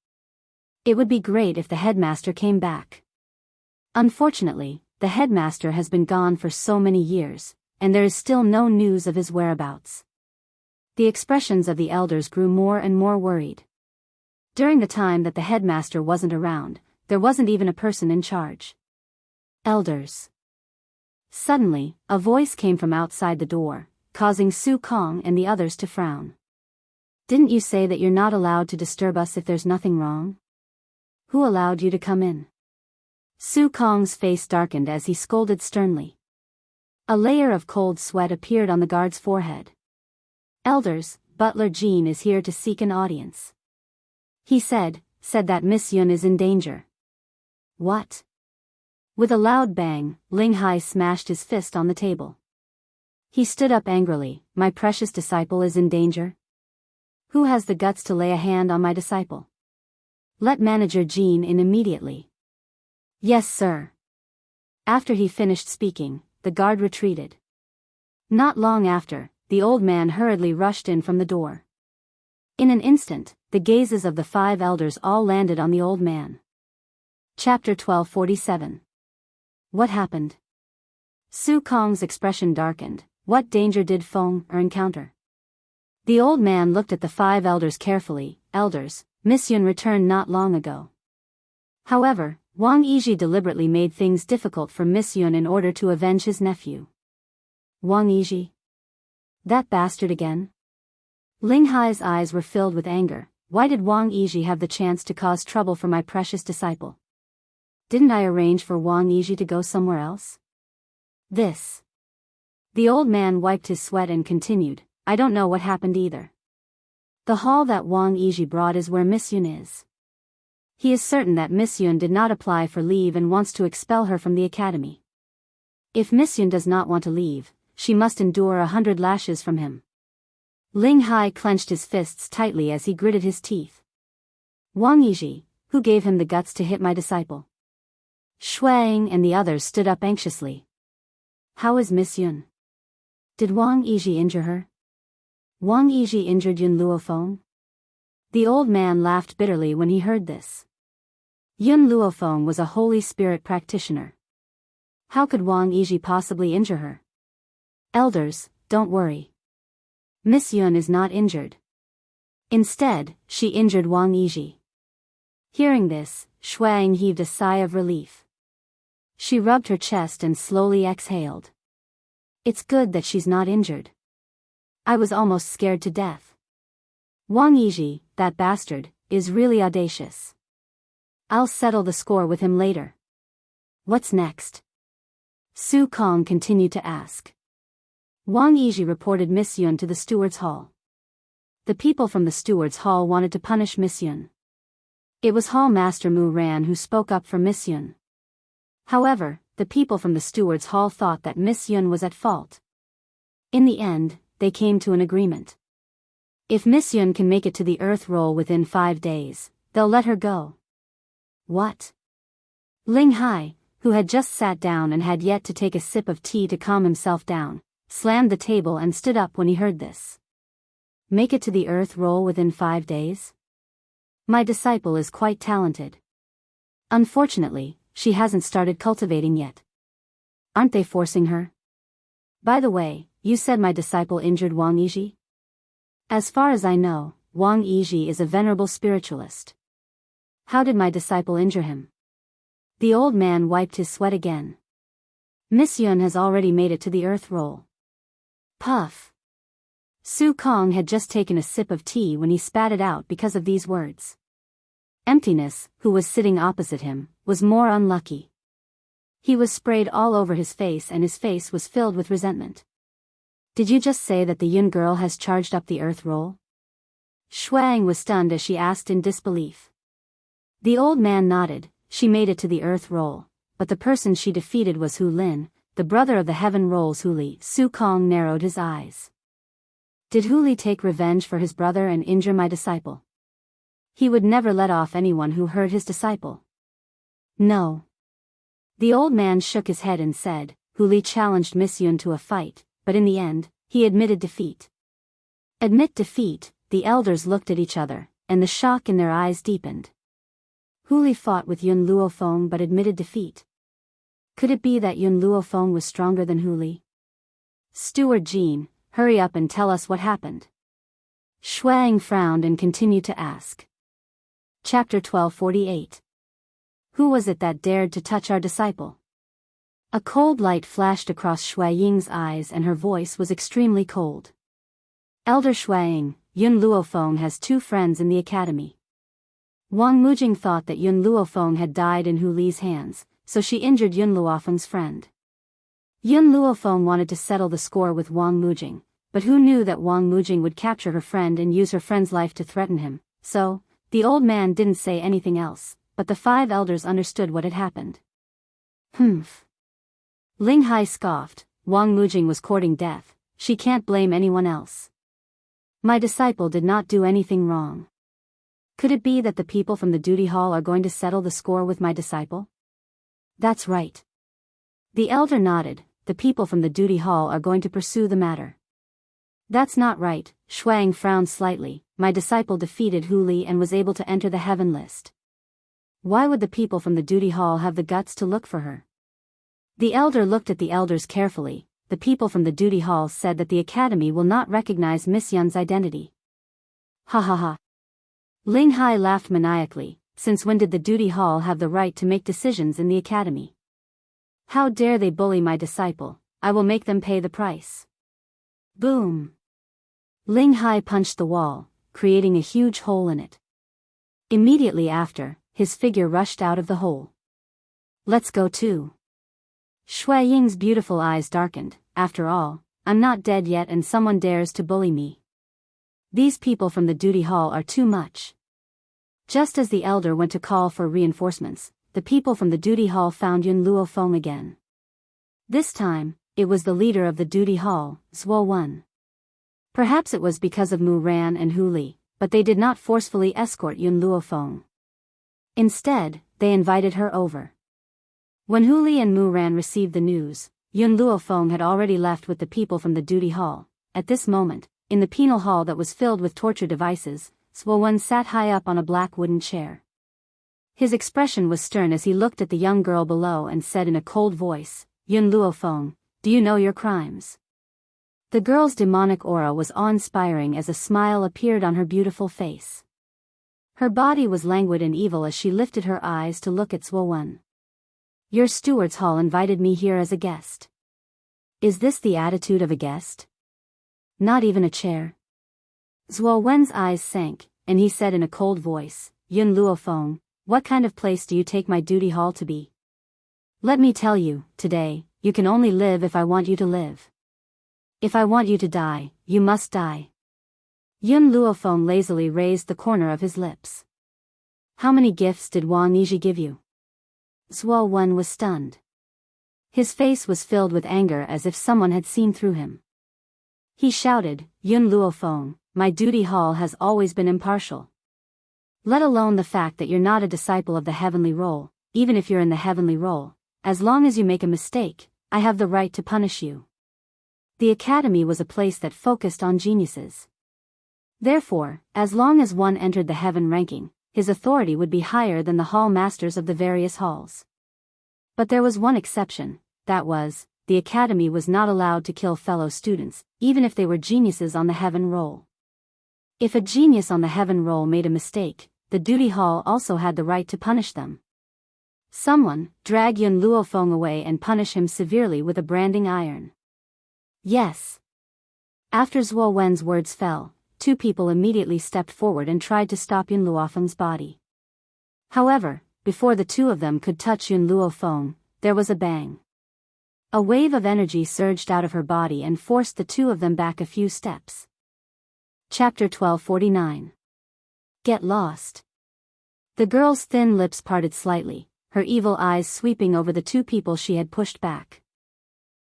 It would be great if the headmaster came back. Unfortunately, the headmaster has been gone for so many years, and there is still no news of his whereabouts. The expressions of the elders grew more and more worried. During the time that the headmaster wasn't around, there wasn't even a person in charge. Elders. Suddenly, a voice came from outside the door, causing Su Kong and the others to frown. Didn't you say that you're not allowed to disturb us if there's nothing wrong? Who allowed you to come in? Su Kong's face darkened as he scolded sternly. A layer of cold sweat appeared on the guard's forehead. Elders, Butler Jean is here to seek an audience. He said that Miss Yun is in danger. What? With a loud bang, Ling Hai smashed his fist on the table. He stood up angrily. My precious disciple is in danger? Who has the guts to lay a hand on my disciple? Let Manager Jean in immediately. Yes, sir. After he finished speaking, the guard retreated. Not long after, the old man hurriedly rushed in from the door. In an instant, the gazes of the 5 elders all landed on the old man. Chapter 1247. What happened? Su Kong's expression darkened. What danger did Feng encounter? The old man looked at the 5 elders carefully. Elders, Miss Yun returned not long ago. However, Wang Yizhi deliberately made things difficult for Miss Yun in order to avenge his nephew. Wang Yizhi? That bastard again? Ling Hai's eyes were filled with anger. Why did Wang Yizhi have the chance to cause trouble for my precious disciple? Didn't I arrange for Wang Yizhi to go somewhere else? This. The old man wiped his sweat and continued, I don't know what happened either. The hall that Wang Yizhi brought is where Miss Yun is. He is certain that Miss Yun did not apply for leave and wants to expel her from the academy. If Miss Yun does not want to leave, she must endure 100 lashes from him. Ling Hai clenched his fists tightly as he gritted his teeth. Wang Yizhi, who gave him the guts to hit my disciple? Shuang and the others stood up anxiously. How is Miss Yun? Did Wang Yizhi injure her? Wang Yizhi injured Yun Luofeng? The old man laughed bitterly when he heard this. Yun Luofeng was a Holy Spirit practitioner. How could Wang Yizhi possibly injure her? Elders, don't worry. Miss Yun is not injured. Instead, she injured Wang Yizhi. Hearing this, Shuang heaved a sigh of relief. She rubbed her chest and slowly exhaled. It's good that she's not injured. I was almost scared to death. Wang Yizhi, that bastard, is really audacious. I'll settle the score with him later. What's next? Su Kong continued to ask. Wang Yizhi reported Miss Yun to the steward's hall. The people from the steward's hall wanted to punish Miss Yun. It was Hall Master Mu Ran who spoke up for Miss Yun. However, the people from the steward's hall thought that Miss Yun was at fault. In the end, they came to an agreement. If Miss Yun can make it to the earth roll within 5 days, they'll let her go. What? Ling Hai, who had just sat down and had yet to take a sip of tea to calm himself down, slammed the table and stood up when he heard this. Make it to the earth roll within 5 days? My disciple is quite talented. Unfortunately, she hasn't started cultivating yet. Aren't they forcing her? By the way, you said my disciple injured Wang Yizhi? As far as I know, Wang Yizhi is a venerable spiritualist. How did my disciple injure him? The old man wiped his sweat again. Miss Yun has already made it to the earth roll. Puff. Su Kong had just taken a sip of tea when he spat it out because of these words. Emptiness, who was sitting opposite him, was more unlucky. He was sprayed all over his face and his face was filled with resentment. Did you just say that the Yun girl has charged up the earth roll? Shuang was stunned as she asked in disbelief. The old man nodded. She made it to the earth roll, but the person she defeated was Hu Lin, the brother of the heaven rolls Hu Li. Su Kong narrowed his eyes. Did Hu Li take revenge for his brother and injure my disciple? He would never let off anyone who hurt his disciple. No. The old man shook his head and said, Hu Li challenged Miss Yun to a fight, but in the end, he admitted defeat. Admit defeat, the elders looked at each other, and the shock in their eyes deepened. Hu Li fought with Yun Luofeng but admitted defeat. Could it be that Yun Luofeng was stronger than Hu Li? Steward Jean, hurry up and tell us what happened. Shuang frowned and continued to ask. Chapter 1248. Who was it that dared to touch our disciple? A cold light flashed across Shui Ying's eyes and her voice was extremely cold. Elder Shui Ying, Yun Luofeng has two friends in the academy. Wang Mujing thought that Yun Luofeng had died in Hu Li's hands, so she injured Yun Luofeng's friend. Yun Luofeng wanted to settle the score with Wang Mujing, but who knew that Wang Mujing would capture her friend and use her friend's life to threaten him, so, the old man didn't say anything else, but the five elders understood what had happened. Humph. Ling Hai scoffed, Wang Mujing was courting death, she can't blame anyone else. My disciple did not do anything wrong. Could it be that the people from the duty hall are going to settle the score with my disciple? That's right. The elder nodded, the people from the duty hall are going to pursue the matter. That's not right, Shuang frowned slightly, my disciple defeated Hu Li and was able to enter the heaven list. Why would the people from the duty hall have the guts to look for her? The elder looked at the elders carefully, the people from the duty hall said that the academy will not recognize Miss Yun's identity. Ha ha ha. Ling Hai laughed maniacally, since when did the duty hall have the right to make decisions in the academy? How dare they bully my disciple, I will make them pay the price. Boom. Ling Hai punched the wall, creating a huge hole in it. Immediately after, his figure rushed out of the hole. Let's go too. Shui Ying's beautiful eyes darkened, after all, I'm not dead yet and someone dares to bully me. These people from the duty hall are too much. Just as the elder went to call for reinforcements, the people from the duty hall found Yun Luofeng again. This time, it was the leader of the duty hall, Zhuo Wen. Perhaps it was because of Mu Ran and Hu Li, but they did not forcefully escort Yun Luofeng. Instead, they invited her over. When Hu Li and Mu Ran received the news, Yun Luofeng had already left with the people from the duty hall. At this moment, in the penal hall that was filled with torture devices, Zhuo Wen sat high up on a black wooden chair. His expression was stern as he looked at the young girl below and said in a cold voice, Yun Luofeng, do you know your crimes? The girl's demonic aura was awe-inspiring as a smile appeared on her beautiful face. Her body was languid and evil as she lifted her eyes to look at Zhuo Wen. Your steward's hall invited me here as a guest. Is this the attitude of a guest? Not even a chair? Zhuo Wen's eyes sank, and he said in a cold voice, Yun Luofeng, what kind of place do you take my duty hall to be? Let me tell you, today, you can only live if I want you to live. If I want you to die, you must die. Yun Luofeng lazily raised the corner of his lips. How many gifts did Wang Yizhi give you? Zhuo Wen was stunned. His face was filled with anger as if someone had seen through him. He shouted, Yun Luofeng, my duty hall has always been impartial. Let alone the fact that you're not a disciple of the heavenly role, even if you're in the heavenly role, as long as you make a mistake, I have the right to punish you. The academy was a place that focused on geniuses. Therefore, as long as one entered the heaven ranking, his authority would be higher than the hall masters of the various halls. But there was one exception, that was, the academy was not allowed to kill fellow students, even if they were geniuses on the heaven roll. If a genius on the heaven roll made a mistake, the duty hall also had the right to punish them. Someone, drag Yun Luofeng away and punish him severely with a branding iron. Yes. After Zhuo Wen's words fell, two people immediately stepped forward and tried to stop Yun Luofeng's body. However, before the two of them could touch Yun Luofeng, there was a bang. A wave of energy surged out of her body and forced the two of them back a few steps. Chapter 1249. Get lost. The girl's thin lips parted slightly, her evil eyes sweeping over the two people she had pushed back.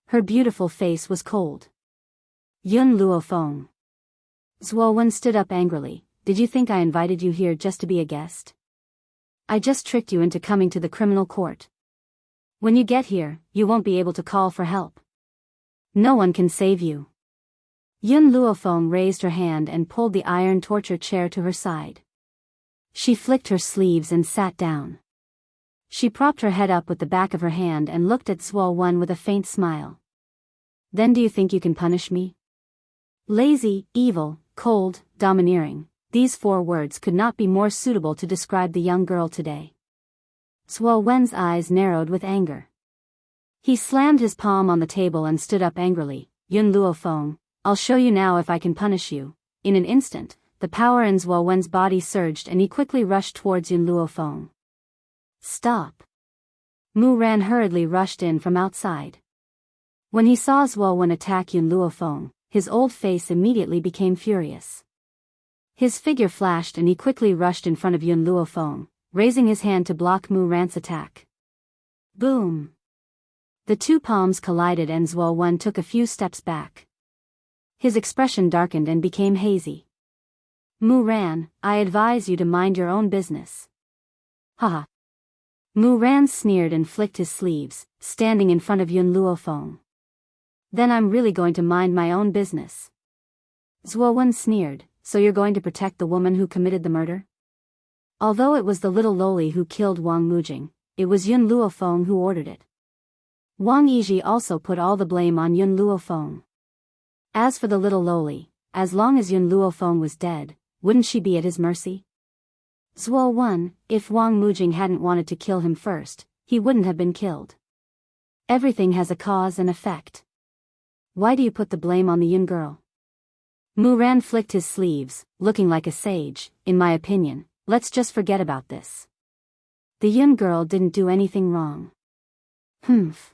Her beautiful face was cold. Yun Luofeng. Zhuo Wen stood up angrily, did you think I invited you here just to be a guest? I just tricked you into coming to the criminal court. When you get here, you won't be able to call for help. No one can save you. Yun Luofeng raised her hand and pulled the iron torture chair to her side. She flicked her sleeves and sat down. She propped her head up with the back of her hand and looked at Zhuo Wen with a faint smile. Then do you think you can punish me? Lazy, evil, cold, domineering, these four words could not be more suitable to describe the young girl today. Zhuo Wen's eyes narrowed with anger. He slammed his palm on the table and stood up angrily. Yun Luofeng, I'll show you now if I can punish you. In an instant, the power in Zuo Wen's body surged and he quickly rushed towards Yun Luofeng. Stop! Mu Ran hurriedly rushed in from outside. When he saw Zuo Wen attack Yun Luofeng, his old face immediately became furious. His figure flashed and he quickly rushed in front of Yun Luofeng, raising his hand to block Mu Ran's attack. Boom! The two palms collided and Zuo Wen took a few steps back. His expression darkened and became hazy. Mu Ran, I advise you to mind your own business. Haha. Mu Ran sneered and flicked his sleeves, standing in front of Yun Luofeng. Then I'm really going to mind my own business. Zuo Wen sneered, so you're going to protect the woman who committed the murder? Although it was the little loli who killed Wang Mujing, it was Yun Luofeng who ordered it. Wang Yizhi also put all the blame on Yun Luofeng. As for the little loli, as long as Yun Luofeng was dead, wouldn't she be at his mercy? Zuo Wen, if Wang Mujing hadn't wanted to kill him first, he wouldn't have been killed. Everything has a cause and effect. Why do you put the blame on the Yun girl? Mu Ran flicked his sleeves, looking like a sage. In my opinion, let's just forget about this. The Yun girl didn't do anything wrong. Humph.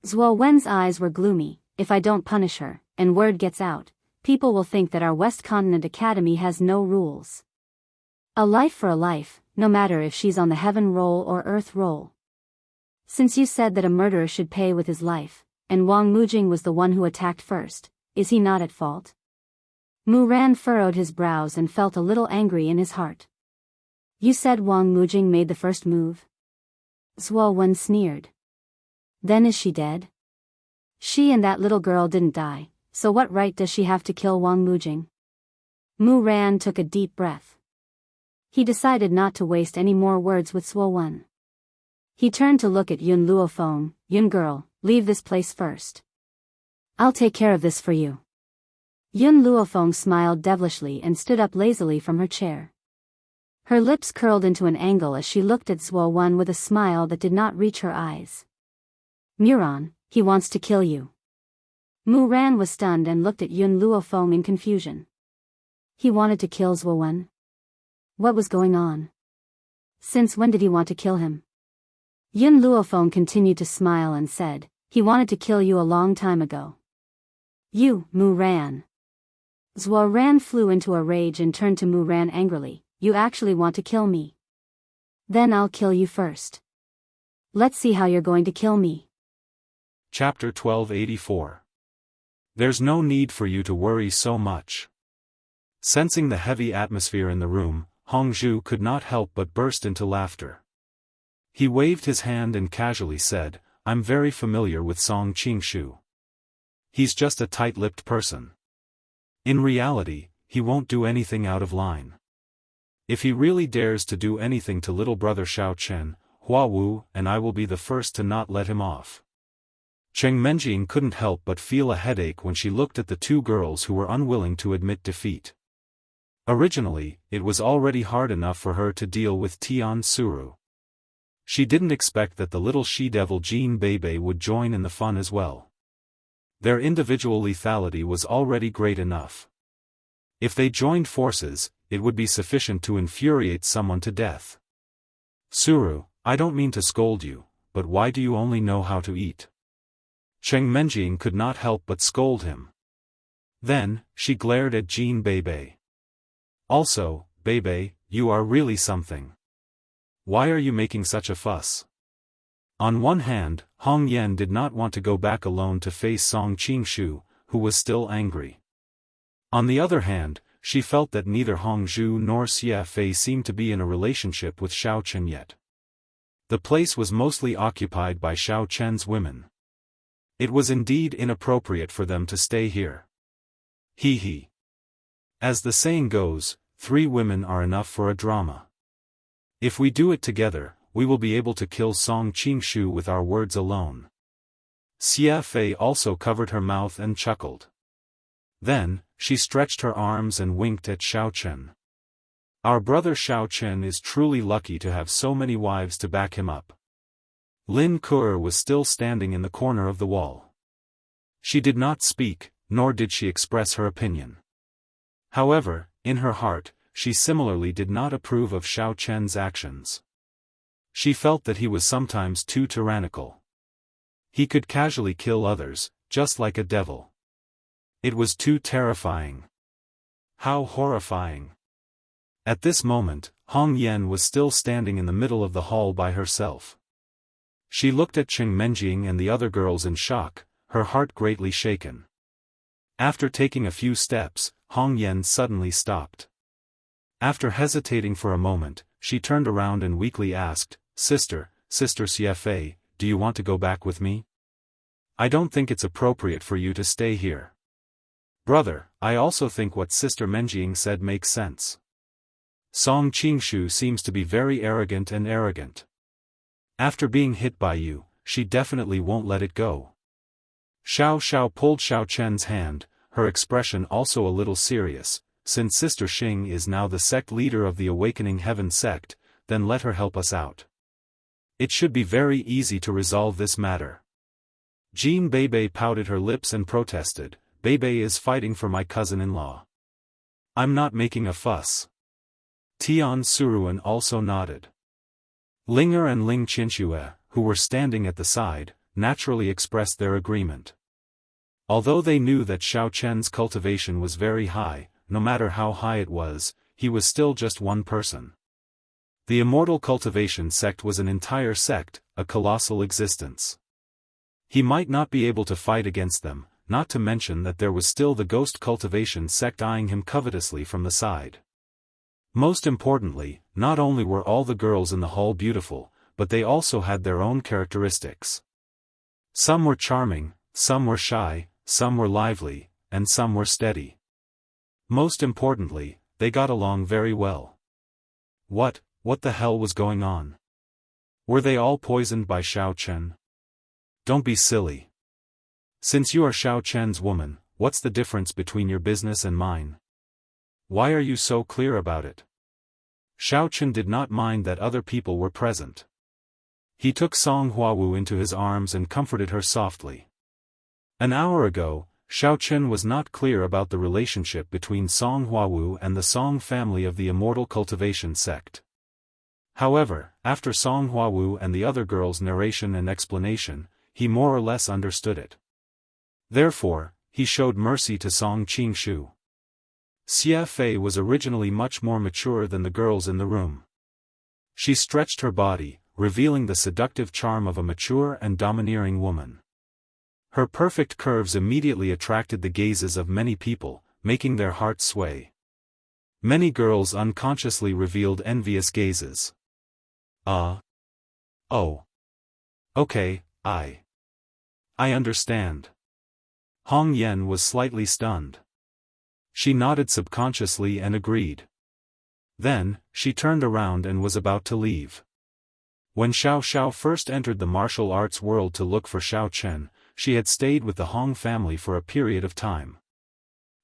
Zuo Wen's eyes were gloomy. If I don't punish her, and word gets out, people will think that our West Continent Academy has no rules. A life for a life, no matter if she's on the heaven roll or earth roll. Since you said that a murderer should pay with his life, and Wang Mujing was the one who attacked first, is he not at fault? Mu Ran furrowed his brows and felt a little angry in his heart. You said Wang Mujing made the first move? Zuo Wen sneered. Then is she dead? She and that little girl didn't die, so what right does she have to kill Wang Mujing? Mu Ran took a deep breath. He decided not to waste any more words with Zuo Wen. He turned to look at Yun Luofeng. Yun girl, leave this place first. I'll take care of this for you. Yun Luofeng smiled devilishly and stood up lazily from her chair. Her lips curled into an angle as she looked at Zuo Wen with a smile that did not reach her eyes. Muran, he wants to kill you. Mu Ran was stunned and looked at Yun Luofeng in confusion. He wanted to kill Zuo Wen? What was going on? Since when did he want to kill him? Yun Luofeng continued to smile and said, he wanted to kill you a long time ago. You, Mu Ran. Zuo Ran flew into a rage and turned to Mu Ran angrily. You actually want to kill me? Then I'll kill you first. Let's see how you're going to kill me. Chapter 1284. There's no need for you to worry so much. Sensing the heavy atmosphere in the room, Hongzhu could not help but burst into laughter. He waved his hand and casually said, I'm very familiar with Song Qingshu. He's just a tight-lipped person. In reality, he won't do anything out of line. If he really dares to do anything to little brother Xiao Chen, Hua Wu and I will be the first to not let him off. Cheng Menjing couldn't help but feel a headache when she looked at the two girls who were unwilling to admit defeat. Originally, it was already hard enough for her to deal with Tian Suru. She didn't expect that the little she-devil Jean Bebe would join in the fun as well. Their individual lethality was already great enough. If they joined forces, it would be sufficient to infuriate someone to death. Suru, I don't mean to scold you, but why do you only know how to eat? Cheng Menjing could not help but scold him. Then, she glared at Jean Bebe. Also, Bebe, you are really something. Why are you making such a fuss? On one hand, Hong Yan did not want to go back alone to face Song Qingshu, who was still angry. On the other hand, she felt that neither Hongzhu nor Xia Fei seemed to be in a relationship with Xiao Chen yet. The place was mostly occupied by Xiao Chen's women. It was indeed inappropriate for them to stay here. Hee hee. As the saying goes, 3 women are enough for a drama. If we do it together, we will be able to kill Song Qingshu with our words alone. Xia Fei also covered her mouth and chuckled. Then, she stretched her arms and winked at Xiao Chen. Our brother Xiao Chen is truly lucky to have so many wives to back him up. Lin Kuer was still standing in the corner of the wall. She did not speak, nor did she express her opinion. However, in her heart, she similarly did not approve of Xiao Chen's actions. She felt that he was sometimes too tyrannical. He could casually kill others, just like a devil. It was too terrifying. How horrifying. At this moment, Hong Yan was still standing in the middle of the hall by herself. She looked at Cheng Menjing and the other girls in shock, her heart greatly shaken. After taking a few steps, Hong Yan suddenly stopped. After hesitating for a moment, she turned around and weakly asked, Sister Xiaofan, do you want to go back with me? I don't think it's appropriate for you to stay here. Brother, I also think what Sister Menjing said makes sense. Song Qingshu seems to be very arrogant. After being hit by you, she definitely won't let it go. Xiao Xiao pulled Xiao Chen's hand, her expression also a little serious. Since Sister Xing is now the sect leader of the Awakening Heaven sect, then let her help us out. It should be very easy to resolve this matter. Jean Beibei pouted her lips and protested, Beibei is fighting for my cousin-in-law. I'm not making a fuss. Tian Suruan also nodded. Linger and Ling Qinxue, who were standing at the side, naturally expressed their agreement. Although they knew that Xiao Chen's cultivation was very high, no matter how high it was, he was still just one person. The Immortal Cultivation sect was an entire sect, a colossal existence. He might not be able to fight against them, not to mention that there was still the Ghost Cultivation sect eyeing him covetously from the side. Most importantly, not only were all the girls in the hall beautiful, but they also had their own characteristics. Some were charming, some were shy, some were lively, and some were steady. Most importantly, they got along very well. What the hell was going on? Were they all poisoned by Xiao Chen? Don't be silly. Since you are Xiao Chen's woman, what's the difference between your business and mine? Why are you so clear about it? Xiao Chen did not mind that other people were present. He took Song Huawu into his arms and comforted her softly. An hour ago, Xiao Chen was not clear about the relationship between Song Huawu and the Song family of the Immortal Cultivation sect. However, after Song Huawu and the other girls' narration and explanation, he more or less understood it. Therefore, he showed mercy to Song Qingshu. Xia Fei was originally much more mature than the girls in the room. She stretched her body, revealing the seductive charm of a mature and domineering woman. Her perfect curves immediately attracted the gazes of many people, making their hearts sway. Many girls unconsciously revealed envious gazes. Oh. Okay, I understand. Hong Yan was slightly stunned. She nodded subconsciously and agreed. Then, she turned around and was about to leave. When Xiao Xiao first entered the martial arts world to look for Xiao Chen, she had stayed with the Hong family for a period of time.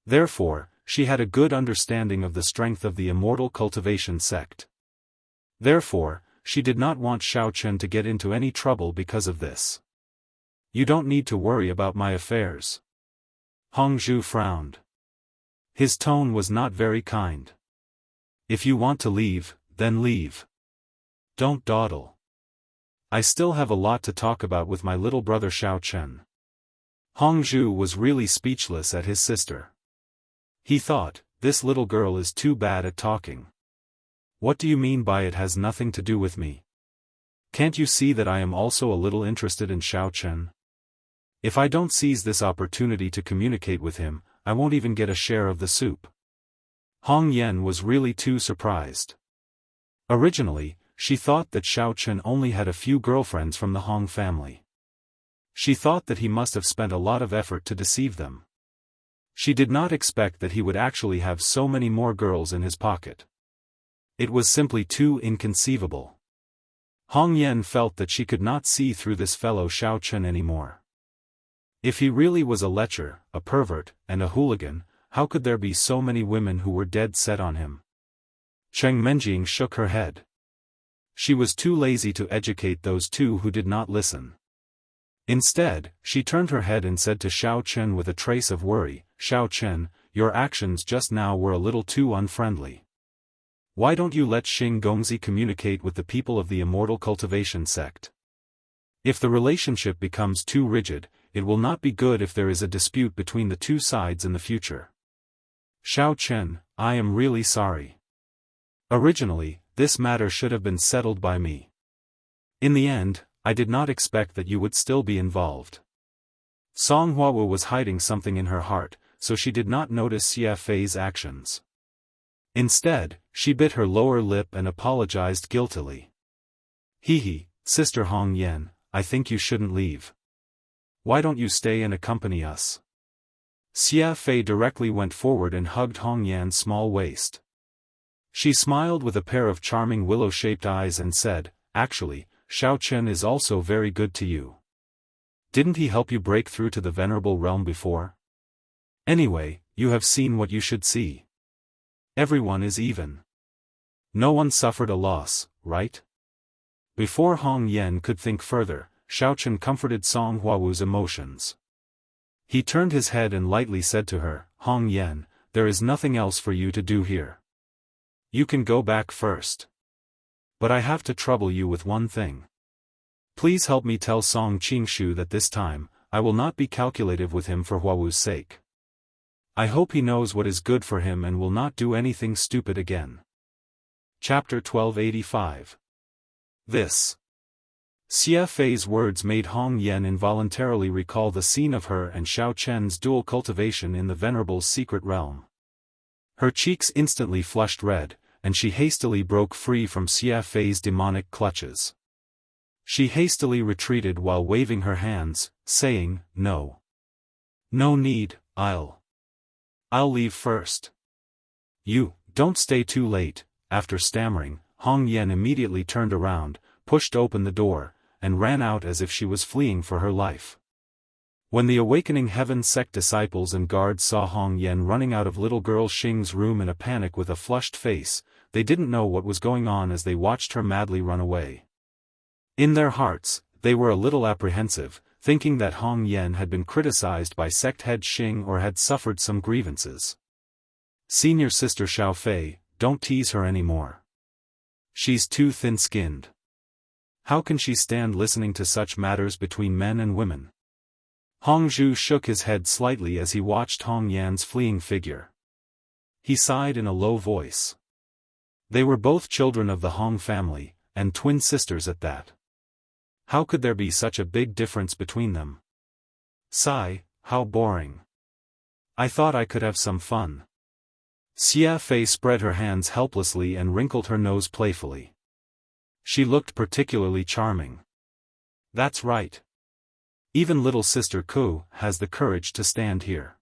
Therefore, she had a good understanding of the strength of the Immortal Cultivation sect. Therefore, she did not want Xiao Chen to get into any trouble because of this. You don't need to worry about my affairs. Hong Zhu frowned. His tone was not very kind. If you want to leave, then leave. Don't dawdle. I still have a lot to talk about with my little brother Xiao Chen. Hong Zhu was really speechless at his sister. He thought, this little girl is too bad at talking. What do you mean by it has nothing to do with me? Can't you see that I am also a little interested in Xiao Chen? If I don't seize this opportunity to communicate with him, I won't even get a share of the soup. Hong Yan was really too surprised. Originally, she thought that Xiao Chen only had a few girlfriends from the Hong family. She thought that he must have spent a lot of effort to deceive them. She did not expect that he would actually have so many more girls in his pocket. It was simply too inconceivable. Hong Yan felt that she could not see through this fellow Xiao Chen anymore. If he really was a lecher, a pervert, and a hooligan, how could there be so many women who were dead set on him? Cheng Menjing shook her head. She was too lazy to educate those two who did not listen. Instead, she turned her head and said to Xiao Chen with a trace of worry, "Xiao Chen, your actions just now were a little too unfriendly. Why don't you let Xing Gongzi communicate with the people of the immortal cultivation sect? If the relationship becomes too rigid, it will not be good if there is a dispute between the two sides in the future." Xiao Chen, I am really sorry. Originally, this matter should have been settled by me. In the end, I did not expect that you would still be involved. Song Huawu was hiding something in her heart, so she did not notice Xia Fei's actions. Instead, she bit her lower lip and apologized guiltily. Hee, Sister Hong Yan, I think you shouldn't leave. Why don't you stay and accompany us? Xia Fei directly went forward and hugged Hong Yan's small waist. She smiled with a pair of charming willow-shaped eyes and said, "Actually, Xiao Chen is also very good to you. Didn't he help you break through to the venerable realm before? Anyway, you have seen what you should see. Everyone is even. No one suffered a loss, right?" Before Hong Yan could think further, Xiao Chen comforted Song Huawu's emotions. He turned his head and lightly said to her, "Hong Yan, there is nothing else for you to do here. You can go back first. But I have to trouble you with one thing. Please help me tell Song Qingshu that this time, I will not be calculative with him for Huawu's sake. I hope he knows what is good for him and will not do anything stupid again." Chapter 1285. This. Xia Fei's words made Hong Yan involuntarily recall the scene of her and Xiao Chen's dual cultivation in the Venerable's secret realm. Her cheeks instantly flushed red, and she hastily broke free from Xia Fei's demonic clutches. She hastily retreated while waving her hands, saying, "No. No need, I'll leave first." "You, don't stay too late." After stammering, Hong Yan immediately turned around, pushed open the door, and ran out as if she was fleeing for her life. When the Awakening Heaven sect disciples and guards saw Hong Yan running out of little girl Xing's room in a panic with a flushed face, they didn't know what was going on as they watched her madly run away. In their hearts, they were a little apprehensive, thinking that Hong Yan had been criticized by sect head Xing or had suffered some grievances. "Senior Sister Xiao Fei, don't tease her anymore. She's too thin-skinned. How can she stand listening to such matters between men and women?" Hong Zhu shook his head slightly as he watched Hong Yan's fleeing figure. He sighed in a low voice. They were both children of the Hong family, and twin sisters at that. How could there be such a big difference between them? Sigh, how boring. I thought I could have some fun. Xia Fei spread her hands helplessly and wrinkled her nose playfully. She looked particularly charming. That's right. Even little sister Ku has the courage to stand here.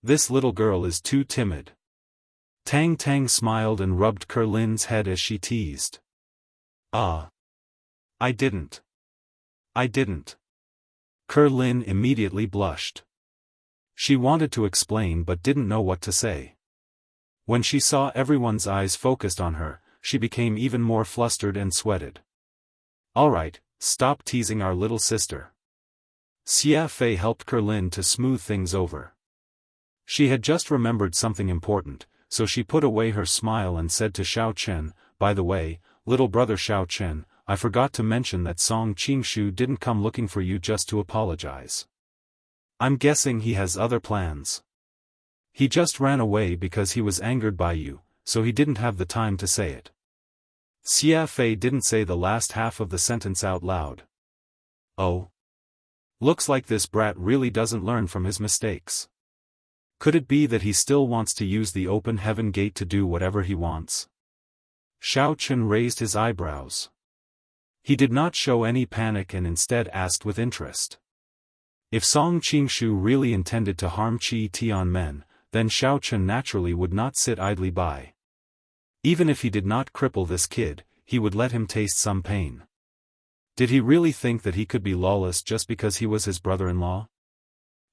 This little girl is too timid. Tang Tang smiled and rubbed Kerlin's head as she teased. "Ah. I didn't. Kerlin immediately blushed. She wanted to explain but didn't know what to say. When she saw everyone's eyes focused on her, she became even more flustered and sweated. "All right, stop teasing our little sister." Xia Fei helped Kerlin to smooth things over. She had just remembered something important, so she put away her smile and said to Xiao Chen, "By the way, little brother Xiao Chen, I forgot to mention that Song Qingshu didn't come looking for you just to apologize. I'm guessing he has other plans. He just ran away because he was angered by you, so he didn't have the time to say it." Xia Fei didn't say the last half of the sentence out loud. Oh. Looks like this brat really doesn't learn from his mistakes. Could it be that he still wants to use the open heaven gate to do whatever he wants? Xiao Chen raised his eyebrows. He did not show any panic and instead asked with interest. If Song Qingshu really intended to harm Qi Tianmen, then Xiao Chen naturally would not sit idly by. Even if he did not cripple this kid, he would let him taste some pain. Did he really think that he could be lawless just because he was his brother-in-law?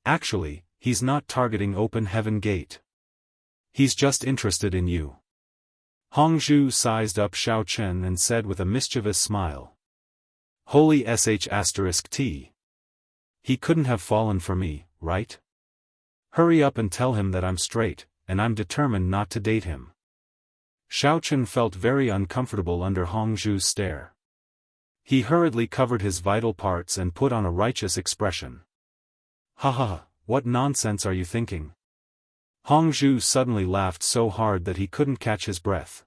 Actually, he's not targeting open heaven gate. He's just interested in you. Hongzhu sized up Xiao Chen and said with a mischievous smile. Holy sh*t. He couldn't have fallen for me, right? Hurry up and tell him that I'm straight, and I'm determined not to date him. Xiao Chen felt very uncomfortable under Hongzhu's stare. He hurriedly covered his vital parts and put on a righteous expression. Ha ha, what nonsense are you thinking? Hongzhu suddenly laughed so hard that he couldn't catch his breath.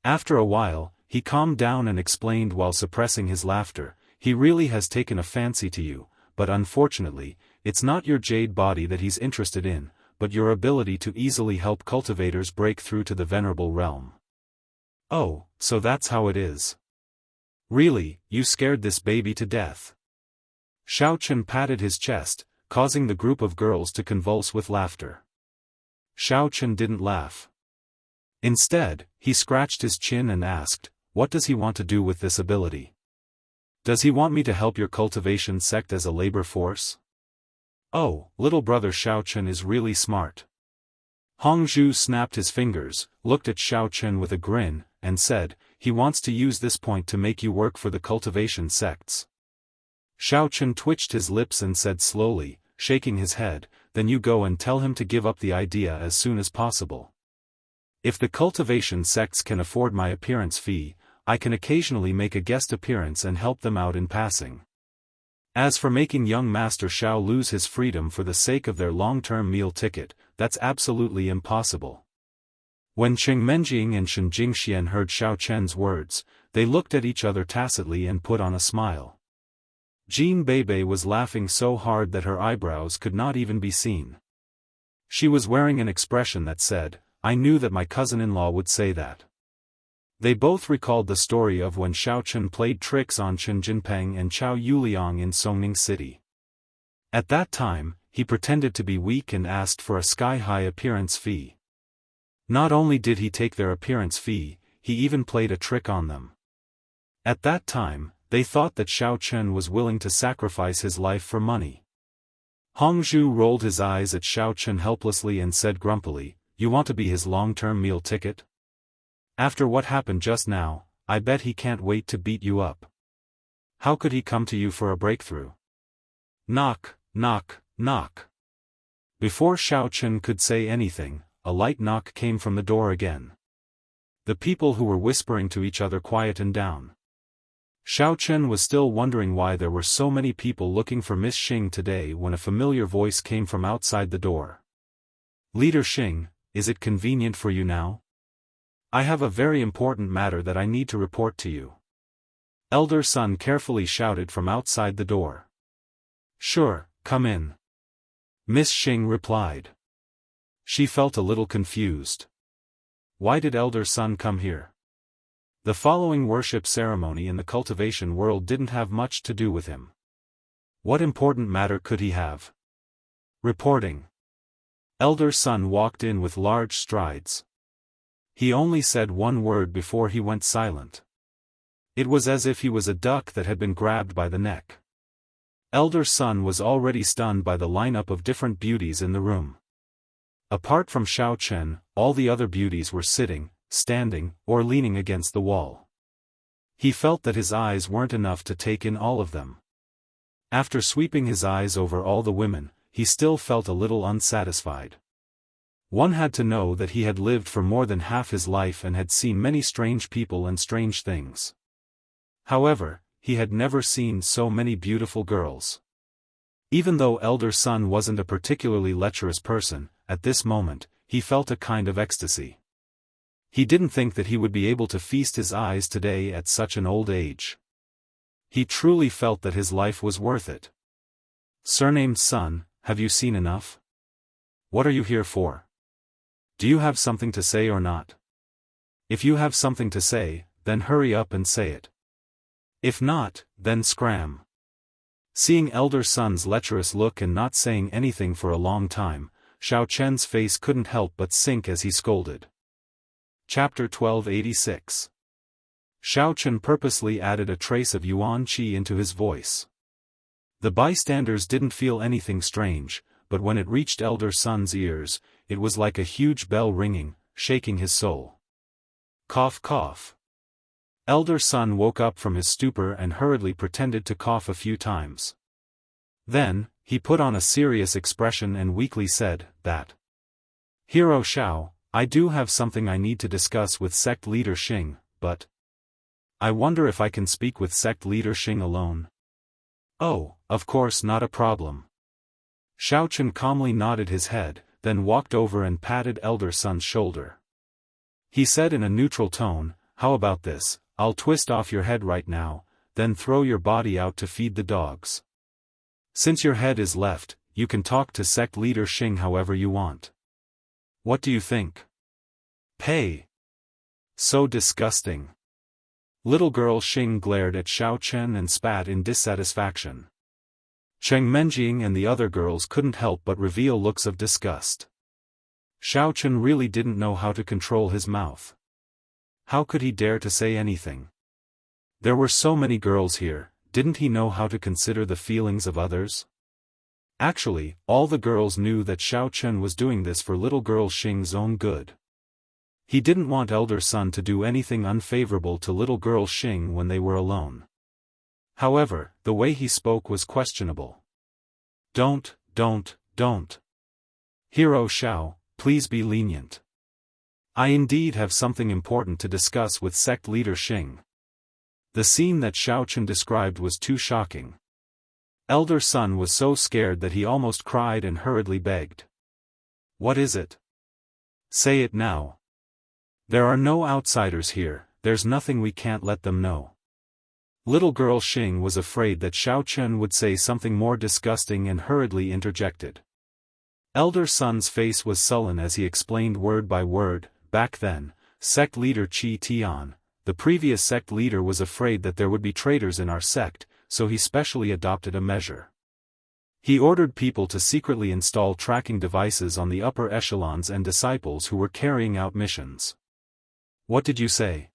After a while, he calmed down and explained while suppressing his laughter, he really has taken a fancy to you, but unfortunately, it's not your jade body that he's interested in, but your ability to easily help cultivators break through to the venerable realm. Oh, so that's how it is. Really, you scared this baby to death. Xiao Chen patted his chest, causing the group of girls to convulse with laughter. Xiao Chen didn't laugh. Instead, he scratched his chin and asked, what does he want to do with this ability? Does he want me to help your cultivation sect as a labor force? Oh, little brother Xiao Chen is really smart. Hongzhu snapped his fingers, looked at Xiao Chen with a grin, and said, he wants to use this point to make you work for the cultivation sects. Xiao Chen twitched his lips and said slowly, shaking his head, then you go and tell him to give up the idea as soon as possible. If the cultivation sects can afford my appearance fee, I can occasionally make a guest appearance and help them out in passing. As for making young Master Xiao lose his freedom for the sake of their long-term meal ticket, that's absolutely impossible. When Qing Menjing and Shen Jingxian heard Xiao Chen's words, they looked at each other tacitly and put on a smile. Jean Bebe was laughing so hard that her eyebrows could not even be seen. She was wearing an expression that said, I knew that my cousin-in-law would say that. They both recalled the story of when Xiao Chen played tricks on Chen Jinpeng and Chao Yuliang in Songning City. At that time, he pretended to be weak and asked for a sky-high appearance fee. Not only did he take their appearance fee, he even played a trick on them. At that time, they thought that Xiao Chen was willing to sacrifice his life for money. Hongzhu rolled his eyes at Xiao Chen helplessly and said grumpily, you want to be his long-term meal ticket? After what happened just now, I bet he can't wait to beat you up. How could he come to you for a breakthrough? Knock, knock, knock. Before Xiao Chen could say anything, a light knock came from the door again. The people who were whispering to each other quietened down. Xiao Chen was still wondering why there were so many people looking for Miss Xing today when a familiar voice came from outside the door. Leader Xing, is it convenient for you now? I have a very important matter that I need to report to you. Elder Sun carefully shouted from outside the door. Sure, come in. Miss Xing replied. She felt a little confused. Why did Elder Sun come here? The following worship ceremony in the cultivation world didn't have much to do with him. What important matter could he have? Reporting. Elder Sun walked in with large strides. He only said one word before he went silent. It was as if he was a duck that had been grabbed by the neck. Elder Sun was already stunned by the lineup of different beauties in the room. Apart from Xiao Chen, all the other beauties were sitting, standing, or leaning against the wall. He felt that his eyes weren't enough to take in all of them. After sweeping his eyes over all the women, he still felt a little unsatisfied. One had to know that he had lived for more than half his life and had seen many strange people and strange things. However, he had never seen so many beautiful girls. Even though Elder Sun wasn't a particularly lecherous person, at this moment, he felt a kind of ecstasy. He didn't think that he would be able to feast his eyes today at such an old age. He truly felt that his life was worth it. Surnamed Sun, have you seen enough? What are you here for? Do you have something to say or not? If you have something to say, then hurry up and say it. If not, then scram. Seeing Elder Sun's lecherous look and not saying anything for a long time, Xiao Chen's face couldn't help but sink as he scolded. Chapter 1286. Xiao Chen purposely added a trace of Yuan Qi into his voice. The bystanders didn't feel anything strange, but when it reached Elder Sun's ears, it was like a huge bell ringing, shaking his soul. Cough cough. Elder Sun woke up from his stupor and hurriedly pretended to cough a few times. Then, he put on a serious expression and weakly said, "That. Hero Xiao, I do have something I need to discuss with sect leader Xing, but I wonder if I can speak with sect leader Xing alone." "Oh, of course not a problem." Xiaochen calmly nodded his head, then walked over and patted Elder Sun's shoulder. He said in a neutral tone, "How about this? I'll twist off your head right now, then throw your body out to feed the dogs. Since your head is left, you can talk to sect leader Xing however you want. What do you think?" "Pay. So disgusting." Little girl Xing glared at Xiao Chen and spat in dissatisfaction. Cheng Menjing and the other girls couldn't help but reveal looks of disgust. Xiao Chen really didn't know how to control his mouth. How could he dare to say anything? There were so many girls here, didn't he know how to consider the feelings of others? Actually, all the girls knew that Xiao Chen was doing this for little girl Xing's own good. He didn't want Elder Sun to do anything unfavorable to little girl Xing when they were alone. However, the way he spoke was questionable. Don't. Hero Xiao, please be lenient. I indeed have something important to discuss with sect leader Xing." The scene that Xiao Chen described was too shocking. Elder Sun was so scared that he almost cried and hurriedly begged. "What is it? Say it now. There are no outsiders here, there's nothing we can't let them know." Little girl Xing was afraid that Xiao Chen would say something more disgusting and hurriedly interjected. Elder Sun's face was sullen as he explained word by word. Back then, sect leader Qi Tian, the previous sect leader, was afraid that there would be traitors in our sect, so he specially adopted a measure. He ordered people to secretly install tracking devices on the upper echelons and disciples who were carrying out missions. "What did you say?"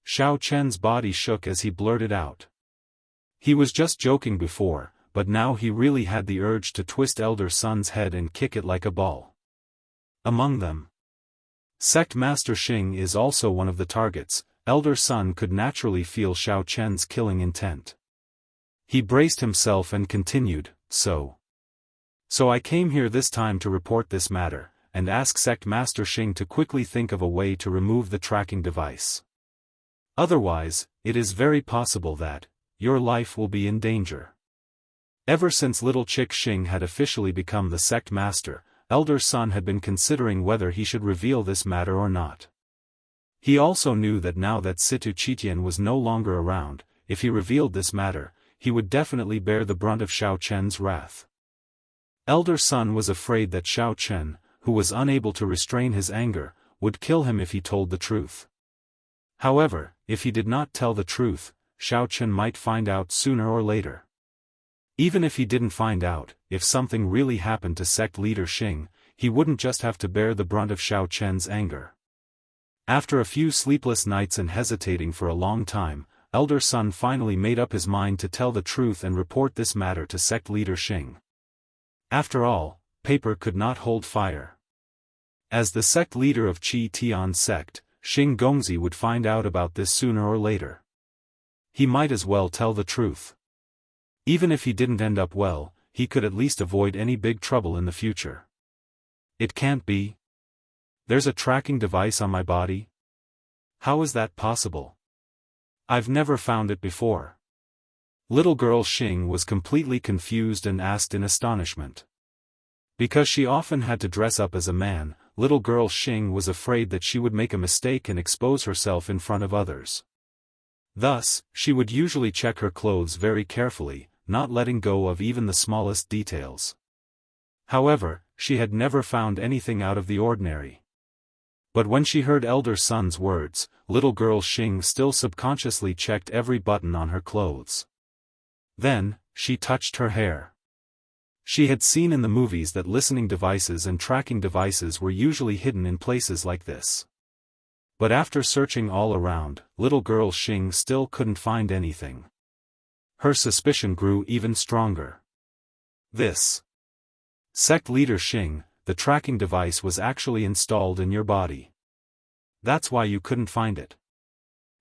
Xiao Chen's body shook as he blurted out. He was just joking before, but now he really had the urge to twist Elder Sun's head and kick it like a ball. Among them, Sect Master Xing is also one of the targets. Elder Sun could naturally feel Xiao Chen's killing intent. He braced himself and continued, So I came here this time to report this matter, and ask Sect Master Xing to quickly think of a way to remove the tracking device. Otherwise, it is very possible that your life will be in danger." Ever since little Chick Xing had officially become the sect master, Elder Sun had been considering whether he should reveal this matter or not. He also knew that now that Situ Qitian was no longer around, if he revealed this matter, he would definitely bear the brunt of Xiao Chen's wrath. Elder Sun was afraid that Xiao Chen, who was unable to restrain his anger, would kill him if he told the truth. However, if he did not tell the truth, Xiao Chen might find out sooner or later. Even if he didn't find out, if something really happened to sect leader Xing, he wouldn't just have to bear the brunt of Xiao Chen's anger. After a few sleepless nights and hesitating for a long time, Elder Sun finally made up his mind to tell the truth and report this matter to sect leader Xing. After all, paper could not hold fire. As the sect leader of Qi Tian's sect, Xing Gongzi would find out about this sooner or later. He might as well tell the truth. Even if he didn't end up well, he could at least avoid any big trouble in the future. It can't be. There's a tracking device on my body? How is that possible? I've never found it before. Little girl Xing was completely confused and asked in astonishment. Because she often had to dress up as a man, little girl Xing was afraid that she would make a mistake and expose herself in front of others. Thus, she would usually check her clothes very carefully, not letting go of even the smallest details. However, she had never found anything out of the ordinary. But when she heard Elder Sun's words, little girl Xing still subconsciously checked every button on her clothes. Then, she touched her hair. She had seen in the movies that listening devices and tracking devices were usually hidden in places like this. But after searching all around, little girl Xing still couldn't find anything. Her suspicion grew even stronger. This sect leader Xing, the tracking device was actually installed in your body. That's why you couldn't find it.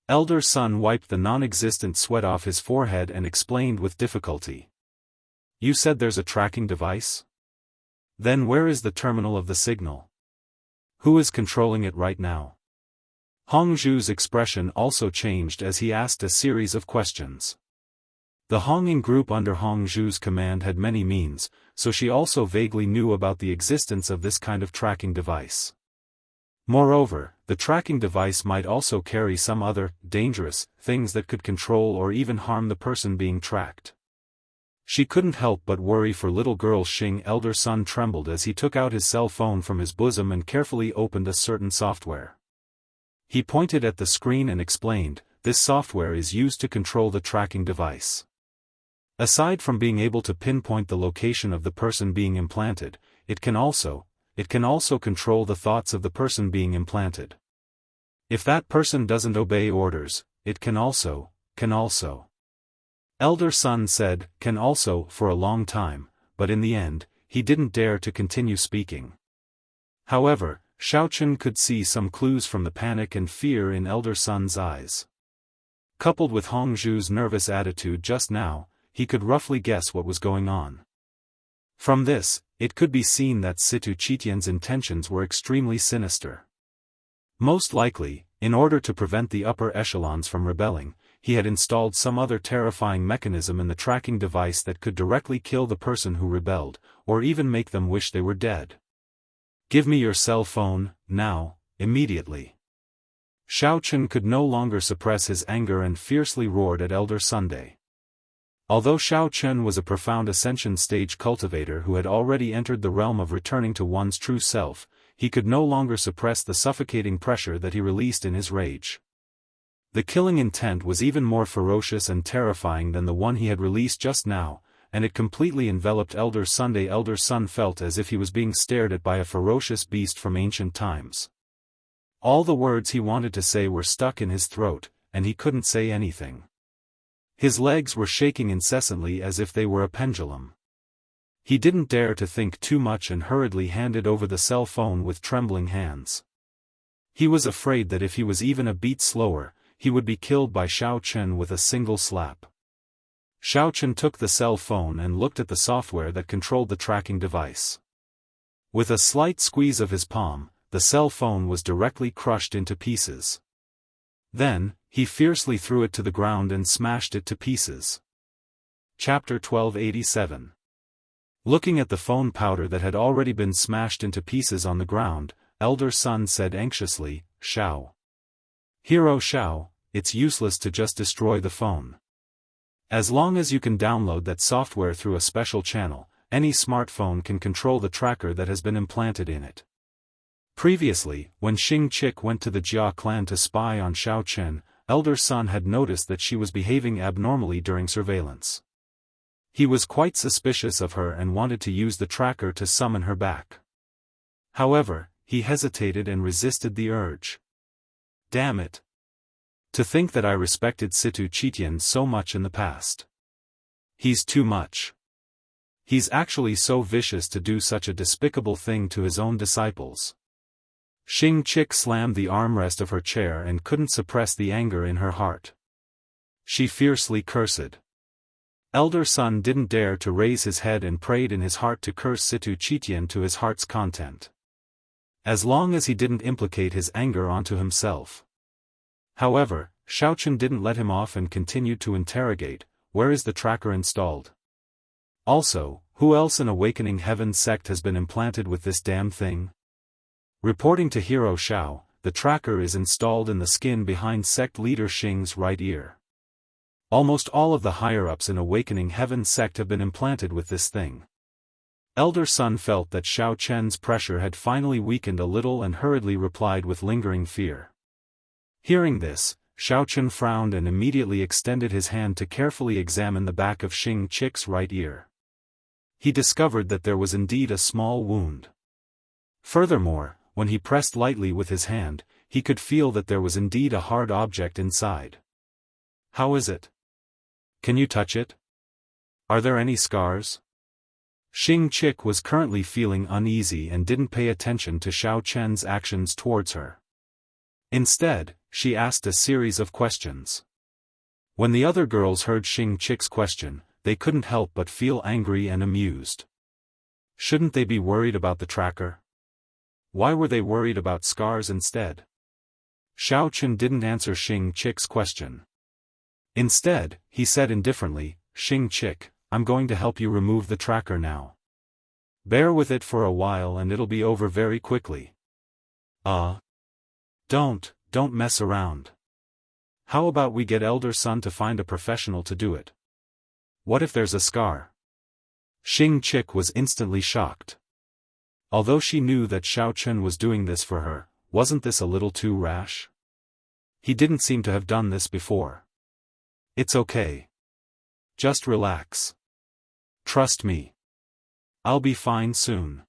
Elder Son wiped the non-existent sweat off his forehead and explained with difficulty. You said there's a tracking device? Then where is the terminal of the signal? Who is controlling it right now? Hongzhu's expression also changed as he asked a series of questions. The Honging group under Hongzhu's command had many means, so she also vaguely knew about the existence of this kind of tracking device. Moreover, the tracking device might also carry some other, dangerous, things that could control or even harm the person being tracked. She couldn't help but worry for little girl Xing. Elder Son trembled as he took out his cell phone from his bosom and carefully opened a certain software. He pointed at the screen and explained, this software is used to control the tracking device. Aside from being able to pinpoint the location of the person being implanted, it can also control the thoughts of the person being implanted. If that person doesn't obey orders, it can also. Elder Son said, can also, for a long time, but in the end, he didn't dare to continue speaking. However, Xiaochen could see some clues from the panic and fear in Elder Son's eyes. Coupled with Hongzhu's nervous attitude just now, he could roughly guess what was going on. From this, it could be seen that Situ Qitian's intentions were extremely sinister. Most likely, in order to prevent the upper echelons from rebelling, he had installed some other terrifying mechanism in the tracking device that could directly kill the person who rebelled, or even make them wish they were dead. Give me your cell phone, now, immediately. Xiaochen could no longer suppress his anger and fiercely roared at Elder Sunday. Although Xiaochen was a profound ascension stage cultivator who had already entered the realm of returning to one's true self, he could no longer suppress the suffocating pressure that he released in his rage. The killing intent was even more ferocious and terrifying than the one he had released just now, and it completely enveloped Elder Sunday. Elder Sun felt as if he was being stared at by a ferocious beast from ancient times. All the words he wanted to say were stuck in his throat, and he couldn't say anything. His legs were shaking incessantly as if they were a pendulum. He didn't dare to think too much and hurriedly handed over the cell phone with trembling hands. He was afraid that if he was even a beat slower, he would be killed by Xiaochen with a single slap. Xiaochen took the cell phone and looked at the software that controlled the tracking device. With a slight squeeze of his palm, the cell phone was directly crushed into pieces. Then, he fiercely threw it to the ground and smashed it to pieces. Chapter 1287. Looking at the phone powder that had already been smashed into pieces on the ground, Elder Sun said anxiously, Xiao. Hero Xiao, it's useless to just destroy the phone. As long as you can download that software through a special channel, any smartphone can control the tracker that has been implanted in it. Previously, when Xing Chik went to the Jia clan to spy on Xiaochen, Elder Sun had noticed that she was behaving abnormally during surveillance. He was quite suspicious of her and wanted to use the tracker to summon her back. However, he hesitated and resisted the urge. Damn it! To think that I respected Situ Qitian so much in the past. He's too much. He's actually so vicious to do such a despicable thing to his own disciples. Xing Chik slammed the armrest of her chair and couldn't suppress the anger in her heart. She fiercely cursed. Elder Sun didn't dare to raise his head and prayed in his heart to curse Situ Qitian to his heart's content. As long as he didn't implicate his anger onto himself. However, Xiaochen didn't let him off and continued to interrogate, where is the tracker installed? Also, who else in Awakening Heaven sect has been implanted with this damn thing? Reporting to Hero Xiao, the tracker is installed in the skin behind sect leader Xing's right ear. Almost all of the higher-ups in Awakening Heaven sect have been implanted with this thing. Elder Sun felt that Xiao Chen's pressure had finally weakened a little and hurriedly replied with lingering fear. Hearing this, Xiao Chen frowned and immediately extended his hand to carefully examine the back of Xing Chik's right ear. He discovered that there was indeed a small wound. Furthermore, when he pressed lightly with his hand, he could feel that there was indeed a hard object inside. How is it? Can you touch it? Are there any scars? Xing Chik was currently feeling uneasy and didn't pay attention to Xiao Chen's actions towards her. Instead, she asked a series of questions. When the other girls heard Xing Chick's question, they couldn't help but feel angry and amused. Shouldn't they be worried about the tracker? Why were they worried about scars instead? Xiao Chen didn't answer Xing Chick's question. Instead, he said indifferently, "Xing Chick, I'm going to help you remove the tracker now. Bear with it for a while and it'll be over very quickly." Don't mess around. How about we get Elder Sun to find a professional to do it? What if there's a scar? Xing Chick was instantly shocked. Although she knew that Xiao Chen was doing this for her, wasn't this a little too rash? He didn't seem to have done this before. It's okay. Just relax. Trust me. I'll be fine soon.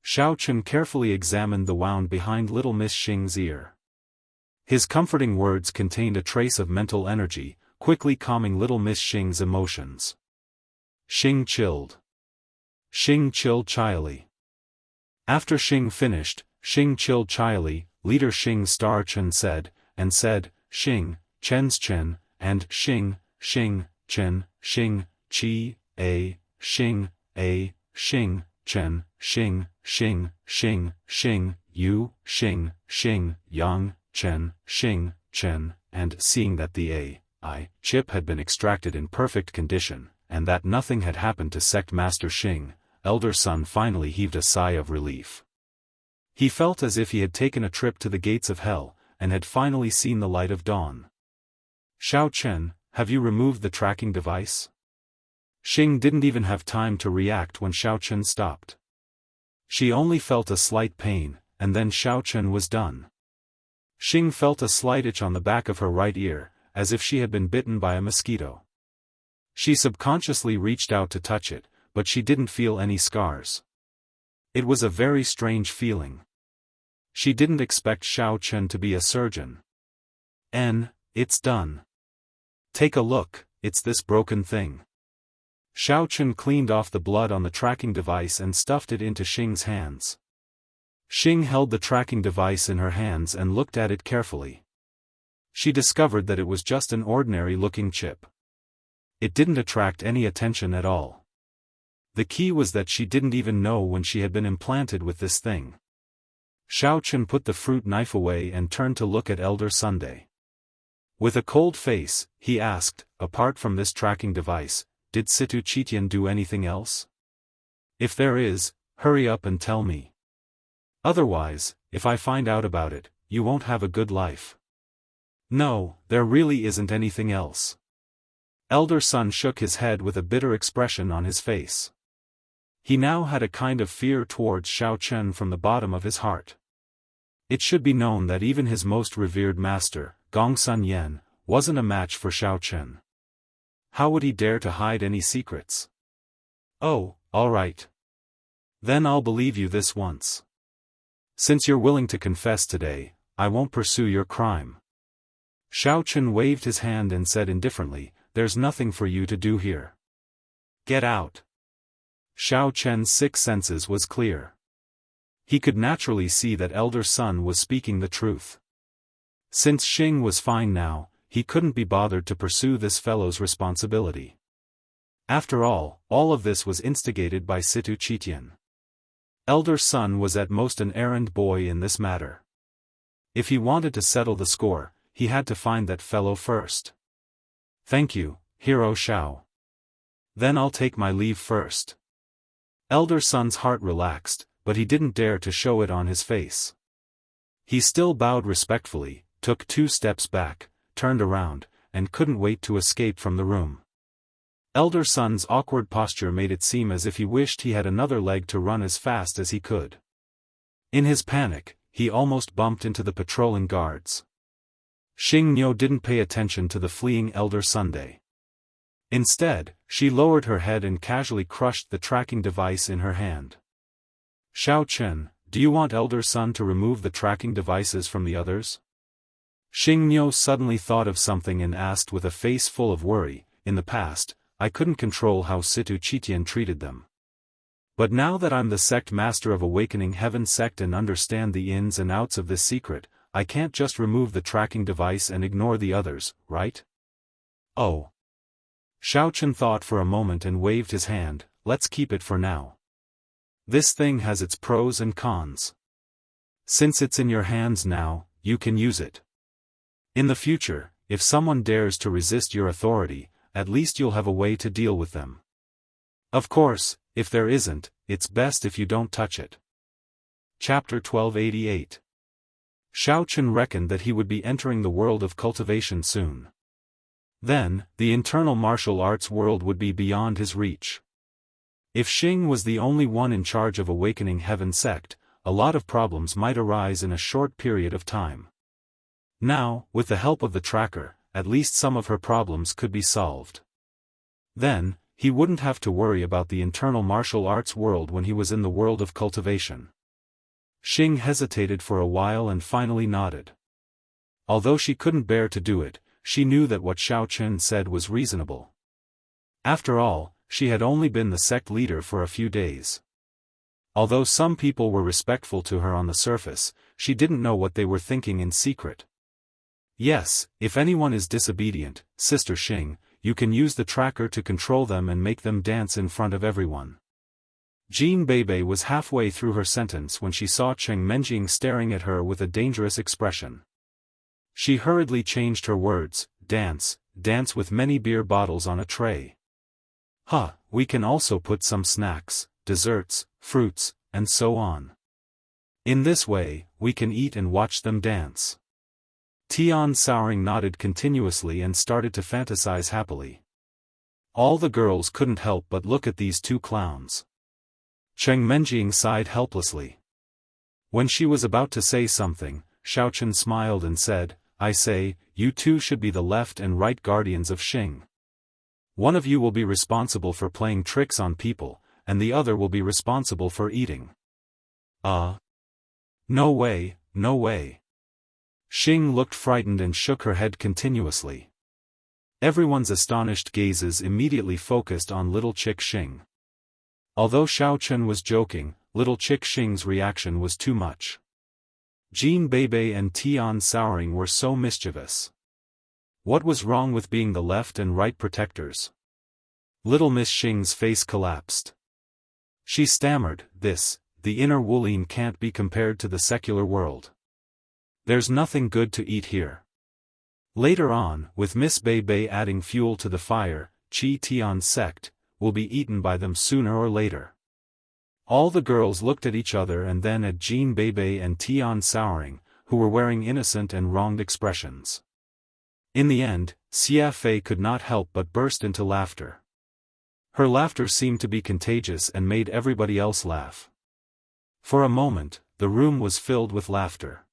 Xiao Chen carefully examined the wound behind little Miss Xing's ear. His comforting words contained a trace of mental energy, quickly calming little Miss Xing's emotions. Xing chilled. Xing chilled shyly. After Xing finished, Xing chilled shyly, leader Xing Star Chen said, Xing, Chen's Chen, and Xing, Chen, Xing, Qi, Xing, Chen, Xing, Yu, Xing, Yang, Chen, and seeing that the I chip had been extracted in perfect condition, and that nothing had happened to Sect Master Xing, Elder Sun finally heaved a sigh of relief. He felt as if he had taken a trip to the gates of hell, and had finally seen the light of dawn. "Xiao Chen, have you removed the tracking device?" Xing didn't even have time to react when Xiao Chen stopped. She only felt a slight pain, and then Xiao Chen was done. Xing felt a slight itch on the back of her right ear, as if she had been bitten by a mosquito. She subconsciously reached out to touch it, but she didn't feel any scars. It was a very strange feeling. She didn't expect Xiao Chen to be a surgeon. It's done. Take a look, it's this broken thing. Xiao Chen cleaned off the blood on the tracking device and stuffed it into Xing's hands. Xing held the tracking device in her hands and looked at it carefully. She discovered that it was just an ordinary-looking chip. It didn't attract any attention at all. The key was that she didn't even know when she had been implanted with this thing. Xiao Chen put the fruit knife away and turned to look at Elder Sunday. With a cold face, he asked, "Apart from this tracking device, did Situ Chitian do anything else? If there is, hurry up and tell me. Otherwise, if I find out about it, you won't have a good life." "No, there really isn't anything else." Elder Sun shook his head with a bitter expression on his face. He now had a kind of fear towards Xiao Chen from the bottom of his heart. It should be known that even his most revered master, Gongsun Yan, wasn't a match for Xiao Chen. How would he dare to hide any secrets? "Oh, all right. Then I'll believe you this once. Since you're willing to confess today, I won't pursue your crime." Xiao Chen waved his hand and said indifferently, "There's nothing for you to do here. Get out." Xiao Chen's sixth senses was clear. He could naturally see that Elder Sun was speaking the truth. Since Xing was fine now, he couldn't be bothered to pursue this fellow's responsibility. After all of this was instigated by Situ Chitian. Elder Sun was at most an errand boy in this matter. If he wanted to settle the score, he had to find that fellow first. "Thank you, Hero Xiao. Then I'll take my leave first." Elder Sun's heart relaxed, but he didn't dare to show it on his face. He still bowed respectfully, took 2 steps back, turned around, and couldn't wait to escape from the room. Elder Sun's awkward posture made it seem as if he wished he had another leg to run as fast as he could. In his panic, he almost bumped into the patrolling guards. Xing Niu didn't pay attention to the fleeing Elder Sunday. Instead, she lowered her head and casually crushed the tracking device in her hand. "Xiao Chen, do you want Elder Sun to remove the tracking devices from the others?" Xing Niu suddenly thought of something and asked with a face full of worry, "In the past, I couldn't control how Situ Chitian treated them. But now that I'm the sect master of Awakening Heaven sect and understand the ins and outs of this secret, I can't just remove the tracking device and ignore the others, right? Oh. Xiaochen thought for a moment and waved his hand, let's keep it for now. This thing has its pros and cons. Since it's in your hands now, you can use it. In the future, if someone dares to resist your authority, at least you'll have a way to deal with them. Of course, if there isn't, it's best if you don't touch it. Chapter 1288. Xiaochen reckoned that he would be entering the world of cultivation soon. Then, the internal martial arts world would be beyond his reach. If Xing was the only one in charge of Awakening Heaven sect, a lot of problems might arise in a short period of time. Now, with the help of the tracker, at least some of her problems could be solved. Then, he wouldn't have to worry about the internal martial arts world when he was in the world of cultivation. Xing hesitated for a while and finally nodded. Although she couldn't bear to do it, she knew that what Xiaochen said was reasonable. After all, she had only been the sect leader for a few days. Although some people were respectful to her on the surface, she didn't know what they were thinking in secret. Yes, if anyone is disobedient, Sister Xing, you can use the tracker to control them and make them dance in front of everyone. Jean Bebe was halfway through her sentence when she saw Cheng Menjing staring at her with a dangerous expression. She hurriedly changed her words, dance with many beer bottles on a tray. We can also put some snacks, desserts, fruits, and so on. In this way, we can eat and watch them dance. Tian Souring nodded continuously and started to fantasize happily. All the girls couldn't help but look at these two clowns. Cheng Menjing sighed helplessly. When she was about to say something, Xiaochen smiled and said, I say, you two should be the left and right guardians of Xing. One of you will be responsible for playing tricks on people, and the other will be responsible for eating. No way, no way. Xing looked frightened and shook her head continuously. Everyone's astonished gazes immediately focused on little Chick Xing. Although Xiaochen was joking, little Chick Xing's reaction was too much. Jean Bebe and Tian Souring were so mischievous. What was wrong with being the left and right protectors? Little Miss Xing's face collapsed. She stammered, the inner Wulin can't be compared to the secular world. There's nothing good to eat here. Later on, with Miss Bebe adding fuel to the fire, Qi Tian's sect will be eaten by them sooner or later. All the girls looked at each other and then at Jean Bebe and Tian Souring, who were wearing innocent and wronged expressions. In the end, Xia Fei could not help but burst into laughter. Her laughter seemed to be contagious and made everybody else laugh. For a moment, the room was filled with laughter.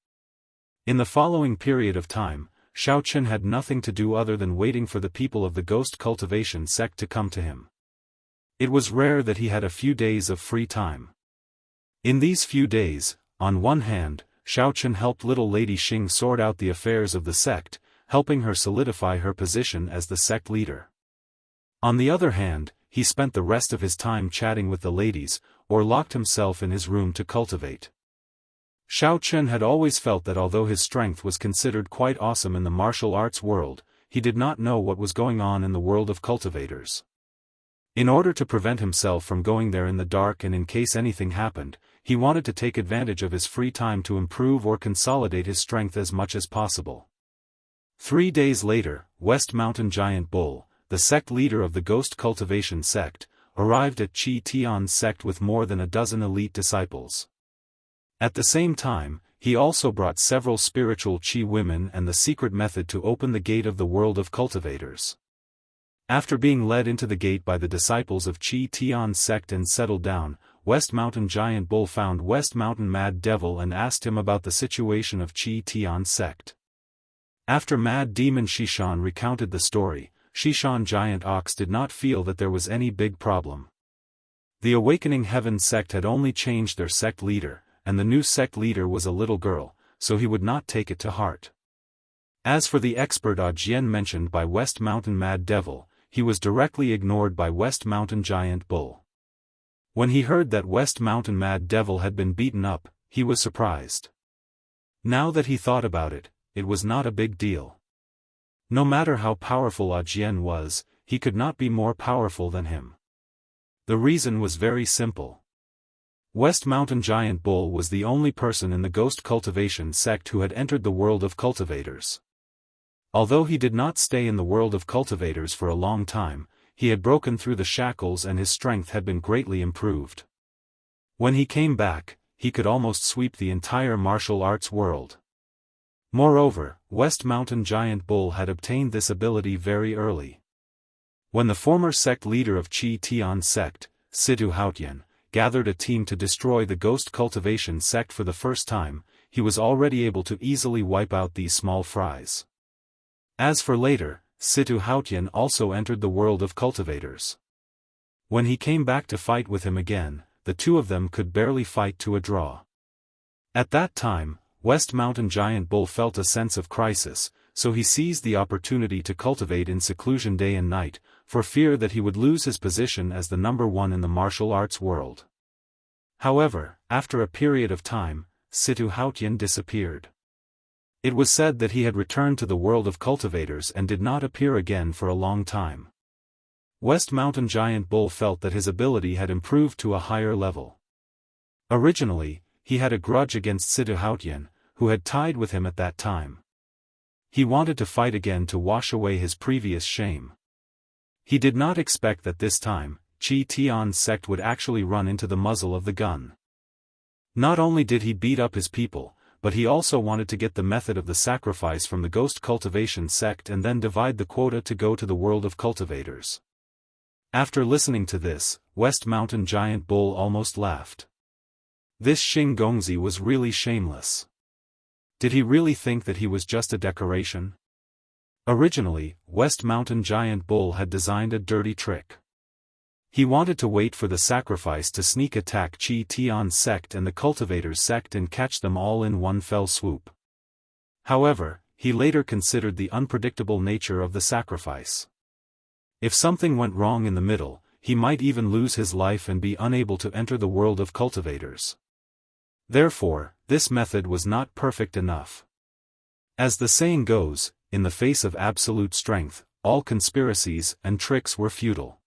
In the following period of time, Xiaochen had nothing to do other than waiting for the people of the ghost cultivation sect to come to him. It was rare that he had a few days of free time. In these few days, on one hand, Xiaochen helped little Lady Xing sort out the affairs of the sect, helping her solidify her position as the sect leader. On the other hand, he spent the rest of his time chatting with the ladies, or locked himself in his room to cultivate. Xiaochen had always felt that although his strength was considered quite awesome in the martial arts world, he did not know what was going on in the world of cultivators. In order to prevent himself from going there in the dark and in case anything happened, he wanted to take advantage of his free time to improve or consolidate his strength as much as possible. 3 days later, West Mountain Giant Bull, the sect leader of the Ghost Cultivation sect, arrived at Qi Tian's sect with more than a dozen elite disciples. At the same time, he also brought several spiritual Qi women and the secret method to open the gate of the world of cultivators. After being led into the gate by the disciples of Qi Tian's sect and settled down, West Mountain Giant Bull found West Mountain Mad Devil and asked him about the situation of Qi Tian's sect. After Mad Demon Xishan recounted the story, Xishan Giant Ox did not feel that there was any big problem. The Awakening Heaven sect had only changed their sect leader, and the new sect leader was a little girl, so he would not take it to heart. As for the expert Jian mentioned by West Mountain Mad Devil, he was directly ignored by West Mountain Giant Bull. When he heard that West Mountain Mad Devil had been beaten up, he was surprised. Now that he thought about it, it was not a big deal. No matter how powerful Ajian was, he could not be more powerful than him. The reason was very simple. West Mountain Giant Bull was the only person in the ghost cultivation sect who had entered the world of cultivators. Although he did not stay in the world of cultivators for a long time, he had broken through the shackles and his strength had been greatly improved. When he came back, he could almost sweep the entire martial arts world. Moreover, West Mountain Giant Bull had obtained this ability very early. When the former sect leader of Qi Tian sect, Situ Haotian, gathered a team to destroy the ghost cultivation sect for the first time, he was already able to easily wipe out these small fries. As for later, Situ Haotian also entered the world of cultivators. When he came back to fight with him again, the two of them could barely fight to a draw. At that time, West Mountain Giant Bull felt a sense of crisis, so he seized the opportunity to cultivate in seclusion day and night, for fear that he would lose his position as the number one in the martial arts world. However, after a period of time, Situ Haotian disappeared. It was said that he had returned to the world of cultivators and did not appear again for a long time. West Mountain Giant Bull felt that his ability had improved to a higher level. Originally, he had a grudge against Situ Haotian, who had tied with him at that time. He wanted to fight again to wash away his previous shame. He did not expect that this time, Qi Tian's sect would actually run into the muzzle of the gun. Not only did he beat up his people, but he also wanted to get the method of the sacrifice from the ghost cultivation sect and then divide the quota to go to the world of cultivators. After listening to this, West Mountain Giant Bull almost laughed. This Xing Gongzi was really shameless. Did he really think that he was just a decoration? Originally, West Mountain Giant Bull had designed a dirty trick. He wanted to wait for the sacrifice to sneak attack Qi Tian's sect and the cultivators sect and catch them all in one fell swoop. However, he later considered the unpredictable nature of the sacrifice. If something went wrong in the middle, he might even lose his life and be unable to enter the world of cultivators. Therefore, this method was not perfect enough. As the saying goes, in the face of absolute strength, all conspiracies and tricks were futile.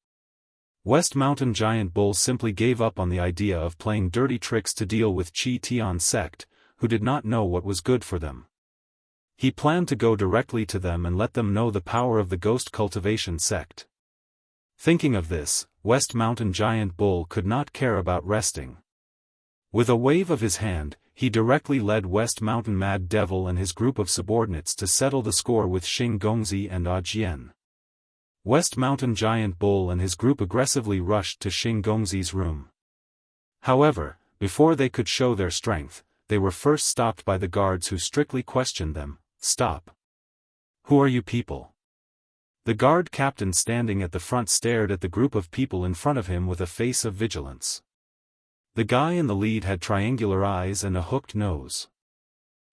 West Mountain Giant Bull simply gave up on the idea of playing dirty tricks to deal with Qi Tian's sect, who did not know what was good for them. He planned to go directly to them and let them know the power of the ghost cultivation sect. Thinking of this, West Mountain Giant Bull could not care about resting. With a wave of his hand, he directly led West Mountain Mad Devil and his group of subordinates to settle the score with Xing Gongzi and Ajian. West Mountain Giant Bull and his group aggressively rushed to Xing Gongzi's room. However, before they could show their strength, they were first stopped by the guards who strictly questioned them. "Stop. Who are you people?" The guard captain standing at the front stared at the group of people in front of him with a face of vigilance. The guy in the lead had triangular eyes and a hooked nose.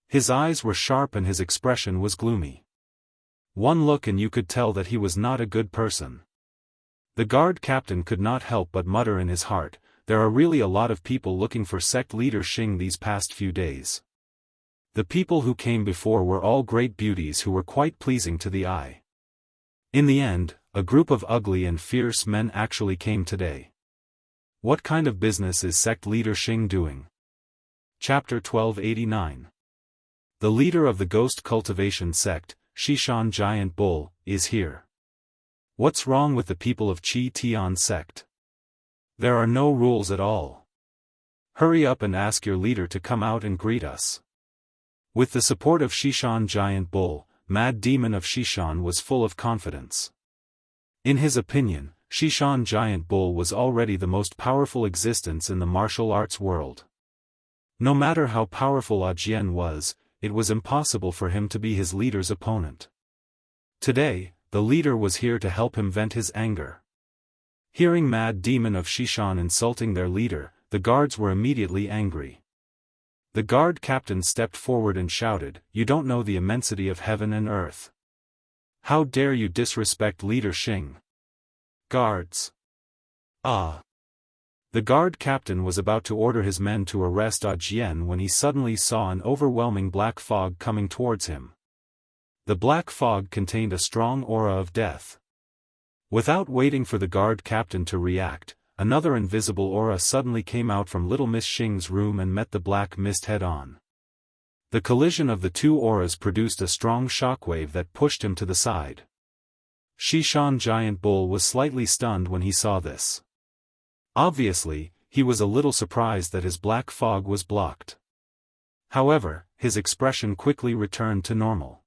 His eyes were sharp and his expression was gloomy. One look and you could tell that he was not a good person. The guard captain could not help but mutter in his heart, "There are really a lot of people looking for sect leader Xing these past few days." The people who came before were all great beauties who were quite pleasing to the eye. In the end, a group of ugly and fierce men actually came today. What kind of business is sect leader Xing doing? Chapter 1289. The leader of the ghost cultivation sect, Xiaofan Giant Bull, is here. What's wrong with the people of Qi Tian sect? There are no rules at all. Hurry up and ask your leader to come out and greet us. With the support of Xiaofan Giant Bull, Mad Demon of Xiaofan was full of confidence. In his opinion, Xiaofan Giant Bull was already the most powerful existence in the martial arts world. No matter how powerful Ajian was, it was impossible for him to be his leader's opponent. Today, the leader was here to help him vent his anger. Hearing Mad Demon of Xiaofan insulting their leader, the guards were immediately angry. The guard captain stepped forward and shouted, "You don't know the immensity of heaven and earth. How dare you disrespect leader Xing?" Guards. Ah! The guard captain was about to order his men to arrest Jian when he suddenly saw an overwhelming black fog coming towards him. The black fog contained a strong aura of death. Without waiting for the guard captain to react, another invisible aura suddenly came out from little Miss Xing's room and met the black mist head-on. The collision of the two auras produced a strong shockwave that pushed him to the side. Xiaofan Giant Bull was slightly stunned when he saw this. Obviously, he was a little surprised that his black fog was blocked. However, his expression quickly returned to normal.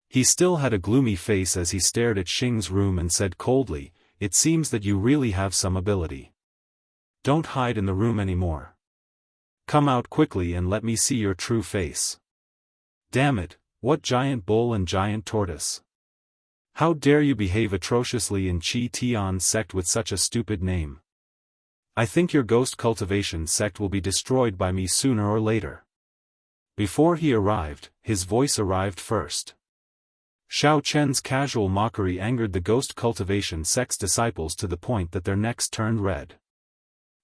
He still had a gloomy face as he stared at Xing's room and said coldly, "It seems that you really have some ability. Don't hide in the room anymore. Come out quickly and let me see your true face." Damn it, what giant bull and giant tortoise. How dare you behave atrociously in Qi Tian's sect with such a stupid name. I think your ghost cultivation sect will be destroyed by me sooner or later. Before he arrived, his voice arrived first. Xiao Chen's casual mockery angered the ghost cultivation sect's disciples to the point that their necks turned red.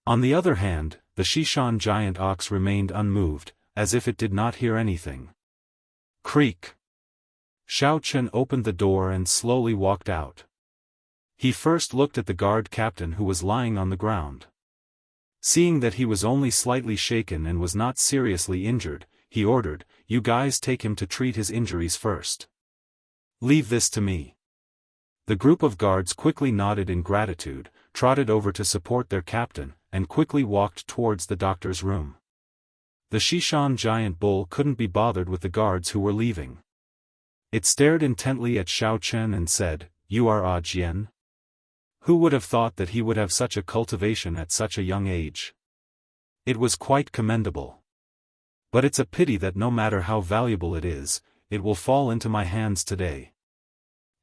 On the other hand, the Xiaofan giant ox remained unmoved, as if it did not hear anything. Creak. Xiao Chen opened the door and slowly walked out. He first looked at the guard captain who was lying on the ground. Seeing that he was only slightly shaken and was not seriously injured, he ordered, "You guys take him to treat his injuries first. Leave this to me." The group of guards quickly nodded in gratitude, trotted over to support their captain, and quickly walked towards the doctor's room. The Xiaofan giant bull couldn't be bothered with the guards who were leaving. It stared intently at Xiao Chen and said, "You are Jian? Who would have thought that he would have such a cultivation at such a young age? It was quite commendable. But it's a pity that no matter how valuable it is, it will fall into my hands today.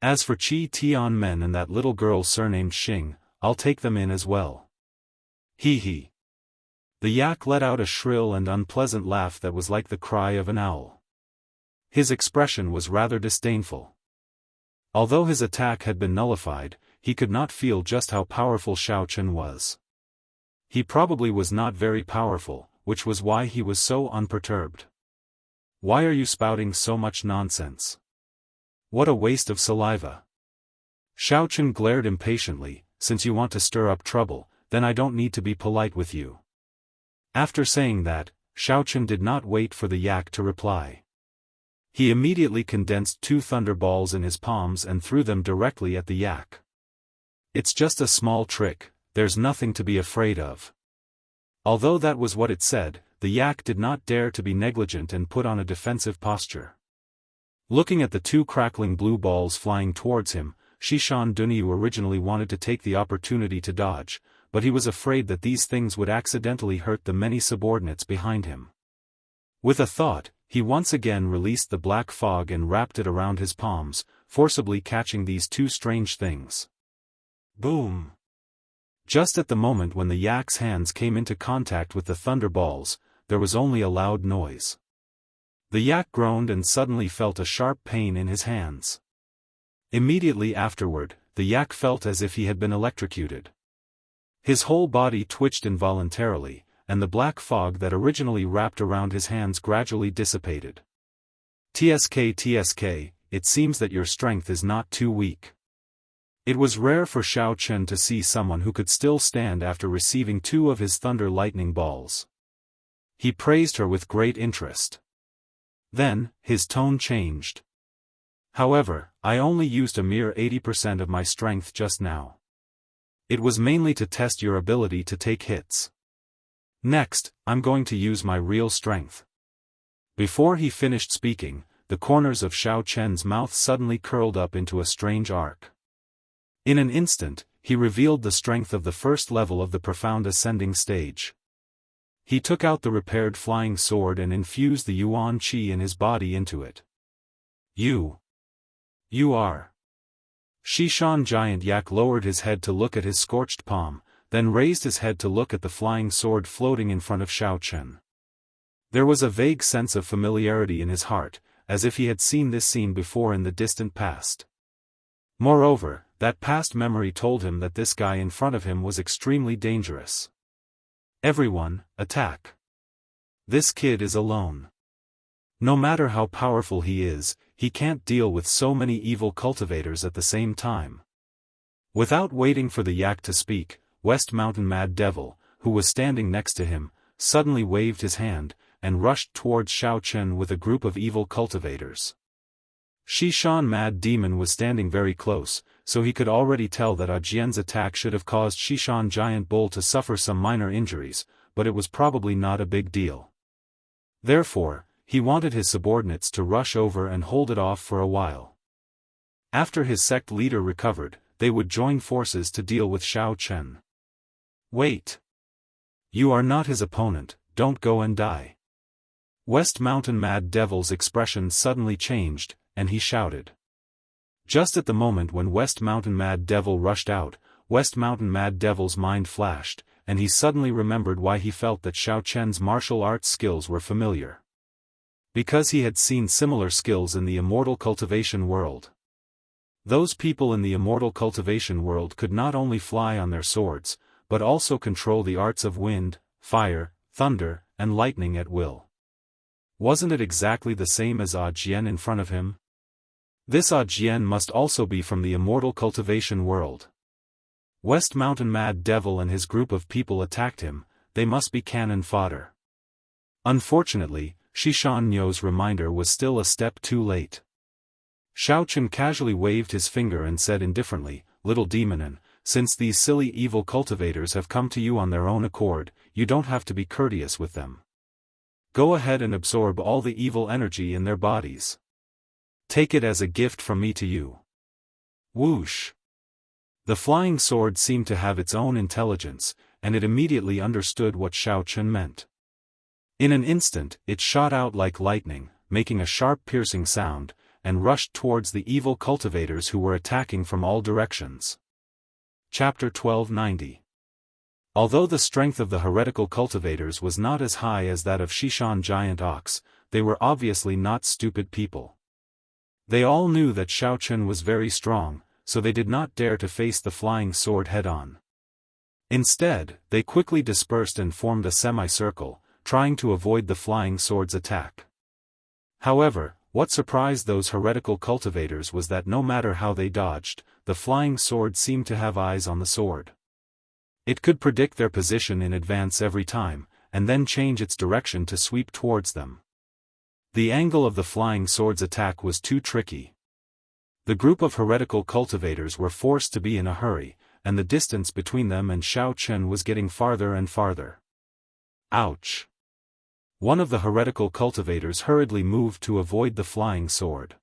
As for Qi Tian Men and that little girl surnamed Xing, I'll take them in as well." Hee hee. The yak let out a shrill and unpleasant laugh that was like the cry of an owl. His expression was rather disdainful. Although his attack had been nullified, he could not feel just how powerful Xiao Chen was. He probably was not very powerful, which was why he was so unperturbed. "Why are you spouting so much nonsense? What a waste of saliva." Xiao Chen glared impatiently, "Since you want to stir up trouble, then I don't need to be polite with you." After saying that, Xiao Chen did not wait for the yak to reply. He immediately condensed 2 thunderballs in his palms and threw them directly at the yak. "It's just a small trick, there's nothing to be afraid of." Although that was what it said, the yak did not dare to be negligent and put on a defensive posture. Looking at the 2 crackling blue balls flying towards him, Xiaofan Dunyu originally wanted to take the opportunity to dodge, but he was afraid that these things would accidentally hurt the many subordinates behind him. With a thought, he once again released the black fog and wrapped it around his palms, forcibly catching these 2 strange things. Boom! Just at the moment when the yak's hands came into contact with the thunderballs, there was only a loud noise. The yak groaned and suddenly felt a sharp pain in his hands. Immediately afterward, the yak felt as if he had been electrocuted. His whole body twitched involuntarily, and the black fog that originally wrapped around his hands gradually dissipated. TSK, it seems that your strength is not too weak." It was rare for Xiao Chen to see someone who could still stand after receiving 2 of his thunder lightning balls. He praised her with great interest. Then, his tone changed. "However, I only used a mere 80% of my strength just now. It was mainly to test your ability to take hits. Next, I'm going to use my real strength." Before he finished speaking, the corners of Xiao Chen's mouth suddenly curled up into a strange arc. In an instant, he revealed the strength of the first level of the profound ascending stage. He took out the repaired flying sword and infused the Yuan Qi in his body into it. You are. Xiaofan giant yak lowered his head to look at his scorched palm, then raised his head to look at the flying sword floating in front of Xiao Chen. There was a vague sense of familiarity in his heart, as if he had seen this scene before in the distant past. Moreover, that past memory told him that this guy in front of him was extremely dangerous. Everyone, attack. This kid is alone. No matter how powerful he is, he can't deal with so many evil cultivators at the same time. Without waiting for the yak to speak, West Mountain Mad Devil, who was standing next to him, suddenly waved his hand, and rushed towards Xiao Chen with a group of evil cultivators. Xiaofan Mad Demon was standing very close, so he could already tell that Ajian's attack should have caused Xiaofan Giant Bull to suffer some minor injuries, but it was probably not a big deal. Therefore, he wanted his subordinates to rush over and hold it off for a while. After his sect leader recovered, they would join forces to deal with Xiao Chen. Wait! You are not his opponent, don't go and die. West Mountain Mad Devil's expression suddenly changed, and he shouted. Just at the moment when West Mountain Mad Devil rushed out, West Mountain Mad Devil's mind flashed, and he suddenly remembered why he felt that Xiao Chen's martial arts skills were familiar. Because he had seen similar skills in the immortal cultivation world. Those people in the immortal cultivation world could not only fly on their swords, but also control the arts of wind, fire, thunder, and lightning at will. Wasn't it exactly the same as Ajian in front of him? This Ajian must also be from the immortal cultivation world. West Mountain Mad Devil and his group of people attacked him, they must be cannon fodder. Unfortunately, Xiaofan Niu's reminder was still a step too late. Xiao Chen casually waved his finger and said indifferently, "Little demonin, since these silly evil cultivators have come to you on their own accord, you don't have to be courteous with them. Go ahead and absorb all the evil energy in their bodies. Take it as a gift from me to you." Whoosh! The flying sword seemed to have its own intelligence, and it immediately understood what Xiao Chen meant. In an instant, it shot out like lightning, making a sharp piercing sound, and rushed towards the evil cultivators who were attacking from all directions. Chapter 1290. Although the strength of the heretical cultivators was not as high as that of Xiaofan Giant Ox, they were obviously not stupid people. They all knew that Xiao Chen was very strong, so they did not dare to face the flying sword head-on. Instead, they quickly dispersed and formed a semicircle, trying to avoid the flying sword's attack. However, what surprised those heretical cultivators was that no matter how they dodged, the flying sword seemed to have eyes on the sword. It could predict their position in advance every time, and then change its direction to sweep towards them. The angle of the flying sword's attack was too tricky. The group of heretical cultivators were forced to be in a hurry, and the distance between them and Xiao Chen was getting farther and farther. Ouch! One of the heretical cultivators hurriedly moved to avoid the flying sword.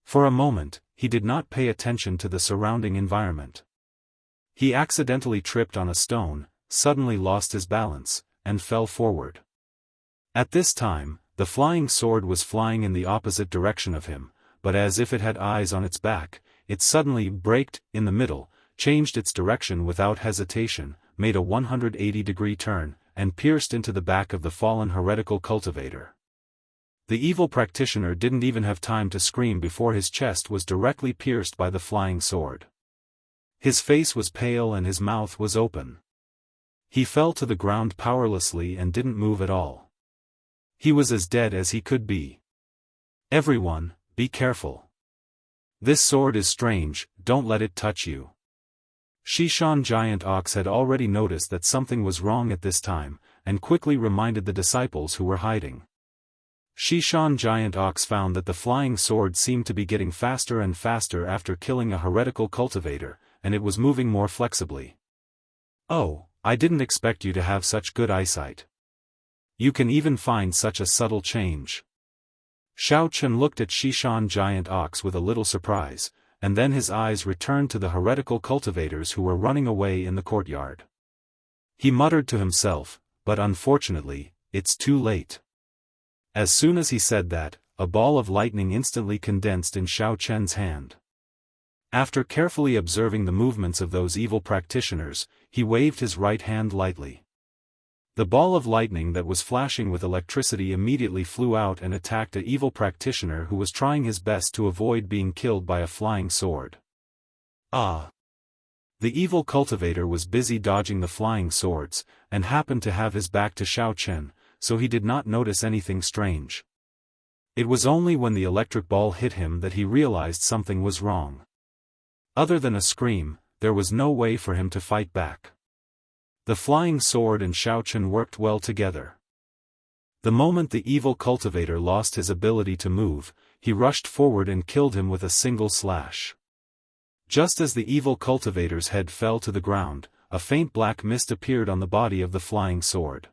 For a moment, he did not pay attention to the surrounding environment. He accidentally tripped on a stone, suddenly lost his balance, and fell forward. At this time, the flying sword was flying in the opposite direction of him, but as if it had eyes on its back, it suddenly braked in the middle, changed its direction without hesitation, made a 180-degree turn, and pierced into the back of the fallen heretical cultivator. The evil practitioner didn't even have time to scream before his chest was directly pierced by the flying sword. His face was pale and his mouth was open. He fell to the ground powerlessly and didn't move at all. He was as dead as he could be. Everyone, be careful. This sword is strange, don't let it touch you. Xiaofan Giant Ox had already noticed that something was wrong at this time, and quickly reminded the disciples who were hiding. Xiaofan Giant Ox found that the flying sword seemed to be getting faster and faster after killing a heretical cultivator, and it was moving more flexibly. "Oh, I didn't expect you to have such good eyesight. You can even find such a subtle change." Xiao Chen looked at Xiaofan Giant Ox with a little surprise, and then his eyes returned to the heretical cultivators who were running away in the courtyard. He muttered to himself, but unfortunately, it's too late. As soon as he said that, a ball of lightning instantly condensed in Xiao Chen's hand. After carefully observing the movements of those evil practitioners, he waved his right hand lightly. The ball of lightning that was flashing with electricity immediately flew out and attacked an evil practitioner who was trying his best to avoid being killed by a flying sword. Ah! The evil cultivator was busy dodging the flying swords, and happened to have his back to Xiaochen, so he did not notice anything strange. It was only when the electric ball hit him that he realized something was wrong. Other than a scream, there was no way for him to fight back. The flying sword and Xiaochen worked well together. The moment the evil cultivator lost his ability to move, he rushed forward and killed him with a single slash. Just as the evil cultivator's head fell to the ground, a faint black mist appeared on the body of the flying sword.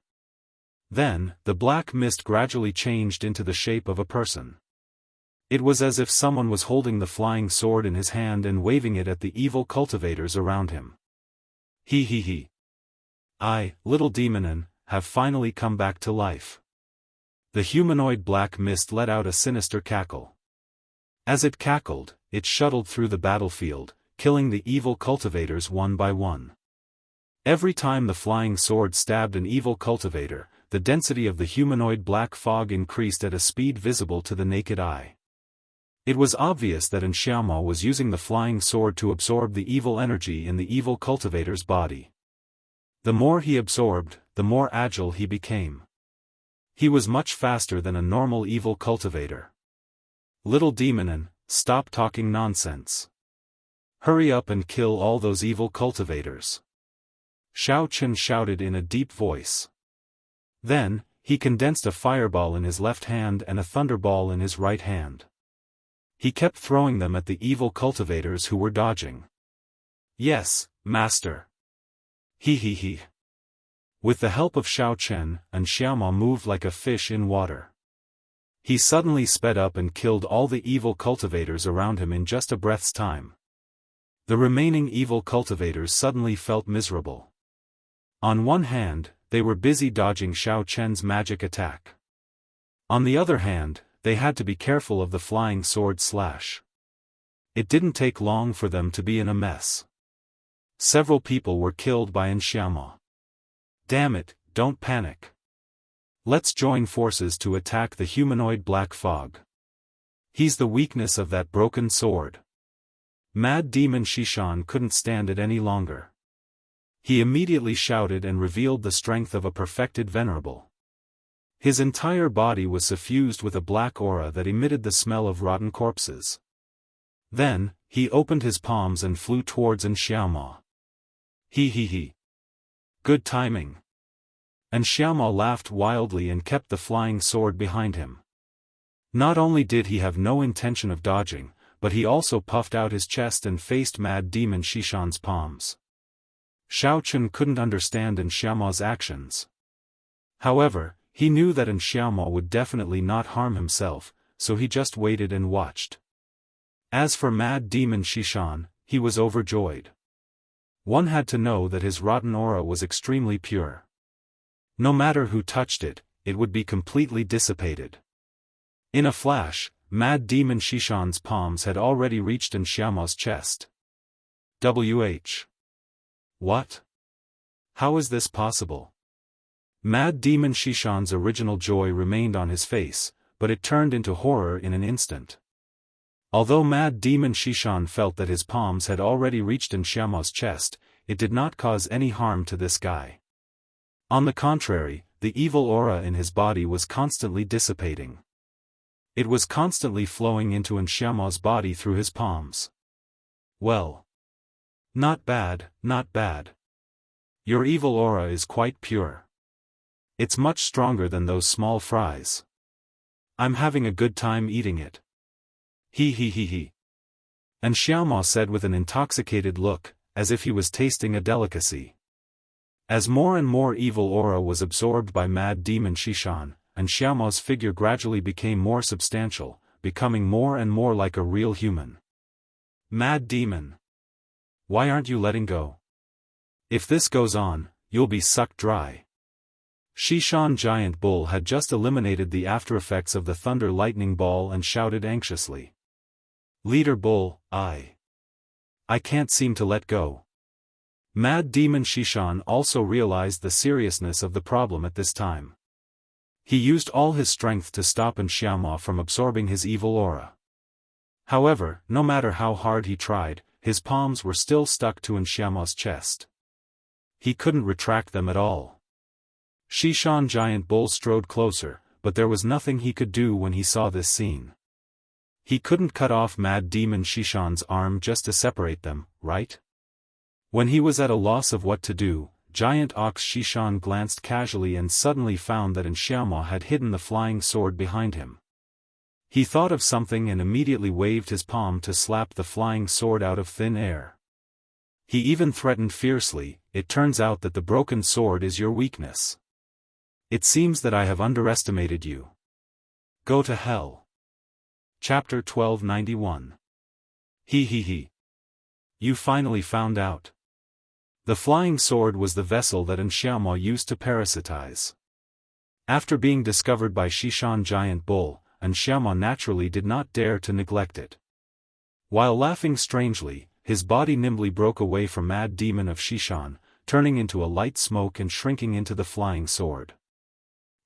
Then, the black mist gradually changed into the shape of a person. It was as if someone was holding the flying sword in his hand and waving it at the evil cultivators around him. He. I, little demonin, have finally come back to life. The humanoid black mist let out a sinister cackle. As it cackled, it shuttled through the battlefield, killing the evil cultivators one by one. Every time the flying sword stabbed an evil cultivator, the density of the humanoid black fog increased at a speed visible to the naked eye. It was obvious that Xiaomo was using the flying sword to absorb the evil energy in the evil cultivator's body. The more he absorbed, the more agile he became. He was much faster than a normal evil cultivator. Little demonin, stop talking nonsense. Hurry up and kill all those evil cultivators. Xiaochen shouted in a deep voice. Then, he condensed a fireball in his left hand and a thunderball in his right hand. He kept throwing them at the evil cultivators who were dodging. Yes, master. He. With the help of Xiaochen, Xiaomo moved like a fish in water. He suddenly sped up and killed all the evil cultivators around him in just a breath's time. The remaining evil cultivators suddenly felt miserable. On one hand, they were busy dodging Xiaochen's magic attack. On the other hand, they had to be careful of the flying sword slash. It didn't take long for them to be in a mess. Several people were killed by Xiaomo. Damn it, don't panic. Let's join forces to attack the humanoid black fog. He's the weakness of that broken sword. Mad Demon Xishan couldn't stand it any longer. He immediately shouted and revealed the strength of a perfected venerable. His entire body was suffused with a black aura that emitted the smell of rotten corpses. Then, he opened his palms and flew towards Xiaomo. He. Good timing. Xiaomo laughed wildly and kept the flying sword behind him. Not only did he have no intention of dodging, but he also puffed out his chest and faced Mad Demon Xishan's palms. Xiaochen couldn't understand Xiaomo's actions. However, he knew that Xiaomo would definitely not harm himself, so he just waited and watched. As for Mad Demon Xishan, he was overjoyed. One had to know that his rotten aura was extremely pure. No matter who touched it, it would be completely dissipated. In a flash, Mad Demon Xishan's palms had already reached Xiaomo's chest. What? How is this possible? Mad Demon Xishan's original joy remained on his face, but it turned into horror in an instant. Although Mad Demon Xishan felt that his palms had already reached Xiaomo's chest, it did not cause any harm to this guy. On the contrary, the evil aura in his body was constantly dissipating. It was constantly flowing into Xiaomo's body through his palms. Well. Not bad, not bad. Your evil aura is quite pure. It's much stronger than those small fries. I'm having a good time eating it. He. Xiaomo said with an intoxicated look, as if he was tasting a delicacy. As more and more evil aura was absorbed by Mad Demon Xishan, Xiaomo's figure gradually became more substantial, becoming more and more like a real human. Mad Demon. Why aren't you letting go? If this goes on, you'll be sucked dry. Xishan Giant Bull had just eliminated the aftereffects of the thunder lightning ball and shouted anxiously. Leader Bull, I can't seem to let go. Mad Demon Xishan also realized the seriousness of the problem at this time. He used all his strength to stop Xiaomo from absorbing his evil aura. However, no matter how hard he tried, his palms were still stuck to Xiaoma's chest. He couldn't retract them at all. Xishan Giant Bull strode closer, but there was nothing he could do when he saw this scene. He couldn't cut off Mad Demon Xishan's arm just to separate them, right? When he was at a loss of what to do, Giant Ox Xishan glanced casually and suddenly found that Xiaoma had hidden the flying sword behind him. He thought of something and immediately waved his palm to slap the flying sword out of thin air. He even threatened fiercely, "It turns out that the broken sword is your weakness. It seems that I have underestimated you. Go to hell." Chapter 1291. He. You finally found out. The flying sword was the vessel that Xiaoma used to parasitize. After being discovered by Xishan Giant Bull, Xiaoma naturally did not dare to neglect it. While laughing strangely, his body nimbly broke away from Mad Demon of Xishan, turning into a light smoke and shrinking into the flying sword.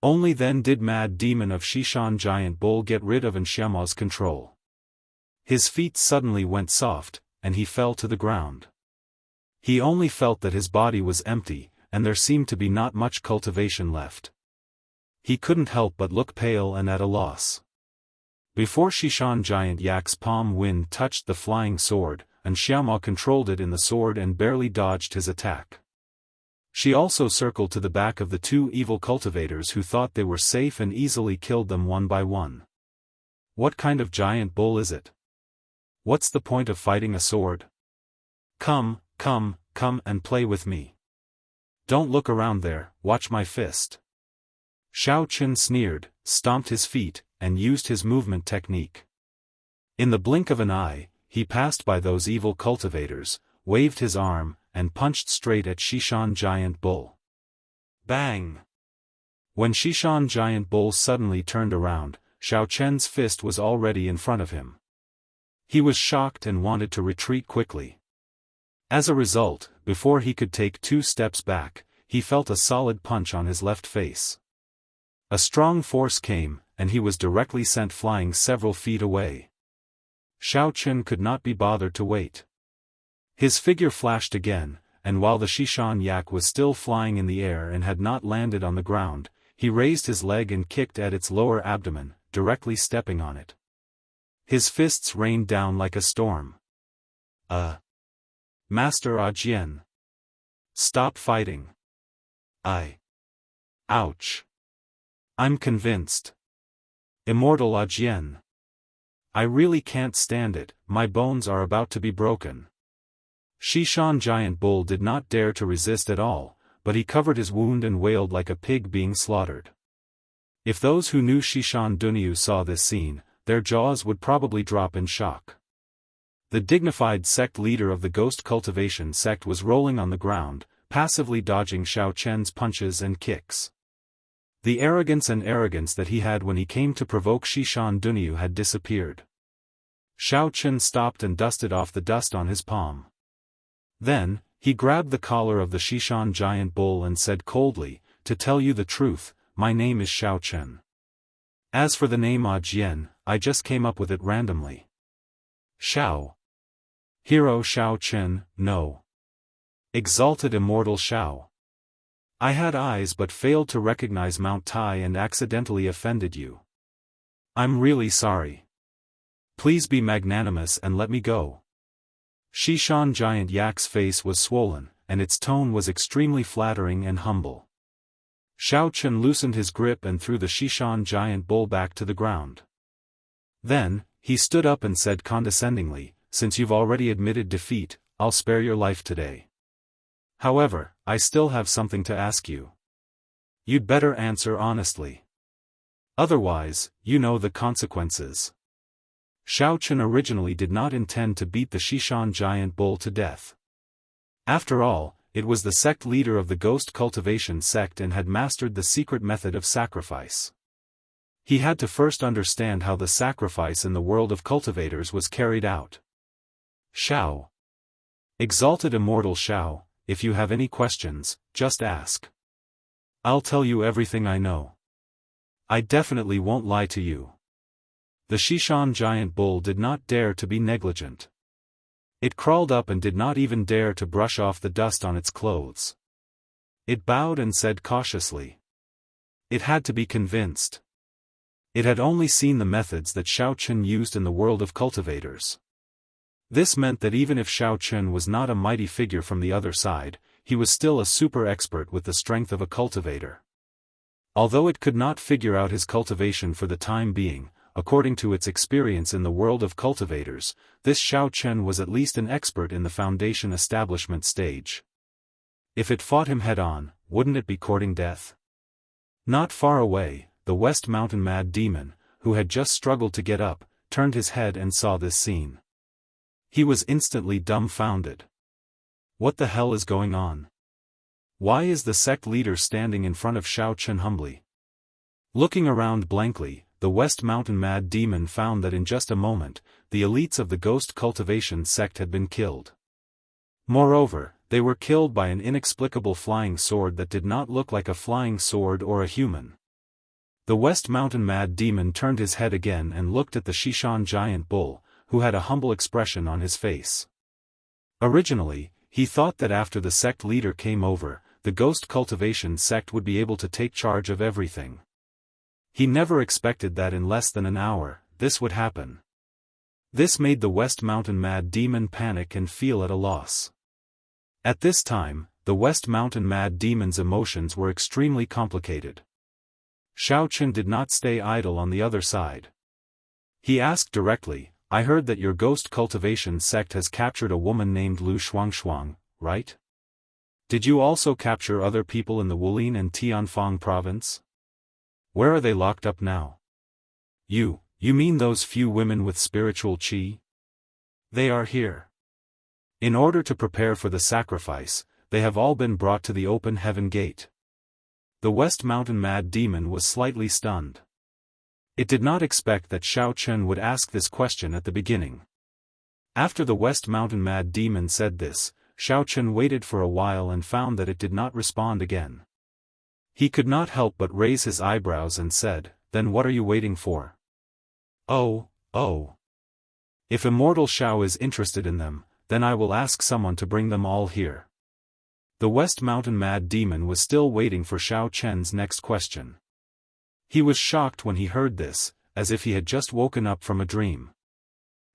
Only then did Mad Demon of Xishan Giant Bull get rid of Xiaoma's control. His feet suddenly went soft, and he fell to the ground. He only felt that his body was empty, and there seemed to be not much cultivation left. He couldn't help but look pale and at a loss. Before Xishan Giant Yak's palm wind touched the flying sword, Xiaoma controlled it in the sword and barely dodged his attack. She also circled to the back of the two evil cultivators who thought they were safe and easily killed them one by one. What kind of giant bull is it? What's the point of fighting a sword? Come and play with me. Don't look around there, watch my fist. Xiao Qin sneered, stomped his feet, and used his movement technique. In the blink of an eye, he passed by those evil cultivators, waved his arm, and punched straight at Xishan Giant Bull. Bang! When Xishan Giant Bull suddenly turned around, Xiao Chen's fist was already in front of him. He was shocked and wanted to retreat quickly. As a result, before he could take 2 steps back, he felt a solid punch on his left face. A strong force came, and he was directly sent flying several feet away. Xiao Chen could not be bothered to wait. His figure flashed again, and while the Xishan Yak was still flying in the air and had not landed on the ground, he raised his leg and kicked at its lower abdomen, directly stepping on it. His fists rained down like a storm. Master Ajian. Stop fighting. Ouch. I'm convinced. Immortal Ajian. I really can't stand it, my bones are about to be broken. Xishan Giant Bull did not dare to resist at all, but he covered his wound and wailed like a pig being slaughtered. If those who knew Xishan Dunyu saw this scene, their jaws would probably drop in shock. The dignified sect leader of the Ghost Cultivation sect was rolling on the ground, passively dodging Xiao Chen's punches and kicks. The arrogance that he had when he came to provoke Xishan Dunyu had disappeared. Xiao Chen stopped and dusted off the dust on his palm. Then, he grabbed the collar of the Xishan Giant Bull and said coldly, "To tell you the truth, my name is Xiao Chen. As for the name Ajian, I just came up with it randomly." Xiao. Hero Xiao Chen, no. Exalted Immortal Xiao. I had eyes but failed to recognize Mount Tai and accidentally offended you. I'm really sorry. Please be magnanimous and let me go. Xishan Giant Yak's face was swollen, and its tone was extremely flattering and humble. Xiao Chen loosened his grip and threw the Xishan Giant Bull back to the ground. Then, he stood up and said condescendingly, "Since you've already admitted defeat, I'll spare your life today. However, I still have something to ask you. You'd better answer honestly. Otherwise, you know the consequences." Xiao Chen originally did not intend to beat the Xishan Giant Bull to death. After all, it was the sect leader of the Ghost Cultivation sect and had mastered the secret method of sacrifice. He had to first understand how the sacrifice in the world of cultivators was carried out. Xiao. Exalted Immortal Xiao, if you have any questions, just ask. I'll tell you everything I know. I definitely won't lie to you. The Xishan Giant Bull did not dare to be negligent. It crawled up and did not even dare to brush off the dust on its clothes. It bowed and said cautiously. It had to be convinced. It had only seen the methods that Xiaochun used in the world of cultivators. This meant that even if Xiaochun was not a mighty figure from the other side, he was still a super expert with the strength of a cultivator. Although it could not figure out his cultivation for the time being, according to its experience in the world of cultivators, this Xiaochun was at least an expert in the foundation establishment stage. If it fought him head-on, wouldn't it be courting death? Not far away, the West Mountain Mad Demon, who had just struggled to get up, turned his head and saw this scene. He was instantly dumbfounded. What the hell is going on? Why is the sect leader standing in front of Xiaochun humbly? Looking around blankly, the West Mountain Mad Demon found that in just a moment, the elites of the ghost cultivation sect had been killed. Moreover, they were killed by an inexplicable flying sword that did not look like a flying sword or a human. The West Mountain Mad Demon turned his head again and looked at the Shishan giant bull, who had a humble expression on his face. Originally, he thought that after the sect leader came over, the ghost cultivation sect would be able to take charge of everything. He never expected that in less than an hour, this would happen. This made the West Mountain Mad Demon panic and feel at a loss. At this time, the West Mountain Mad Demon's emotions were extremely complicated. Xiaochun did not stay idle on the other side. He asked directly, I heard that your ghost cultivation sect has captured a woman named Lu Shuangshuang, right? Did you also capture other people in the Wulin and Tianfang province? Where are they locked up now? You mean those few women with spiritual qi? They are here. In order to prepare for the sacrifice, they have all been brought to the open heaven gate. The West Mountain Mad Demon was slightly stunned. It did not expect that Xiaochun would ask this question at the beginning. After the West Mountain Mad Demon said this, Xiaochun waited for a while and found that it did not respond again. He could not help but raise his eyebrows and said, Then what are you waiting for? Oh. If Immortal Xiao is interested in them, then I will ask someone to bring them all here. The West Mountain Mad Demon was still waiting for Xiaochun's next question. He was shocked when he heard this, as if he had just woken up from a dream.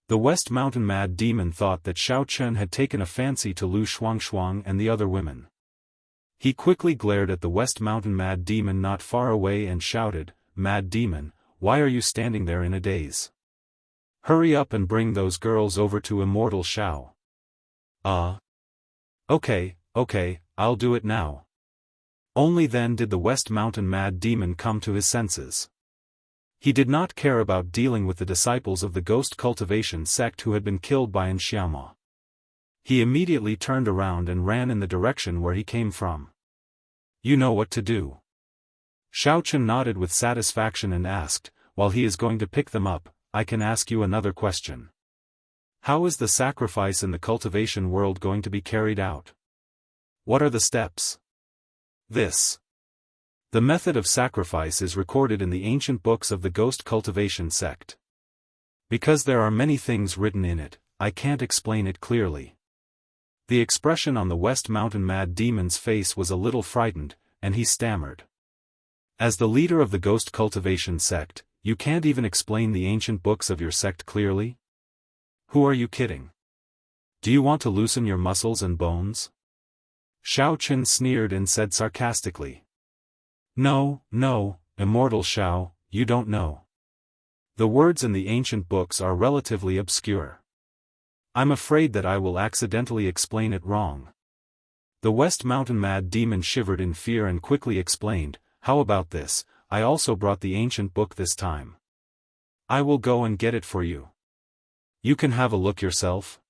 The West Mountain Mad Demon thought that Xiaochun had taken a fancy to Lu Shuangshuang and the other women. He quickly glared at the West Mountain Mad Demon not far away and shouted, Mad Demon, why are you standing there in a daze? Hurry up and bring those girls over to Immortal Xiao. Okay, I'll do it now. Only then did the West Mountain Mad Demon come to his senses. He did not care about dealing with the disciples of the ghost cultivation sect who had been killed by Xiaoma. He immediately turned around and ran in the direction where he came from. You know what to do. Xiaochun nodded with satisfaction and asked, while he is going to pick them up, I can ask you another question. How is the sacrifice in the cultivation world going to be carried out? What are the steps? The method of sacrifice is recorded in the ancient books of the ghost cultivation sect. Because there are many things written in it, I can't explain it clearly. The expression on the West Mountain Mad Demon's face was a little frightened, and he stammered. As the leader of the ghost cultivation sect, you can't even explain the ancient books of your sect clearly? Who are you kidding? Do you want to loosen your muscles and bones? Xiaochun sneered and said sarcastically. No, Immortal Xiao, you don't know. The words in the ancient books are relatively obscure. I'm afraid that I will accidentally explain it wrong. The West Mountain Mad Demon shivered in fear and quickly explained, How about this, I also brought the ancient book this time. I will go and get it for you. You can have a look yourself.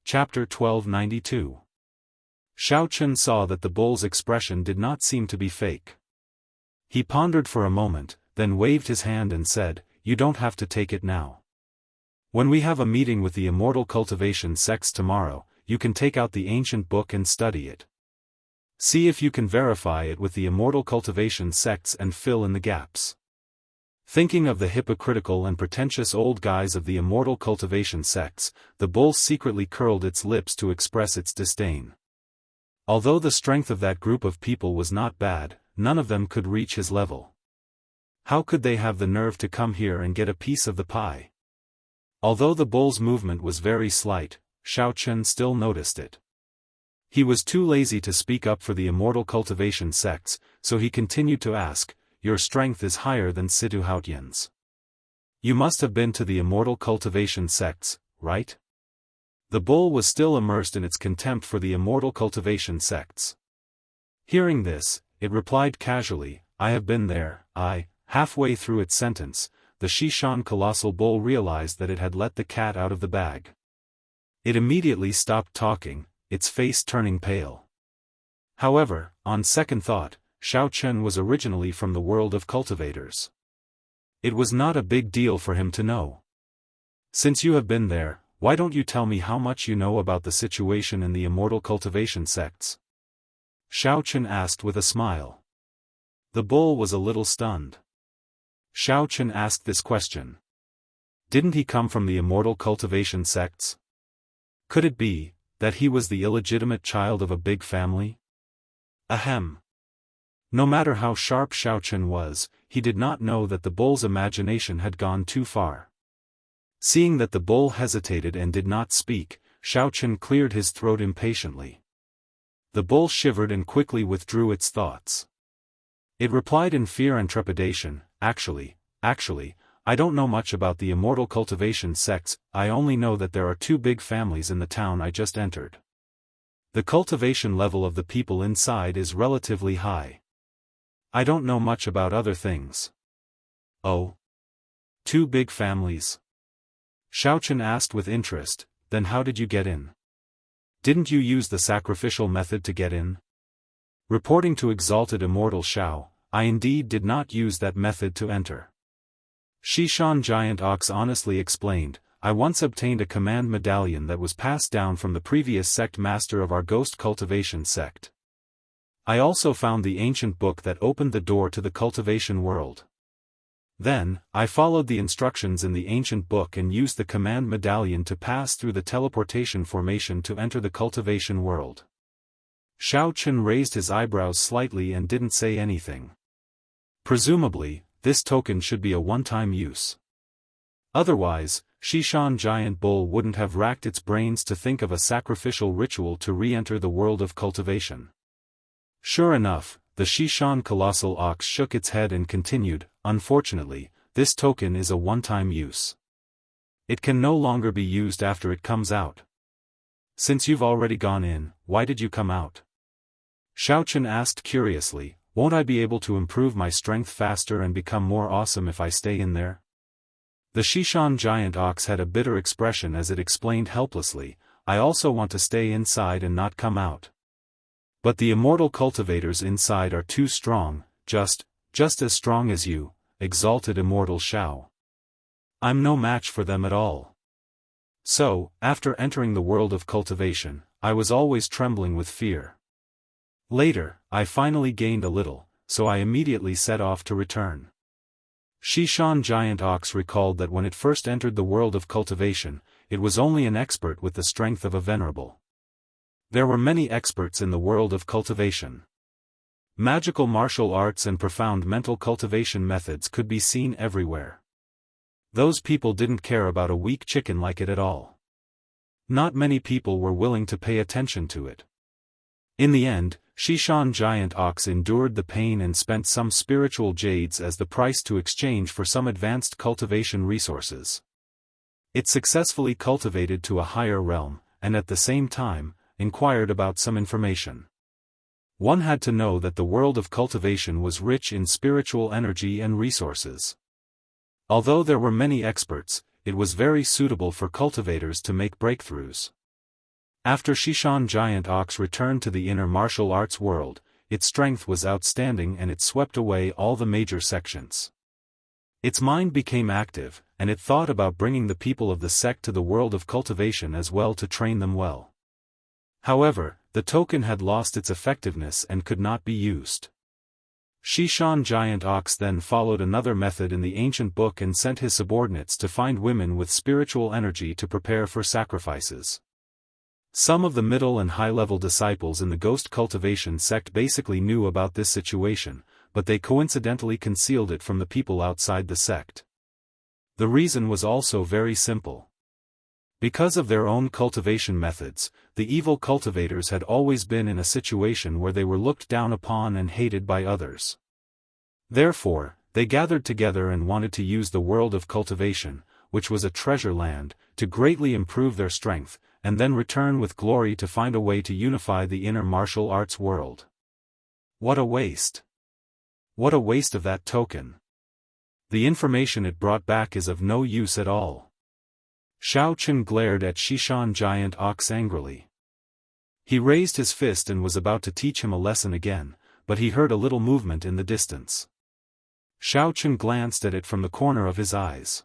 Chapter 1292. Xiaochun saw that the bull's expression did not seem to be fake. He pondered for a moment, then waved his hand and said, You don't have to take it now. When we have a meeting with the Immortal Cultivation sects tomorrow, you can take out the ancient book and study it. See if you can verify it with the Immortal Cultivation sects and fill in the gaps. Thinking of the hypocritical and pretentious old guys of the immortal cultivation sects, the bull secretly curled its lips to express its disdain. Although the strength of that group of people was not bad, none of them could reach his level. How could they have the nerve to come here and get a piece of the pie? Although the bull's movement was very slight, Xiaofan still noticed it. He was too lazy to speak up for the immortal cultivation sects, so he continued to ask, "Your strength is higher than Situ Haotian's. You must have been to the immortal cultivation sects, right?" The bull was still immersed in its contempt for the immortal cultivation sects. Hearing this, it replied casually, "I have been there." Halfway through its sentence, the Xiaofan colossal bull realized that it had let the cat out of the bag. It immediately stopped talking, its face turning pale. However, on second thought, Xiaofan was originally from the world of cultivators. It was not a big deal for him to know. "Since you have been there, why don't you tell me how much you know about the situation in the immortal cultivation sects?" Xiaofan asked with a smile. The bull was a little stunned. Xiaofan asked this question. Didn't he come from the immortal cultivation sects? Could it be that he was the illegitimate child of a big family? Ahem. No matter how sharp Xiaofan was, he did not know that the bull's imagination had gone too far. Seeing that the bull hesitated and did not speak, Xiaofan cleared his throat impatiently. The bull shivered and quickly withdrew its thoughts. It replied in fear and trepidation, Actually, I don't know much about the immortal cultivation sects. I only know that there are two big families in the town I just entered. The cultivation level of the people inside is relatively high. I don't know much about other things." "Oh? Two big families?" Xiaofan asked with interest. "Then how did you get in? Didn't you use the sacrificial method to get in?" Reporting to Exalted Immortal Xiao, "I indeed did not use that method to enter." Xiaofan Giant Ox honestly explained, "I once obtained a command medallion that was passed down from the previous sect master of our ghost cultivation sect. I also found the ancient book that opened the door to the cultivation world. Then, I followed the instructions in the ancient book and used the command medallion to pass through the teleportation formation to enter the cultivation world." Xiaofan raised his eyebrows slightly and didn't say anything. Presumably, this token should be a one-time use. Otherwise, Xiaofan Giant Bull wouldn't have racked its brains to think of a sacrificial ritual to re-enter the world of cultivation. Sure enough, the Xiaofan Colossal Ox shook its head and continued, "Unfortunately, this token is a one-time use. It can no longer be used after it comes out. Since you've already gone in, why did you come out?" Xiaofan asked curiously, "Won't I be able to improve my strength faster and become more awesome if I stay in there?" The Xiaofan Giant Ox had a bitter expression as it explained helplessly, "I also want to stay inside and not come out. But the immortal cultivators inside are too strong, just as strong as you, Exalted Immortal Xiao. I'm no match for them at all. So, after entering the world of cultivation, I was always trembling with fear. Later, I finally gained a little, so I immediately set off to return." Xiaofan Giant Ox recalled that when it first entered the world of cultivation, it was only an expert with the strength of a venerable. There were many experts in the world of cultivation. Magical martial arts and profound mental cultivation methods could be seen everywhere. Those people didn't care about a weak chicken like it at all. Not many people were willing to pay attention to it. In the end, Xiaofan Giant Ox endured the pain and spent some spiritual jades as the price to exchange for some advanced cultivation resources. It successfully cultivated to a higher realm, and at the same time, inquired about some information. One had to know that the world of cultivation was rich in spiritual energy and resources. Although there were many experts, it was very suitable for cultivators to make breakthroughs. After Xiaofan Giant Ox returned to the inner martial arts world, its strength was outstanding and it swept away all the major sections. Its mind became active, and it thought about bringing the people of the sect to the world of cultivation as well to train them well. However, the token had lost its effectiveness and could not be used. Xi'an Giant Ox then followed another method in the ancient book and sent his subordinates to find women with spiritual energy to prepare for sacrifices. Some of the middle and high-level disciples in the ghost cultivation sect basically knew about this situation, but they coincidentally concealed it from the people outside the sect. The reason was also very simple. Because of their own cultivation methods, the evil cultivators had always been in a situation where they were looked down upon and hated by others. Therefore, they gathered together and wanted to use the world of cultivation, which was a treasure land, to greatly improve their strength, and then return with glory to find a way to unify the inner martial arts world. What a waste! What a waste of that token! The information it brought back is of no use at all. Xiao Chen glared at Xi'an Giant Ox angrily. He raised his fist and was about to teach him a lesson again, but he heard a little movement in the distance. Xiao Chen glanced at it from the corner of his eyes.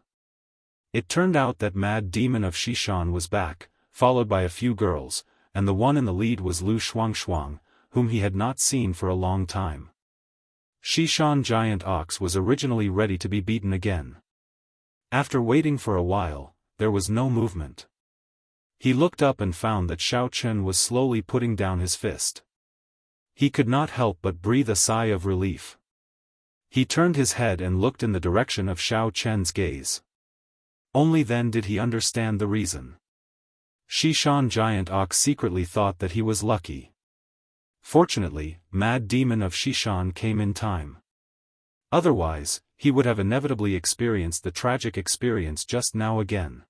It turned out that Mad Demon of Xi'an was back, followed by a few girls, and the one in the lead was Lu Shuangshuang, whom he had not seen for a long time. Xi'an Giant Ox was originally ready to be beaten again. After waiting for a while, there was no movement. He looked up and found that Xiao Chen was slowly putting down his fist. He could not help but breathe a sigh of relief. He turned his head and looked in the direction of Xiao Chen's gaze. Only then did he understand the reason. Xi'an Giant Ox secretly thought that he was lucky. Fortunately, Mad Demon of Xi'an came in time. Otherwise, he would have inevitably experienced the tragic experience just now again.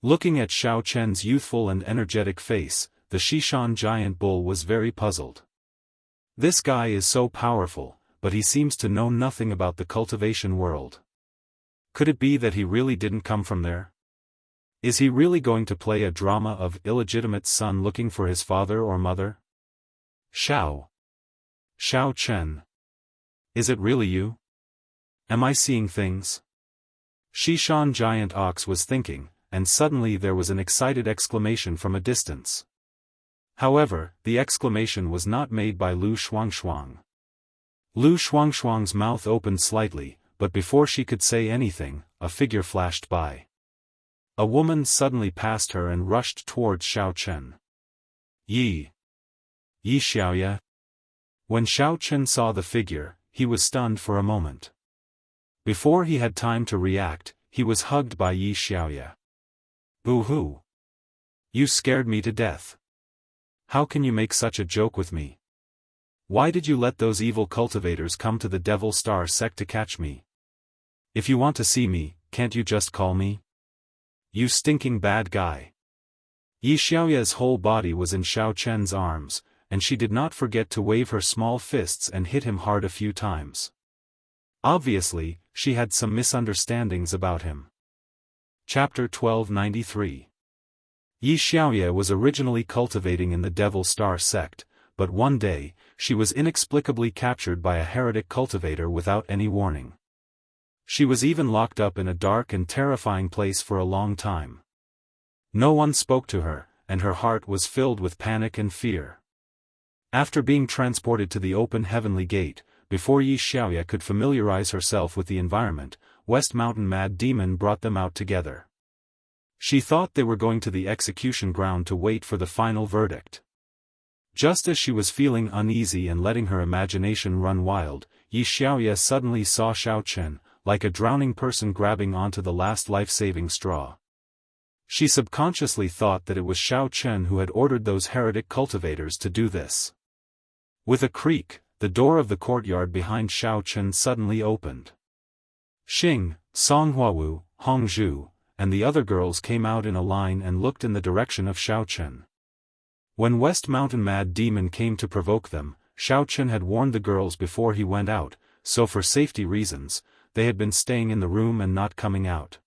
Looking at Xiao Chen's youthful and energetic face, the Xi'an Giant Bull was very puzzled. This guy is so powerful, but he seems to know nothing about the cultivation world. Could it be that he really didn't come from there? Is he really going to play a drama of illegitimate son looking for his father or mother? Xiao Chen. Is it really you? Am I seeing things? Xi'an Giant Ox was thinking, and suddenly there was an excited exclamation from a distance. However, the exclamation was not made by Lu Shuangshuang. Lu Shuangshuang's mouth opened slightly, but before she could say anything, a figure flashed by. A woman suddenly passed her and rushed towards Xiao Chen. Yi Xiaoya. When Xiao Chen saw the figure, he was stunned for a moment. Before he had time to react, he was hugged by Yi Xiaoya. Boo-hoo! You scared me to death. How can you make such a joke with me? Why did you let those evil cultivators come to the Devil Star sect to catch me? If you want to see me, can't you just call me? You stinking bad guy. Yi Xiaoya's whole body was in Xiao Chen's arms, and she did not forget to wave her small fists and hit him hard a few times. Obviously, she had some misunderstandings about him. Chapter 1293. Yi Xiaoya was originally cultivating in the Devil Star sect, but one day, she was inexplicably captured by a heretic cultivator without any warning. She was even locked up in a dark and terrifying place for a long time. No one spoke to her, and her heart was filled with panic and fear. After being transported to the open heavenly gate, before Yi Xiaoya could familiarize herself with the environment, West Mountain Mad Demon brought them out together. She thought they were going to the execution ground to wait for the final verdict. Just as she was feeling uneasy and letting her imagination run wild, Yi Xiaoya suddenly saw Xiao Chen, like a drowning person grabbing onto the last life-saving straw. She subconsciously thought that it was Xiao Chen who had ordered those heretic cultivators to do this. With a creak, the door of the courtyard behind Xiao Chen suddenly opened. Xing, Songhuawu, Hongzhu, and the other girls came out in a line and looked in the direction of Xiao Chen. When West Mountain Mad Demon came to provoke them, Xiao Chen had warned the girls before he went out, so for safety reasons, they had been staying in the room and not coming out.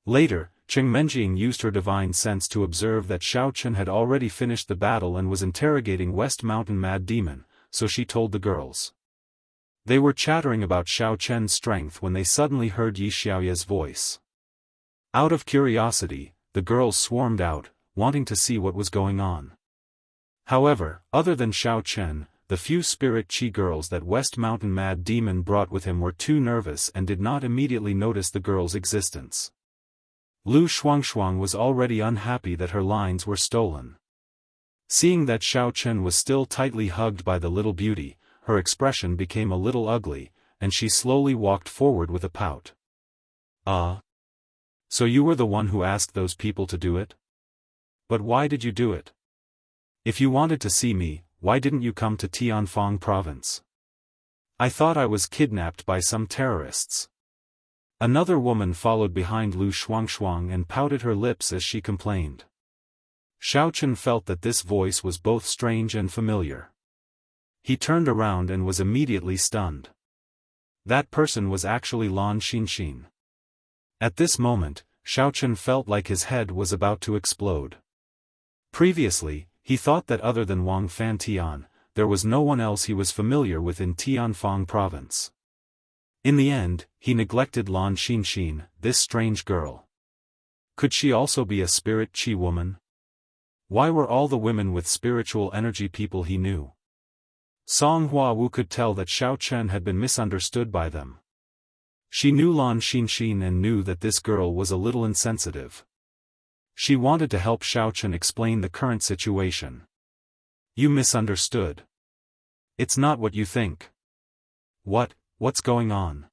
Later, Cheng Menjing used her divine sense to observe that Xiao Chen had already finished the battle and was interrogating West Mountain Mad Demon, so she told the girls. They were chattering about Xiao Chen's strength when they suddenly heard Yi Xiaoya's voice. Out of curiosity, the girls swarmed out, wanting to see what was going on. However, other than Xiao Chen, the few spirit chi girls that West Mountain Mad Demon brought with him were too nervous and did not immediately notice the girl's existence. Lu Shuangshuang was already unhappy that her lines were stolen. Seeing that Xiao Chen was still tightly hugged by the little beauty, her expression became a little ugly, and she slowly walked forward with a pout. So you were the one who asked those people to do it? But why did you do it? If you wanted to see me, why didn't you come to Tianfang province? I thought I was kidnapped by some terrorists. Another woman followed behind Lu Shuangshuang and pouted her lips as she complained. Xiao Chen felt that this voice was both strange and familiar. He turned around and was immediately stunned. That person was actually Lan Xinxin. At this moment, Xiao Chen felt like his head was about to explode. Previously, he thought that other than Wang Fantian, there was no one else he was familiar with in Tianfang province. In the end, he neglected Lan Xinxin, this strange girl. Could she also be a spirit chi woman? Why were all the women with spiritual energy people he knew? Song Huawu could tell that Xiao Chen had been misunderstood by them. She knew Lan Xinxin and knew that this girl was a little insensitive. She wanted to help Xiao Chen explain the current situation. You misunderstood. It's not what you think. What's going on?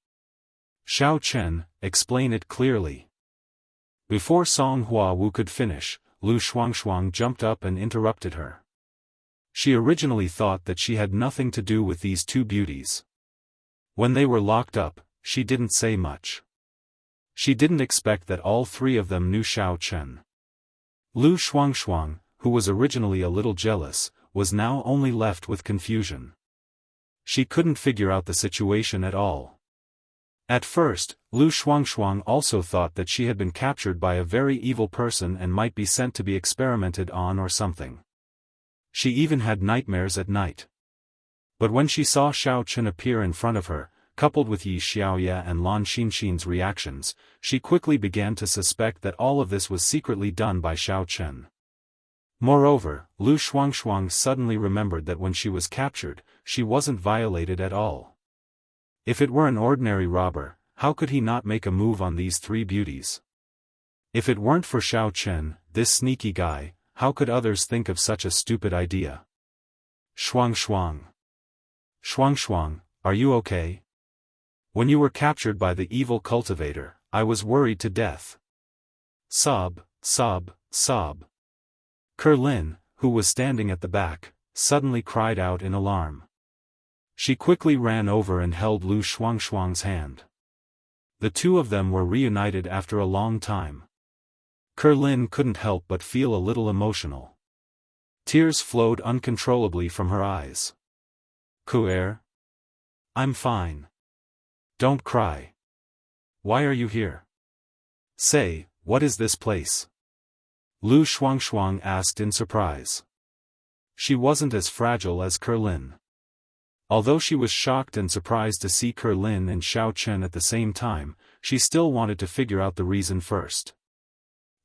Xiao Chen, explain it clearly. Before Song Huawu could finish, Lu Shuangshuang jumped up and interrupted her. She originally thought that she had nothing to do with these two beauties. When they were locked up, she didn't say much. She didn't expect that all three of them knew Xiao Chen. Lu Shuangshuang, who was originally a little jealous, was now only left with confusion. She couldn't figure out the situation at all. At first, Lu Shuangshuang also thought that she had been captured by a very evil person and might be sent to be experimented on or something. She even had nightmares at night. But when she saw Xiao Chen appear in front of her, coupled with Yi Xiaoye and Lan Xinxin's reactions, she quickly began to suspect that all of this was secretly done by Xiao Chen. Moreover, Lu Shuangshuang suddenly remembered that when she was captured, she wasn't violated at all. If it were an ordinary robber, how could he not make a move on these three beauties? If it weren't for Xiao Chen, this sneaky guy, how could others think of such a stupid idea? Shuangshuang. Shuangshuang, are you okay? When you were captured by the evil cultivator, I was worried to death. Sob, sob, sob. Kerlin, who was standing at the back, suddenly cried out in alarm. She quickly ran over and held Lu Shuangshuang's hand. The two of them were reunited after a long time. Kerlin couldn't help but feel a little emotional. Tears flowed uncontrollably from her eyes. Kuer? I'm fine. Don't cry. Why are you here? Say, what is this place? Lu Shuangshuang asked in surprise. She wasn't as fragile as Kerlin. Although she was shocked and surprised to see Kerlin and Xiao Chen at the same time, she still wanted to figure out the reason first.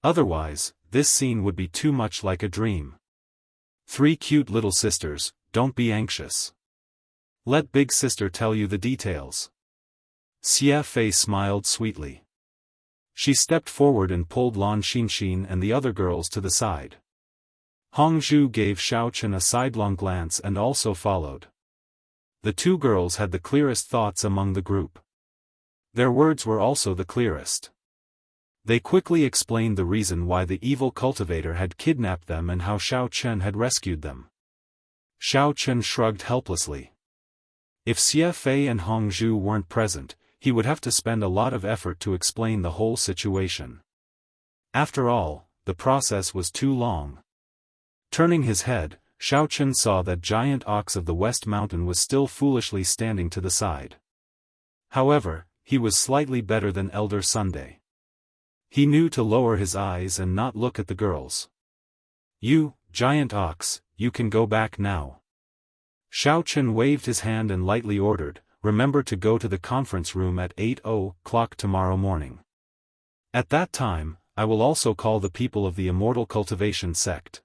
Otherwise, this scene would be too much like a dream. Three cute little sisters, don't be anxious. Let big sister tell you the details. Xia Fei smiled sweetly. She stepped forward and pulled Lan Xinxin and the other girls to the side. Hongzhu gave Xiao Chen a sidelong glance and also followed. The two girls had the clearest thoughts among the group. Their words were also the clearest. They quickly explained the reason why the evil cultivator had kidnapped them and how Xiao Chen had rescued them. Xiao Chen shrugged helplessly. If Xia Fei and Hongzhu weren't present, he would have to spend a lot of effort to explain the whole situation. After all, the process was too long. Turning his head, Xiao Chen saw that giant ox of the West Mountain was still foolishly standing to the side. However, he was slightly better than Elder Sunday. He knew to lower his eyes and not look at the girls. You, giant ox, you can go back now. Xiao Chen waved his hand and lightly ordered, remember to go to the conference room at 8:00 tomorrow morning. At that time, I will also call the people of the Immortal Cultivation sect.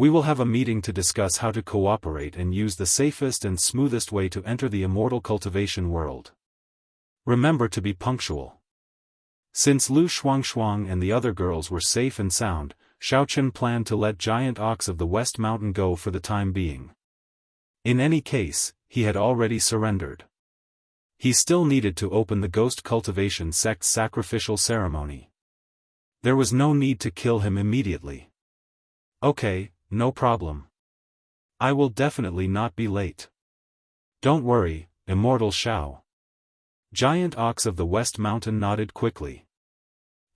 We will have a meeting to discuss how to cooperate and use the safest and smoothest way to enter the immortal cultivation world. Remember to be punctual. Since Lu Shuangshuang and the other girls were safe and sound, Xiaochen planned to let Giant Ox of the West Mountain go for the time being. In any case, he had already surrendered. He still needed to open the Ghost Cultivation sect's sacrificial ceremony. There was no need to kill him immediately. Okay, no problem. I will definitely not be late. Don't worry, Immortal Xiao. Giant Ox of the West Mountain nodded quickly.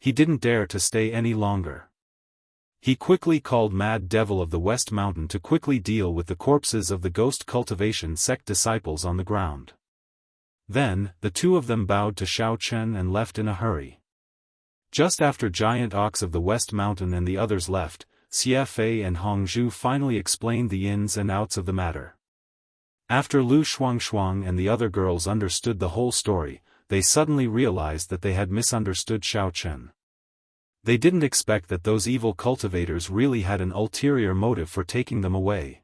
He didn't dare to stay any longer. He quickly called Mad Devil of the West Mountain to quickly deal with the corpses of the Ghost Cultivation sect disciples on the ground. Then, the two of them bowed to Xiaochen and left in a hurry. Just after Giant Ox of the West Mountain and the others left, Xiaofan and Hongzhu finally explained the ins and outs of the matter. After Lu Shuangshuang and the other girls understood the whole story, they suddenly realized that they had misunderstood Xiaochen. They didn't expect that those evil cultivators really had an ulterior motive for taking them away.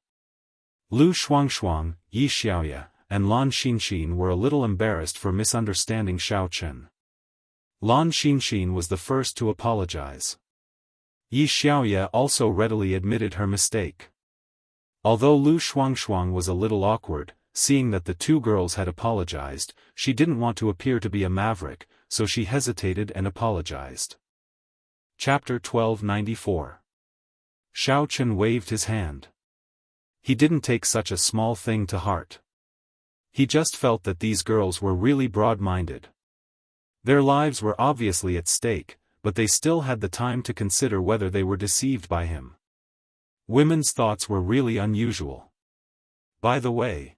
Lu Shuangshuang, Yi Xiaoya, and Lan Xinxin were a little embarrassed for misunderstanding Xiaochen. Lan Xinxin was the first to apologize. Yi Xiaoya also readily admitted her mistake. Although Lu Shuangshuang was a little awkward, seeing that the two girls had apologized, she didn't want to appear to be a maverick, so she hesitated and apologized. Chapter 1294. Xiaochen waved his hand. He didn't take such a small thing to heart. He just felt that these girls were really broad-minded. Their lives were obviously at stake, but they still had the time to consider whether they were deceived by him. Women's thoughts were really unusual. By the way,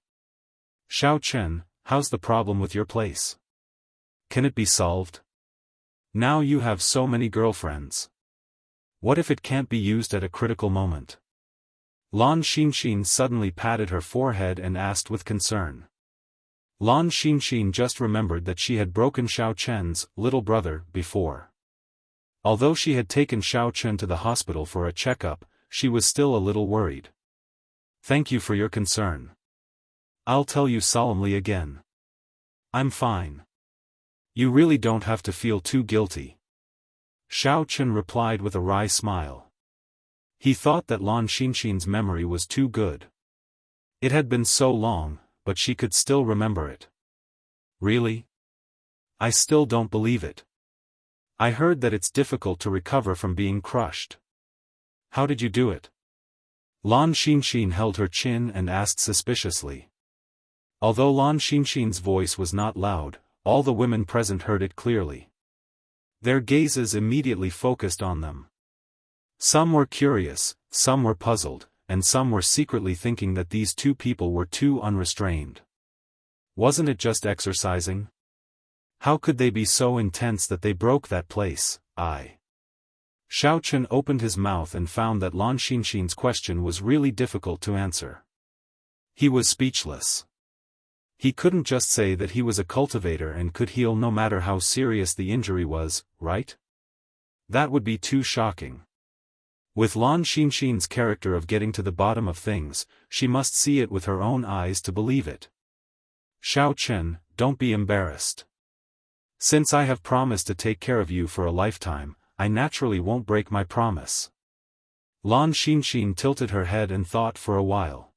Xiaochen, how's the problem with your place? Can it be solved? Now you have so many girlfriends. What if it can't be used at a critical moment? Lan Xinxin suddenly patted her forehead and asked with concern. Lan Xinxin just remembered that she had broken Xiaochen's little brother before. Although she had taken Xiaochen to the hospital for a checkup, she was still a little worried. Thank you for your concern. I'll tell you solemnly again. I'm fine. You really don't have to feel too guilty. Xiaochen replied with a wry smile. He thought that Lan Xinxin's memory was too good. It had been so long, but she could still remember it. Really? I still don't believe it. I heard that it's difficult to recover from being crushed. How did you do it? Lan Xinxin held her chin and asked suspiciously. Although Lan Xinxin's voice was not loud, all the women present heard it clearly. Their gazes immediately focused on them. Some were curious, some were puzzled, and some were secretly thinking that these two people were too unrestrained. Wasn't it just exercising? How could they be so intense that they broke that place? Xiaochen opened his mouth and found that Lan Xinxin's question was really difficult to answer. He was speechless. He couldn't just say that he was a cultivator and could heal no matter how serious the injury was, right? That would be too shocking. With Lan Xinxin's character of getting to the bottom of things, she must see it with her own eyes to believe it. Xiaochen, don't be embarrassed. Since I have promised to take care of you for a lifetime, I naturally won't break my promise. Lan Xinxin tilted her head and thought for a while.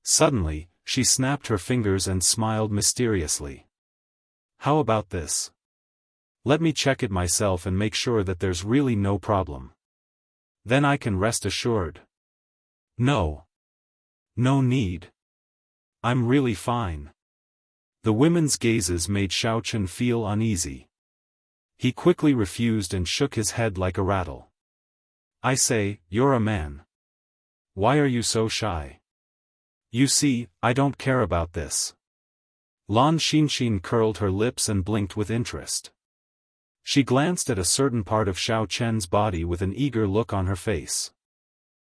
Suddenly, she snapped her fingers and smiled mysteriously. How about this? Let me check it myself and make sure that there's really no problem. Then I can rest assured. No. No need. I'm really fine. The women's gazes made Xiaochen feel uneasy. He quickly refused and shook his head like a rattle. I say, you're a man. Why are you so shy? You see, I don't care about this. Lan Xinxin curled her lips and blinked with interest. She glanced at a certain part of Xiaochen's body with an eager look on her face.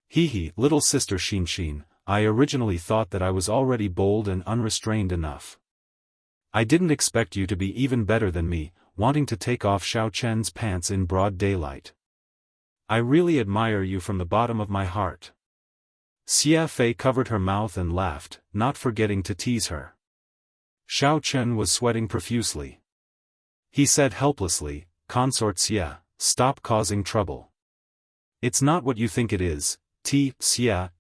Hee, little sister Xinxin, I originally thought that I was already bold and unrestrained enough. I didn't expect you to be even better than me, wanting to take off Xiaochen's pants in broad daylight. I really admire you from the bottom of my heart. Xiaofan covered her mouth and laughed, not forgetting to tease her. Xiaochen was sweating profusely. He said helplessly, "Consort Xia, stop causing trouble. It's not what you think it is." Xia,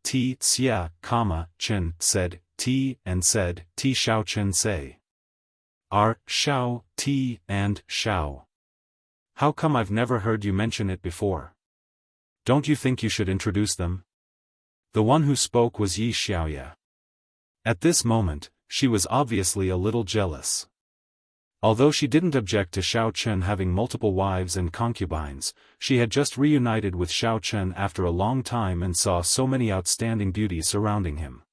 Chen, said, and said, Xiaochen say. Are, Xiao, and Xiao. How come I've never heard you mention it before? Don't you think you should introduce them? The one who spoke was Yi Xiaoya. At this moment, she was obviously a little jealous. Although she didn't object to Xiaochen having multiple wives and concubines, she had just reunited with Xiaochen after a long time and saw so many outstanding beauties surrounding him.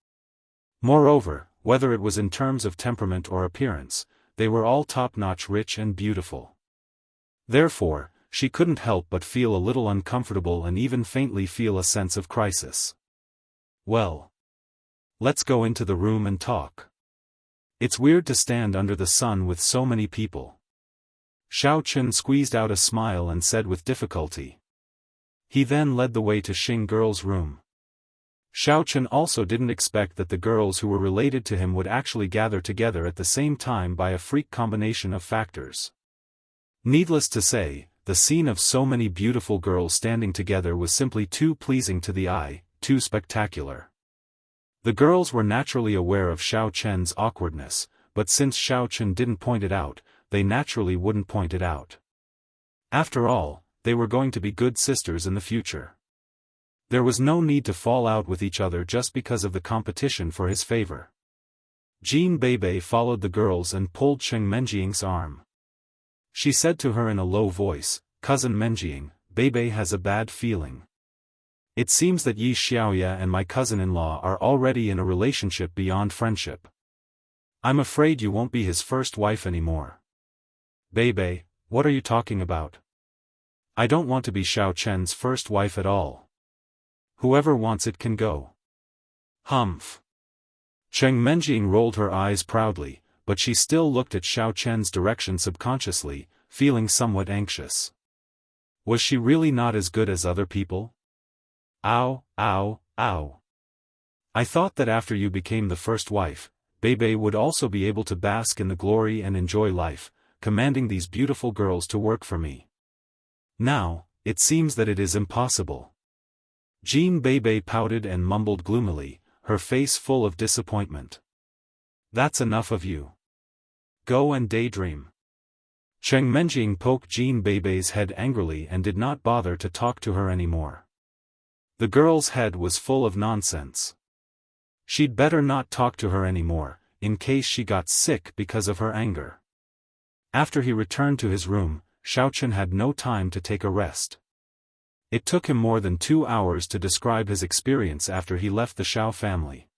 Moreover, whether it was in terms of temperament or appearance, they were all top-notch, rich and beautiful. Therefore, she couldn't help but feel a little uncomfortable and even faintly feel a sense of crisis. Well, let's go into the room and talk. It's weird to stand under the sun with so many people. Xiaochen squeezed out a smile and said with difficulty. He then led the way to Xing girl's room. Xiaochen also didn't expect that the girls who were related to him would actually gather together at the same time by a freak combination of factors. Needless to say, the scene of so many beautiful girls standing together was simply too pleasing to the eye, too spectacular. The girls were naturally aware of Xiaochen's awkwardness, but since Xiaochen didn't point it out, they naturally wouldn't point it out. After all, they were going to be good sisters in the future. There was no need to fall out with each other just because of the competition for his favor. Jean Bebe followed the girls and pulled Cheng Menjiang's arm. She said to her in a low voice, "Cousin Menjiang, Bebe has a bad feeling. It seems that Yi Xiaoya and my cousin-in-law are already in a relationship beyond friendship. I'm afraid you won't be his first wife anymore." "Bebe, what are you talking about? I don't want to be Xiaochen's first wife at all. Whoever wants it can go." "Humph." Cheng Menjiang rolled her eyes proudly, but she still looked at Xiaochen's direction subconsciously, feeling somewhat anxious. Was she really not as good as other people? Ow, ow, ow. I thought that after you became the first wife, Bebe would also be able to bask in the glory and enjoy life, commanding these beautiful girls to work for me. Now, it seems that it is impossible. Jean Bebe pouted and mumbled gloomily, her face full of disappointment. "That's enough of you. Go and daydream." Cheng Menjiang poked Jean Bebe's head angrily and did not bother to talk to her anymore. The girl's head was full of nonsense. She'd better not talk to her anymore, in case she got sick because of her anger. After he returned to his room, Xiaochen had no time to take a rest. It took him more than 2 hours to describe his experience after he left the Xiao family.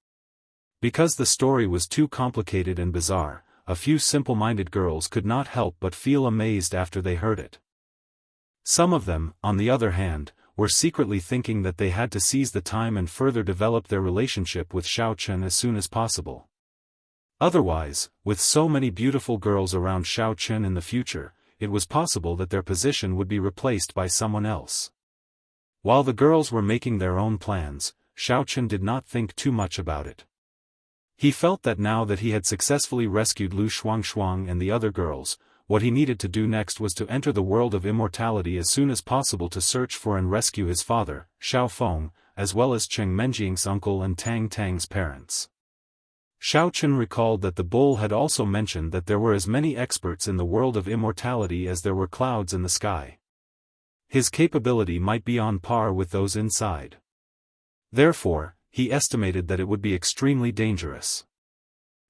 Because the story was too complicated and bizarre, a few simple-minded girls could not help but feel amazed after they heard it. Some of them, on the other hand, were secretly thinking that they had to seize the time and further develop their relationship with Xiaochen as soon as possible. Otherwise, with so many beautiful girls around Xiaochen in the future, it was possible that their position would be replaced by someone else. While the girls were making their own plans, Xiaochen did not think too much about it. He felt that now that he had successfully rescued Lu Shuangshuang and the other girls, what he needed to do next was to enter the world of immortality as soon as possible to search for and rescue his father, Xiaofan, as well as Cheng Menjiang's uncle and Tang Tang's parents. Xiaochen recalled that the bull had also mentioned that there were as many experts in the world of immortality as there were clouds in the sky. His capability might be on par with those inside. Therefore, he estimated that it would be extremely dangerous.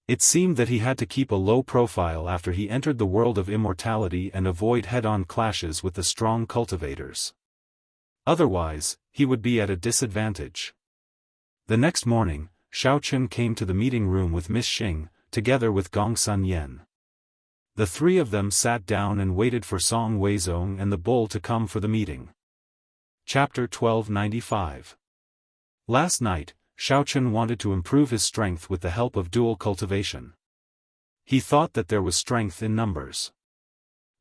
It seemed that he had to keep a low profile after he entered the world of immortality and avoid head-on clashes with the strong cultivators. Otherwise, he would be at a disadvantage. The next morning, Xiaochen came to the meeting room with Miss Xing, together with Gong Sun Yen. The three of them sat down and waited for Song Weizong and the bull to come for the meeting. Chapter 1295. Last night, Xiaochen wanted to improve his strength with the help of dual cultivation. He thought that there was strength in numbers.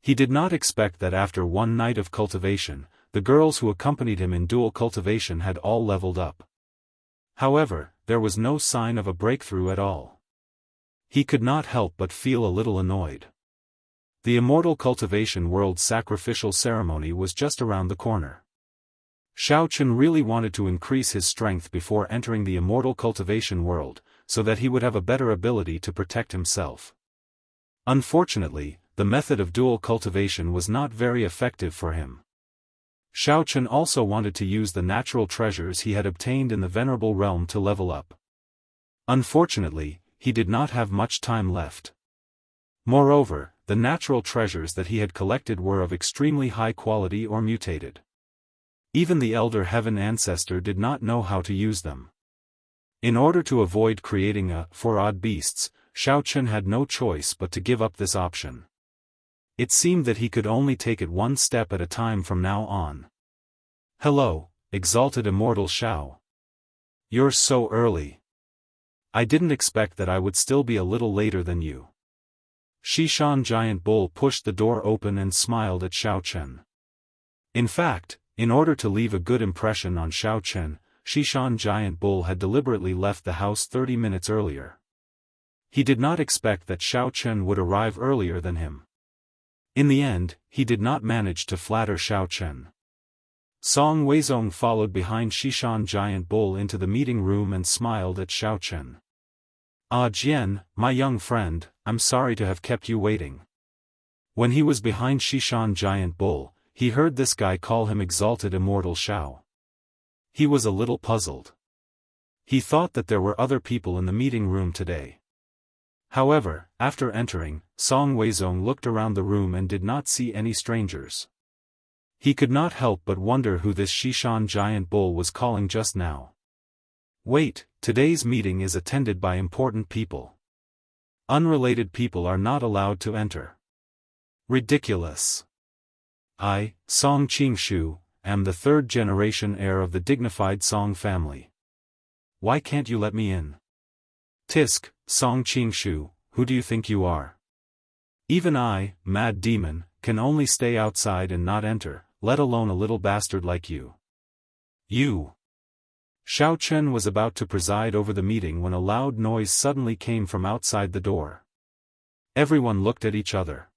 He did not expect that after one night of cultivation, the girls who accompanied him in dual cultivation had all leveled up. However, there was no sign of a breakthrough at all. He could not help but feel a little annoyed. The Immortal Cultivation World sacrificial ceremony was just around the corner. Xiaofan really wanted to increase his strength before entering the Immortal Cultivation World, so that he would have a better ability to protect himself. Unfortunately, the method of dual cultivation was not very effective for him. Xiaofan also wanted to use the natural treasures he had obtained in the Venerable Realm to level up. Unfortunately, he did not have much time left. Moreover, the natural treasures that he had collected were of extremely high quality or mutated. Even the Elder Heaven Ancestor did not know how to use them. In order to avoid creating for odd beasts, Xiaofan had no choice but to give up this option. It seemed that he could only take it one step at a time from now on. Hello, exalted immortal Xiao. You're so early. I didn't expect that I would still be a little later than you. Xishan Giant Bull pushed the door open and smiled at Xiaofan. In fact, in order to leave a good impression on Xiaofan, Xishan Giant Bull had deliberately left the house 30 minutes earlier. He did not expect that Xiaofan would arrive earlier than him. In the end, he did not manage to flatter Xiaofan. Song Weizong followed behind Xishan Giant Bull into the meeting room and smiled at Xiaofan. Ah Jian, my young friend, I'm sorry to have kept you waiting. When he was behind Xishan Giant Bull, he heard this guy call him Exalted Immortal Xiao. He was a little puzzled. He thought that there were other people in the meeting room today. However, after entering, Song Weizong looked around the room and did not see any strangers. He could not help but wonder who this Xishan Giant Bull was calling just now. Wait, today's meeting is attended by important people. Unrelated people are not allowed to enter. Ridiculous. I, Song Qingshu, am the third-generation heir of the dignified Song family. Why can't you let me in? Tisk, Song Qingshu, who do you think you are? Even I, Mad Demon, can only stay outside and not enter, let alone a little bastard like you. You. Xiaofan was about to preside over the meeting when a loud noise suddenly came from outside the door. Everyone looked at each other.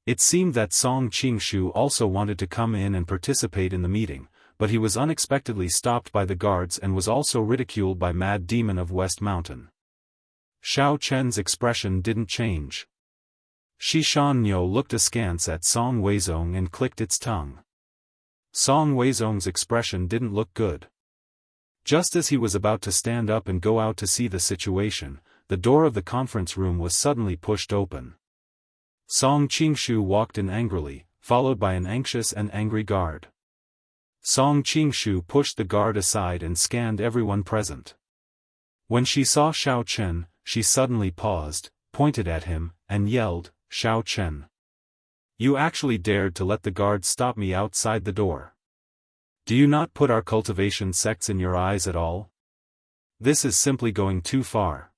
It seemed that Song Qingshu also wanted to come in and participate in the meeting, but he was unexpectedly stopped by the guards and was also ridiculed by Mad Demon of West Mountain. Xiaofan's expression didn't change. Xishan Niu looked askance at Song Weizong and clicked its tongue. Song Weizong's expression didn't look good. Just as he was about to stand up and go out to see the situation, the door of the conference room was suddenly pushed open. Song Qingshu walked in angrily, followed by an anxious and angry guard. Song Qingshu pushed the guard aside and scanned everyone present. When she saw Xiaofan, she suddenly paused, pointed at him, and yelled, "Xiaofan! You actually dared to let the guard stop me outside the door. Do you not put our cultivation sects in your eyes at all? This is simply going too far.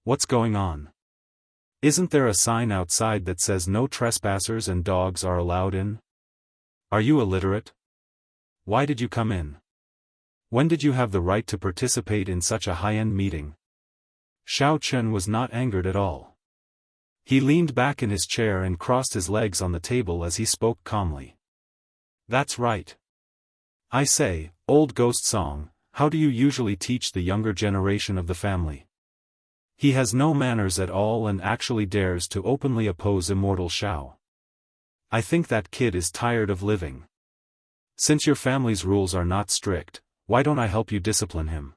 What's going on? Isn't there a sign outside that says no trespassers and dogs are allowed in? Are you illiterate? Why did you come in? When did you have the right to participate in such a high-end meeting?" Xiaofan was not angered at all. He leaned back in his chair and crossed his legs on the table as he spoke calmly. "That's right. I say, old ghost Song, how do you usually teach the younger generation of the family? He has no manners at all and actually dares to openly oppose Immortal Xiao. I think that kid is tired of living. Since your family's rules are not strict, why don't I help you discipline him?"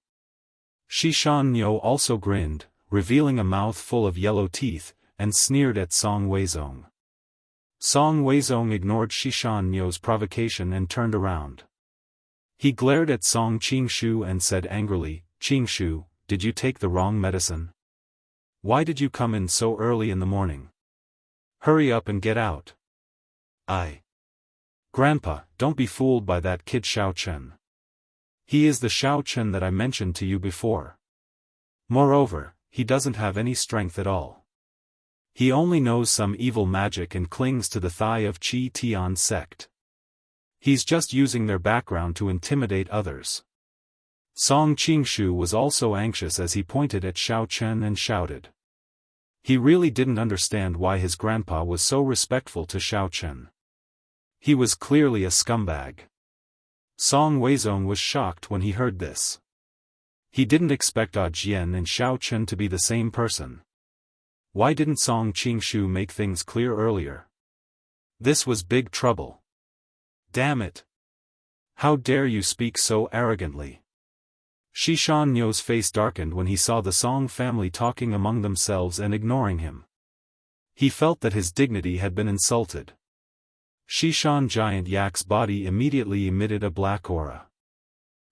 Xishan Niu also grinned, revealing a mouth full of yellow teeth, and sneered at Song Weizong. Song Weizong ignored Xishan Niu's provocation and turned around. He glared at Song Qingshu and said angrily, "Qingshu, did you take the wrong medicine? Why did you come in so early in the morning? Hurry up and get out." Grandpa, don't be fooled by that kid Xiaofan. He is the Xiaofan that I mentioned to you before. Moreover, he doesn't have any strength at all. He only knows some evil magic and clings to the thigh of Qi Tian sect. He's just using their background to intimidate others. Song Qingshu was also anxious as he pointed at Xiao Chen and shouted. He really didn't understand why his grandpa was so respectful to Xiao Chen. He was clearly a scumbag. Song Weizong was shocked when he heard this. He didn't expect Jian and Xiao Chen to be the same person. Why didn't Song Qingshu make things clear earlier? This was big trouble. Damn it! How dare you speak so arrogantly? Xishan Niu's face darkened when he saw the Song family talking among themselves and ignoring him. He felt that his dignity had been insulted. Xishan Giant Yak's body immediately emitted a black aura.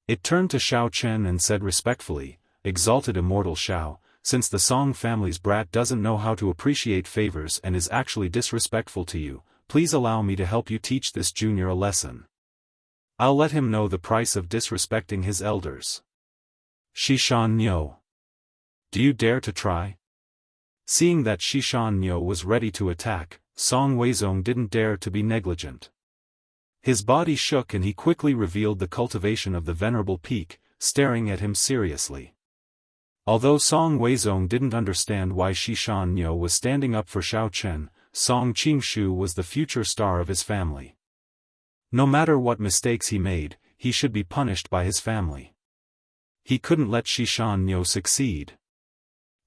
It turned to Xiao Chen and said respectfully, "Exalted Immortal Xiao, since the Song family's brat doesn't know how to appreciate favors and is actually disrespectful to you, please allow me to help you teach this junior a lesson. I'll let him know the price of disrespecting his elders." Xishan Niu. Do you dare to try? Seeing that Xishan Niu was ready to attack, Song Weizong didn't dare to be negligent. His body shook and he quickly revealed the cultivation of the Venerable Peak, staring at him seriously. Although Song Weizong didn't understand why Xishan Niu was standing up for Xiao Chen, Song Qingshu was the future star of his family. No matter what mistakes he made, he should be punished by his family. He couldn't let Xishan Niu succeed.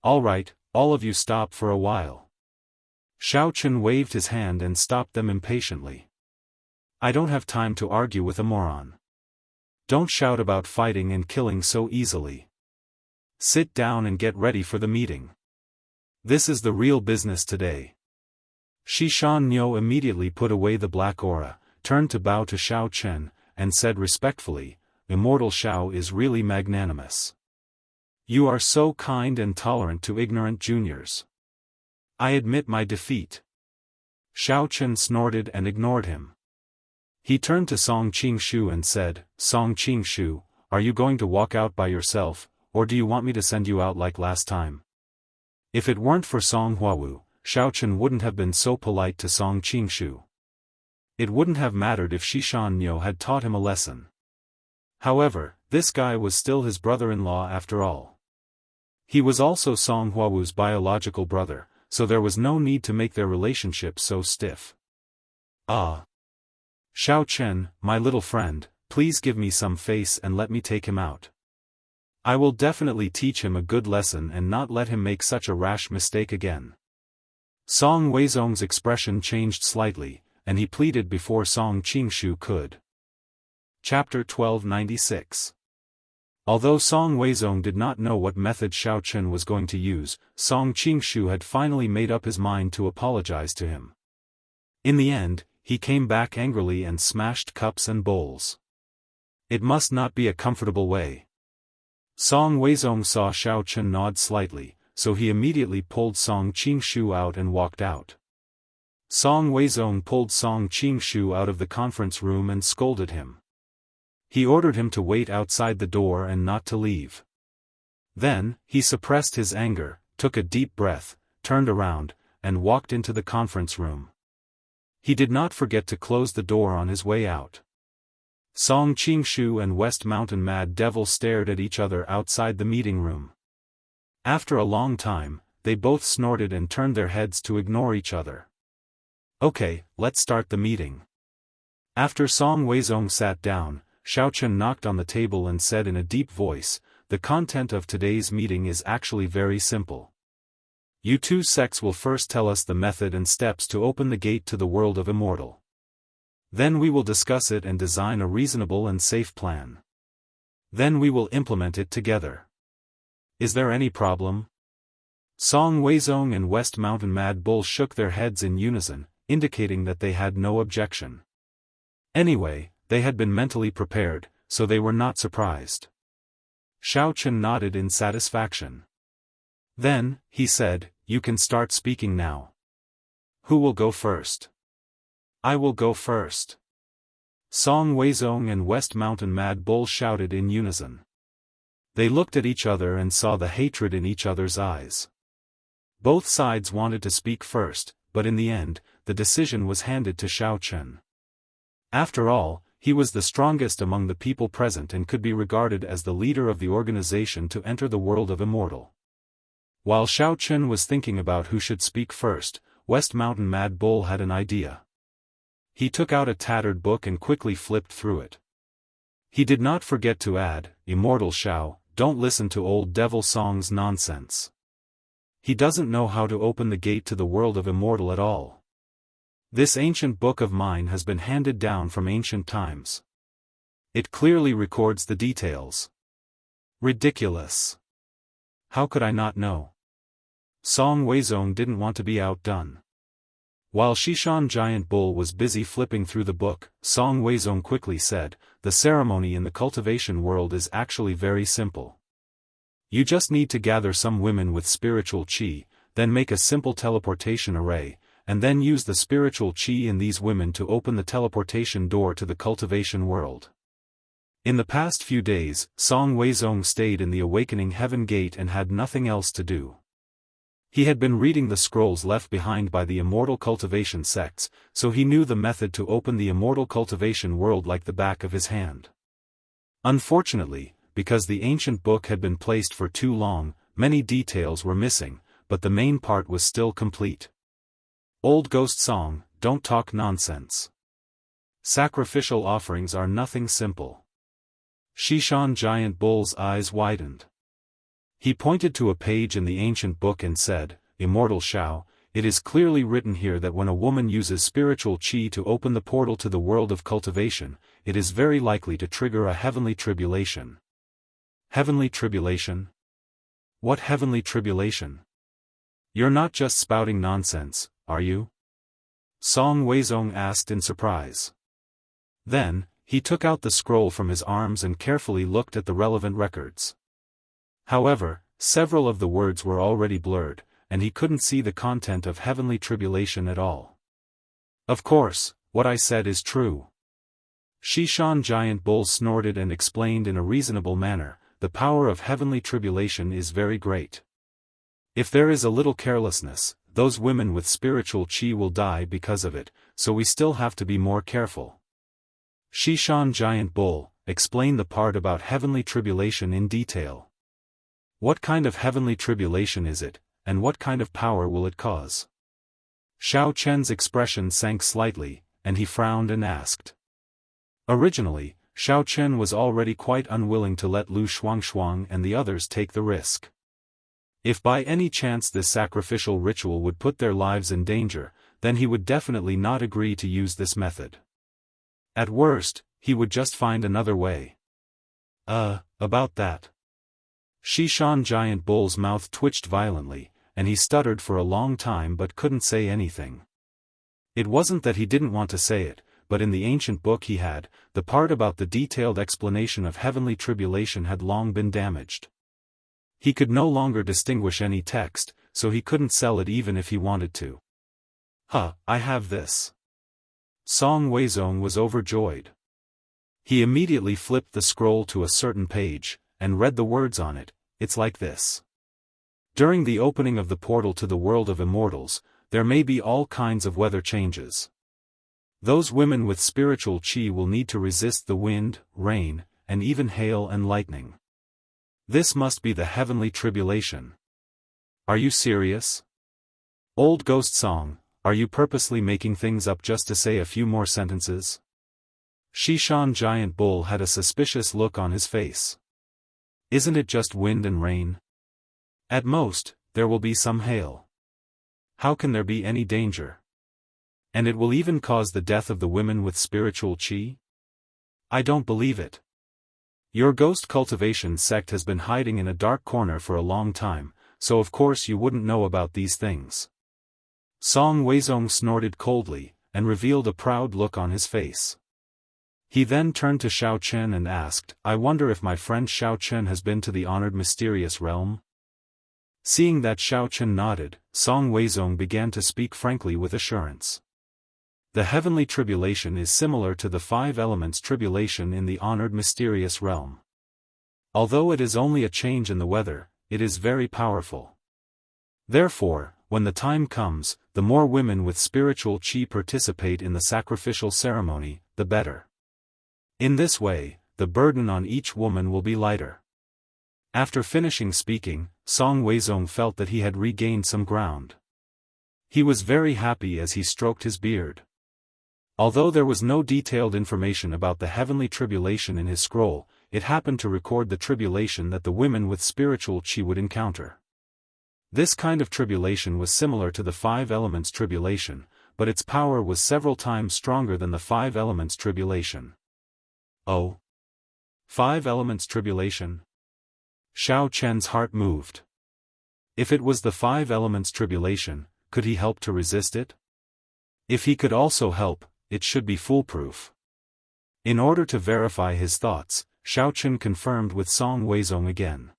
All right, all of you stop for a while. Xiao Chen waved his hand and stopped them impatiently. I don't have time to argue with a moron. Don't shout about fighting and killing so easily. Sit down and get ready for the meeting. This is the real business today. Xishan Niu immediately put away the black aura, turned to bow to Xiao Chen, and said respectfully, Immortal Xiao is really magnanimous. You are so kind and tolerant to ignorant juniors. I admit my defeat. Xiao Chen snorted and ignored him. He turned to Song Qingshu and said, Song Qingshu, are you going to walk out by yourself, or do you want me to send you out like last time? If it weren't for Song Huawu, Xiao Chen wouldn't have been so polite to Song Qingshu. It wouldn't have mattered if Xishan Niu had taught him a lesson. However, this guy was still his brother-in-law after all. He was also Song Huawu's biological brother, so there was no need to make their relationship so stiff. Ah! Xiao Chen, my little friend, please give me some face and let me take him out. I will definitely teach him a good lesson and not let him make such a rash mistake again. Song Weizong's expression changed slightly, and he pleaded before Song Qingshu could. Chapter 1296. Although Song Weizong did not know what method Xiao Chen was going to use, Song Qingshu had finally made up his mind to apologize to him. In the end, he came back angrily and smashed cups and bowls. It must not be a comfortable way. Song Weizong saw Xiao Chen nod slightly, so he immediately pulled Song Qingshu out and walked out. Song Weizong pulled Song Qingshu out of the conference room and scolded him. He ordered him to wait outside the door and not to leave. Then, he suppressed his anger, took a deep breath, turned around, and walked into the conference room. He did not forget to close the door on his way out. Song Qingshu and West Mountain Mad Devil stared at each other outside the meeting room. After a long time, they both snorted and turned their heads to ignore each other. Okay, let's start the meeting. After Song Weizong sat down, Xiao Chen knocked on the table and said in a deep voice, the content of today's meeting is actually very simple. You two sects will first tell us the method and steps to open the gate to the world of Immortal. Then we will discuss it and design a reasonable and safe plan. Then we will implement it together. Is there any problem? Song Weizong and West Mountain Mad Bull shook their heads in unison, indicating that they had no objection. Anyway, they had been mentally prepared, so they were not surprised. Xiao Chen nodded in satisfaction. Then, he said, you can start speaking now. Who will go first? I will go first. Song Weizong and West Mountain Mad Bull shouted in unison. They looked at each other and saw the hatred in each other's eyes. Both sides wanted to speak first, but in the end, the decision was handed to Xiao Chen. After all, he was the strongest among the people present and could be regarded as the leader of the organization to enter the world of immortal. While Xiao Chen was thinking about who should speak first, West Mountain Mad Bull had an idea. He took out a tattered book and quickly flipped through it. He did not forget to add, "Immortal Xiao, don't listen to old devil Song's nonsense. He doesn't know how to open the gate to the world of immortal at all. This ancient book of mine has been handed down from ancient times. It clearly records the details." Ridiculous. How could I not know? Song Weizong didn't want to be outdone. While Xishan Giant Bull was busy flipping through the book, Song Weizong quickly said, "The ceremony in the cultivation world is actually very simple. You just need to gather some women with spiritual qi, then make a simple teleportation array, and then use the spiritual qi in these women to open the teleportation door to the cultivation world." In the past few days, Song Weizong stayed in the Awakening Heaven Gate and had nothing else to do. He had been reading the scrolls left behind by the immortal cultivation sects, so he knew the method to open the immortal cultivation world like the back of his hand. Unfortunately, because the ancient book had been placed for too long, many details were missing, but the main part was still complete. Old Ghost Song, don't talk nonsense. Sacrificial offerings are nothing simple. Xishan Giant Bull's eyes widened. He pointed to a page in the ancient book and said, "Immortal Xiao, it is clearly written here that when a woman uses spiritual qi to open the portal to the world of cultivation, it is very likely to trigger a heavenly tribulation." Heavenly tribulation? What heavenly tribulation? You're not just spouting nonsense, are you? Song Weizong asked in surprise. Then, he took out the scroll from his arms and carefully looked at the relevant records. However, several of the words were already blurred, and he couldn't see the content of heavenly tribulation at all. "Of course, what I said is true." Xishan Giant Bull snorted and explained in a reasonable manner, "The power of heavenly tribulation is very great. If there is a little carelessness, those women with spiritual qi will die because of it, so we still have to be more careful." Xishan Giant Bull, explain the part about heavenly tribulation in detail. What kind of heavenly tribulation is it, and what kind of power will it cause? Xiao Chen's expression sank slightly, and he frowned and asked. Originally, Xiao Chen was already quite unwilling to let Lu Shuangshuang and the others take the risk. If by any chance this sacrificial ritual would put their lives in danger, then he would definitely not agree to use this method. At worst, he would just find another way. About that. Xishan Giant Bull's mouth twitched violently, and he stuttered for a long time but couldn't say anything. It wasn't that he didn't want to say it, but in the ancient book he had, the part about the detailed explanation of heavenly tribulation had long been damaged. He could no longer distinguish any text, so he couldn't sell it even if he wanted to. I have this." Song Weizong was overjoyed. He immediately flipped the scroll to a certain page, and read the words on it. It's like this. "During the opening of the portal to the world of immortals, there may be all kinds of weather changes. Those women with spiritual qi will need to resist the wind, rain, and even hail and lightning. This must be the heavenly tribulation." Are you serious? Old Ghost Song, are you purposely making things up just to say a few more sentences? Xishan Giant Bull had a suspicious look on his face. Isn't it just wind and rain? At most, there will be some hail. How can there be any danger? And it will even cause the death of the women with spiritual qi? I don't believe it. Your ghost cultivation sect has been hiding in a dark corner for a long time, so of course you wouldn't know about these things. Song Weizong snorted coldly, and revealed a proud look on his face. He then turned to Xiao Chen and asked, "I wonder if my friend Xiao Chen has been to the honored mysterious realm?" Seeing that Xiao Chen nodded, Song Weizong began to speak frankly with assurance. The heavenly tribulation is similar to the 5 elements tribulation in the honored mysterious realm. Although it is only a change in the weather, it is very powerful. Therefore, when the time comes, the more women with spiritual qi participate in the sacrificial ceremony, the better. In this way, the burden on each woman will be lighter. After finishing speaking, Song Weizong felt that he had regained some ground. He was very happy as he stroked his beard. Although there was no detailed information about the heavenly tribulation in his scroll, it happened to record the tribulation that the women with spiritual qi would encounter. This kind of tribulation was similar to the five elements tribulation, but its power was several times stronger than the five elements tribulation. Oh! 5 elements tribulation? Xiao Chen's heart moved. If it was the 5 elements tribulation, could he help to resist it? If he could also help, it should be foolproof. In order to verify his thoughts, Xiao Chen confirmed with Song Weizong again.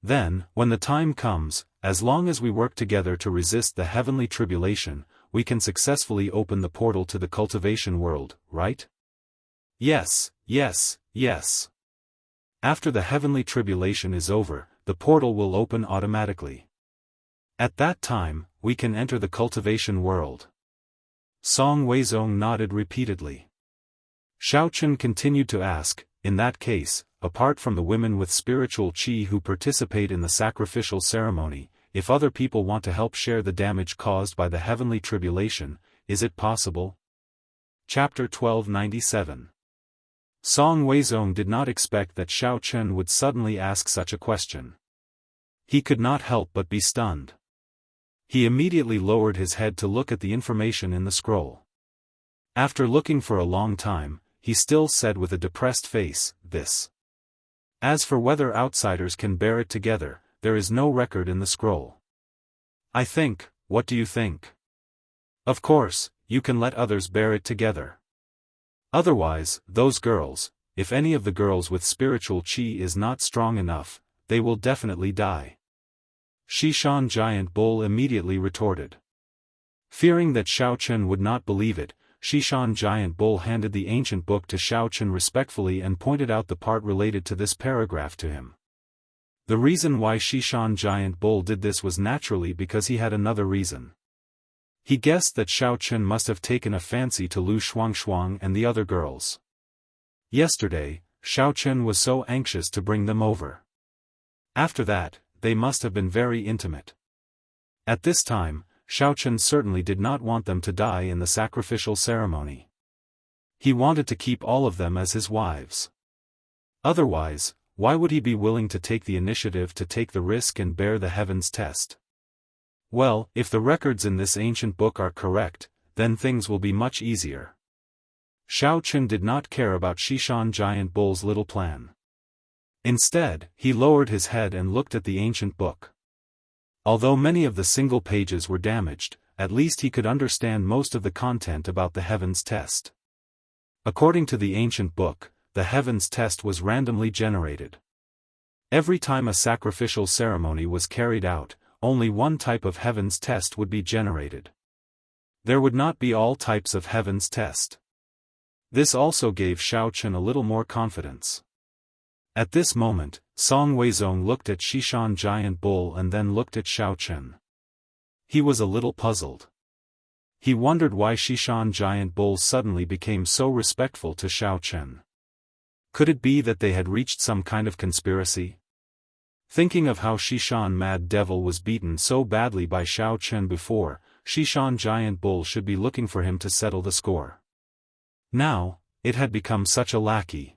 Then, when the time comes, as long as we work together to resist the heavenly tribulation, we can successfully open the portal to the cultivation world, right? Yes, yes, yes. After the heavenly tribulation is over, the portal will open automatically. At that time, we can enter the cultivation world. Song Weizong nodded repeatedly. Xiao Chen continued to ask, in that case, apart from the women with spiritual qi who participate in the sacrificial ceremony, if other people want to help share the damage caused by the heavenly tribulation, is it possible? Chapter 1297. Song Weizong did not expect that Xiao Chen would suddenly ask such a question. He could not help but be stunned. He immediately lowered his head to look at the information in the scroll. After looking for a long time, he still said with a depressed face, "This. As for whether outsiders can bear it together, there is no record in the scroll. I think, what do you think? Of course, you can let others bear it together. Otherwise, those girls, if any of the girls with spiritual qi is not strong enough, they will definitely die." Xishan Giant Bull immediately retorted. Fearing that Xiao Chen would not believe it, Xishan Giant Bull handed the ancient book to Xiao Chen respectfully and pointed out the part related to this paragraph to him. The reason why Xishan Giant Bull did this was naturally because he had another reason. He guessed that Xiao Chen must have taken a fancy to Lu Shuangshuang and the other girls. Yesterday, Xiao Chen was so anxious to bring them over. After that, they must have been very intimate. At this time, Xiao Chen certainly did not want them to die in the sacrificial ceremony. He wanted to keep all of them as his wives. Otherwise, why would he be willing to take the initiative to take the risk and bear the heavens test? Well, if the records in this ancient book are correct, then things will be much easier. Xiao Chen did not care about Xishan Giant Bull's little plan. Instead, he lowered his head and looked at the ancient book. Although many of the single pages were damaged, at least he could understand most of the content about the heavens test. According to the ancient book, the heavens test was randomly generated. Every time a sacrificial ceremony was carried out, only one type of heavens test would be generated. There would not be all types of heavens test. This also gave Xiao Chen a little more confidence. At this moment, Song Weizong looked at Xishan Giant Bull and then looked at Xiao Chen. He was a little puzzled. He wondered why Xishan Giant Bull suddenly became so respectful to Xiao Chen. Could it be that they had reached some kind of conspiracy? Thinking of how Xishan Mad Devil was beaten so badly by Xiao Chen before, Xishan Giant Bull should be looking for him to settle the score. Now, it had become such a lackey.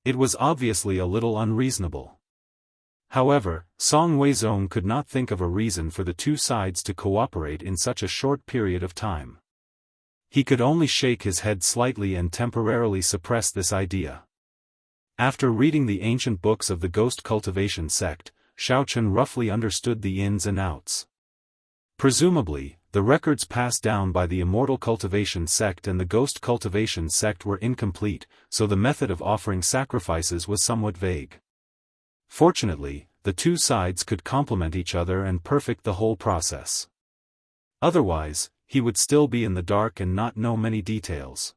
It was obviously a little unreasonable. However, Song Weizong could not think of a reason for the two sides to cooperate in such a short period of time. He could only shake his head slightly and temporarily suppress this idea. After reading the ancient books of the Ghost Cultivation sect, Xiao Chen roughly understood the ins and outs. Presumably, the records passed down by the Immortal Cultivation sect and the Ghost Cultivation sect were incomplete, so the method of offering sacrifices was somewhat vague. Fortunately, the two sides could complement each other and perfect the whole process. Otherwise, he would still be in the dark and not know many details.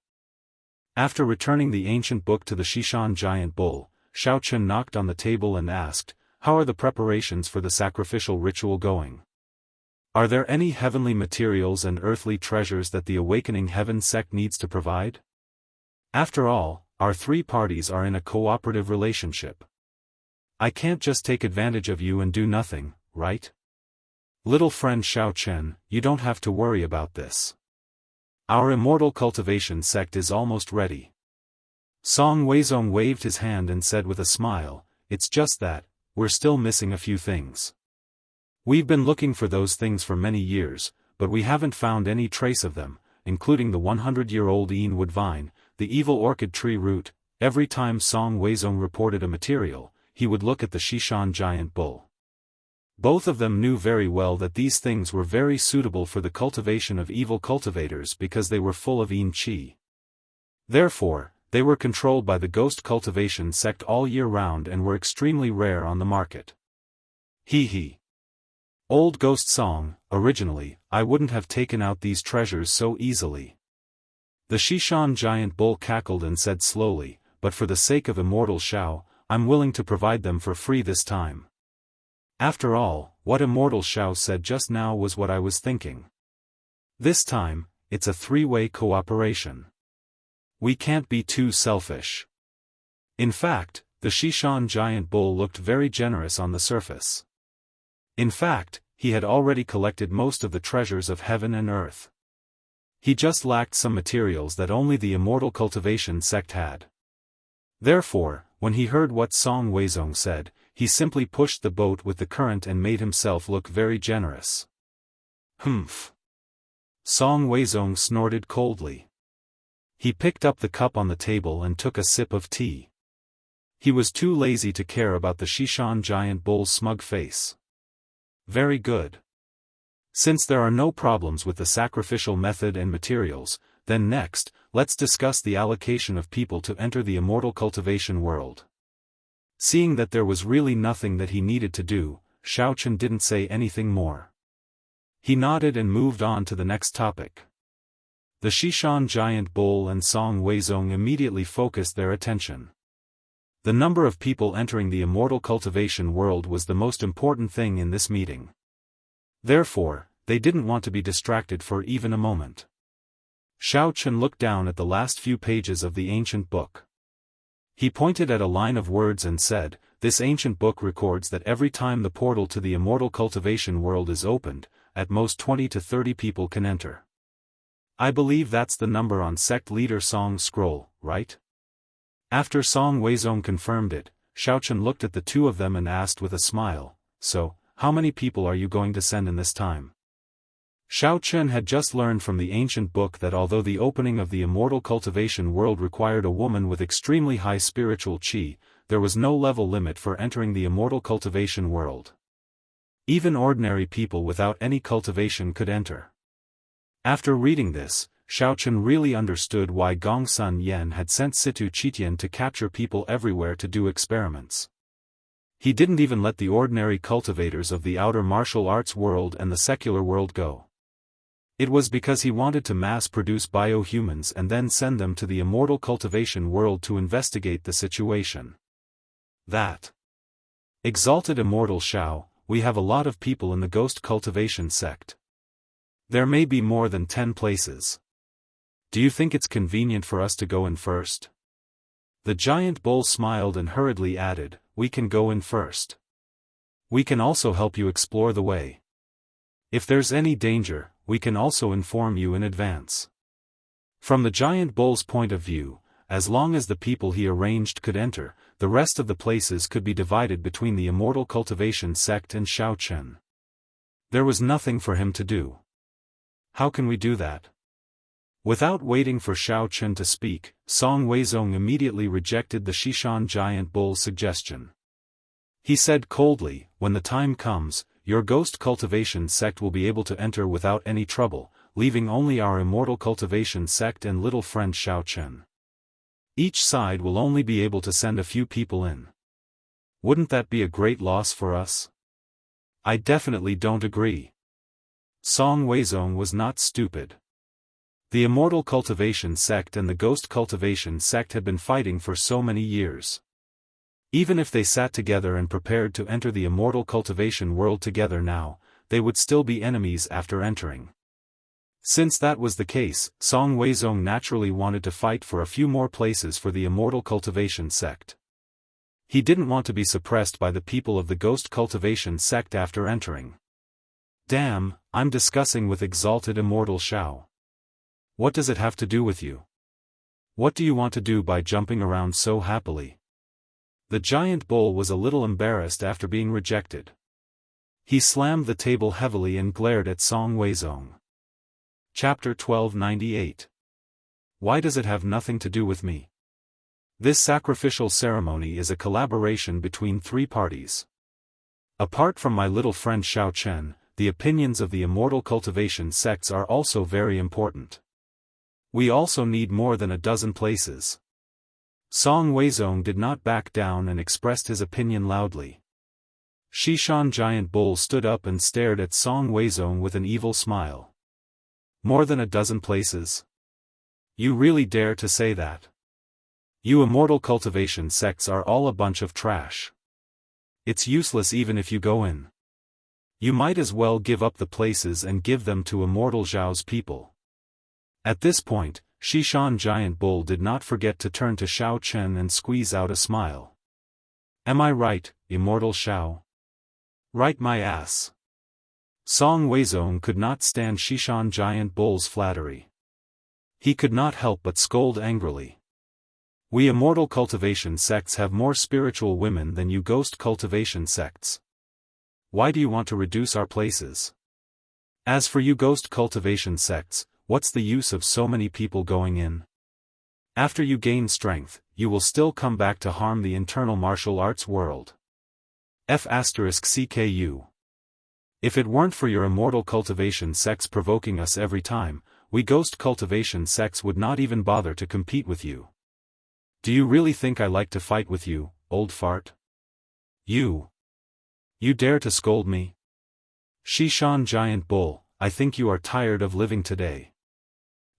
After returning the ancient book to the Xishan Giant Bull, Xiao Chen knocked on the table and asked, "How are the preparations for the sacrificial ritual going? Are there any heavenly materials and earthly treasures that the Awakening Heaven sect needs to provide? After all, our three parties are in a cooperative relationship. I can't just take advantage of you and do nothing, right? Little friend Xiaochen, you don't have to worry about this. Our immortal cultivation sect is almost ready. Song Weizong waved his hand and said with a smile, it's just that, we're still missing a few things. We've been looking for those things for many years, but we haven't found any trace of them, including the 100-year-old Eanwood vine, the evil orchid tree root. Every time Song Weizong reported a material, he would look at the Xishan giant bull. Both of them knew very well that these things were very suitable for the cultivation of evil cultivators because they were full of Yin Qi. Therefore, they were controlled by the ghost cultivation sect all year round and were extremely rare on the market. Hee. Old Ghost Song, originally, I wouldn't have taken out these treasures so easily. The Xishan giant bull cackled and said slowly, but for the sake of immortal Xiao, I'm willing to provide them for free this time. After all, what immortal Xiao said just now was what I was thinking. This time, it's a three-way cooperation. We can't be too selfish. In fact, the Xishan giant bull looked very generous on the surface. In fact, he had already collected most of the treasures of heaven and earth. He just lacked some materials that only the immortal cultivation sect had. Therefore, when he heard what Song Weizong said, he simply pushed the boat with the current and made himself look very generous. Humph. Song Weizong snorted coldly. He picked up the cup on the table and took a sip of tea. He was too lazy to care about the Xishan giant bull's smug face. Very good. Since there are no problems with the sacrificial method and materials, then next, let's discuss the allocation of people to enter the immortal cultivation world. Seeing that there was really nothing that he needed to do, Xiaochen didn't say anything more. He nodded and moved on to the next topic. The Xishan giant bull and Song Weizong immediately focused their attention. The number of people entering the immortal cultivation world was the most important thing in this meeting. Therefore, they didn't want to be distracted for even a moment. Xiaochen looked down at the last few pages of the ancient book. He pointed at a line of words and said, this ancient book records that every time the portal to the immortal cultivation world is opened, at most 20 to 30 people can enter. I believe that's the number on sect leader Song's scroll, right? After Song Weizong confirmed it, Xiaochen looked at the two of them and asked with a smile, so, how many people are you going to send in this time? Xiaochen had just learned from the ancient book that although the opening of the immortal cultivation world required a woman with extremely high spiritual qi, there was no level limit for entering the immortal cultivation world. Even ordinary people without any cultivation could enter. After reading this, Xiaochen really understood why Gongsun Yan had sent Situ Qitian to capture people everywhere to do experiments. He didn't even let the ordinary cultivators of the outer martial arts world and the secular world go. It was because he wanted to mass-produce biohumans and then send them to the immortal cultivation world to investigate the situation. That. Exalted Immortal Xiao, we have a lot of people in the ghost cultivation sect. There may be more than 10 places. Do you think it's convenient for us to go in first? The giant bull smiled and hurriedly added, we can go in first. We can also help you explore the way. If there's any danger, we can also inform you in advance. From the giant bull's point of view, as long as the people he arranged could enter, the rest of the places could be divided between the immortal cultivation sect and Xiaochen. There was nothing for him to do. How can we do that? Without waiting for Xiaochen to speak, Song Weizong immediately rejected the Xishan giant bull's suggestion. He said coldly, when the time comes, your ghost cultivation sect will be able to enter without any trouble, leaving only our immortal cultivation sect and little friend Xiaochen. Each side will only be able to send a few people in. Wouldn't that be a great loss for us? I definitely don't agree. Song Weizong was not stupid. The immortal cultivation sect and the ghost cultivation sect had been fighting for so many years. Even if they sat together and prepared to enter the immortal cultivation world together now, they would still be enemies after entering. Since that was the case, Song Weizong naturally wanted to fight for a few more places for the immortal cultivation sect. He didn't want to be suppressed by the people of the ghost cultivation sect after entering. Damn, I'm discussing with exalted immortal Xiao. What does it have to do with you? What do you want to do by jumping around so happily? The giant bull was a little embarrassed after being rejected. He slammed the table heavily and glared at Song Weizong. Chapter 1298. Why does it have nothing to do with me? This sacrificial ceremony is a collaboration between three parties. Apart from my little friend Xiao Chen, the opinions of the immortal cultivation sects are also very important. We also need more than a dozen places. Song Weizong did not back down and expressed his opinion loudly. Xishan Giant Bull stood up and stared at Song Weizong with an evil smile. More than a dozen places? You really dare to say that? You immortal cultivation sects are all a bunch of trash. It's useless even if you go in. You might as well give up the places and give them to immortal Zhao's people. At this point, Xishan Giant Bull did not forget to turn to Xiao Chen and squeeze out a smile. Am I right, immortal Xiao? Right my ass. Song Weizong could not stand Xishan Giant Bull's flattery. He could not help but scold angrily. We immortal cultivation sects have more spiritual women than you ghost cultivation sects. Why do you want to reduce our places? As for you ghost cultivation sects, what's the use of so many people going in? After you gain strength, you will still come back to harm the internal martial arts world. F***CKU. If it weren't for your immortal cultivation sects provoking us every time, we ghost cultivation sects would not even bother to compete with you. Do you really think I like to fight with you, old fart? You dare to scold me? Xishan Giant Bull, I think you are tired of living today.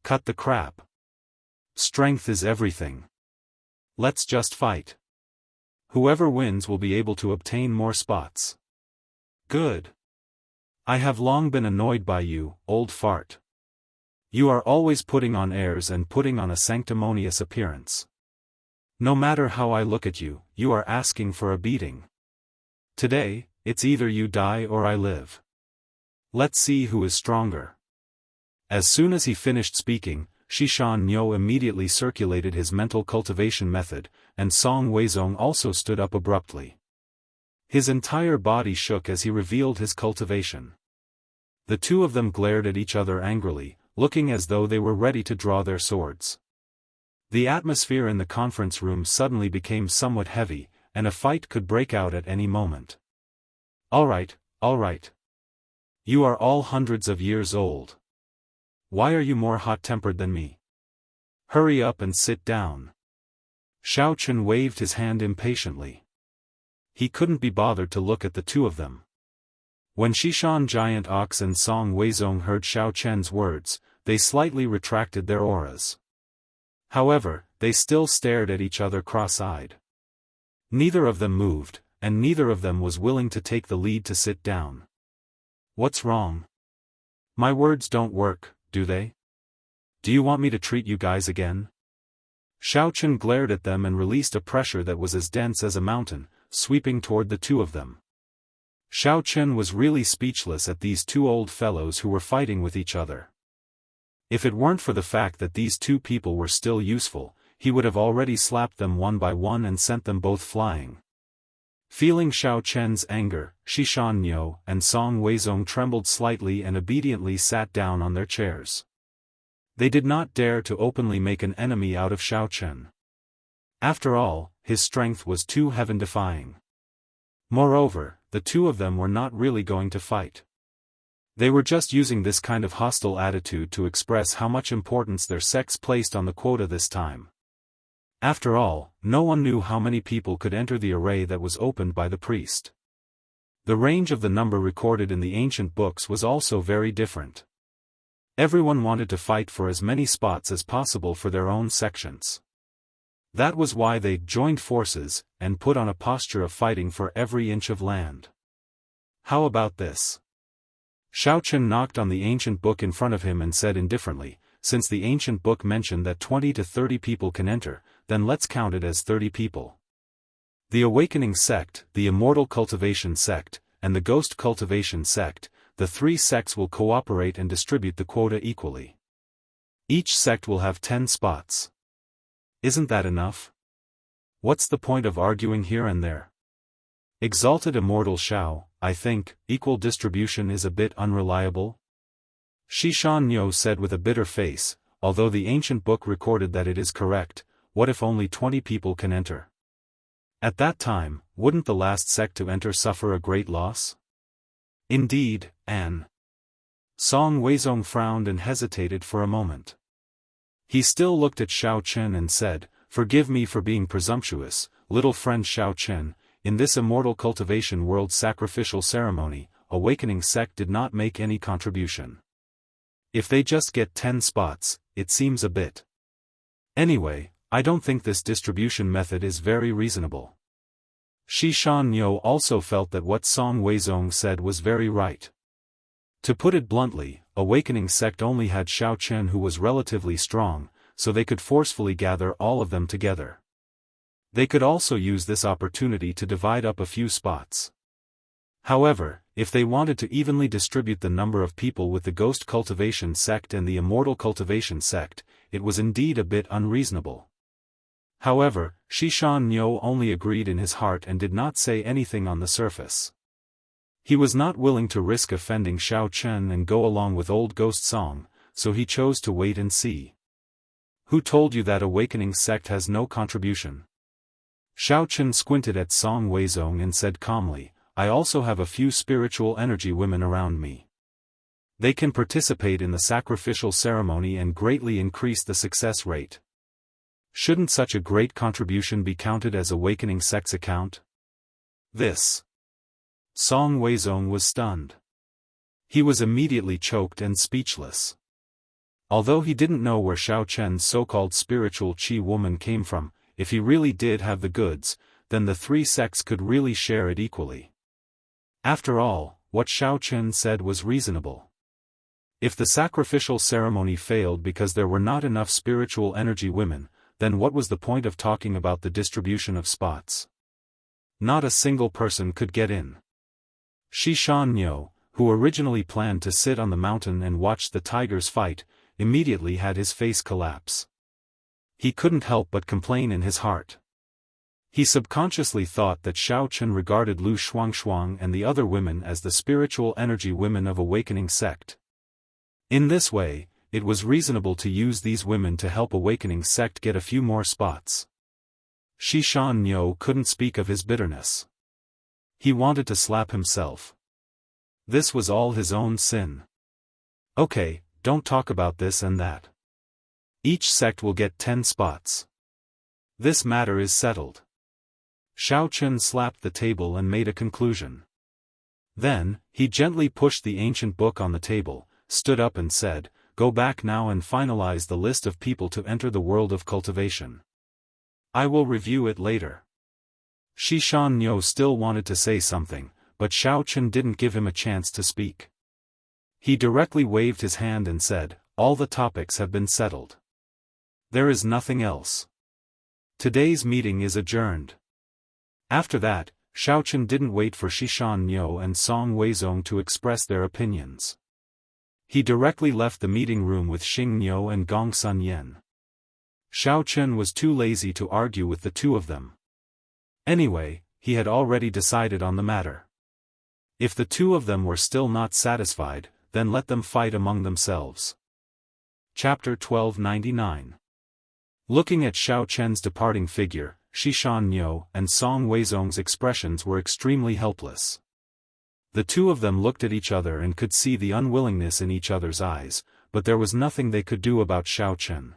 Cut the crap. Strength is everything. Let's just fight. Whoever wins will be able to obtain more spots. Good. I have long been annoyed by you, old fart. You are always putting on airs and putting on a sanctimonious appearance. No matter how I look at you, you are asking for a beating. Today, it's either you die or I live. Let's see who is stronger. As soon as he finished speaking, Xishan Niu immediately circulated his mental cultivation method, and Song Weizong also stood up abruptly. His entire body shook as he revealed his cultivation. The two of them glared at each other angrily, looking as though they were ready to draw their swords. The atmosphere in the conference room suddenly became somewhat heavy, and a fight could break out at any moment. All right. You are all hundreds of years old. Why are you more hot-tempered than me? Hurry up and sit down. Xiao Chen waved his hand impatiently. He couldn't be bothered to look at the two of them. When Xishan Giant Ox and Song Weizong heard Xiao Chen's words, they slightly retracted their auras. However, they still stared at each other cross-eyed. Neither of them moved, and neither of them was willing to take the lead to sit down. What's wrong? My words don't work, do they? Do you want me to treat you guys again? Xiao Chen glared at them and released a pressure that was as dense as a mountain, sweeping toward the two of them. Xiao Chen was really speechless at these two old fellows who were fighting with each other. If it weren't for the fact that these two people were still useful, he would have already slapped them one by one and sent them both flying. Feeling Xiao Chen's anger, Xishan Niu and Song Weizong trembled slightly and obediently sat down on their chairs. They did not dare to openly make an enemy out of Xiao Chen. After all, his strength was too heaven-defying. Moreover, the two of them were not really going to fight. They were just using this kind of hostile attitude to express how much importance their sects placed on the quota this time. After all, no one knew how many people could enter the array that was opened by the priest. The range of the number recorded in the ancient books was also very different. Everyone wanted to fight for as many spots as possible for their own sections. That was why they joined forces, and put on a posture of fighting for every inch of land. How about this? Xiao Chen knocked on the ancient book in front of him and said indifferently, since the ancient book mentioned that 20 to 30 people can enter, then let's count it as 30 people. The Awakening Sect, the Immortal Cultivation Sect, and the Ghost Cultivation Sect, the three sects will cooperate and distribute the quota equally. Each sect will have 10 spots. Isn't that enough? What's the point of arguing here and there? Exalted Immortal Xiao, I think, equal distribution is a bit unreliable. Xishan Niu said with a bitter face, although the ancient book recorded that it is correct, what if only 20 people can enter? At that time, wouldn't the last sect to enter suffer a great loss? Indeed, An. Song Weizong frowned and hesitated for a moment. He still looked at Xiao Chen and said, "Forgive me for being presumptuous, little friend Xiao Chen, in this Immortal Cultivation World sacrificial ceremony, Awakening Sect did not make any contribution. If they just get 10 spots, it seems a bit. Anyway, I don't think this distribution method is very reasonable." Xishan Niu also felt that what Song Weizong said was very right. To put it bluntly, Awakening Sect only had Xiao Chen who was relatively strong, so they could forcefully gather all of them together. They could also use this opportunity to divide up a few spots. However, if they wanted to evenly distribute the number of people with the Ghost Cultivation Sect and the Immortal Cultivation Sect, it was indeed a bit unreasonable. However, Xishan Niu only agreed in his heart and did not say anything on the surface. He was not willing to risk offending Xiao Chen and go along with old Ghost Song, so he chose to wait and see. Who told you that Awakening Sect has no contribution? Xiao Chen squinted at Song Weizong and said calmly, I also have a few spiritual energy women around me. They can participate in the sacrificial ceremony and greatly increase the success rate. Shouldn't such a great contribution be counted as Awakening Sect's account? This. Song Weizong was stunned. He was immediately choked and speechless. Although he didn't know where Xiao Chen's so-called spiritual Qi woman came from, if he really did have the goods, then the three sects could really share it equally. After all, what Xiao Chen said was reasonable. If the sacrificial ceremony failed because there were not enough spiritual energy women, then what was the point of talking about the distribution of spots? Not a single person could get in. Xishan Niu, who originally planned to sit on the mountain and watch the tigers fight, immediately had his face collapse. He couldn't help but complain in his heart. He subconsciously thought that Xiao Chen regarded Lu Shuangshuang and the other women as the spiritual energy women of Awakening Sect. In this way, it was reasonable to use these women to help Awakening Sect get a few more spots. Xishan Niu couldn't speak of his bitterness. He wanted to slap himself. This was all his own sin. Okay, don't talk about this and that. Each sect will get 10 spots. This matter is settled. Xiao Chen slapped the table and made a conclusion. Then, he gently pushed the ancient book on the table, stood up and said, Go back now and finalize the list of people to enter the world of cultivation. I will review it later. Xishan Niu still wanted to say something, but Xiao Chen didn't give him a chance to speak. He directly waved his hand and said, All the topics have been settled. There is nothing else. Today's meeting is adjourned. After that, Xiao Chen didn't wait for Xishan Niu and Song Weizong to express their opinions. He directly left the meeting room with Xing Niu and Gong Sun Yen. Xiao Chen was too lazy to argue with the two of them. Anyway, he had already decided on the matter. If the two of them were still not satisfied, then let them fight among themselves. Chapter 1299. Looking at Xiao Chen's departing figure, Xishan Niu and Song Weizong's expressions were extremely helpless. The two of them looked at each other and could see the unwillingness in each other's eyes, but there was nothing they could do about Xiao Chen.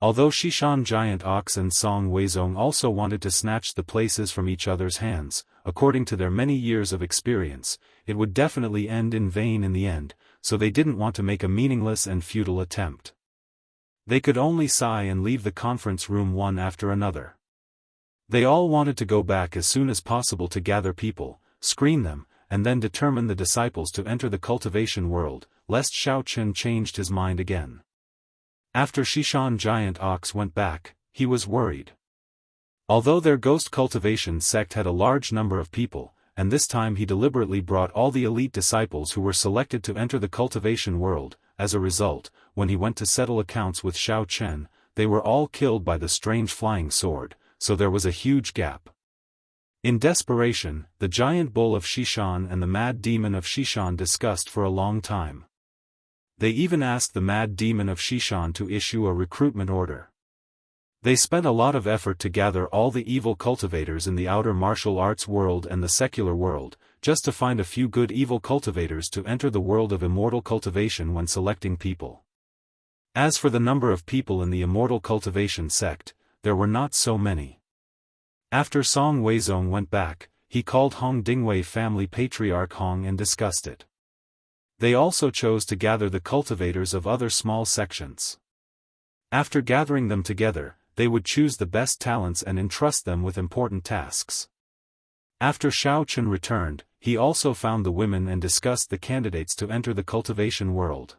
Although Xishan Giant Ox and Song Weizong also wanted to snatch the places from each other's hands, according to their many years of experience, it would definitely end in vain in the end, so they didn't want to make a meaningless and futile attempt. They could only sigh and leave the conference room one after another. They all wanted to go back as soon as possible to gather people, screen them, and then determine the disciples to enter the cultivation world, lest Xiaochen changed his mind again. After Xishan giant ox went back, he was worried. Although their ghost cultivation sect had a large number of people, and this time he deliberately brought all the elite disciples who were selected to enter the cultivation world, as a result, when he went to settle accounts with Xiaochen, they were all killed by the strange flying sword, so there was a huge gap. In desperation, the giant bull of Xishan and the mad demon of Xishan discussed for a long time. They even asked the mad demon of Xishan to issue a recruitment order. They spent a lot of effort to gather all the evil cultivators in the outer martial arts world and the secular world, just to find a few good evil cultivators to enter the world of immortal cultivation when selecting people. As for the number of people in the immortal cultivation sect, there were not so many. After Song Weizong went back, he called Hong Dingwei family patriarch Hong and discussed it. They also chose to gather the cultivators of other small sections. After gathering them together, they would choose the best talents and entrust them with important tasks. After Xiaochen returned, he also found the women and discussed the candidates to enter the cultivation world.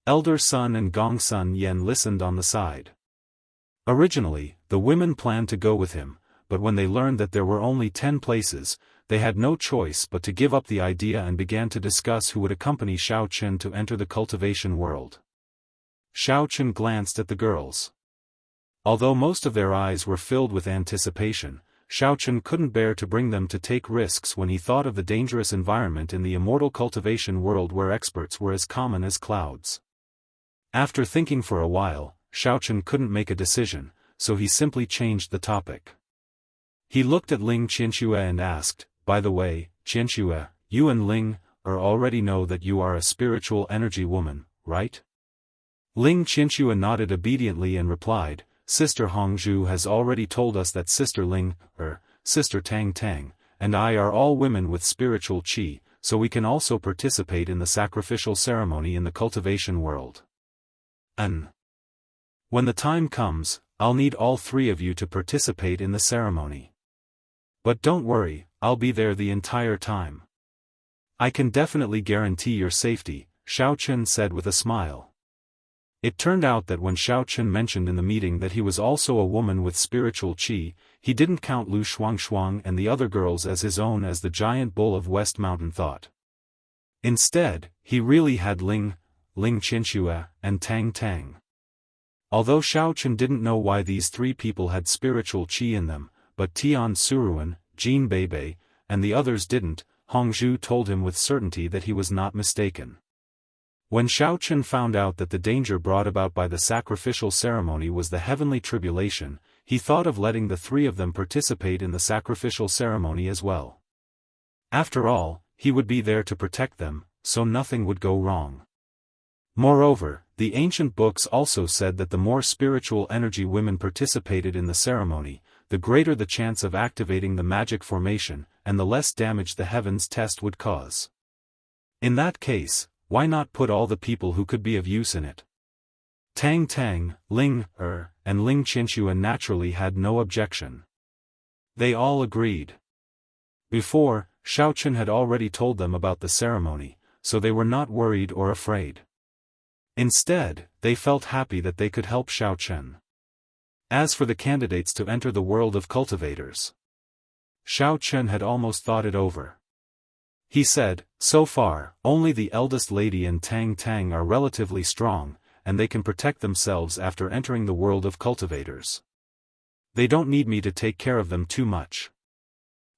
Elder Sun and Gongsun Yen listened on the side. Originally, the women planned to go with him, but when they learned that there were only 10 places, they had no choice but to give up the idea and began to discuss who would accompany Xiaochen to enter the cultivation world. Xiaochen glanced at the girls. Although most of their eyes were filled with anticipation, Xiaochen couldn't bear to bring them to take risks when he thought of the dangerous environment in the immortal cultivation world where experts were as common as clouds. After thinking for a while, Xiaochen couldn't make a decision, so he simply changed the topic. He looked at Ling Qianxue and asked, "By the way, Qianxue, you and Ling already know that you are a spiritual energy woman, right?" Ling Qianxue nodded obediently and replied, "Sister Hongzhu has already told us that Sister Ling, Sister Tang Tang, and I are all women with spiritual qi, so we can also participate in the sacrificial ceremony in the cultivation world. When the time comes, I'll need all 3 of you to participate in the ceremony. But don't worry, I'll be there the entire time. I can definitely guarantee your safety," Xiaochen said with a smile. It turned out that when Xiaochen mentioned in the meeting that he was also a woman with spiritual qi, he didn't count Lu Shuangshuang and the other girls as his own as the giant bull of West Mountain thought. Instead, he really had Ling Qianxue, and Tang Tang. Although Xiaochen didn't know why these 3 people had spiritual qi in them, but Tian Suruan, Jin Beibei, and the others didn't, Hongzhu told him with certainty that he was not mistaken. When Xiaochen found out that the danger brought about by the sacrificial ceremony was the heavenly tribulation, he thought of letting the 3 of them participate in the sacrificial ceremony as well. After all, he would be there to protect them, so nothing would go wrong. Moreover, the ancient books also said that the more spiritual energy women participated in the ceremony, the greater the chance of activating the magic formation, and the less damage the heavens test would cause. In that case, why not put all the people who could be of use in it? Tang Tang, Ling and Ling Qianxue naturally had no objection. They all agreed. Before, Xiaochen had already told them about the ceremony, so they were not worried or afraid. Instead, they felt happy that they could help Xiaochen. As for the candidates to enter the world of cultivators, Xiaochen had almost thought it over. He said, "So far, only the eldest lady and Tang Tang are relatively strong, and they can protect themselves after entering the world of cultivators. They don't need me to take care of them too much.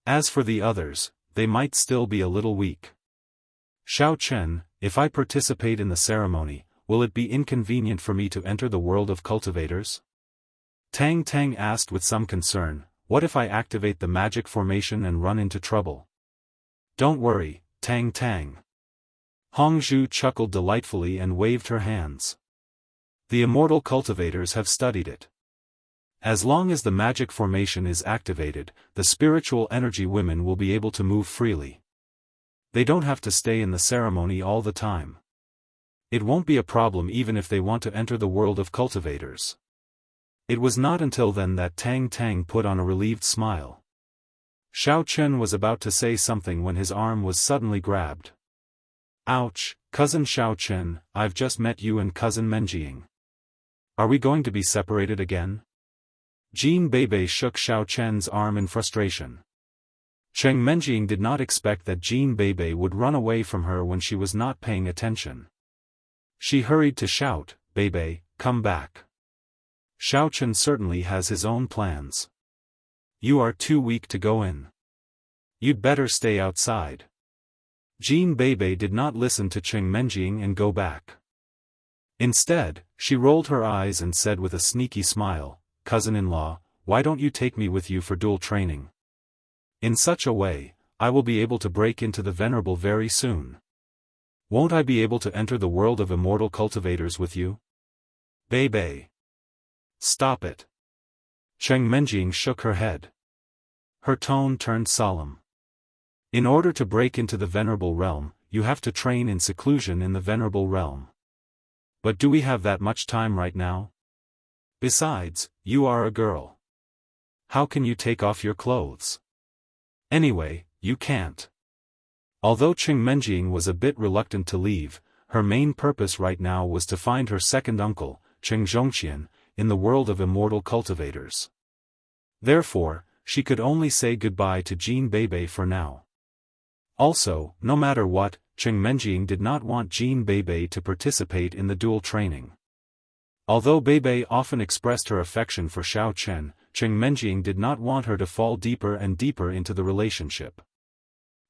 As for the others, they might still be a little weak. Xiaochen, if I participate in the ceremony, will it be inconvenient for me to enter the world of cultivators?" Tang Tang asked with some concern, "What if I activate the magic formation and run into trouble?" "Don't worry, Tang Tang." Hongzhu chuckled delightfully and waved her hands. "The immortal cultivators have studied it. As long as the magic formation is activated, the spiritual energy women will be able to move freely. They don't have to stay in the ceremony all the time. It won't be a problem even if they want to enter the world of cultivators." It was not until then that Tang Tang put on a relieved smile. Xiao Chen was about to say something when his arm was suddenly grabbed. Ouch, cousin Xiao Chen, I've just met you and cousin Menjing. Are we going to be separated again? Jean Bebe shook Xiao Chen's arm in frustration. Cheng Menjing did not expect that Jean Bebe would run away from her when she was not paying attention. She hurried to shout, Bebe, come back. Xiao Chen certainly has his own plans. You are too weak to go in. You'd better stay outside. Jean Bebe did not listen to Cheng Menjing and go back. Instead, she rolled her eyes and said with a sneaky smile, cousin-in-law, why don't you take me with you for dual training? In such a way, I will be able to break into the Venerable very soon. Won't I be able to enter the world of immortal cultivators with you? Bebe. Stop it. Cheng Menjing shook her head. Her tone turned solemn. In order to break into the Venerable realm, you have to train in seclusion in the Venerable realm. But do we have that much time right now? Besides, you are a girl. How can you take off your clothes? Anyway, you can't. Although Cheng Menjing was a bit reluctant to leave, her main purpose right now was to find her second uncle, Cheng Zhongqian, in the world of immortal cultivators. Therefore, she could only say goodbye to Jean Bebe for now. Also, no matter what, Cheng Menjing did not want Jean Bebe to participate in the dual training. Although Bebe often expressed her affection for Xiao Chen, Cheng Menjing did not want her to fall deeper and deeper into the relationship.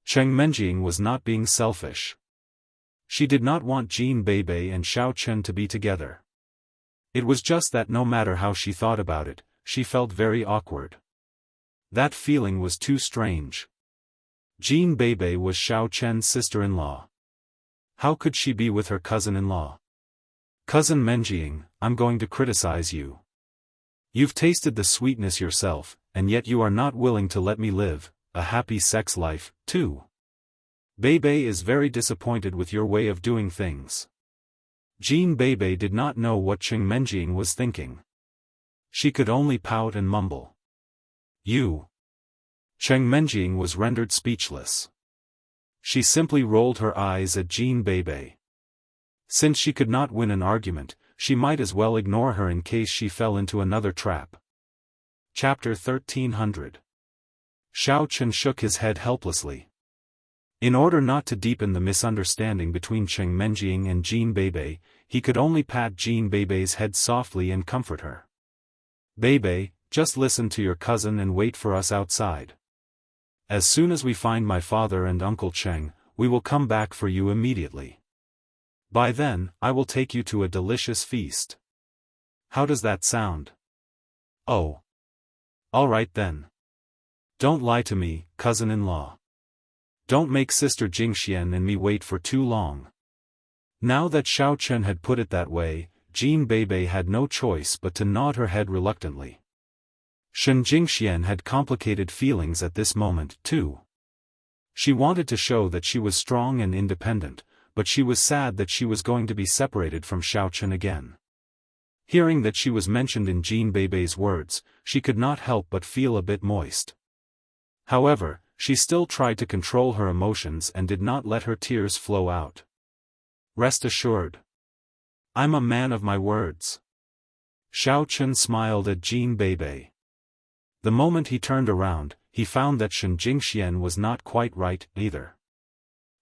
Cheng Menjing was not being selfish. She did not want Jean Bebe and Xiao Chen to be together. It was just that no matter how she thought about it, she felt very awkward. That feeling was too strange. Jean Bebe was Xiao Chen's sister-in-law. How could she be with her cousin-in-law? Cousin Menjing, I'm going to criticize you. You've tasted the sweetness yourself, and yet you are not willing to let me live a happy sex life, too. Bebe is very disappointed with your way of doing things. Jean Bebe did not know what Cheng Menjing was thinking. She could only pout and mumble. You. Cheng Menjing was rendered speechless. She simply rolled her eyes at Jean Bebe. Since she could not win an argument, she might as well ignore her in case she fell into another trap. Chapter 1300. Xiao Chen shook his head helplessly. In order not to deepen the misunderstanding between Cheng Menjing and Jean Bebe, he could only pat Jean Bebe's head softly and comfort her. Bebe, just listen to your cousin and wait for us outside. As soon as we find my father and Uncle Cheng, we will come back for you immediately. By then, I will take you to a delicious feast. How does that sound? Oh. All right then. Don't lie to me, cousin-in-law. Don't make Sister Jingxian and me wait for too long. Now that Xiao Chen had put it that way, Jean Bebe had no choice but to nod her head reluctantly. Shen Jingxian had complicated feelings at this moment, too. She wanted to show that she was strong and independent, but she was sad that she was going to be separated from Xiao Chen again. Hearing that she was mentioned in Jean Bebe's words, she could not help but feel a bit moist. However, she still tried to control her emotions and did not let her tears flow out. Rest assured. I'm a man of my words. Xiao Chen smiled at Jean Bebe. The moment he turned around, he found that Shen Jingxian was not quite right, either.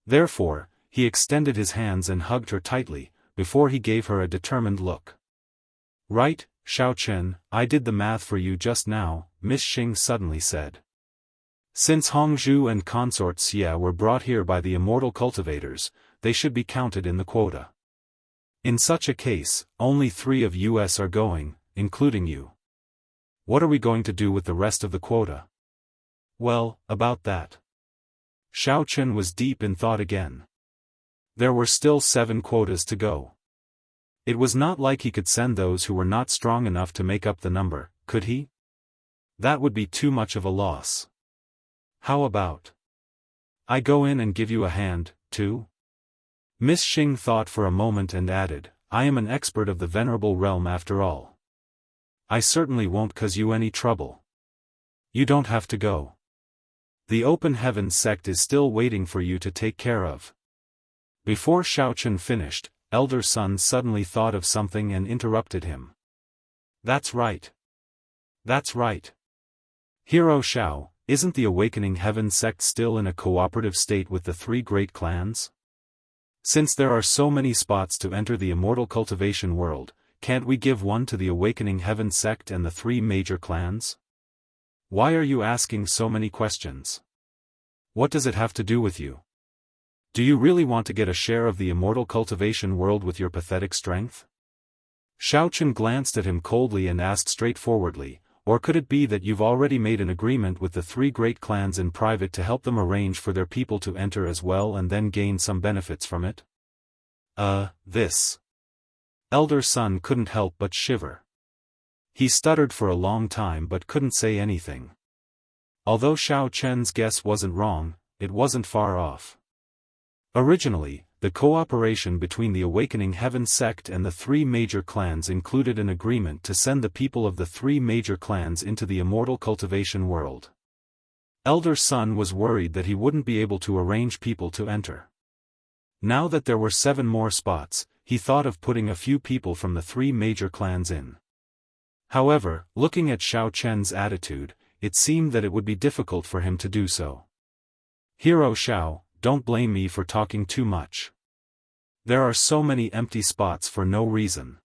Therefore, he extended his hands and hugged her tightly, before he gave her a determined look. Right, Xiao Chen, I did the math for you just now, Miss Xing suddenly said. Since Hongzhu and consort Xia were brought here by the immortal cultivators, they should be counted in the quota. In such a case, only 3 of us are going, including you. What are we going to do with the rest of the quota? Well, about that. Xiao Chen was deep in thought again. There were still 7 quotas to go. It was not like he could send those who were not strong enough to make up the number, could he? That would be too much of a loss. How about I go in and give you a hand, too? Miss Xing thought for a moment and added, I am an expert of the Venerable Realm after all. I certainly won't cause you any trouble. You don't have to go. The Open Heavens sect is still waiting for you to take care of. Before Xiaochen finished, Elder Sun suddenly thought of something and interrupted him. That's right. That's right. Hero Xiao, isn't the Awakening Heavens sect still in a cooperative state with the three great clans? Since there are so many spots to enter the immortal cultivation world, can't we give one to the Awakening Heavens sect and the three major clans? Why are you asking so many questions? What does it have to do with you? Do you really want to get a share of the immortal cultivation world with your pathetic strength? Xiaochen glanced at him coldly and asked straightforwardly, or could it be that you've already made an agreement with the three great clans in private to help them arrange for their people to enter as well and then gain some benefits from it? This. Elder Sun couldn't help but shiver. He stuttered for a long time but couldn't say anything. Although Xiao Chen's guess wasn't wrong, it wasn't far off. Originally, the cooperation between the Awakening Heavens sect and the three major clans included an agreement to send the people of the three major clans into the immortal cultivation world. Elder Sun was worried that he wouldn't be able to arrange people to enter. Now that there were 7 more spots, he thought of putting a few people from the three major clans in. However, looking at Xiao Chen's attitude, it seemed that it would be difficult for him to do so. Hero Xiao, don't blame me for talking too much. There are so many empty spots for no reason.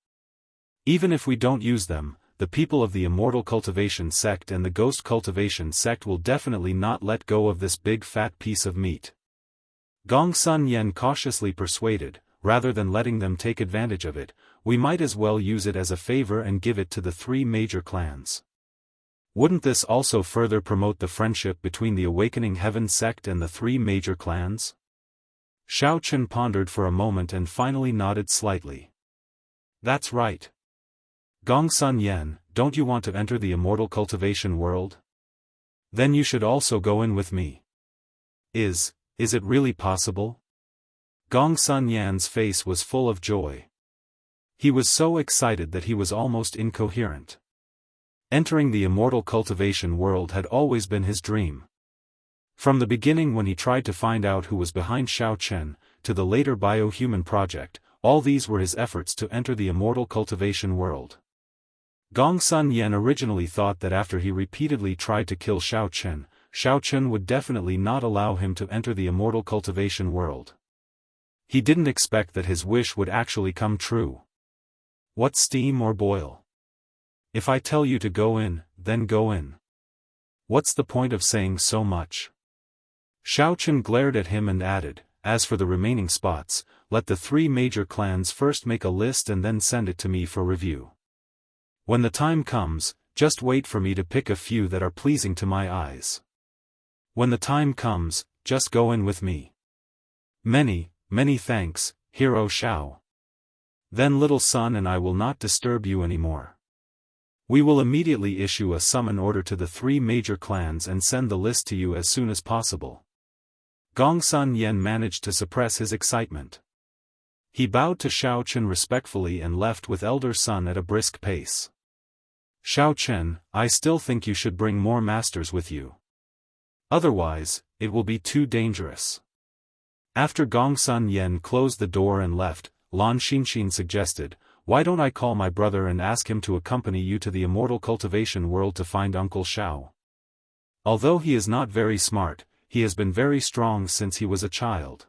Even if we don't use them, the people of the Immortal Cultivation sect and the Ghost Cultivation sect will definitely not let go of this big fat piece of meat. Gongsun Yen cautiously persuaded, rather than letting them take advantage of it, we might as well use it as a favor and give it to the three major clans. Wouldn't this also further promote the friendship between the Awakening Heavens sect and the three major clans? Xiaochen pondered for a moment and finally nodded slightly. That's right. Gongsun Yen, don't you want to enter the immortal cultivation world? Then you should also go in with me. Is it really possible? Gongsun Yan's face was full of joy. He was so excited that he was almost incoherent. Entering the immortal cultivation world had always been his dream. From the beginning when he tried to find out who was behind Xiaochen, to the later biohuman project, all these were his efforts to enter the immortal cultivation world. Gongsun Yen originally thought that after he repeatedly tried to kill Xiaochen would definitely not allow him to enter the immortal cultivation world. He didn't expect that his wish would actually come true. What steam or boil? If I tell you to go in, then go in. What's the point of saying so much? Xiaochen glared at him and added, as for the remaining spots, let the three major clans first make a list and then send it to me for review. When the time comes, just wait for me to pick a few that are pleasing to my eyes. When the time comes, just go in with me. Many thanks, Hero Xiao. Then little son and I will not disturb you anymore. We will immediately issue a summon order to the three major clans and send the list to you as soon as possible. Gongsun Yen managed to suppress his excitement. He bowed to Xiaochen respectfully and left with Elder Sun at a brisk pace. Xiaochen, I still think you should bring more masters with you. Otherwise, it will be too dangerous. After Gongsun Yen closed the door and left, Lan Xinxin suggested, why don't I call my brother and ask him to accompany you to the immortal cultivation world to find Uncle Xiao? Although he is not very smart, he has been very strong since he was a child.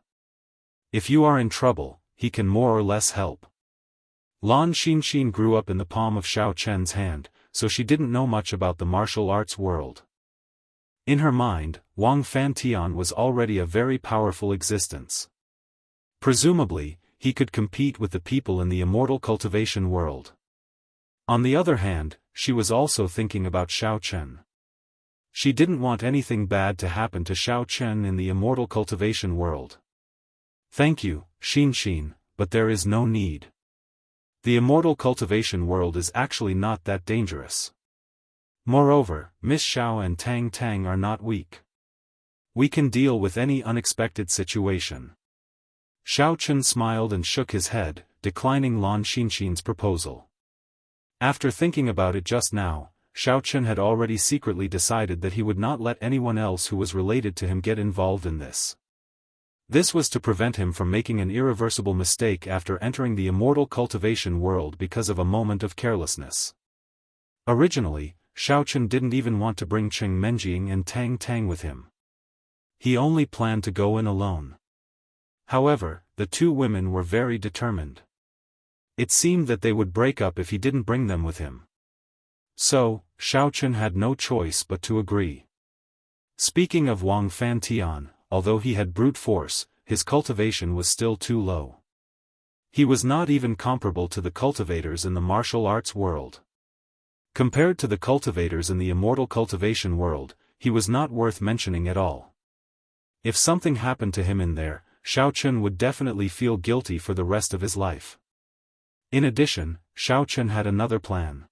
If you are in trouble, he can more or less help. Lan Xinxin grew up in the palm of Xiaochen's hand, so she didn't know much about the martial arts world. In her mind, Wang Fantian was already a very powerful existence. Presumably, he could compete with the people in the immortal cultivation world. On the other hand, she was also thinking about Xiaochen. She didn't want anything bad to happen to Xiaochen in the immortal cultivation world. Thank you, Xinxin, but there is no need. The immortal cultivation world is actually not that dangerous. Moreover, Miss Xiao and Tang Tang are not weak. We can deal with any unexpected situation. Xiaochen smiled and shook his head, declining Lan Xinxin's proposal. After thinking about it just now, Xiaofan had already secretly decided that he would not let anyone else who was related to him get involved in this. This was to prevent him from making an irreversible mistake after entering the immortal cultivation world because of a moment of carelessness. Originally, Xiaofan didn't even want to bring Cheng Menjing and Tang Tang with him. He only planned to go in alone. However, the two women were very determined. It seemed that they would break up if he didn't bring them with him. So, Xiaofan had no choice but to agree. Speaking of Wang Fantian, although he had brute force, his cultivation was still too low. He was not even comparable to the cultivators in the martial arts world. Compared to the cultivators in the immortal cultivation world, he was not worth mentioning at all. If something happened to him in there, Xiaofan would definitely feel guilty for the rest of his life. In addition, Xiaofan had another plan.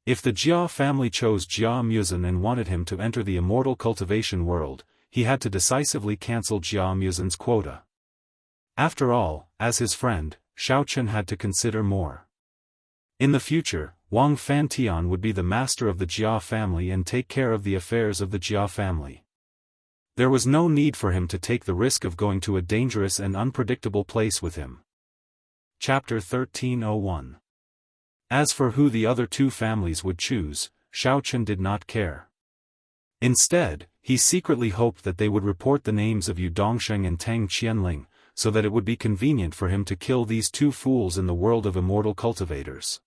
If the Jia family chose Jia Muzan and wanted him to enter the immortal cultivation world, he had to decisively cancel Jia Muzan's quota. After all, as his friend, Xiaofan had to consider more. In the future, Wang Fantian would be the master of the Jia family and take care of the affairs of the Jia family. There was no need for him to take the risk of going to a dangerous and unpredictable place with him. Chapter 1301. As for who the other two families would choose, Xiaofan did not care. Instead, he secretly hoped that they would report the names of Yu Dongsheng and Tang Qianling, so that it would be convenient for him to kill these two fools in the world of immortal cultivators.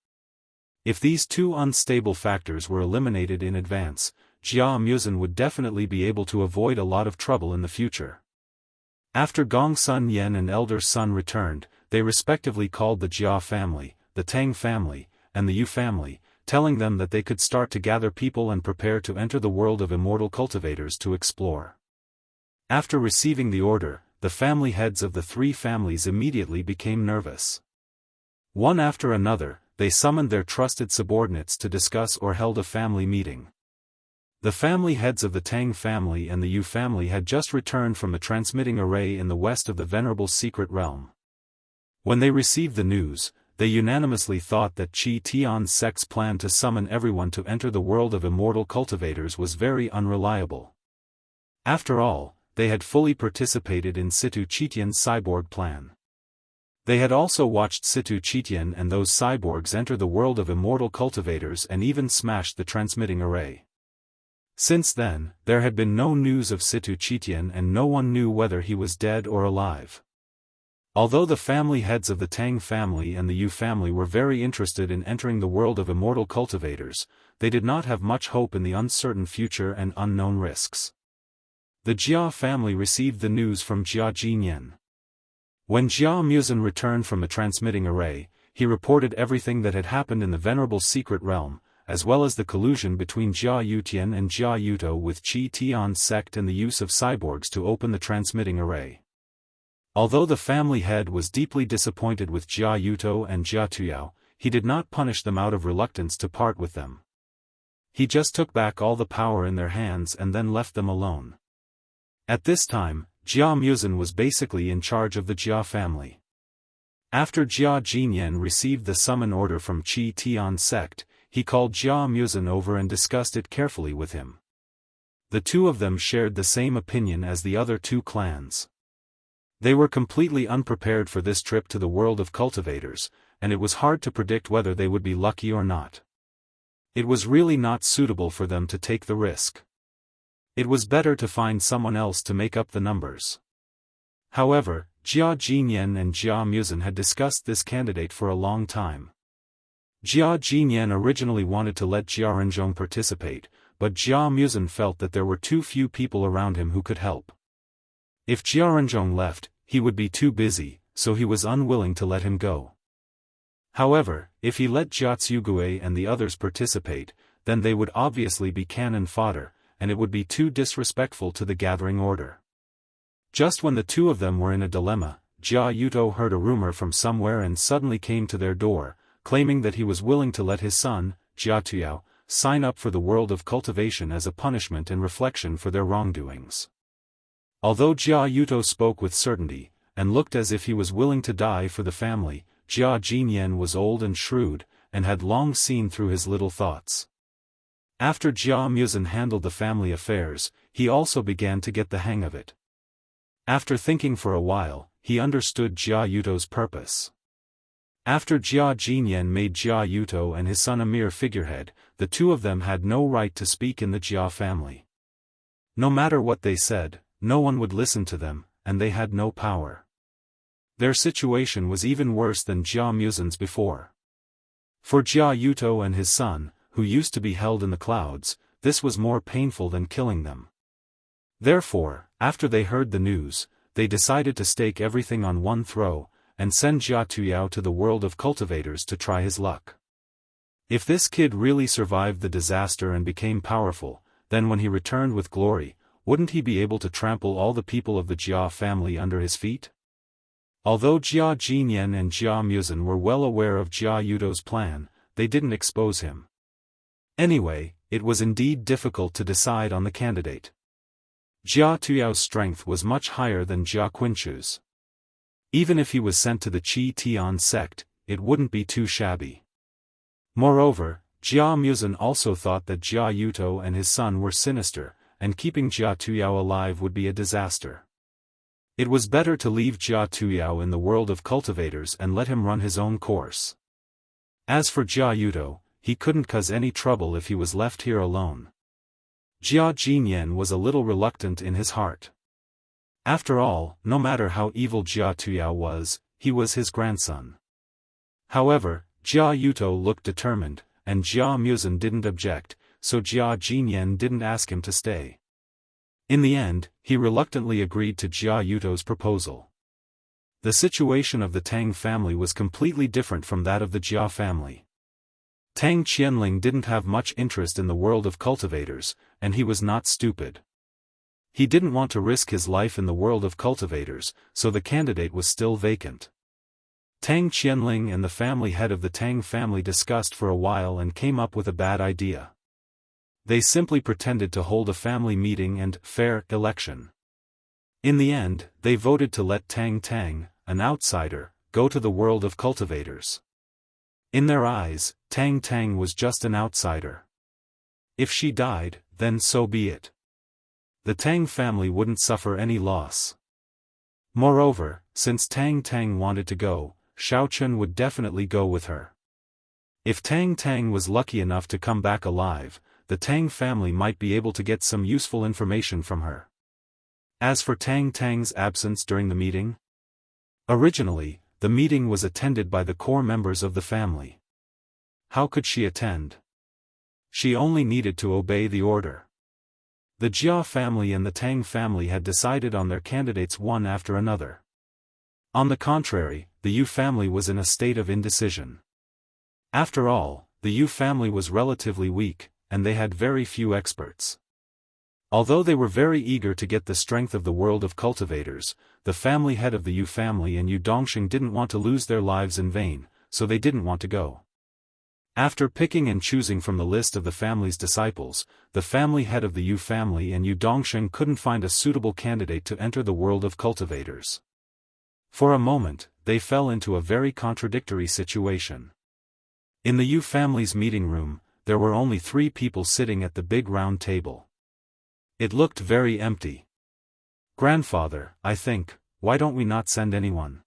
If these two unstable factors were eliminated in advance, Jia Muzan would definitely be able to avoid a lot of trouble in the future. After Gong Sun Yen and elder son returned, they respectively called the Jia family, the Tang family, and the Yu family, telling them that they could start to gather people and prepare to enter the world of immortal cultivators to explore. After receiving the order, the family heads of the three families immediately became nervous. One after another, they summoned their trusted subordinates to discuss or held a family meeting. The family heads of the Tang family and the Yu family had just returned from the transmitting array in the west of the Venerable Secret Realm. When they received the news, they unanimously thought that Qi Tian's sect's plan to summon everyone to enter the world of immortal cultivators was very unreliable. After all, they had fully participated in Situ Qitian's cyborg plan. They had also watched Situ Qitian and those cyborgs enter the world of immortal cultivators and even smashed the transmitting array. Since then, there had been no news of Situ Qitian and no one knew whether he was dead or alive. Although the family heads of the Tang family and the Yu family were very interested in entering the world of immortal cultivators, they did not have much hope in the uncertain future and unknown risks. The Jia family received the news from Jia Jinyan. When Jia Muzan returned from the transmitting array, he reported everything that had happened in the Venerable Secret Realm, as well as the collusion between Jia Yutian and Jia Yuto with Qi Tian's sect and the use of cyborgs to open the transmitting array. Although the family head was deeply disappointed with Jia Yuto and Jia Tuyao, he did not punish them out of reluctance to part with them. He just took back all the power in their hands and then left them alone. At this time, Jia Muzan was basically in charge of the Jia family. After Jia Jinyan received the summon order from Qi Tian's sect, he called Jia Muzan over and discussed it carefully with him. The two of them shared the same opinion as the other two clans. They were completely unprepared for this trip to the world of cultivators, and it was hard to predict whether they would be lucky or not. It was really not suitable for them to take the risk. It was better to find someone else to make up the numbers. However, Jia Jinyan and Jia Muzan had discussed this candidate for a long time. Jia Jinyan originally wanted to let Jia Renzhong participate, but Jia Muzan felt that there were too few people around him who could help. If Jia Renzhong left, he would be too busy, so he was unwilling to let him go. However, if he let Jia Tsugue and the others participate, then they would obviously be cannon fodder, and it would be too disrespectful to the gathering order. Just when the two of them were in a dilemma, Jia Yuto heard a rumor from somewhere and suddenly came to their door, claiming that he was willing to let his son, Jia Tuyao, sign up for the world of cultivation as a punishment and reflection for their wrongdoings. Although Jia Yuto spoke with certainty, and looked as if he was willing to die for the family, Jia Jinyan was old and shrewd, and had long seen through his little thoughts. After Jia Muzhen handled the family affairs, he also began to get the hang of it. After thinking for a while, he understood Jia Yuto's purpose. After Jia Jinyan made Jia Yuto and his son a mere figurehead, the two of them had no right to speak in the Jia family. No matter what they said, no one would listen to them, and they had no power. Their situation was even worse than Jia Muzhen's before. For Jia Yuto and his son, who used to be held in the clouds, this was more painful than killing them. Therefore, after they heard the news, they decided to stake everything on one throw, and send Jia Tuyao to the world of cultivators to try his luck. If this kid really survived the disaster and became powerful, then when he returned with glory, wouldn't he be able to trample all the people of the Jia family under his feet? Although Jia Jinyan and Jia Muzhen were well aware of Jia Yuto's plan, they didn't expose him. Anyway, it was indeed difficult to decide on the candidate. Jia Tuyao's strength was much higher than Jia Qinchu's. Even if he was sent to the Qi Tian sect, it wouldn't be too shabby. Moreover, Jia Muzhen also thought that Jia Yuto and his son were sinister, and keeping Jia Tuyao alive would be a disaster. It was better to leave Jia Tuyao in the world of cultivators and let him run his own course. As for Jia Yuto, he couldn't cause any trouble if he was left here alone. Jia Jinyan was a little reluctant in his heart. After all, no matter how evil Jia Tuyao was, he was his grandson. However, Jia Yuto looked determined, and Jia Muzhen didn't object, so Jia Jinyan didn't ask him to stay. In the end, he reluctantly agreed to Jia Yuto's proposal. The situation of the Tang family was completely different from that of the Jia family. Tang Qianling didn't have much interest in the world of cultivators, and he was not stupid. He didn't want to risk his life in the world of cultivators, so the candidate was still vacant. Tang Qianling and the family head of the Tang family discussed for a while and came up with a bad idea. They simply pretended to hold a family meeting and fair election. In the end, they voted to let Tang, an outsider, go to the world of cultivators. In their eyes, Tang was just an outsider. If she died, then so be it. The Tang family wouldn't suffer any loss. Moreover, since Tang wanted to go, Xiaochun would definitely go with her. If Tang was lucky enough to come back alive, the Tang family might be able to get some useful information from her. As for Tang's absence during the meeting, originally, the meeting was attended by the core members of the family. How could she attend? She only needed to obey the order. The Jia family and the Tang family had decided on their candidates one after another. On the contrary, the Yu family was in a state of indecision. After all, the Yu family was relatively weak, and they had very few experts. Although they were very eager to get the strength of the world of cultivators, the family head of the Yu family and Yu Dongxing didn't want to lose their lives in vain, so they didn't want to go. After picking and choosing from the list of the family's disciples, the family head of the Yu family and Yu Dongxing couldn't find a suitable candidate to enter the world of cultivators. For a moment, they fell into a very contradictory situation. In the Yu family's meeting room, there were only 3 people sitting at the big round table. It looked very empty. "Grandfather, I think, why don't we not send anyone?"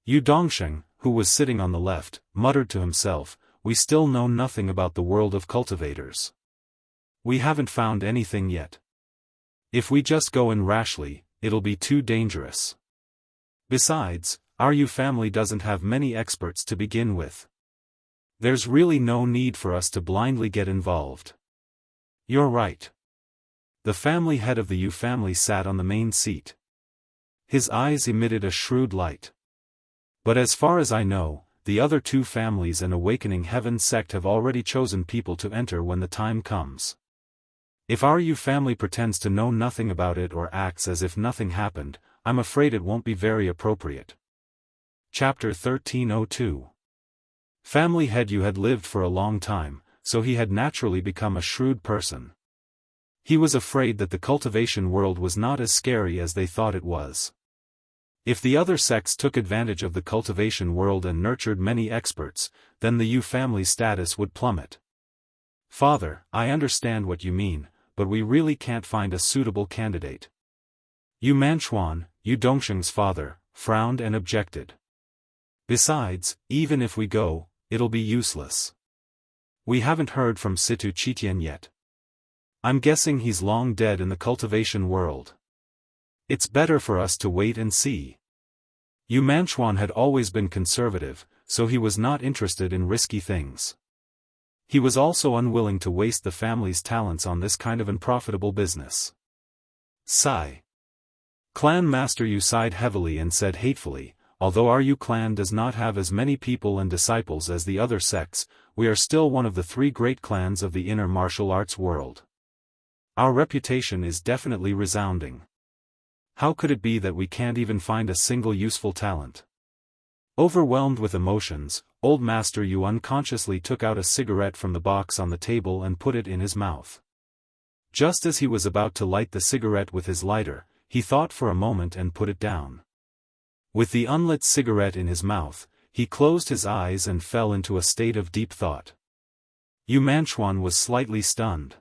Yu Dongxing, who was sitting on the left, muttered to himself, "We still know nothing about the world of cultivators. We haven't found anything yet. If we just go in rashly, it'll be too dangerous. Besides, our Yu family doesn't have many experts to begin with. There's really no need for us to blindly get involved." "You're right." The family head of the Yu family sat on the main seat. His eyes emitted a shrewd light. "But as far as I know, the other 2 families and Awakening Heaven sect have already chosen people to enter when the time comes. If our Yu family pretends to know nothing about it or acts as if nothing happened, I'm afraid it won't be very appropriate." Chapter 1302. Family head Yu had lived for a long time, so he had naturally become a shrewd person. He was afraid that the cultivation world was not as scary as they thought it was. If the other sects took advantage of the cultivation world and nurtured many experts, then the Yu family's status would plummet. Father, I understand what you mean, but we really can't find a suitable candidate. Yu Manchuan, Yu Dongsheng's father, frowned and objected. Besides, even if we go, it'll be useless. We haven't heard from Situ Qitian yet. I'm guessing he's long dead in the cultivation world. It's better for us to wait and see. Yu Manchuan had always been conservative, so he was not interested in risky things. He was also unwilling to waste the family's talents on this kind of unprofitable business. Sigh. Clan Master Yu sighed heavily and said hatefully, although our Yu clan does not have as many people and disciples as the other sects, we are still one of the 3 great clans of the inner martial arts world. Our reputation is definitely resounding. How could it be that we can't even find a single useful talent? Overwhelmed with emotions, old Master Yu unconsciously took out a cigarette from the box on the table and put it in his mouth. Just as he was about to light the cigarette with his lighter, he thought for a moment and put it down. With the unlit cigarette in his mouth, he closed his eyes and fell into a state of deep thought. Yu Manchuan was slightly stunned.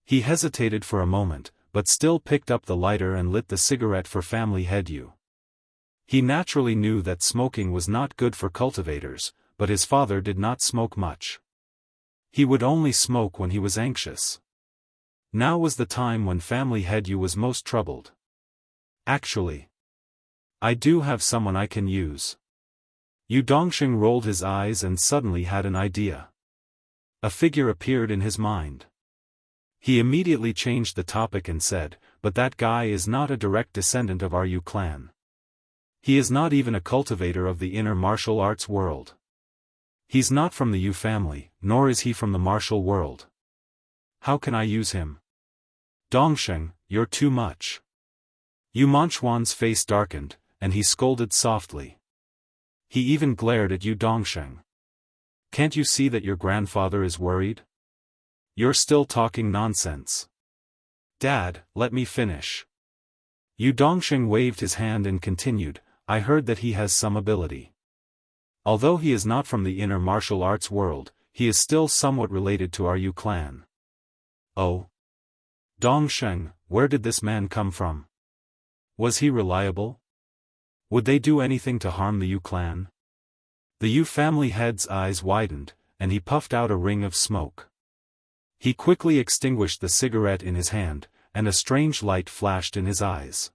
He hesitated for a moment, but still picked up the lighter and lit the cigarette for family head Yu. He naturally knew that smoking was not good for cultivators, but his father did not smoke much. He would only smoke when he was anxious. Now was the time when family head Yu was most troubled. Actually, I do have someone I can use. Yu Dongsheng rolled his eyes and suddenly had an idea. A figure appeared in his mind. He immediately changed the topic and said, but that guy is not a direct descendant of our Yu clan. He is not even a cultivator of the inner martial arts world. He's not from the Yu family, nor is he from the martial world. How can I use him? Dongsheng, you're too much. Yu Manchuan's face darkened, and he scolded softly. He even glared at Yu Dongsheng. Can't you see that your grandfather is worried? You're still talking nonsense. Dad, let me finish. Yu Dongsheng waved his hand and continued, I heard that he has some ability. Although he is not from the inner martial arts world, he is still somewhat related to our Yu clan. Oh? Dongsheng, where did this man come from? Was he reliable? Would they do anything to harm the Yu clan? The Yu family head's eyes widened, and he puffed out a ring of smoke. He quickly extinguished the cigarette in his hand, and a strange light flashed in his eyes.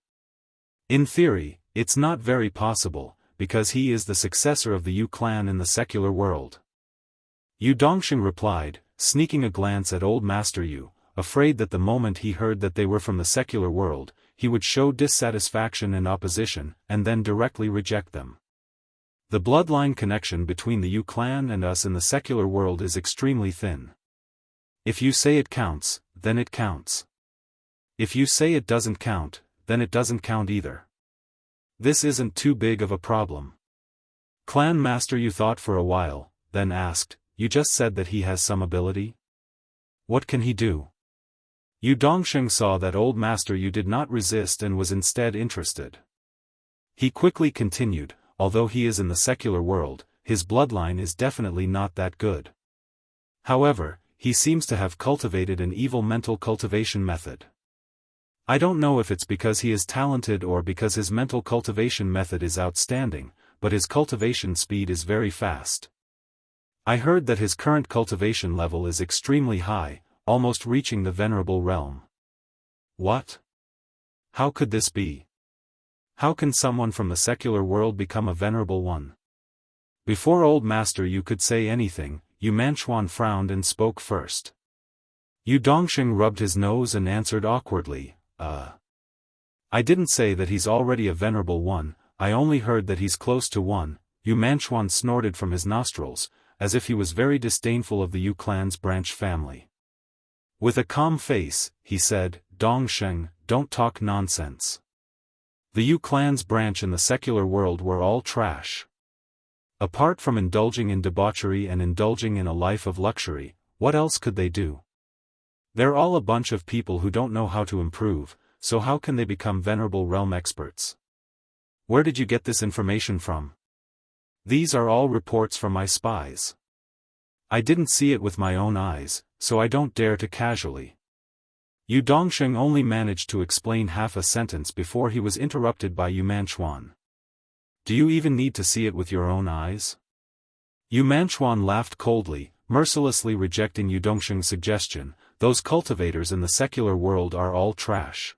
In theory, it's not very possible, because he is the successor of the Yu clan in the secular world. Yu Dongsheng replied, sneaking a glance at old Master Yu, afraid that the moment he heard that they were from the secular world, he would show dissatisfaction and opposition, and then directly reject them. The bloodline connection between the Yu clan and us in the secular world is extremely thin. If you say it counts, then it counts. If you say it doesn't count, then it doesn't count either. This isn't too big of a problem. Clan Master Yu thought for a while, then asked, you just said that he has some ability? What can he do? Yu Dongsheng saw that old Master Yu did not resist and was instead interested. He quickly continued, although he is in the secular world, his bloodline is definitely not that good. However, he seems to have cultivated an evil mental cultivation method. I don't know if it's because he is talented or because his mental cultivation method is outstanding, but his cultivation speed is very fast. I heard that his current cultivation level is extremely high, almost reaching the venerable realm. What? How could this be? How can someone from the secular world become a venerable one? Before old Master Yu could say anything, Yu Manchuan frowned and spoke first. Yu Dongsheng rubbed his nose and answered awkwardly, I didn't say that he's already a venerable one, I only heard that he's close to one. Yu Manchuan snorted from his nostrils, as if he was very disdainful of the Yu clan's branch family. With a calm face, he said, Dongsheng, don't talk nonsense. The Yu clan's branch in the secular world were all trash. Apart from indulging in debauchery and indulging in a life of luxury, what else could they do? They're all a bunch of people who don't know how to improve, so how can they become venerable realm experts? Where did you get this information from? These are all reports from my spies. I didn't see it with my own eyes, so I don't dare to casually. Yu Dongsheng only managed to explain half a sentence before he was interrupted by Yu Manchuan. Do you even need to see it with your own eyes? Yu Manchuan laughed coldly, mercilessly rejecting Yu Dongsheng's suggestion. Those cultivators in the secular world are all trash.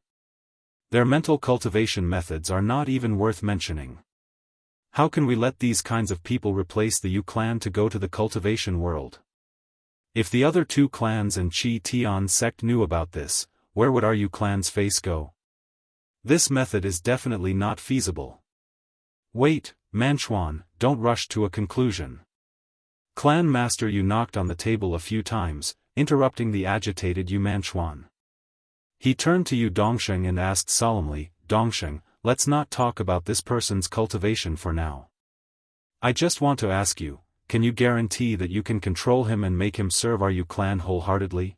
Their mental cultivation methods are not even worth mentioning. How can we let these kinds of people replace the Yu clan to go to the cultivation world? If the other two clans and Qi Tian sect knew about this, where would our Yu clan's face go? This method is definitely not feasible. Wait, Manchuan, don't rush to a conclusion. Clan Master Yu knocked on the table a few times, interrupting the agitated Yu Manchuan. He turned to Yu Dongsheng and asked solemnly, Dongsheng, let's not talk about this person's cultivation for now. I just want to ask you, can you guarantee that you can control him and make him serve our Yu clan wholeheartedly?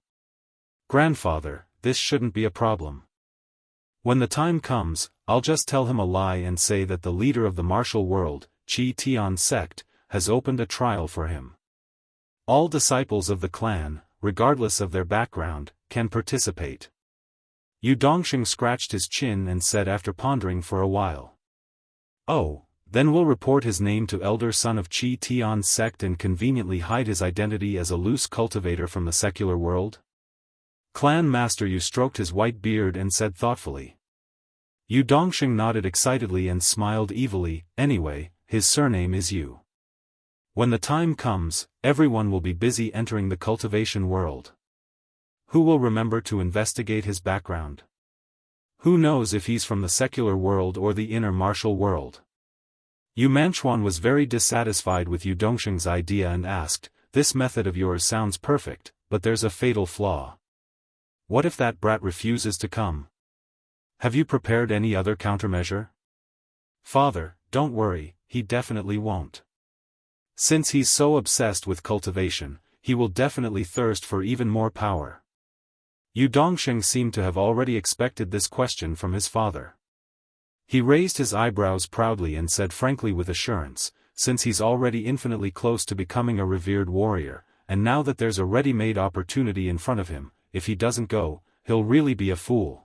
Grandfather, this shouldn't be a problem. When the time comes, I'll just tell him a lie and say that the leader of the martial world, Qi Tian sect, has opened a trial for him. All disciples of the clan, regardless of their background, can participate. Yu Dongsheng scratched his chin and said after pondering for a while. Oh, then we'll report his name to elder son of Qi Tian sect and conveniently hide his identity as a loose cultivator from the secular world? Clan Master Yu stroked his white beard and said thoughtfully. Yu Dongsheng nodded excitedly and smiled evilly. Anyway, his surname is Yu. When the time comes, everyone will be busy entering the cultivation world. Who will remember to investigate his background? Who knows if he's from the secular world or the inner martial world? Yu Manchuan was very dissatisfied with Yu Dongsheng's idea and asked, this method of yours sounds perfect, but there's a fatal flaw. What if that brat refuses to come? Have you prepared any other countermeasure? Father, don't worry, he definitely won't. Since he's so obsessed with cultivation, he will definitely thirst for even more power. Yu Dongsheng seemed to have already expected this question from his father. He raised his eyebrows proudly and said frankly with assurance, since he's already infinitely close to becoming a revered warrior, and now that there's a ready-made opportunity in front of him, if he doesn't go, he'll really be a fool.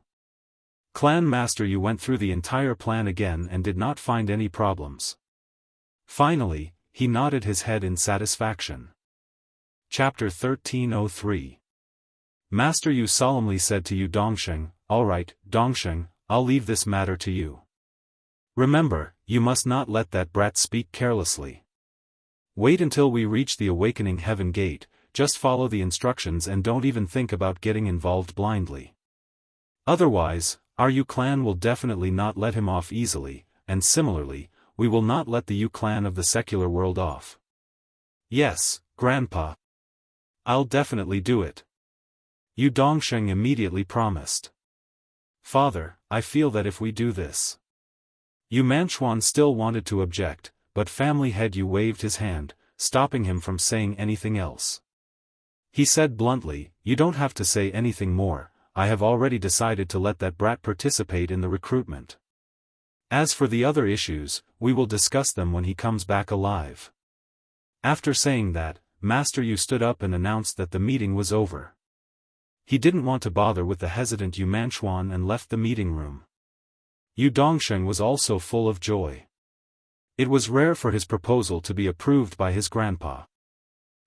Clan Master Yu went through the entire plan again and did not find any problems. Finally, he nodded his head in satisfaction. Chapter 1303. Master Yu solemnly said to Yu Dongsheng, all right, Dongsheng, I'll leave this matter to you. Remember, you must not let that brat speak carelessly. Wait until we reach the awakening heaven gate, just follow the instructions and don't even think about getting involved blindly. Otherwise, our Yu clan will definitely not let him off easily, and similarly, we will not let the Yu clan of the secular world off. Yes, Grandpa. I'll definitely do it. Yu Dongsheng immediately promised. Father, I feel that if we do this. Yu Manchuan still wanted to object, but family head Yu waved his hand, stopping him from saying anything else. He said bluntly, you don't have to say anything more, I have already decided to let that brat participate in the recruitment. As for the other issues, we will discuss them when he comes back alive. After saying that, Master Yu stood up and announced that the meeting was over. He didn't want to bother with the hesitant Yu Manchuan and left the meeting room. Yu Dongsheng was also full of joy. It was rare for his proposal to be approved by his grandpa.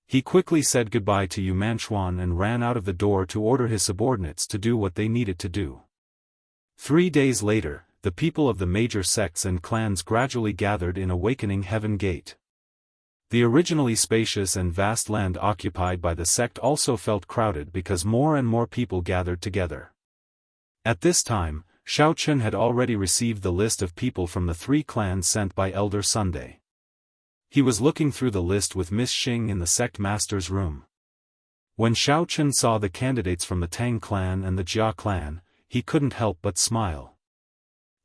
He quickly said goodbye to Yu Manchuan and ran out of the door to order his subordinates to do what they needed to do. 3 days later, the people of the major sects and clans gradually gathered in Awakening Heaven Gate. The originally spacious and vast land occupied by the sect also felt crowded because more and more people gathered together. At this time, Xiaofan had already received the list of people from the 3 clans sent by Elder Sunday. He was looking through the list with Miss Xing in the sect master's room. When Xiaofan saw the candidates from the Tang clan and the Jia clan, he couldn't help but smile.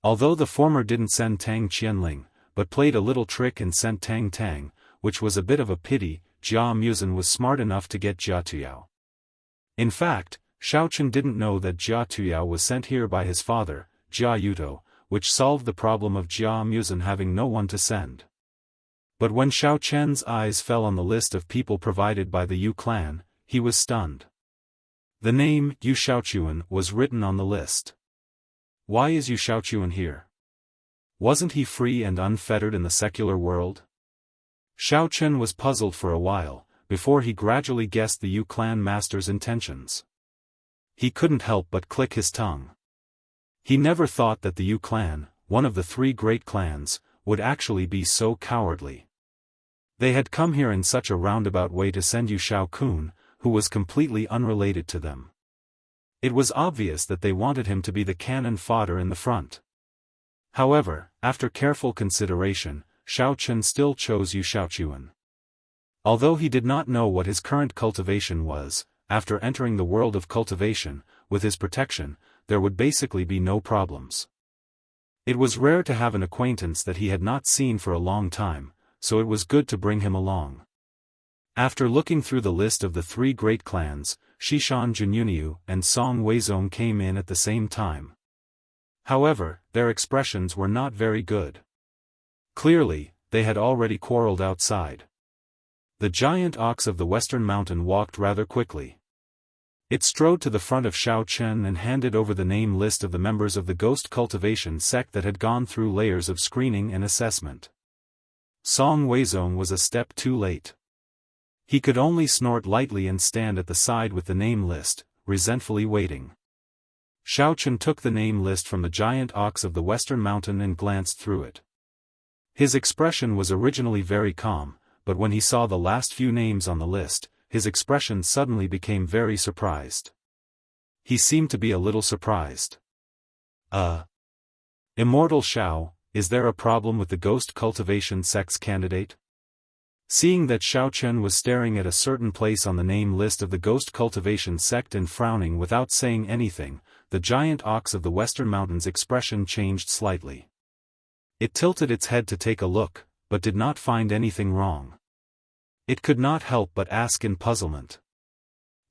Although the former didn't send Tang Qianling, but played a little trick and sent Tang Tang, which was a bit of a pity, Jia Muzan was smart enough to get Jia Tuyao. In fact, Xiaofan didn't know that Jia Tuyao was sent here by his father, Jia Yuto, which solved the problem of Jia Muzan having no one to send. But when Xiaofan's eyes fell on the list of people provided by the Yu clan, he was stunned. The name, Yu Xiaochuan, was written on the list. Why is Yu Xiaochuan here? Wasn't he free and unfettered in the secular world? Xiao Chen was puzzled for a while, before he gradually guessed the Yu clan master's intentions. He couldn't help but click his tongue. He never thought that the Yu clan, one of the three great clans, would actually be so cowardly. They had come here in such a roundabout way to send Yu Xiaokun, who was completely unrelated to them. It was obvious that they wanted him to be the cannon fodder in the front. However, after careful consideration, Xiao Chen still chose Yu Xiaochuan. Although he did not know what his current cultivation was, after entering the world of cultivation, with his protection, there would basically be no problems. It was rare to have an acquaintance that he had not seen for a long time, so it was good to bring him along. After looking through the list of the three great clans, Xishan Junyunyu and Song Weizong came in at the same time. However, their expressions were not very good. Clearly, they had already quarreled outside. The giant ox of the western mountain walked rather quickly. It strode to the front of Xiao Chen and handed over the name list of the members of the ghost cultivation sect that had gone through layers of screening and assessment. Song Weizong was a step too late. He could only snort lightly and stand at the side with the name list, resentfully waiting. Xiao Chen took the name list from the giant ox of the western mountain and glanced through it. His expression was originally very calm, but when he saw the last few names on the list, his expression suddenly became very surprised. He seemed to be a little surprised. Immortal Xiao, is there a problem with the ghost cultivation sect's candidate? Seeing that Xiao Chen was staring at a certain place on the name list of the ghost cultivation sect and frowning without saying anything, the giant ox of the western mountain's expression changed slightly. It tilted its head to take a look, but did not find anything wrong. It could not help but ask in puzzlement.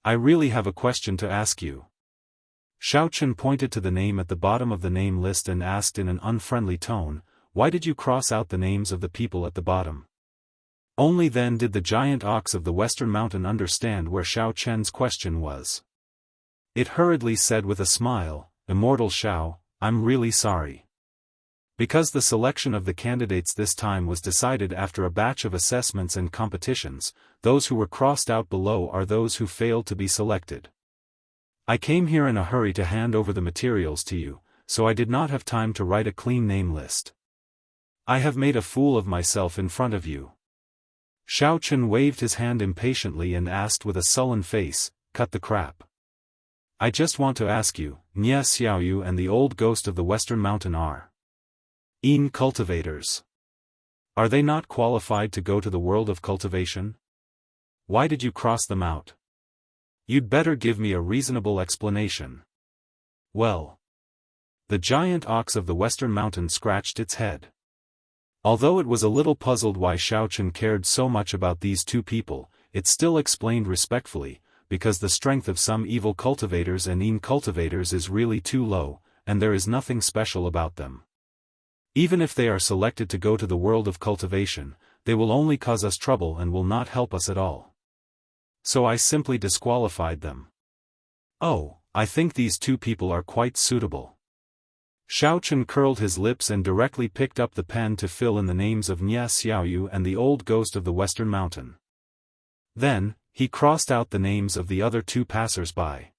I really have a question to ask you. Xiao Chen pointed to the name at the bottom of the name list and asked in an unfriendly tone, why did you cross out the names of the people at the bottom? Only then did the giant ox of the western mountain understand where Xiao Chen's question was. It hurriedly said with a smile, Immortal Xiao, I'm really sorry. Because the selection of the candidates this time was decided after a batch of assessments and competitions, those who were crossed out below are those who failed to be selected. I came here in a hurry to hand over the materials to you, so I did not have time to write a clean name list. I have made a fool of myself in front of you. Xiao Chen waved his hand impatiently and asked with a sullen face, cut the crap. I just want to ask you, Nye Xiaoyu and the old ghost of the western mountain are cultivators. Are they not qualified to go to the world of cultivation? Why did you cross them out? You'd better give me a reasonable explanation. Well. The giant ox of the western mountain scratched its head. Although it was a little puzzled why Xiao Chen cared so much about these two people, it still explained respectfully, because the strength of some evil cultivators and cultivators is really too low, and there is nothing special about them. Even if they are selected to go to the world of cultivation, they will only cause us trouble and will not help us at all. So I simply disqualified them. Oh, I think these two people are quite suitable. Xiao Chen curled his lips and directly picked up the pen to fill in the names of Nye Xiaoyu and the old ghost of the western mountain. Then, he crossed out the names of the other two passers-by.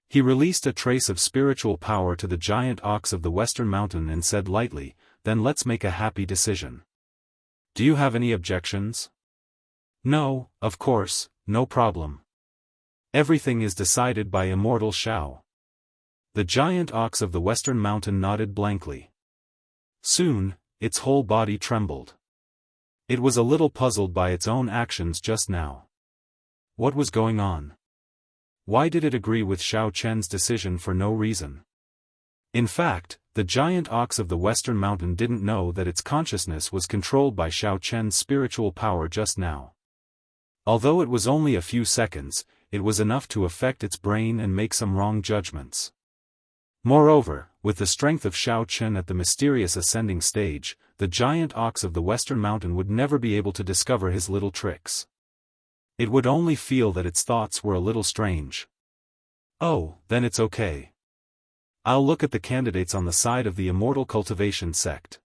He released a trace of spiritual power to the giant ox of the western mountain and said lightly, then let's make a happy decision. Do you have any objections? No, of course, no problem. Everything is decided by Immortal Xiao. The giant ox of the western mountain nodded blankly. Soon, its whole body trembled. It was a little puzzled by its own actions just now. What was going on? Why did it agree with Xiao Chen's decision for no reason? In fact, the giant ox of the western mountain didn't know that its consciousness was controlled by Xiao Chen's spiritual power just now. Although it was only a few seconds, it was enough to affect its brain and make some wrong judgments. Moreover, with the strength of Xiao Chen at the mysterious ascending stage, the giant ox of the western mountain would never be able to discover his little tricks. It would only feel that its thoughts were a little strange. Oh, then it's okay. I'll look at the candidates on the side of the Immortal Cultivation sect.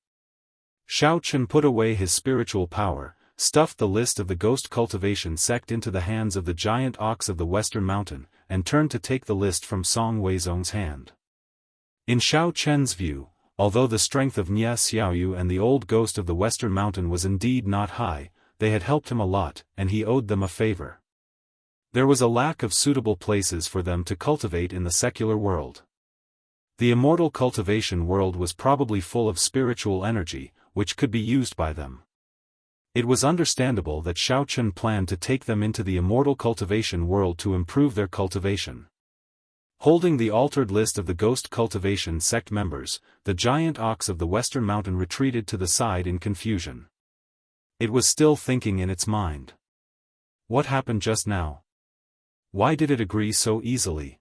Xiao Chen put away his spiritual power, stuffed the list of the Ghost Cultivation sect into the hands of the giant ox of the Western Mountain, and turned to take the list from Song Weizong's hand. In Xiao Chen's view, although the strength of Nye Xiaoyu and the old ghost of the Western Mountain was indeed not high, they had helped him a lot, and he owed them a favor. There was a lack of suitable places for them to cultivate in the secular world. The Immortal Cultivation world was probably full of spiritual energy, which could be used by them. It was understandable that Xiao Chen planned to take them into the Immortal Cultivation world to improve their cultivation. Holding the altered list of the Ghost Cultivation sect members, the giant ox of the Western Mountain retreated to the side in confusion. It was still thinking in its mind. What happened just now? Why did it agree so easily?